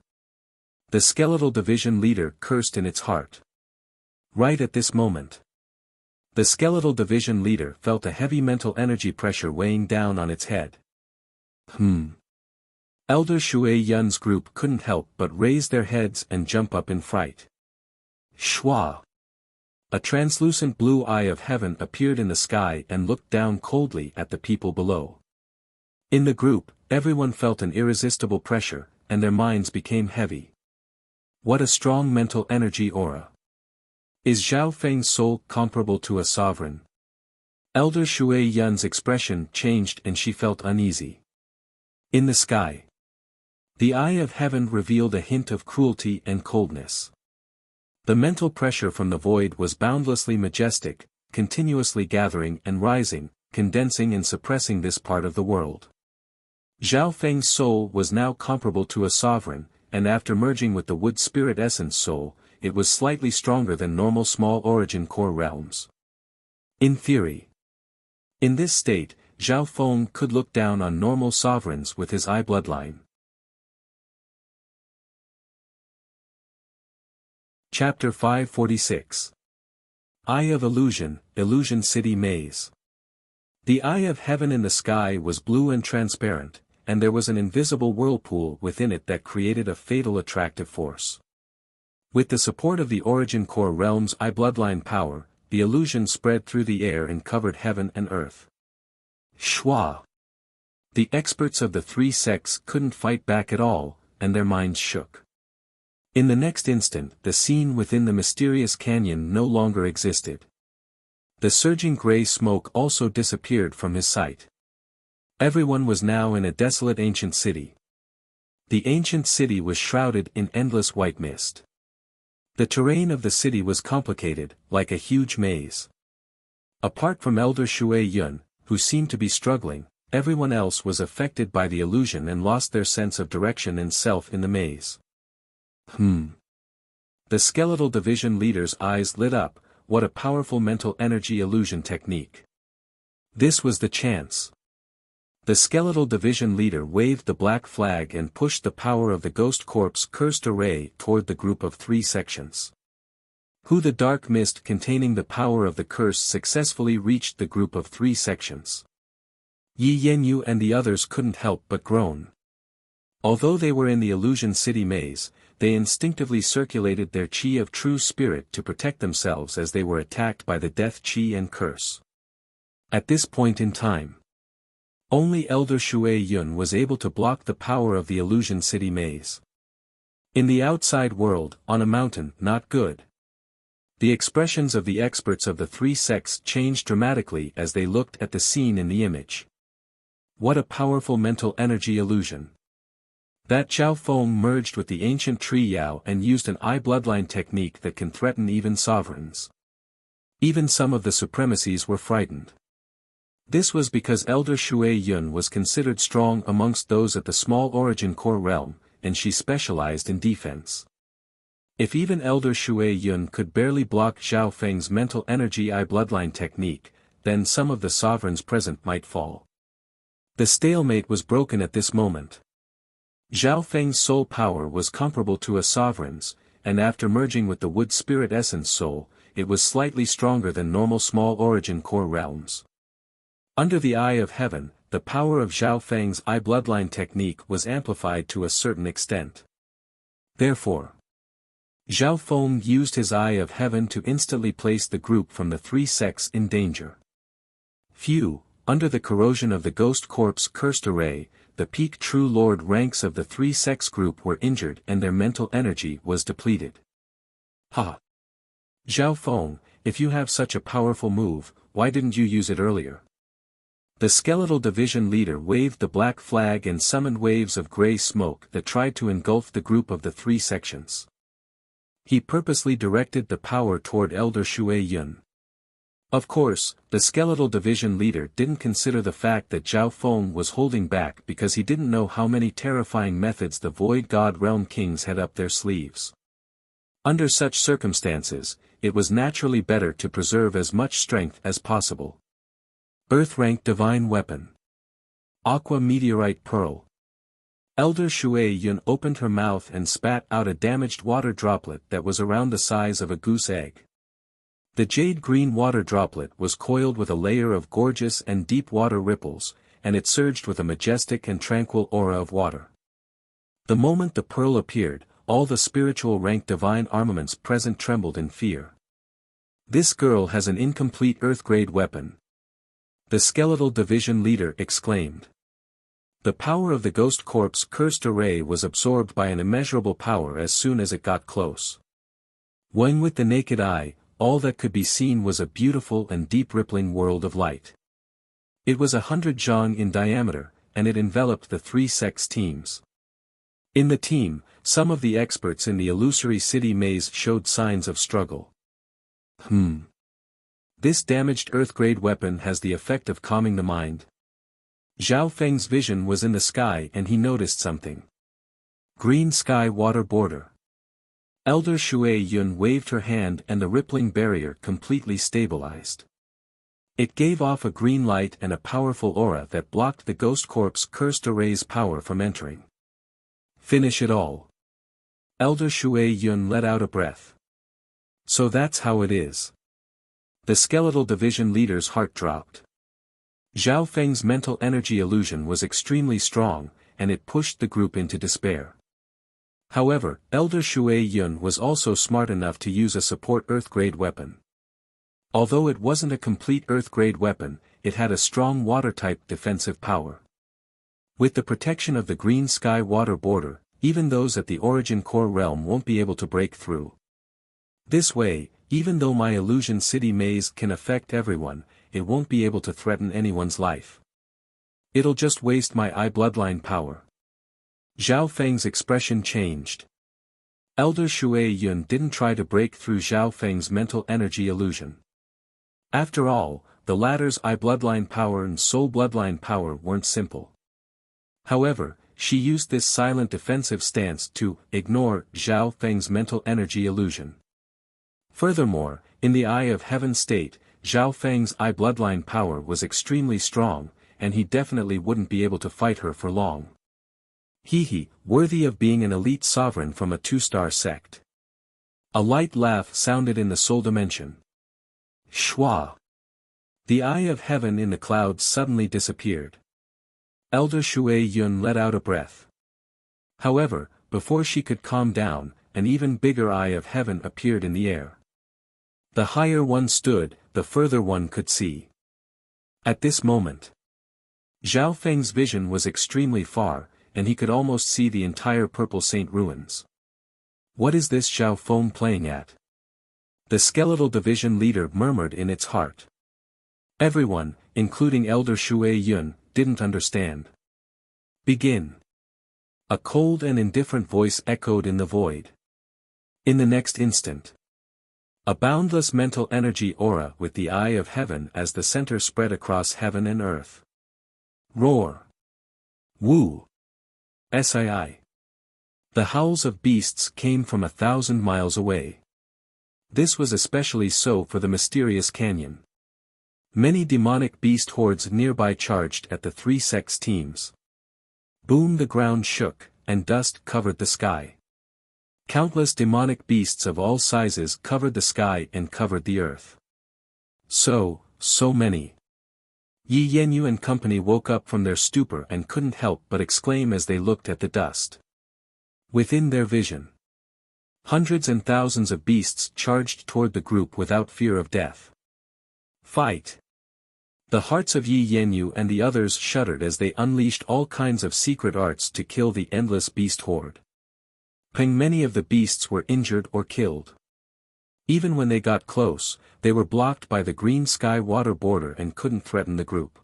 The skeletal division leader cursed in its heart. Right at this moment, the skeletal division leader felt a heavy mental energy pressure weighing down on its head. Elder Shui Yun's group couldn't help but raise their heads and jump up in fright. Shwa! A translucent blue eye of heaven appeared in the sky and looked down coldly at the people below. In the group, everyone felt an irresistible pressure, and their minds became heavy. What a strong mental energy aura. Is Zhao Feng's soul comparable to a sovereign? Elder Shui Yun's expression changed and she felt uneasy. In the sky, the eye of heaven revealed a hint of cruelty and coldness. The mental pressure from the void was boundlessly majestic, continuously gathering and rising, condensing and suppressing this part of the world. Zhao Feng's soul was now comparable to a sovereign, and after merging with the wood spirit essence soul, it was slightly stronger than normal small origin core realms. In theory, in this state, Zhao Feng could look down on normal sovereigns with his eye bloodline. Chapter 546. Eye of Illusion, Illusion City Maze. The eye of heaven in the sky was blue and transparent, and there was an invisible whirlpool within it that created a fatal attractive force. With the support of the Origin Core Realm's eye bloodline power, the illusion spread through the air and covered heaven and earth. Shwa! The experts of the three sects couldn't fight back at all, and their minds shook. In the next instant, the scene within the mysterious canyon no longer existed. The surging gray smoke also disappeared from his sight. Everyone was now in a desolate ancient city. The ancient city was shrouded in endless white mist. The terrain of the city was complicated, like a huge maze. Apart from Elder Shui Yun, who seemed to be struggling, everyone else was affected by the illusion and lost their sense of direction and self in the maze. The skeletal division leader's eyes lit up. What a powerful mental energy illusion technique. This was the chance. The skeletal division leader waved the black flag and pushed the power of the ghost corpse cursed array toward the group of three sections. The dark mist containing the power of the curse successfully reached the group of three sections. Yi Yenyu and the others couldn't help but groan. Although they were in the illusion city maze, they instinctively circulated their qi of true spirit to protect themselves as they were attacked by the death qi and curse. At this point in time, only Elder Shui Yun was able to block the power of the illusion city maze. In the outside world, on a mountain, not good. The expressions of the experts of the three sects changed dramatically as they looked at the scene in the image. What a powerful mental energy illusion. That Zhao Feng merged with the ancient tree Yao and used an eye bloodline technique that can threaten even sovereigns. Even some of the supremacies were frightened. This was because Elder Shui Yun was considered strong amongst those at the small Origin Core realm, and she specialized in defense. If even Elder Shui Yun could barely block Zhao Feng's mental energy eye bloodline technique, then some of the sovereigns present might fall. The stalemate was broken at this moment. Zhao Feng's soul power was comparable to a sovereign's, and after merging with the wood spirit essence soul, it was slightly stronger than normal small Origin Core realms. Under the eye of heaven, the power of Zhao Feng's eye bloodline technique was amplified to a certain extent. Therefore, Zhao Feng used his eye of heaven to instantly place the group from the three sects in danger. Under the corrosion of the ghost corpse cursed array, the peak true lord ranks of the three sects group were injured and their mental energy was depleted. Zhao Feng, if you have such a powerful move, why didn't you use it earlier? The skeletal division leader waved the black flag and summoned waves of gray smoke that tried to engulf the group of the three sections. He purposely directed the power toward Elder Shui Yun. Of course, the skeletal division leader didn't consider the fact that Zhao Feng was holding back because he didn't know how many terrifying methods the Void God Realm Kings had up their sleeves. Under such circumstances, it was naturally better to preserve as much strength as possible. Earth-rank divine weapon. Aqua Meteorite Pearl. Elder Shui Yun opened her mouth and spat out a damaged water droplet that was around the size of a goose egg. The jade-green water droplet was coiled with a layer of gorgeous and deep water ripples, and it surged with a majestic and tranquil aura of water. The moment the pearl appeared, all the spiritual rank divine armaments present trembled in fear. This girl has an incomplete earth-grade weapon. The skeletal division leader exclaimed. The power of the ghost corpse cursed array was absorbed by an immeasurable power as soon as it got close. When with the naked eye, all that could be seen was a beautiful and deep rippling world of light. It was 100 zhang in diameter, and it enveloped the three sects teams. In the team, some of the experts in the illusory city maze showed signs of struggle. This damaged earth-grade weapon has the effect of calming the mind. Zhao Feng's vision was in the sky and he noticed something. Green sky water border. Elder Shui Yun waved her hand and the rippling barrier completely stabilized. It gave off a green light and a powerful aura that blocked the ghost corpse cursed array's power from entering. Finish it all. Elder Shui Yun let out a breath. So that's how it is. The skeletal division leader's heart dropped. Zhao Feng's mental energy illusion was extremely strong, and it pushed the group into despair. However, Elder Shui Yun was also smart enough to use a support Earth-grade weapon. Although it wasn't a complete Earth-grade weapon, it had a strong water-type defensive power. With the protection of the green sky water border, even those at the origin core realm won't be able to break through. This way, even though my illusion city maze can affect everyone, it won't be able to threaten anyone's life. It'll just waste my bloodline power. Zhao Feng's expression changed. Elder Shui Yun didn't try to break through Zhao Feng's mental energy illusion. After all, the latter's bloodline power and soul bloodline power weren't simple. However, she used this silent defensive stance to ignore Zhao Feng's mental energy illusion. Furthermore, in the Eye of Heaven state, Zhao Feng's bloodline power was extremely strong, and he definitely wouldn't be able to fight her for long. Worthy of being an elite sovereign from a 2-star sect. A light laugh sounded in the soul dimension. Shwa. The Eye of Heaven in the clouds suddenly disappeared. Elder Shui Yun let out a breath. However, before she could calm down, an even bigger Eye of Heaven appeared in the air. The higher one stood, the further one could see. At this moment, Zhao Feng's vision was extremely far, and he could almost see the entire Purple Saint ruins. What is this Zhao Feng playing at? The skeletal division leader murmured in its heart. Everyone, including Elder Shui Yun, didn't understand. Begin. A cold and indifferent voice echoed in the void. In the next instant, a boundless mental energy aura with the Eye of Heaven as the center spread across heaven and earth. Roar. Woo. Sii. The howls of beasts came from 1,000 miles away. This was especially so for the mysterious canyon. Many demonic beast hordes nearby charged at the 3 sects teams. Boom, the ground shook, and dust covered the sky. Countless demonic beasts of all sizes covered the sky and covered the earth. So many. Yi Yanyu and company woke up from their stupor and couldn't help but exclaim as they looked at the dust. Within their vision, hundreds and thousands of beasts charged toward the group without fear of death. Fight! The hearts of Yi Yanyu and the others shuddered as they unleashed all kinds of secret arts to kill the endless beast horde. Many of the beasts were injured or killed. Even when they got close, they were blocked by the green sky water border and couldn't threaten the group.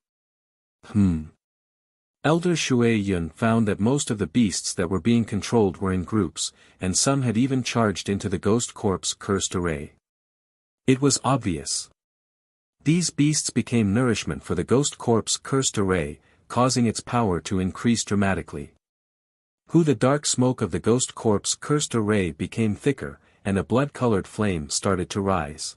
Elder Shui Yun found that most of the beasts that were being controlled were in groups, and some had even charged into the Ghost Corp's cursed array. It was obvious. These beasts became nourishment for the Ghost Corp's cursed array, causing its power to increase dramatically. The dark smoke of the Ghost Corp's cursed array became thicker, and a blood-colored flame started to rise.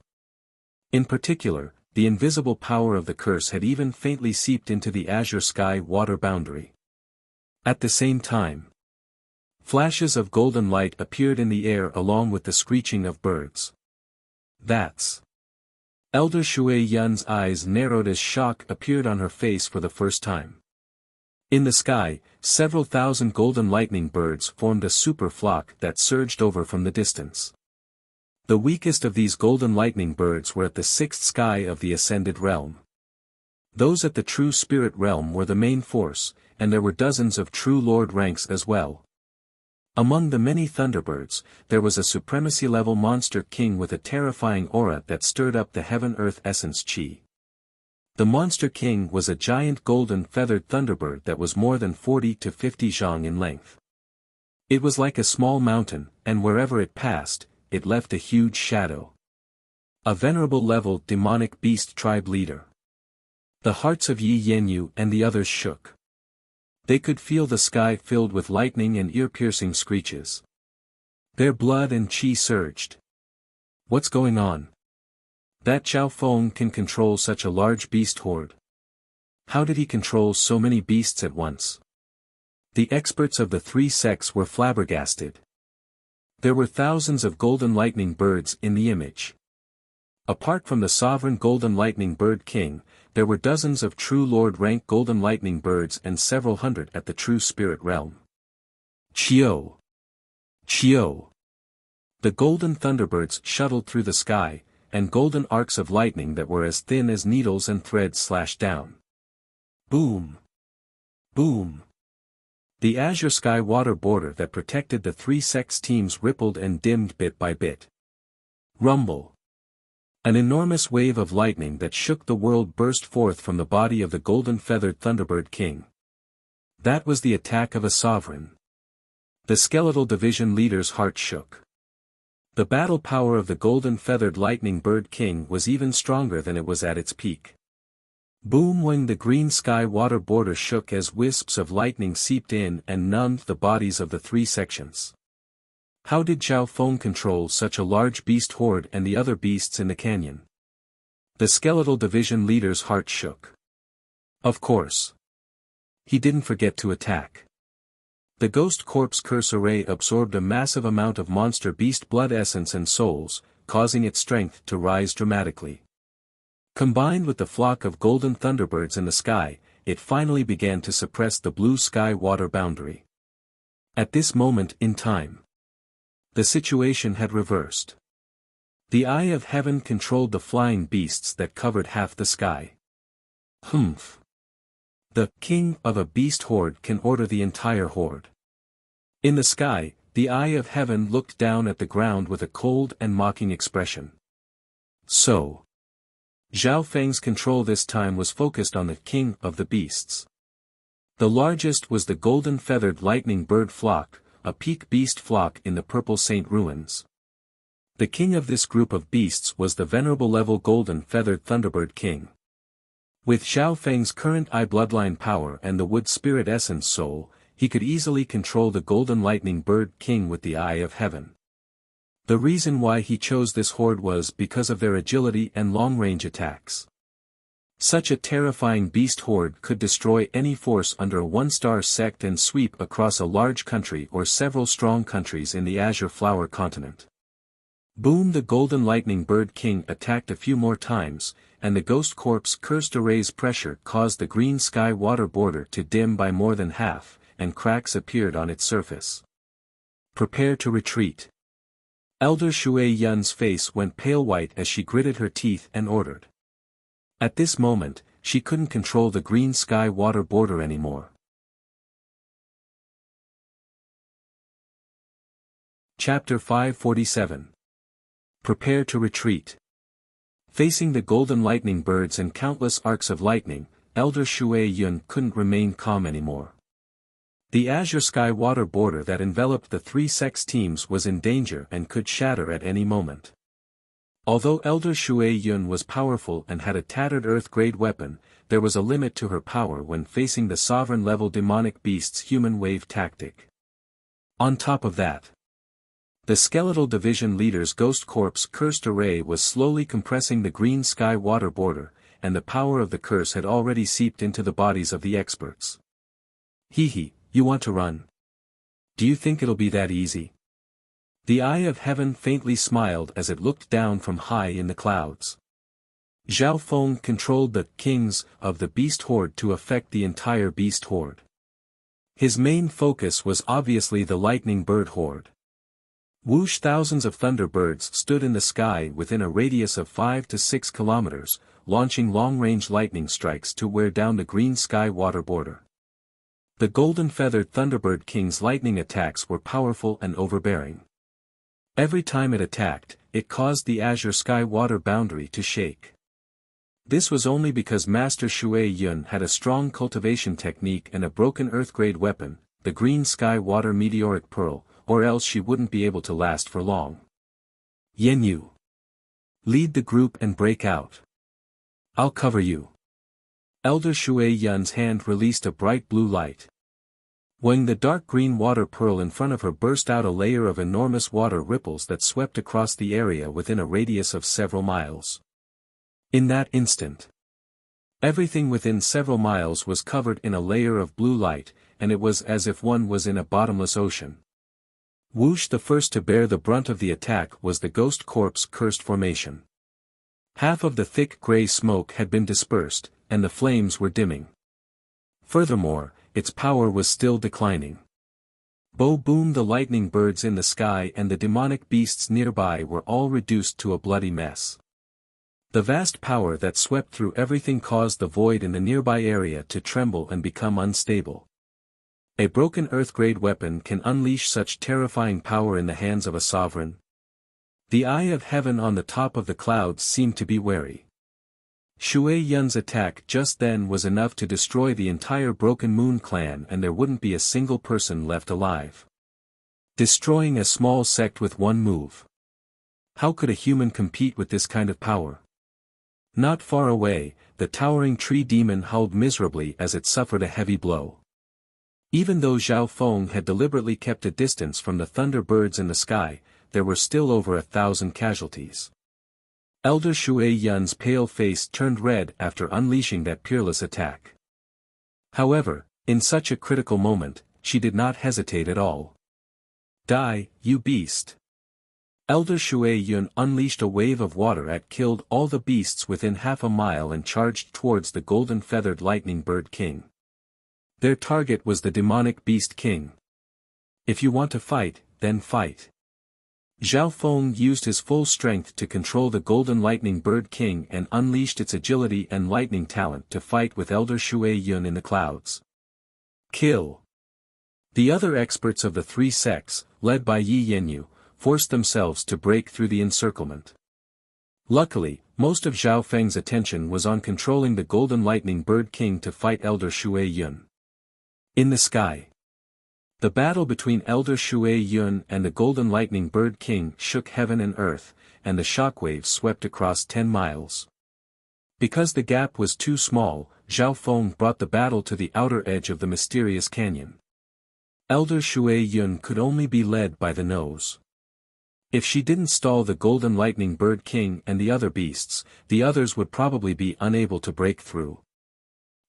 In particular, the invisible power of the curse had even faintly seeped into the azure sky water boundary. At the same time, flashes of golden light appeared in the air along with the screeching of birds. That's... Elder Shui Yun's eyes narrowed as shock appeared on her face for the first time. In the sky, several thousand golden lightning birds formed a super flock that surged over from the distance. The weakest of these golden lightning birds were at the 6th sky of the ascended realm. Those at the true spirit realm were the main force, and there were dozens of true lord ranks as well. Among the many thunderbirds, there was a supremacy-level monster king with a terrifying aura that stirred up the heaven-earth essence chi. The monster king was a giant golden feathered thunderbird that was more than 40 to 50 zhang in length. It was like a small mountain, and wherever it passed, it left a huge shadow. A venerable level demonic beast tribe leader. The hearts of Yi Yanyu and the others shook. They could feel the sky filled with lightning and ear-piercing screeches. Their blood and chi surged. What's going on? That Zhao Feng can control such a large beast horde. How did he control so many beasts at once? The experts of the 3 sects were flabbergasted. There were thousands of golden lightning birds in the image. Apart from the sovereign golden lightning bird king, there were dozens of true lord-rank golden lightning birds and several hundred at the true spirit realm. Chio! Chio! The golden thunderbirds shuttled through the sky, and golden arcs of lightning that were as thin as needles and threads slashed down. Boom! Boom! The azure sky water border that protected the three sex teams rippled and dimmed bit by bit. Rumble! An enormous wave of lightning that shook the world burst forth from the body of the golden-feathered Thunderbird King. That was the attack of a sovereign. The skeletal division leader's heart shook. The battle power of the golden-feathered lightning bird king was even stronger than it was at its peak. Boom! When the green sky water border shook as wisps of lightning seeped in and numbed the bodies of the three sections. How did Zhao Feng control such a large beast horde and the other beasts in the canyon? The skeletal division leader's heart shook. Of course. He didn't forget to attack. The ghost corpse curse array absorbed a massive amount of monster beast blood essence and souls, causing its strength to rise dramatically. Combined with the flock of golden thunderbirds in the sky, it finally began to suppress the blue sky water boundary. At this moment in time, the situation had reversed. The eye of heaven controlled the flying beasts that covered half the sky. Humph! The king of a beast horde can order the entire horde. In the sky, the eye of heaven looked down at the ground with a cold and mocking expression. So, Zhao Feng's control this time was focused on the king of the beasts. The largest was the golden-feathered lightning bird flock, a peak beast flock in the Purple Saint ruins. The king of this group of beasts was the venerable level golden-feathered Thunderbird King. With Zhao Feng's current eye bloodline power and the wood spirit essence soul, he could easily control the golden lightning bird king with the eye of heaven. The reason why he chose this horde was because of their agility and long-range attacks. Such a terrifying beast horde could destroy any force under a one-star sect and sweep across a large country or several strong countries in the Azure Flower continent. Boom! The golden lightning bird king attacked a few more times, and the ghost corpse cursed array's pressure caused the green sky water border to dim by more than half, and cracks appeared on its surface. Prepare to retreat. Elder Shui Yun's face went pale white as she gritted her teeth and ordered. At this moment, she couldn't control the green sky water border anymore. Chapter 547. Prepare to retreat. Facing the golden lightning birds and countless arcs of lightning, Elder Shui Yun couldn't remain calm anymore. The azure sky water border that enveloped the three sex teams was in danger and could shatter at any moment. Although Elder Shui Yun was powerful and had a tattered earth-grade weapon, there was a limit to her power when facing the sovereign-level demonic beast's human wave tactic. On top of that, the skeletal division leader's ghost corpse cursed array was slowly compressing the green sky water border, and the power of the curse had already seeped into the bodies of the experts. Hee, you want to run? Do you think it'll be that easy? The eye of heaven faintly smiled as it looked down from high in the clouds. Zhao Feng controlled the kings of the beast horde to affect the entire beast horde. His main focus was obviously the lightning bird horde. Whoosh! Thousands of thunderbirds stood in the sky within a radius of 5 to 6 kilometers, launching long-range lightning strikes to wear down the green sky water border. The golden-feathered Thunderbird King's lightning attacks were powerful and overbearing. Every time it attacked, it caused the azure sky water boundary to shake. This was only because Master Shui Yun had a strong cultivation technique and a broken earth-grade weapon, the green sky water meteoric pearl, or else she wouldn't be able to last for long. Yenyu, lead the group and break out. I'll cover you. Elder Shui Yun's hand released a bright blue light. When the dark green water pearl in front of her burst out a layer of enormous water ripples that swept across the area within a radius of several miles. In that instant, everything within several miles was covered in a layer of blue light, and it was as if one was in a bottomless ocean. Whoosh, the first to bear the brunt of the attack was the ghost corpse cursed formation. Half of the thick gray smoke had been dispersed, and the flames were dimming. Furthermore, its power was still declining. Boom! The lightning birds in the sky and the demonic beasts nearby were all reduced to a bloody mess. The vast power that swept through everything caused the void in the nearby area to tremble and become unstable. A broken earth-grade weapon can unleash such terrifying power in the hands of a sovereign. The eye of heaven on the top of the clouds seemed to be wary. Shui Yun's attack just then was enough to destroy the entire Broken Moon clan, and there wouldn't be a single person left alive. Destroying a small sect with one move. How could a human compete with this kind of power? Not far away, the towering tree demon howled miserably as it suffered a heavy blow. Even though Zhao Feng had deliberately kept a distance from the thunder birds in the sky, there were still over 1,000 casualties. Elder Shui Yun's pale face turned red after unleashing that peerless attack. However, in such a critical moment, she did not hesitate at all. Die, you beast! Elder Shui Yun unleashed a wave of water that killed all the beasts within half a mile and charged towards the golden-feathered lightning bird king. Their target was the demonic beast king. If you want to fight, then fight. Zhao Feng used his full strength to control the golden lightning bird king and unleashed its agility and lightning talent to fight with Elder Shui Yun in the clouds. Kill! The other experts of the three sects, led by Yi Yanyu, forced themselves to break through the encirclement. Luckily, most of Zhao Feng's attention was on controlling the golden lightning bird king to fight Elder Shui Yun. In the sky. The battle between Elder Shui Yun and the Golden Lightning Bird King shook heaven and earth, and the shockwaves swept across 10 miles. Because the gap was too small, Zhao Feng brought the battle to the outer edge of the mysterious canyon. Elder Shui Yun could only be led by the nose. If she didn't stall the Golden Lightning Bird King and the other beasts, the others would probably be unable to break through.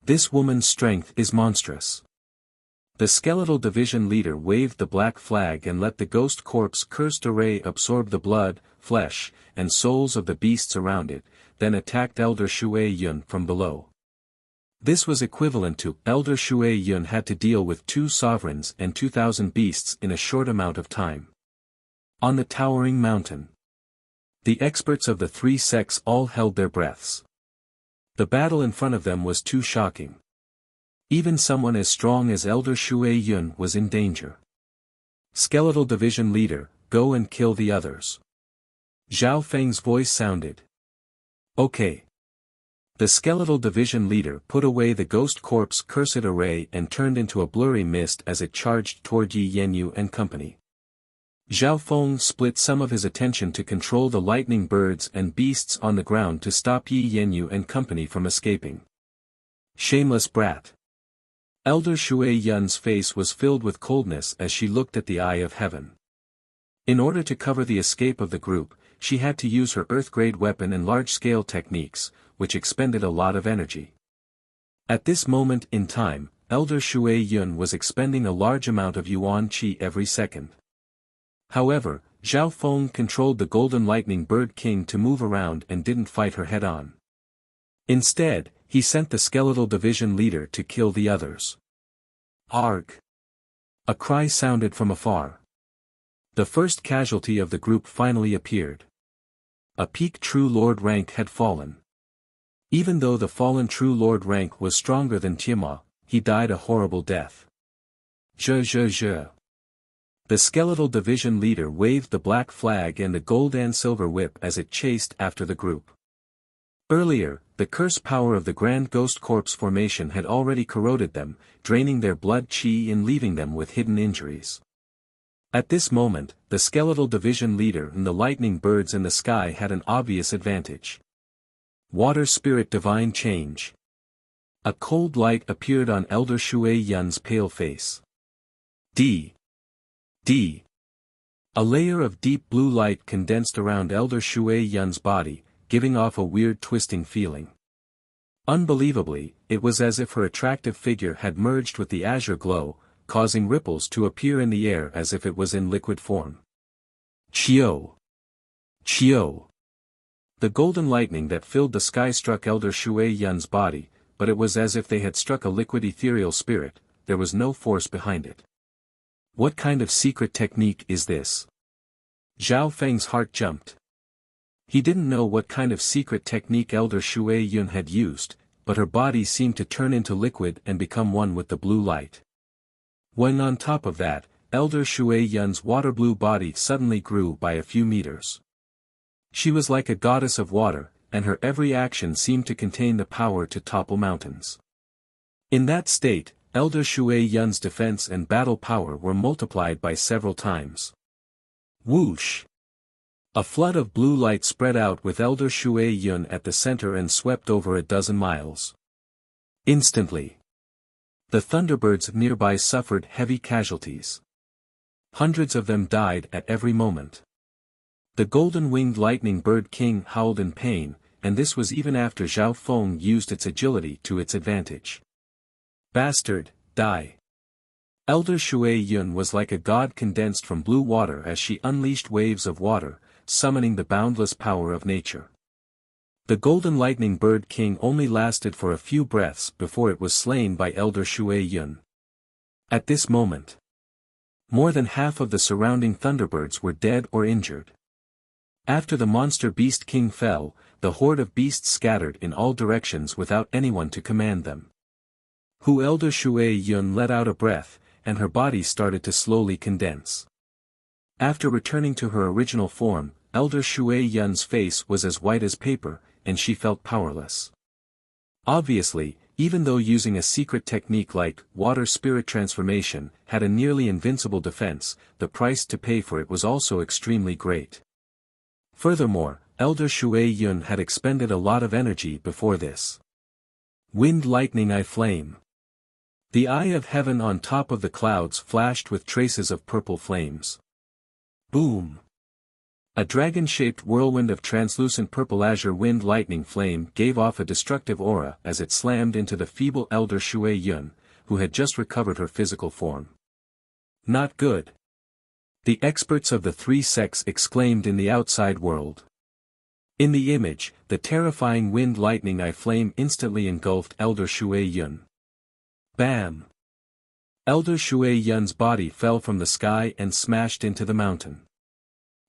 This woman's strength is monstrous. The skeletal division leader waved the black flag and let the ghost corpse cursed array absorb the blood, flesh, and souls of the beasts around it, then attacked Elder Shui Yun from below. This was equivalent to Elder Shui Yun had to deal with 2 sovereigns and 2,000 beasts in a short amount of time. On the towering mountain. The experts of the three sects all held their breaths. The battle in front of them was too shocking. Even someone as strong as Elder Shui Yun was in danger. Skeletal Division Leader, go and kill the others. Zhao Feng's voice sounded. Okay. The Skeletal Division Leader put away the ghost corpse cursed array and turned into a blurry mist as it charged toward Yi Yanyu and company. Zhao Feng split some of his attention to control the lightning birds and beasts on the ground to stop Yi Yanyu and company from escaping. Shameless brat. Elder Shui Yun's face was filled with coldness as she looked at the Eye of Heaven. In order to cover the escape of the group, she had to use her Earth-grade weapon and large-scale techniques, which expended a lot of energy. At this moment in time, Elder Shui Yun was expending a large amount of Yuan Qi every second. However, Zhao Feng controlled the Golden Lightning Bird King to move around and didn't fight her head-on. Instead, he sent the Skeletal Division Leader to kill the others. Arg! A cry sounded from afar. The first casualty of the group finally appeared. A peak True Lord rank had fallen. Even though the fallen True Lord rank was stronger than Tiamat, he died a horrible death. The Skeletal Division Leader waved the black flag and the gold and silver whip as it chased after the group. Earlier, the curse power of the Grand Ghost Corpse formation had already corroded them, draining their blood qi and leaving them with hidden injuries. At this moment, the Skeletal Division Leader and the lightning birds in the sky had an obvious advantage. Water Spirit Divine Change. A cold light appeared on Elder Shui Yun's pale face. D. A layer of deep blue light condensed around Elder Shui Yun's body, giving off a weird twisting feeling. Unbelievably, it was as if her attractive figure had merged with the azure glow, causing ripples to appear in the air as if it was in liquid form. Chio! Chio! The golden lightning that filled the sky struck Elder Shui Yun's body, but it was as if they had struck a liquid ethereal spirit, there was no force behind it. What kind of secret technique is this? Zhao Feng's heart jumped. He didn't know what kind of secret technique Elder Shui Yun had used, but her body seemed to turn into liquid and become one with the blue light. When on top of that, Elder Shui Yun's water blue body suddenly grew by a few meters. She was like a goddess of water, and her every action seemed to contain the power to topple mountains. In that state, Elder Shui Yun's defense and battle power were multiplied by several times. Whoosh! A flood of blue light spread out with Elder Shui Yun at the center and swept over a dozen miles. Instantly, the thunderbirds nearby suffered heavy casualties. Hundreds of them died at every moment. The golden-winged lightning bird king howled in pain, and this was even after Zhao Feng used its agility to its advantage. Bastard, die! Elder Shui Yun was like a god condensed from blue water as she unleashed waves of water, summoning the boundless power of nature. The golden lightning bird king only lasted for a few breaths before it was slain by Elder Shui Yun. At this moment, more than half of the surrounding thunderbirds were dead or injured. After the monster beast king fell, the horde of beasts scattered in all directions without anyone to command them. Elder Shui Yun let out a breath, and her body started to slowly condense. After returning to her original form, Elder Shui Yun's face was as white as paper, and she felt powerless. Obviously, even though using a secret technique like water spirit transformation had a nearly invincible defense, the price to pay for it was also extremely great. Furthermore, Elder Shui Yun had expended a lot of energy before this. Wind lightning eye flame. The eye of heaven on top of the clouds flashed with traces of purple flames. Boom! A dragon-shaped whirlwind of translucent purple azure wind lightning flame gave off a destructive aura as it slammed into the feeble Elder Shui Yun, who had just recovered her physical form. Not good. The experts of the three sects exclaimed in the outside world. In the image, the terrifying wind lightning eye flame instantly engulfed Elder Shui Yun. Bam! Elder Shui Yun's body fell from the sky and smashed into the mountain.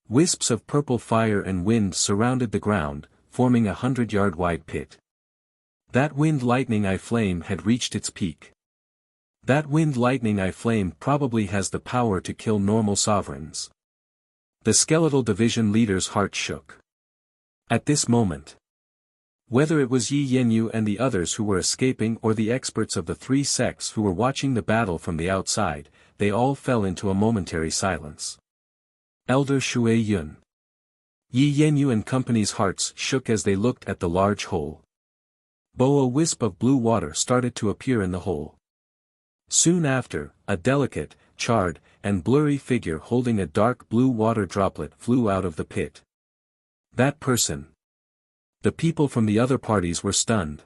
Wisps of purple fire and wind surrounded the ground, forming a 100-yard-wide pit. That wind lightning eye flame had reached its peak. That wind lightning eye flame probably has the power to kill normal sovereigns. The skeletal division leader's heart shook. At this moment, whether it was Yi Yanyu and the others who were escaping or the experts of the three sects who were watching the battle from the outside, they all fell into a momentary silence. Elder Shui Yun. Yi Yanyu and company's hearts shook as they looked at the large hole. A wisp of blue water started to appear in the hole. Soon after, a delicate, charred, and blurry figure holding a dark blue water droplet flew out of the pit. That person. The people from the other parties were stunned.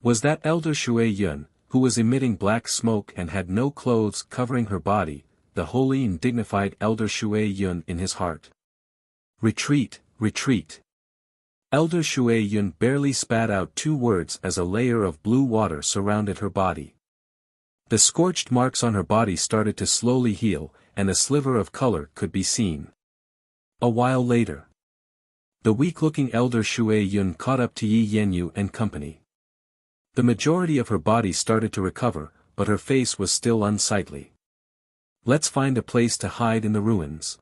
Was that Elder Shui Yun, who was emitting black smoke and had no clothes covering her body, the holy and dignified Elder Shui Yun in his heart? Retreat, retreat. Elder Shui Yun barely spat out 2 words as a layer of blue water surrounded her body. The scorched marks on her body started to slowly heal, and a sliver of color could be seen. A while later, the weak-looking Elder Shui Yun caught up to Yi Yanyu and company. The majority of her body started to recover, but her face was still unsightly. Let's find a place to hide in the ruins.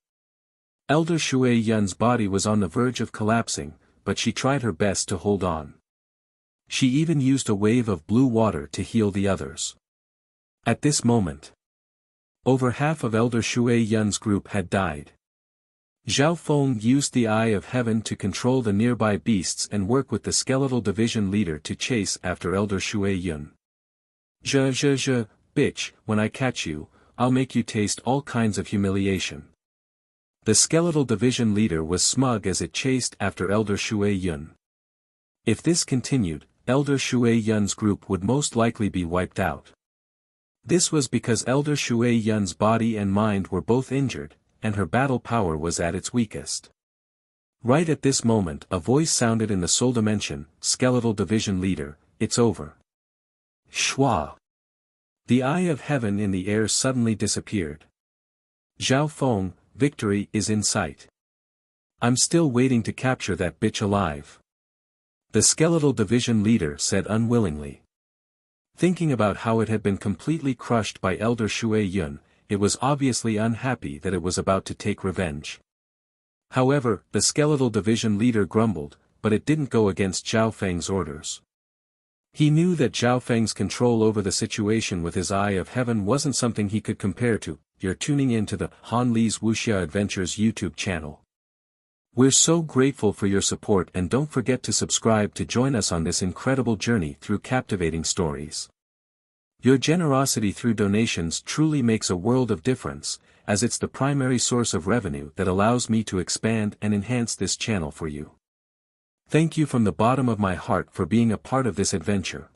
Elder Shui Yun's body was on the verge of collapsing, but she tried her best to hold on. She even used a wave of blue water to heal the others. At this moment, over half of Elder Shui Yun's group had died. Zhao Feng used the Eye of Heaven to control the nearby beasts and work with the skeletal division leader to chase after Elder Shui Yun. Bitch, when I catch you, I'll make you taste all kinds of humiliation. The skeletal division leader was smug as it chased after Elder Shui Yun. If this continued, Elder Shui Yun's group would most likely be wiped out. This was because Elder Shui Yun's body and mind were both injured, and her battle power was at its weakest. Right at this moment a voice sounded in the Soul Dimension, Skeletal Division Leader, "It's over." Schwa. The eye of heaven in the air suddenly disappeared. Zhao Feng, victory is in sight. I'm still waiting to capture that bitch alive. The Skeletal Division Leader said unwillingly. Thinking about how it had been completely crushed by Elder Shui Yun, it was obviously unhappy that it was about to take revenge. However, the Skeletal Division Leader grumbled, but it didn't go against Zhao Feng's orders. He knew that Zhao Feng's control over the situation with his Eye of Heaven wasn't something he could compare to. You're tuning in to the Han Li's Wuxia Adventures YouTube channel. We're so grateful for your support, and don't forget to subscribe to join us on this incredible journey through captivating stories. Your generosity through donations truly makes a world of difference, as it's the primary source of revenue that allows me to expand and enhance this channel for you. Thank you from the bottom of my heart for being a part of this adventure.